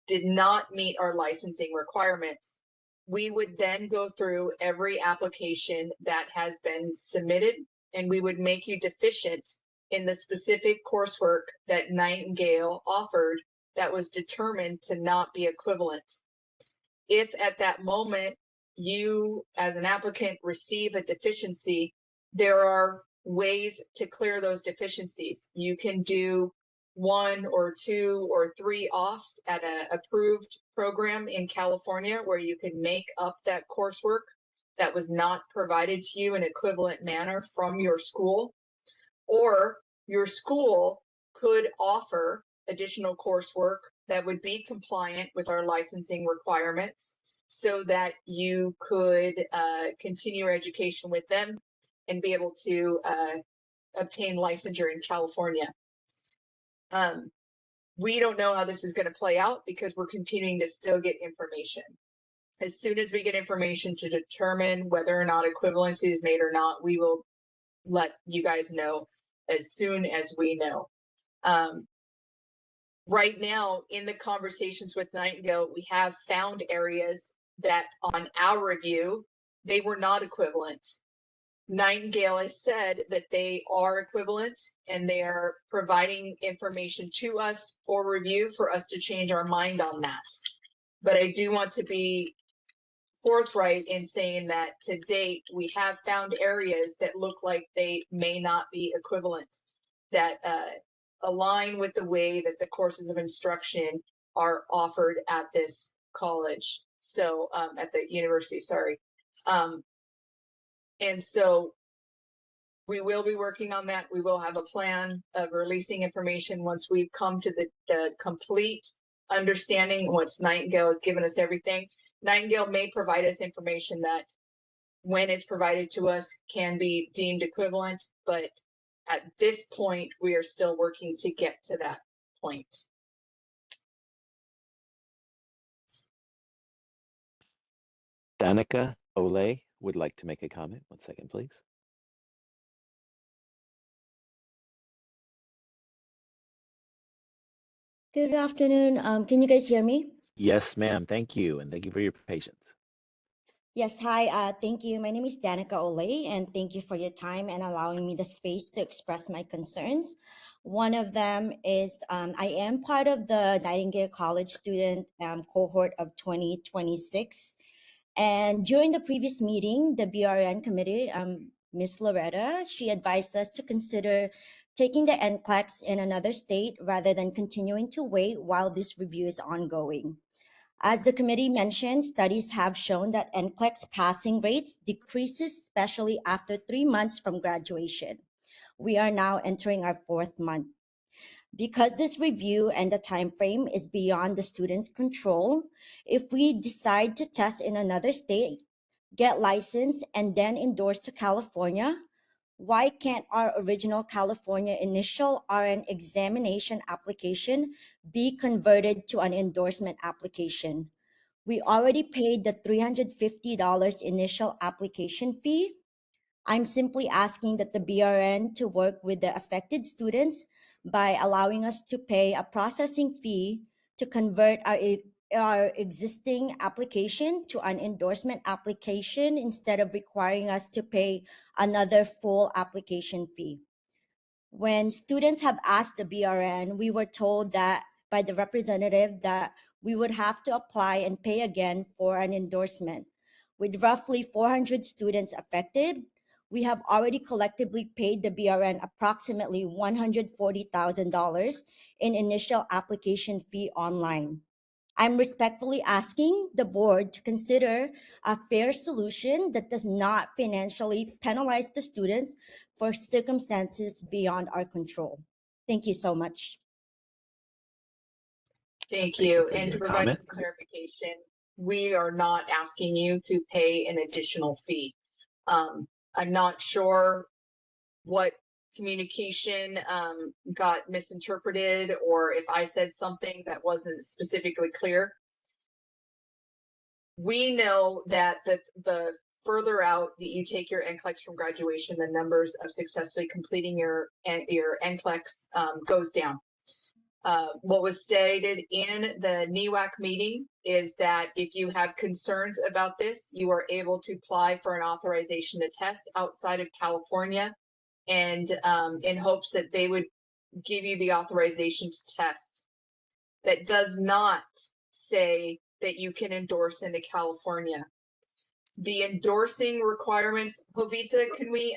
did not meet our licensing requirements, we would then go through every application that has been submitted, and we would make you deficient in the specific coursework that Nightingale offered that was determined to not be equivalent. If at that moment you, as an applicant, receive a deficiency, there are ways to clear those deficiencies. You can do 1 or 2 or 3 offs at an approved program in California where you can make up that coursework that was not provided to you in equivalent manner from your school, or your school could offer additional coursework that would be compliant with our licensing requirements so that you could continue your education with them and be able to obtain licensure in California. We don't know how this is going to play out because we're continuing to still get information. As soon as we get information to determine whether or not equivalency is made or not, we will let you guys know as soon as we know. Right now, in the conversations with Nightingale, we have found areas that on our review, they were not equivalent. Nightingale has said that they are equivalent and they are providing information to us for review for us to change our mind on that. But I do want to be forthright in saying that to date, we have found areas that look like they may not be equivalent, that align with the way that the courses of instruction are offered at this college. So at the university, sorry. And so we will be working on that. We will have a plan of releasing information once we've come to the complete understanding. Once Nightingale has given us everything, Nightingale may provide us information that, when it's provided to us, can be deemed equivalent, but at this point, we are still working to get to that point. Danica Ole would like to make a comment. 1 second, please. Good afternoon. Can you guys hear me? Yes, ma'am. Thank you. And thank you for your patience. Yes, hi. Thank you. My name is Danica Ole, and thank you for your time and allowing me the space to express my concerns. One of them is I am part of the Nightingale College student cohort of 2026. And during the previous meeting, the BRN committee, Ms. Loretta, she advised us to consider taking the NCLEX in another state rather than continuing to wait while this review is ongoing. As the committee mentioned, studies have shown that NCLEX passing rates decreases, especially after 3 months from graduation. We are now entering our 4th month. Because this review and the time frame is beyond the student's control, if we decide to test in another state, get licensed, and then endorse to California, Why can't our original California initial RN examination application be converted to an endorsement application? We already paid the $350 initial application fee. I'm simply asking that the BRN to work with the affected students by allowing us to pay a processing fee to convert our existing application to an endorsement application instead of requiring us to pay another full application fee. When students have asked the BRN, we were told that by the representative that we would have to apply and pay again for an endorsement. With roughly 400 students affected, we have already collectively paid the BRN approximately $140,000 in initial application fee online. I'm respectfully asking the board to consider a fair solution that does not financially penalize the students for circumstances beyond our control. Thank you so much. Thank Thank you you. for And to your provide comment. some clarification, we are not asking you to pay an additional fee. I'm not sure what communication got misinterpreted or if I said something that wasn't specifically clear. We know that the further out that you take your NCLEX from graduation, the numbers of successfully completing your NCLEX goes down. What was stated in the NEWAC meeting is that if you have concerns about this, you are able to apply for an authorization to test outside of California, and in hopes that they would give you the authorization to test. That does not say that you can endorse into California. The endorsing requirements, Jovita, can we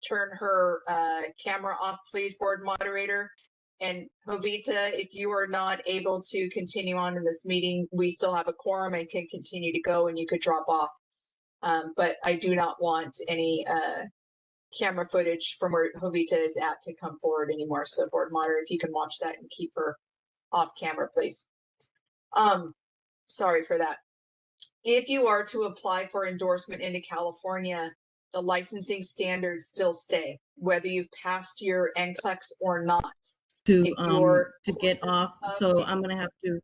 turn her camera off, please, board moderator? And Jovita, if you are not able to continue on in this meeting, we still have a quorum and can continue to go and you could drop off. But I do not want any camera footage from where Jovita is at to come forward anymore. So board moderator, if you can watch that and keep her off camera, please. Sorry for that. If you are to apply for endorsement into California, the licensing standards still stay, whether you've passed your NCLEX or not. To get off, so I'm gonna have to.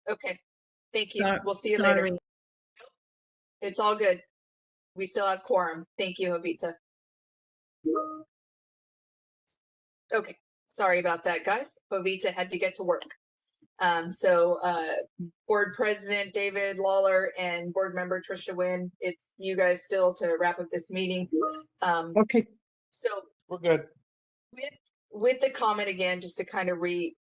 Okay, thank you. Sorry, We'll see you later. sorry. It's all good. We still have quorum. Thank you, Jovita. Okay, sorry about that, guys. Jovita had to get to work. Board President David Lawler and Board Member Trisha Wynn, it's you guys still to wrap up this meeting. Okay. So We're good. With the comment again, just to kind of reiterate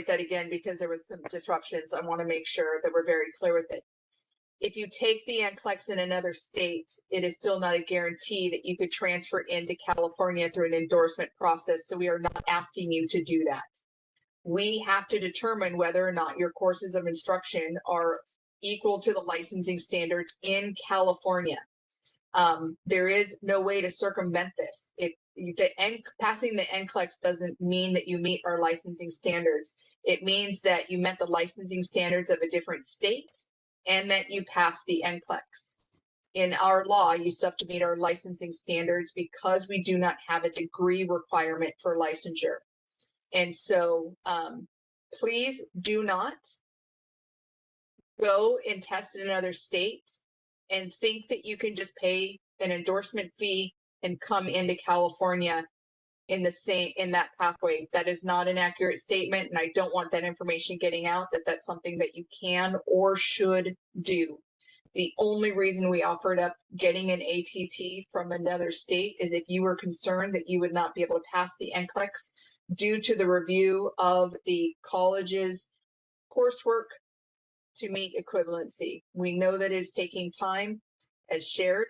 that again, because there was some disruptions, I want to make sure that we're very clear with it. If you take the NCLEX in another state, it is still not a guarantee that you could transfer into California through an endorsement process. So we are not asking you to do that. We have to determine whether or not your courses of instruction are equal to the licensing standards in California. There is no way to circumvent this. Passing the NCLEX doesn't mean that you meet our licensing standards. It means that you met the licensing standards of a different state and that you passed the NCLEX. In our law, you still have to meet our licensing standards because we do not have a degree requirement for licensure. And so please do not go and test in another state and think that you can just pay an endorsement fee and come into California in that pathway. That is not an accurate statement, and I don't want that information getting out that that's something that you can or should do. The only reason we offered up getting an ATT from another state is if you were concerned that you would not be able to pass the NCLEX due to the review of the college's coursework to meet equivalency. We know that it is taking time, as shared.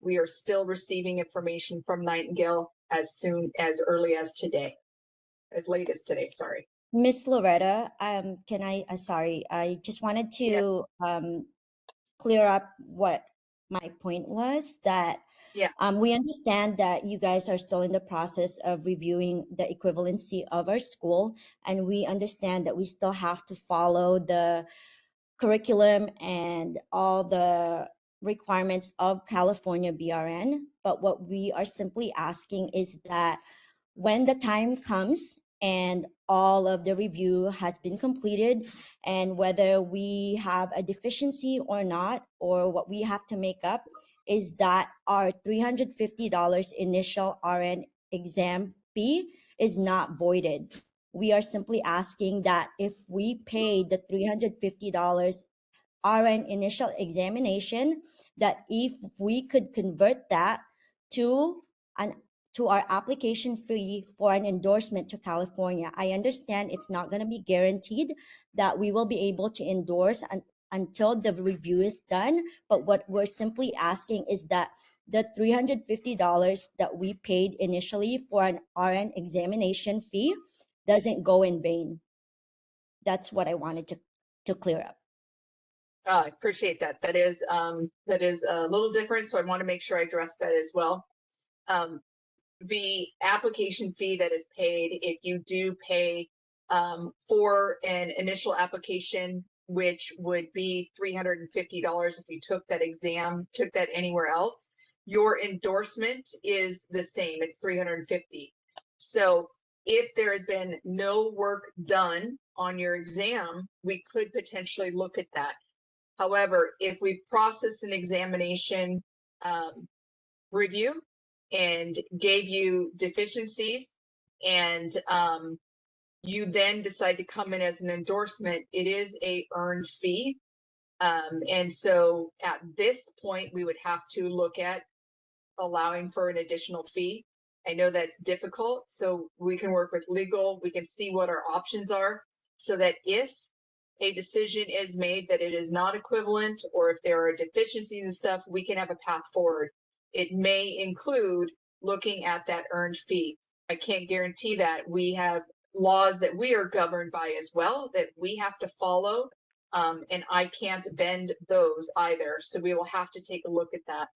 We are still receiving information from Nightingale as early as today, as late as today, sorry. Miss Loretta, can I, sorry, I just wanted to clear up what my point was, that we understand that you guys are still in the process of reviewing the equivalency of our school, and we understand that we still have to follow the curriculum and all the requirements of California BRN, but what we are simply asking is that when the time comes and all of the review has been completed, and whether we have a deficiency or not, or what we have to make up, is that our $350 initial RN exam fee is not voided. We are simply asking that if we pay the $350 RN initial examination, that if we could convert that to our application fee for an endorsement to California. I understand it's not going to be guaranteed that we will be able to endorse until the review is done, but what we're simply asking is that the $350 that we paid initially for an RN examination fee doesn't go in vain. That's what I wanted to clear up. I appreciate that. That is a little different, so I want to make sure I address that as well. The application fee that is paid, if you do pay for an initial application, which would be $350 if you took that exam, took that anywhere else, your endorsement is the same. It's $350. So if there has been no work done on your exam, we could potentially look at that. However, if we've processed an examination review and gave you deficiencies, and you then decide to come in as an endorsement, it is a earned fee. And so at this point, we would have to look at allowing for an additional fee. I know that's difficult, so we can work with legal, we can see what our options are, so that if a decision is made that it is not equivalent, or if there are deficiencies and stuff, we can have a path forward. It may include looking at that earned fee. I can't guarantee that. We have laws that we are governed by as well that we have to follow, and I can't bend those either. So we will have to take a look at that.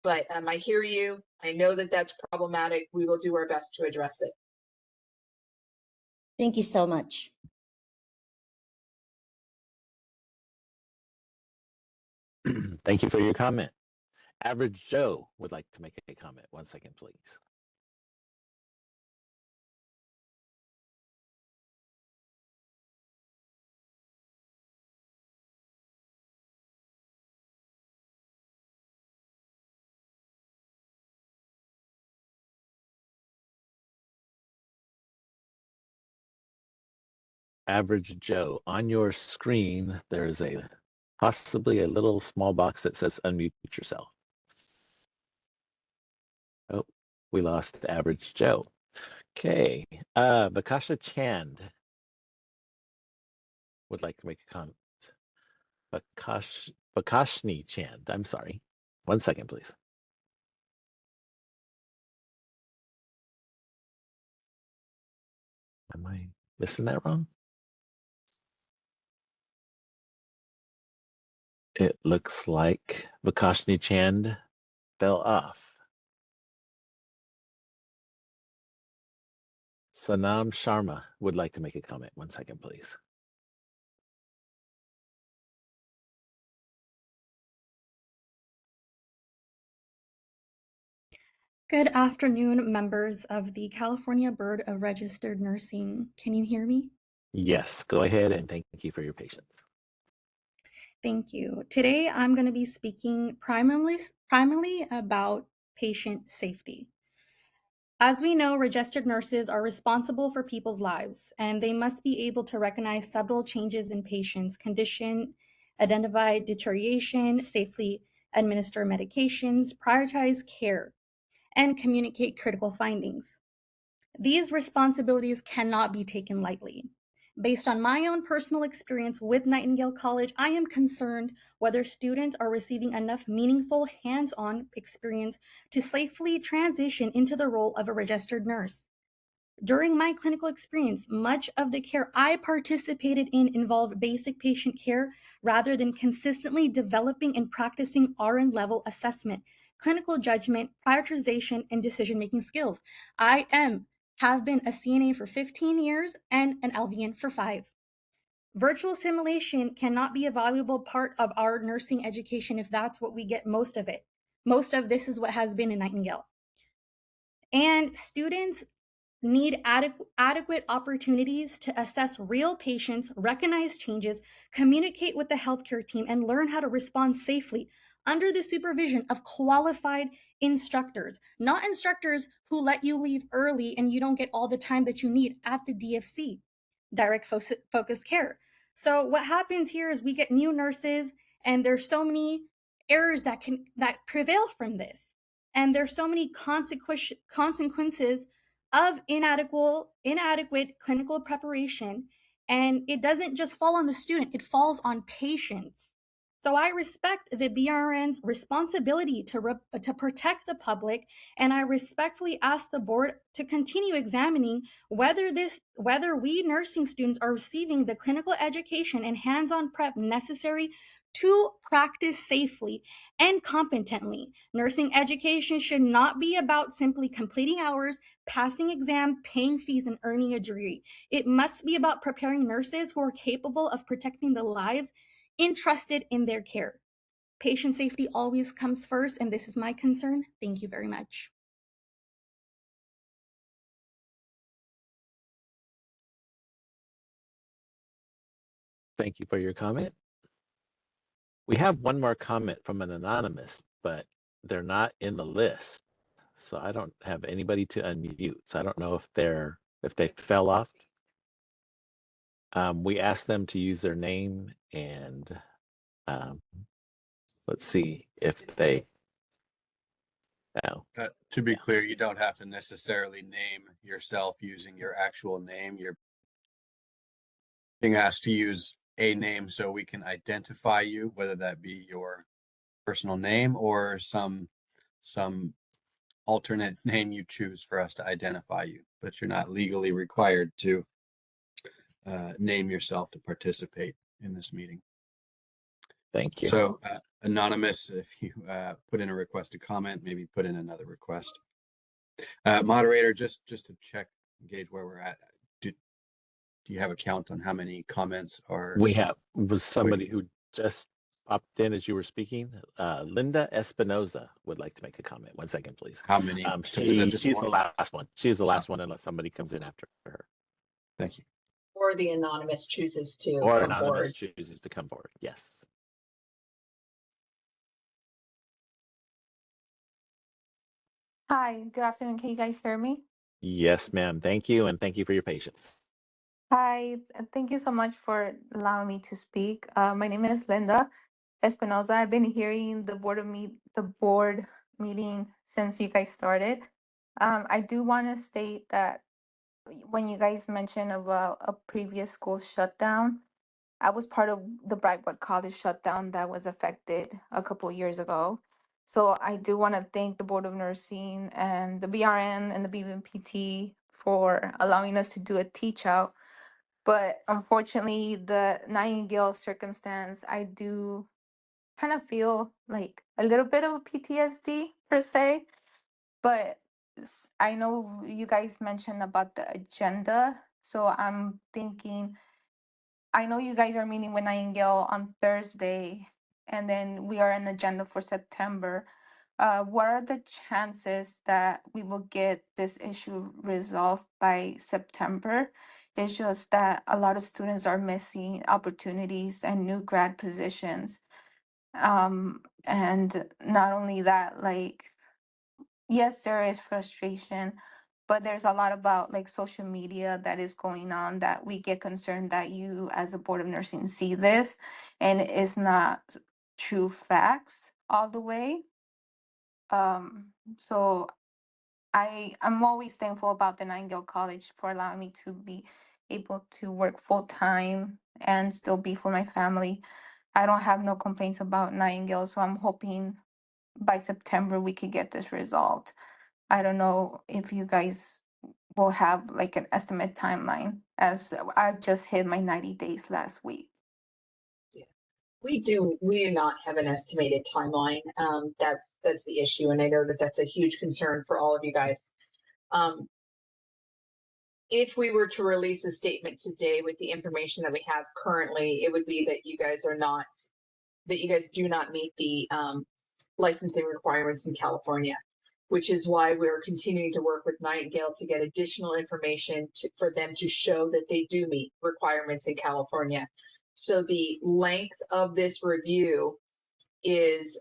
But I hear you. I know that that's problematic. We will do our best to address it. Thank you so much. Thank you for your comment. Average Joe would like to make a comment. 1 second, please. Average Joe, on your screen, there is possibly a little small box that says unmute yourself. Oh, we lost Average Joe. Okay, Bakasha Chand would like to make a comment. Bakashni Chand, I'm sorry. 1 second, please. Am I missing that wrong? It looks like Bakashni Chand fell off. Sanam Sharma would like to make a comment. 1 second, please. Good afternoon, members of the California Board of Registered Nursing. Can you hear me? Yes, go ahead, and thank you for your patience. Thank you. Today, I'm going to be speaking primarily about patient safety. As we know, registered nurses are responsible for people's lives, and they must be able to recognize subtle changes in patients' condition, identify deterioration, safely administer medications, prioritize care, and communicate critical findings. These responsibilities cannot be taken lightly. Based on my own personal experience with Nightingale College, I am concerned whether students are receiving enough meaningful hands-on experience to safely transition into the role of a registered nurse. During my clinical experience, much of the care I participated in involved basic patient care rather than consistently developing and practicing RN level assessment, clinical judgment, prioritization, and decision-making skills. I have been a CNA for 15 years and an LVN for 5. Virtual simulation cannot be a valuable part of our nursing education if that's what we get most of it. Most of this is what has been in Nightingale. And students need adequate opportunities to assess real patients, recognize changes, communicate with the healthcare team, and learn how to respond safely under the supervision of qualified instructors, not instructors who let you leave early and you don't get all the time that you need at the DFC, direct focus care. So what happens here is we get new nurses, and there's so many errors that prevail from this. And there's so many consequences of inadequate clinical preparation, and it doesn't just fall on the student, it falls on patients. So I respect the BRN's responsibility to protect the public, and I respectfully ask the board to continue examining whether we nursing students are receiving the clinical education and hands-on prep necessary to practice safely and competently. Nursing education should not be about simply completing hours, passing exam, paying fees, and earning a degree. It must be about preparing nurses who are capable of protecting the lives entrusted in their care. Patient safety always comes first, and this is my concern. Thank you very much. Thank you for your comment. We have one more comment from an anonymous, but they're not in the list. So I don't have anybody to unmute. So I don't know if they fell off. We asked them to use their name, and let's see if they. To be clear, you don't have to necessarily name yourself using your actual name. You're being asked to use a name so we can identify you, whether that be your personal name or some alternate name you choose for us to identify you. But you're not legally required to name yourself to participate in this meeting. Thank you. So anonymous, if you put in a request to comment, maybe put in another request. Moderator, just to check, gauge where we're at. Do you have a count on how many comments are? We have was somebody who just popped in as you were speaking. Linda Espinoza would like to make a comment. 1 second, please. How many? She's the last one. She's the last one unless somebody comes in after her. Thank you. Or the anonymous chooses to Or come anonymous forward. chooses to come forward. Yes. Hi, good afternoon. Can you guys hear me? Yes, ma'am. Thank you, and thank you for your patience. Hi, thank you so much for allowing me to speak. My name is Linda Espinoza. I've been hearing the board meeting since you guys started. I do want to state that when you guys mentioned about a previous school shutdown, I was part of the Brightwood College shutdown that was affected a couple years ago. So I do want to thank the Board of Nursing and the BRN and the BVMPT for allowing us to do a teach out. But unfortunately, the Nightingale circumstance, I do kind of feel like a little bit of a PTSD per se. But I know you guys mentioned about the agenda. So I'm thinking, I know you guys are meeting with Nightingale on Thursday, and then we are on the agenda for September. What are the chances that we will get this issue resolved by September? It's just that a lot of students are missing opportunities and new grad positions. And not only that, like, yes, there is frustration, but there's a lot about like social media that is going on that we get concerned that you as a board of nursing see this and it's not true facts all the way. So I'm always thankful about the Nightingale College for allowing me to be able to work full time and still be for my family. I don't have no complaints about Nightingale, so I'm hoping by September we could get this resolved. I don't know if you guys will have like an estimate timeline, as I just hit my 90 days last week. We do not have an estimated timeline. That's the issue, and I know that that's a huge concern for all of you guys. if we were to release a statement today with the information that we have currently, it would be that you guys do not meet the licensing requirements in California, which is why we're continuing to work with Nightingale to get additional information for them to show that they do meet requirements in California. So the length of this review is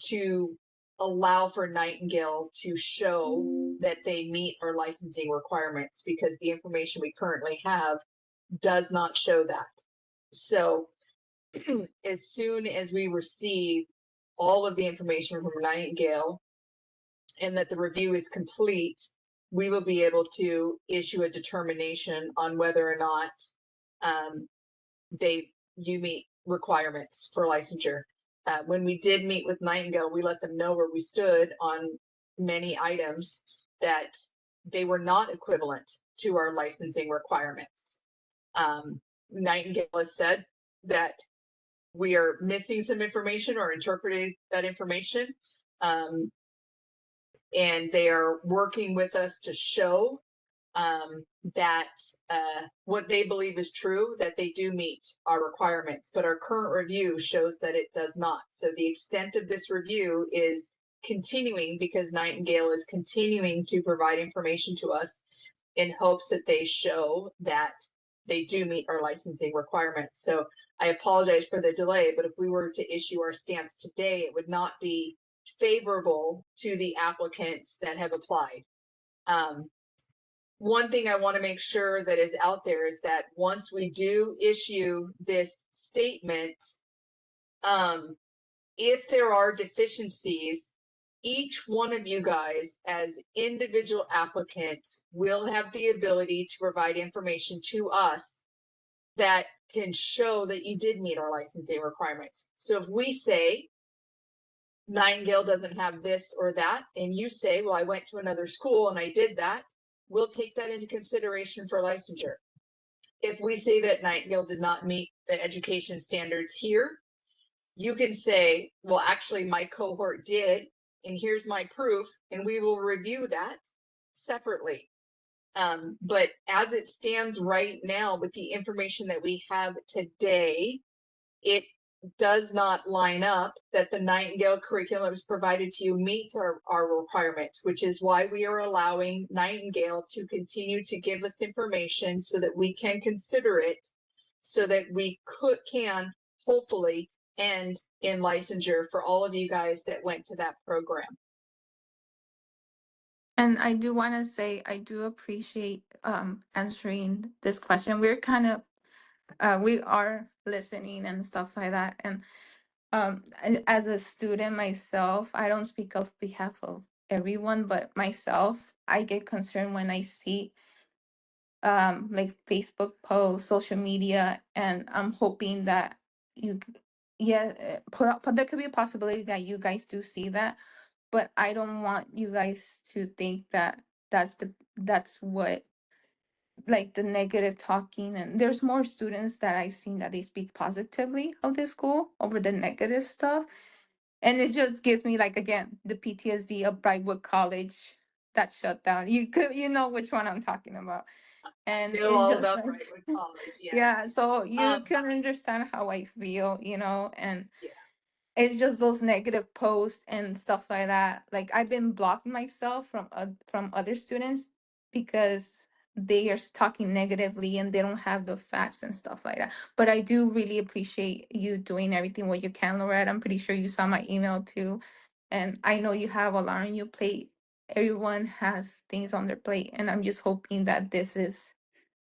to allow for Nightingale to show that they meet our licensing requirements, because the information we currently have does not show that. So as soon as we receive all of the information from Nightingale and that the review is complete, we will be able to issue a determination on whether or not you meet requirements for licensure. When we did meet with Nightingale, we let them know where we stood on many items, that they were not equivalent to our licensing requirements. Nightingale has said that we are missing some information or interpreting that information, and they are working with us to show that what they believe is true, that they do meet our requirements, but our current review shows that it does not. So the extent of this review is continuing because Nightingale is continuing to provide information to us in hopes that they show that they do meet our licensing requirements. So I apologize for the delay, but if we were to issue our stance today, it would not be favorable to the applicants that have applied. One thing I want to make sure that is out there is that once we do issue this statement, if there are deficiencies, each one of you guys as individual applicants will have the ability to provide information to us that can show that you did meet our licensing requirements. So if we say Nightingale doesn't have this or that, and you say, well, I went to another school and I did that, we'll take that into consideration for licensure. If we say that Nightingale did not meet the education standards here, you can say, well, actually my cohort did, and here's my proof, and we will review that separately. But as it stands right now with the information that we have today, it does not line up that the Nightingale curriculum is provided to you meets our requirements, which is why we are allowing Nightingale to continue to give us information so that we can consider it, so that we can hopefully end in licensure for all of you guys that went to that program. And I do want to say, I do appreciate answering this question. We're kind of, we are listening and stuff like that. And as a student myself, I don't speak of behalf of everyone, but myself, I get concerned when I see like Facebook posts, social media, and I'm hoping that but there could be a possibility that you guys do see that, but I don't want you guys to think that that's what, like, the negative talking. And there's more students that I've seen that they speak positively of the school over the negative stuff. And it just gives me, like, again, the PTSD of Brightwood College that shut down. You know which one I'm talking about. And I know it's all just about like, Brightwood College, yeah. yeah, so you can understand how I feel, and yeah. it's just those negative posts and stuff like that. Like, I've been blocking myself from other students because they are talking negatively and they don't have the facts and stuff like that. But I do really appreciate you doing everything what you can, Loretta. I'm pretty sure you saw my email too. And I know you have a lot on your plate. Everyone has things on their plate. And I'm just hoping that this is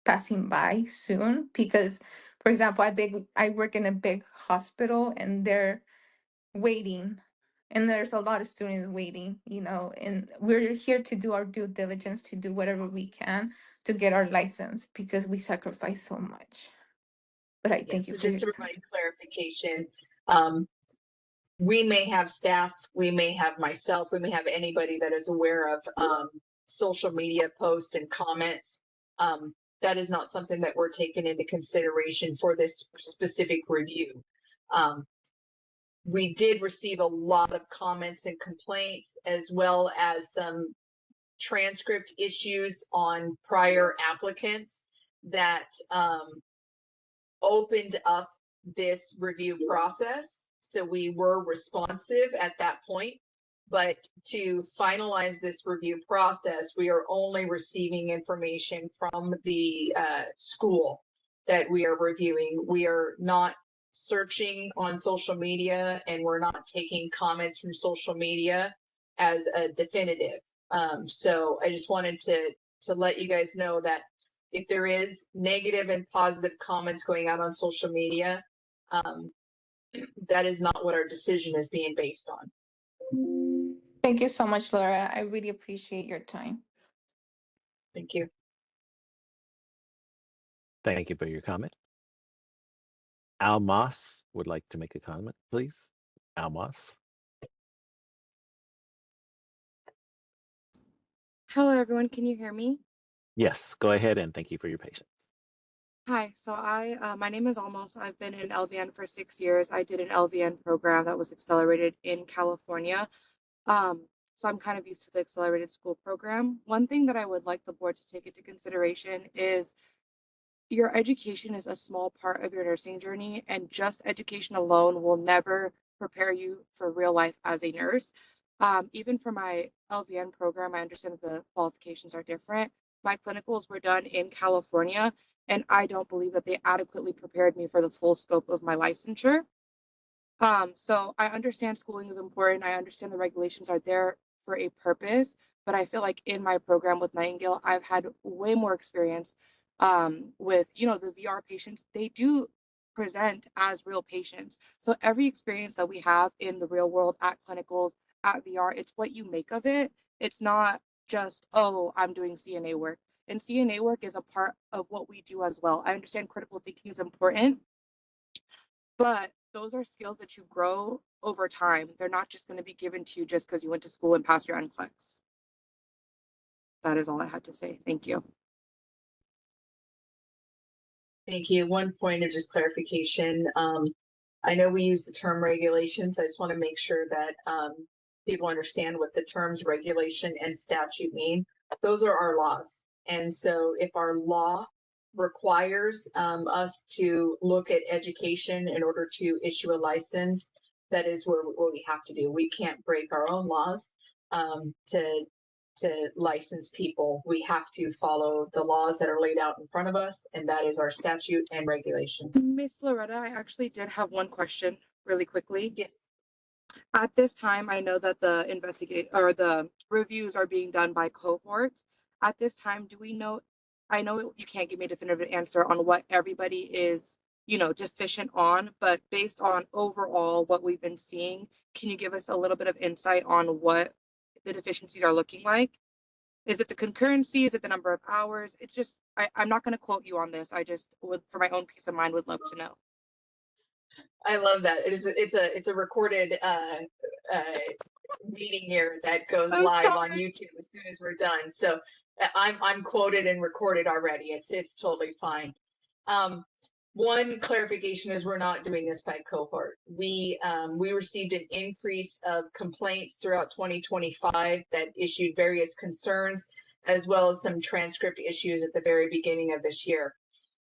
passing by soon, because, for example, I work in a big hospital and they're waiting, and there's a lot of students waiting, and we're here to do our due diligence, to do whatever we can to get our license, because we sacrifice so much. But I thank you So for just your to time. provide clarification, we may have staff, we may have myself, we may have anybody that is aware of social media posts and comments. That is not something that we're taking into consideration for this specific review. We did receive a lot of comments and complaints, as well as some transcript issues on prior applicants that opened up this review process. So we were responsive at that point. But to finalize this review process, we are only receiving information from the school that we are reviewing. We are not searching on social media, and we're not taking comments from social media as a definitive. So I just wanted to let you guys know that if there is negative and positive comments going out on social media, that is not what our decision is being based on. Thank you so much, Laura. I really appreciate your time. Thank you. Thank you for your comment. Al Moss would like to make a comment, please. Al Moss. Hello, everyone. Can you hear me? Yes, go ahead and thank you for your patience. Hi. So my name is Almos. I've been in LVN for 6 years. I did an LVN program that was accelerated in California. So I'm kind of used to the accelerated school program. One thing that I would like the board to take into consideration is your education is a small part of your nursing journey, and just education alone will never prepare you for real life as a nurse. Even for my LVN program, I understand that the qualifications are different. My clinicals were done in California, and I don't believe that they adequately prepared me for the full scope of my licensure. So I understand schooling is important. I understand the regulations are there for a purpose, but I feel like in my program with Nightingale, I've had way more experience with, the VR patients. They do present as real patients. So every experience that we have in the real world at clinicals, at VR, it's what you make of it. It's not just, oh, I'm doing CNA work. And CNA work is a part of what we do as well. I understand critical thinking is important, but those are skills that you grow over time. They're not just going to be given to you just because you went to school and passed your NCLEX. That is all I had to say. Thank you. Thank you. One point of just clarification. I know we use the term regulations. I just want to make sure that people understand what the terms regulation and statute mean. Those are our laws. And so if our law requires us to look at education in order to issue a license, that is what we have to do. We can't break our own laws to license people. We have to follow the laws that are laid out in front of us, and that is our statute and regulations. Miss Loretta, I actually did have one question really quickly. Yes. At this time, I know that the reviews are being done by cohorts. At this time, do we know, I know you can't give me a definitive answer on what everybody is, deficient on, but based on overall what we've been seeing, can you give us a little bit of insight on what the deficiencies are looking like? Is it the concurrency? Is it the number of hours? It's just, I'm not going to quote you on this. I just would, for my own peace of mind, would love to know. I love that. It's a recorded meeting here that goes live on YouTube as soon as we're done. So I'm quoted and recorded already. It's totally fine. One clarification is we're not doing this by cohort. We received an increase of complaints throughout 2025 that issued various concerns, as well as some transcript issues at the very beginning of this year.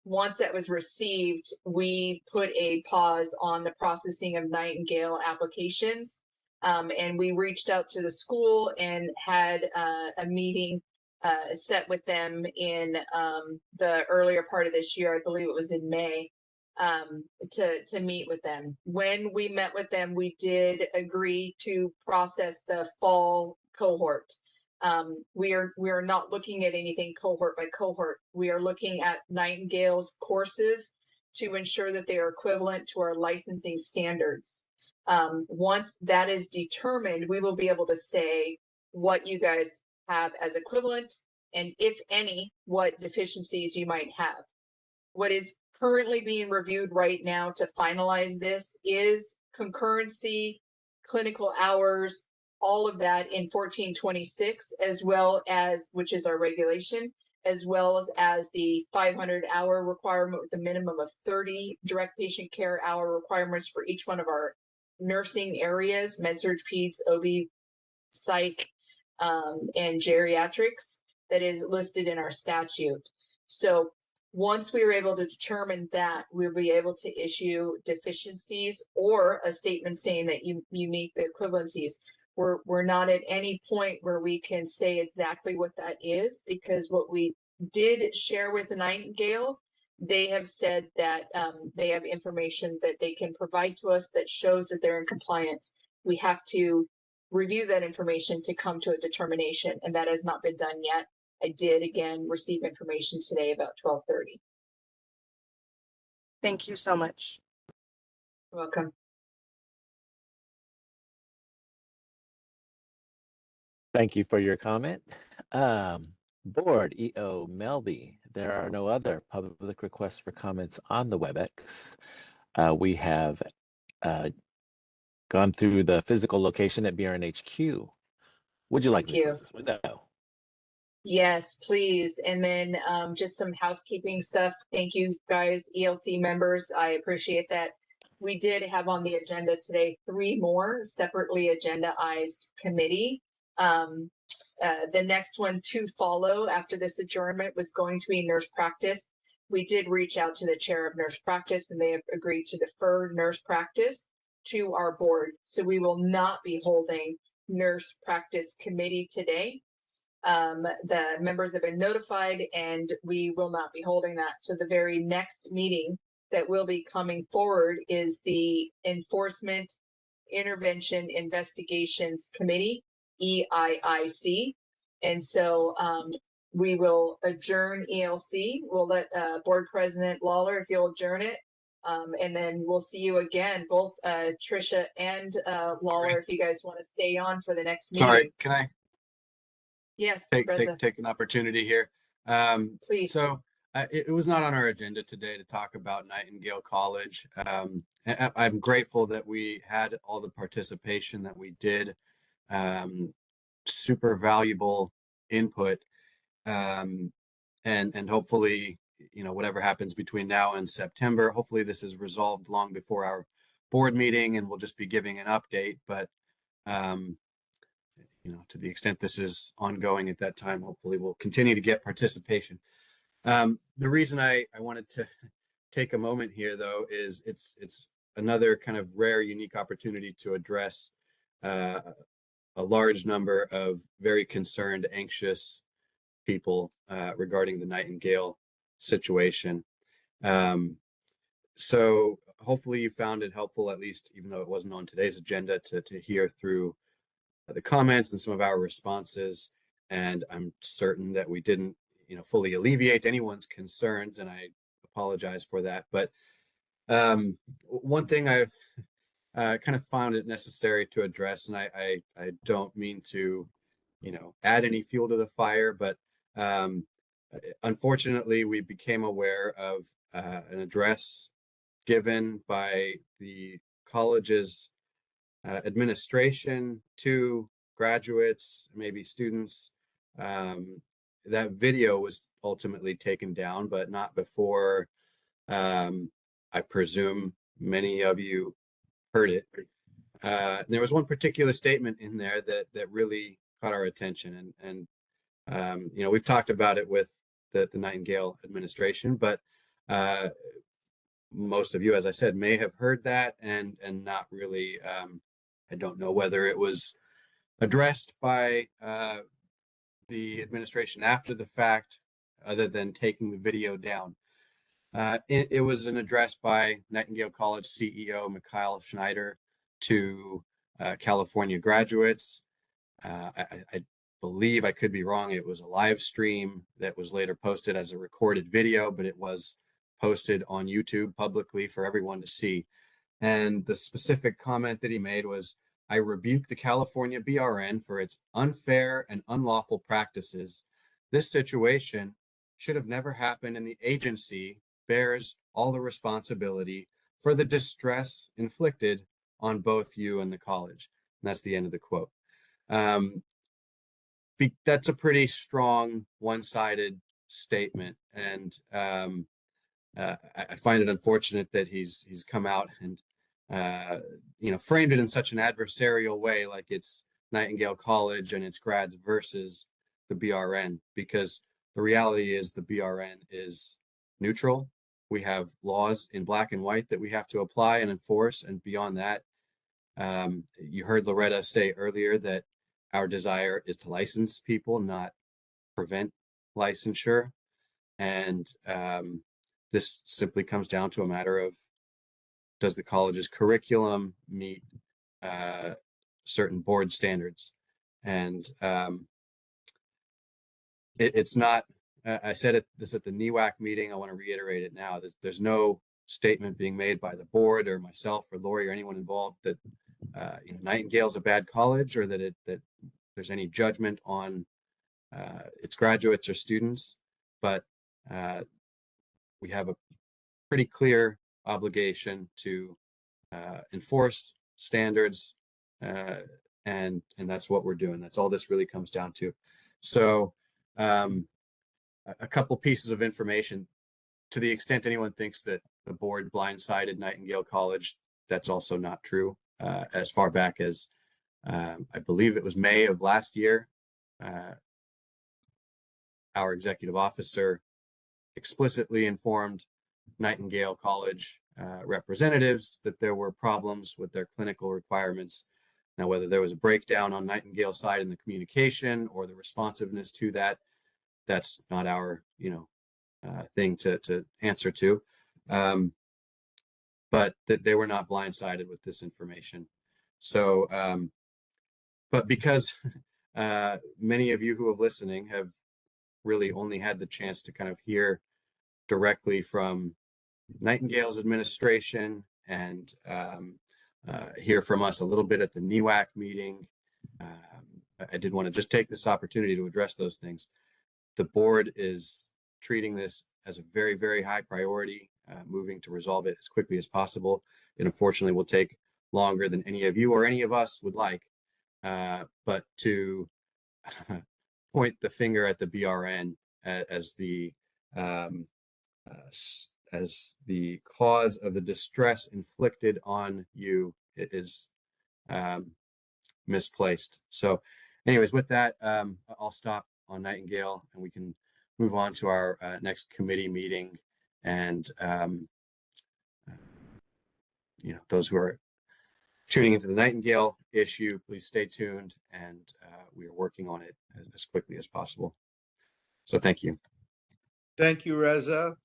Once that was received, we put a pause on the processing of Nightingale applications, and we reached out to the school and had a meeting set with them in the earlier part of this year. I believe it was in May, to meet with them. When we met with them, we did agree to process the fall cohort. We are not looking at anything cohort by cohort. We are looking at Nightingale's courses to ensure that they are equivalent to our licensing standards. Once that is determined, we will be able to say what you guys have as equivalent, and if any, what deficiencies you might have. What is currently being reviewed right now to finalize this is concurrency, clinical hours, all of that in 1426, as well as, which is our regulation, as well as the 500-hour requirement with a minimum of 30 direct patient care hour requirements for each one of our nursing areas, med-surg, peds, OB, psych, and geriatrics that is listed in our statute. So once we were able to determine that, we'll be able to issue deficiencies or a statement saying that you meet the equivalencies. We're not at any point where we can say exactly what that is, because what we did share with the Nightingale, they have said that they have information that they can provide to us that shows that they're in compliance. We have to review that information to come to a determination, and that has not been done yet. I did again receive information today about 12:30. Thank you so much. You're welcome. Thank you for your comment. Board EO Melby, there are no other public requests for comments on the WebEx. We have gone through the physical location at BRNHQ. Would you like Thank me to you. close this window? Yes, please. And then just some housekeeping stuff. Thank you guys, ELC members. I appreciate that. We did have on the agenda today 3 more separately agendaized committee. The next one to follow after this adjournment was going to be nurse practice. We did reach out to the chair of nurse practice, and they have agreed to defer nurse practice to our board. So we will not be holding nurse practice committee today. The members have been notified, and we will not be holding that. So the very next meeting that will be coming forward is the Enforcement Intervention Investigations Committee, EIIC. And so we will adjourn ELC. We'll let Board President Lawler, if you'll adjourn it. And then we'll see you again, both Tricia and Lawler, if you guys want to stay on for the next meeting. Sorry, can I Yes, take Reza. an opportunity here? Please. So it was not on our agenda today to talk about Nightingale College. I'm grateful that we had all the participation that we did. Super valuable input, and hopefully, you know, whatever happens between now and September, hopefully this is resolved long before our board meeting, and we'll just be giving an update. But you know, to the extent this is ongoing at that time, hopefully we'll continue to get participation. The reason I wanted to take a moment here, though, is it's another kind of rare, unique opportunity to address a large number of very concerned, anxious people regarding the Nightingale situation. So hopefully you found it helpful, at least, even though it wasn't on today's agenda, to hear through the comments and some of our responses. And I'm certain that we didn't, you know, fully alleviate anyone's concerns, and I apologize for that. But one thing I've kind of found it necessary to address, and I don't mean to, you know, add any fuel to the fire, but unfortunately we became aware of an address given by the college's administration to graduates, maybe students. That video was ultimately taken down, but not before, I presume many of you heard it. There was one particular statement in there that really caught our attention, and you know, we've talked about it with the Nightingale administration, but most of you, as I said, may have heard that and not really. I don't know whether it was addressed by the administration after the fact, other than taking the video down. It was an address by Nightingale College CEO Mikhail Schneider to California graduates. I believe, I could be wrong, it was a live stream that was later posted as a recorded video, but it was posted on YouTube publicly for everyone to see. And the specific comment that he made was, "I rebuke the California BRN for its unfair and unlawful practices. This situation should have never happened, and the agency bears all the responsibility for the distress inflicted on both you and the college." And that's the end of the quote. That's a pretty strong, one-sided statement, and I find it unfortunate that he's come out and you know, framed it in such an adversarial way, like it's Nightingale College and its grads versus the BRN, because the reality is the BRN is neutral. We have laws in black and white that we have to apply and enforce, and beyond that, you heard Loretta say earlier that our desire is to license people, not prevent licensure. And this simply comes down to a matter of, does the college's curriculum meet certain board standards? And it's not, I said this at the NEWAC meeting, I want to reiterate it now. There's no statement being made by the board or myself or Lori or anyone involved that Nightingale's a bad college, or that there's any judgment on its graduates or students. But we have a pretty clear obligation to enforce standards, and that's what we're doing. That's all this really comes down to. So a couple pieces of information. To the extent anyone thinks that the board blindsided Nightingale College, that's also not true. As far back as I believe it was May of last year, our executive officer explicitly informed Nightingale College representatives that there were problems with their clinical requirements. Now, whether there was a breakdown on Nightingale's side in the communication or the responsiveness to that, that's not our, thing to answer to. But that they were not blindsided with this information. So, but because many of you who are listening have really only had the chance to kind of hear directly from Nightingale's administration and hear from us a little bit at the NEWAC meeting, I did want to just take this opportunity to address those things. The board is treating this as a very, very high priority, moving to resolve it as quickly as possible. It unfortunately will take longer than any of you or any of us would like, but to point the finger at the BRN as the cause of the distress inflicted on you, it is misplaced. So anyways, with that, I'll stop on Nightingale and we can move on to our next committee meeting. And those who are tuning into the Nightingale issue, please stay tuned, and we are working on it as quickly as possible. So thank you. Thank you, Reza.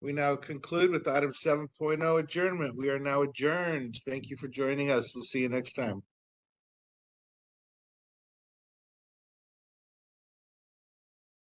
We now conclude with item 7.0 adjournment. We are now adjourned. Thank you for joining us. We'll see you next time.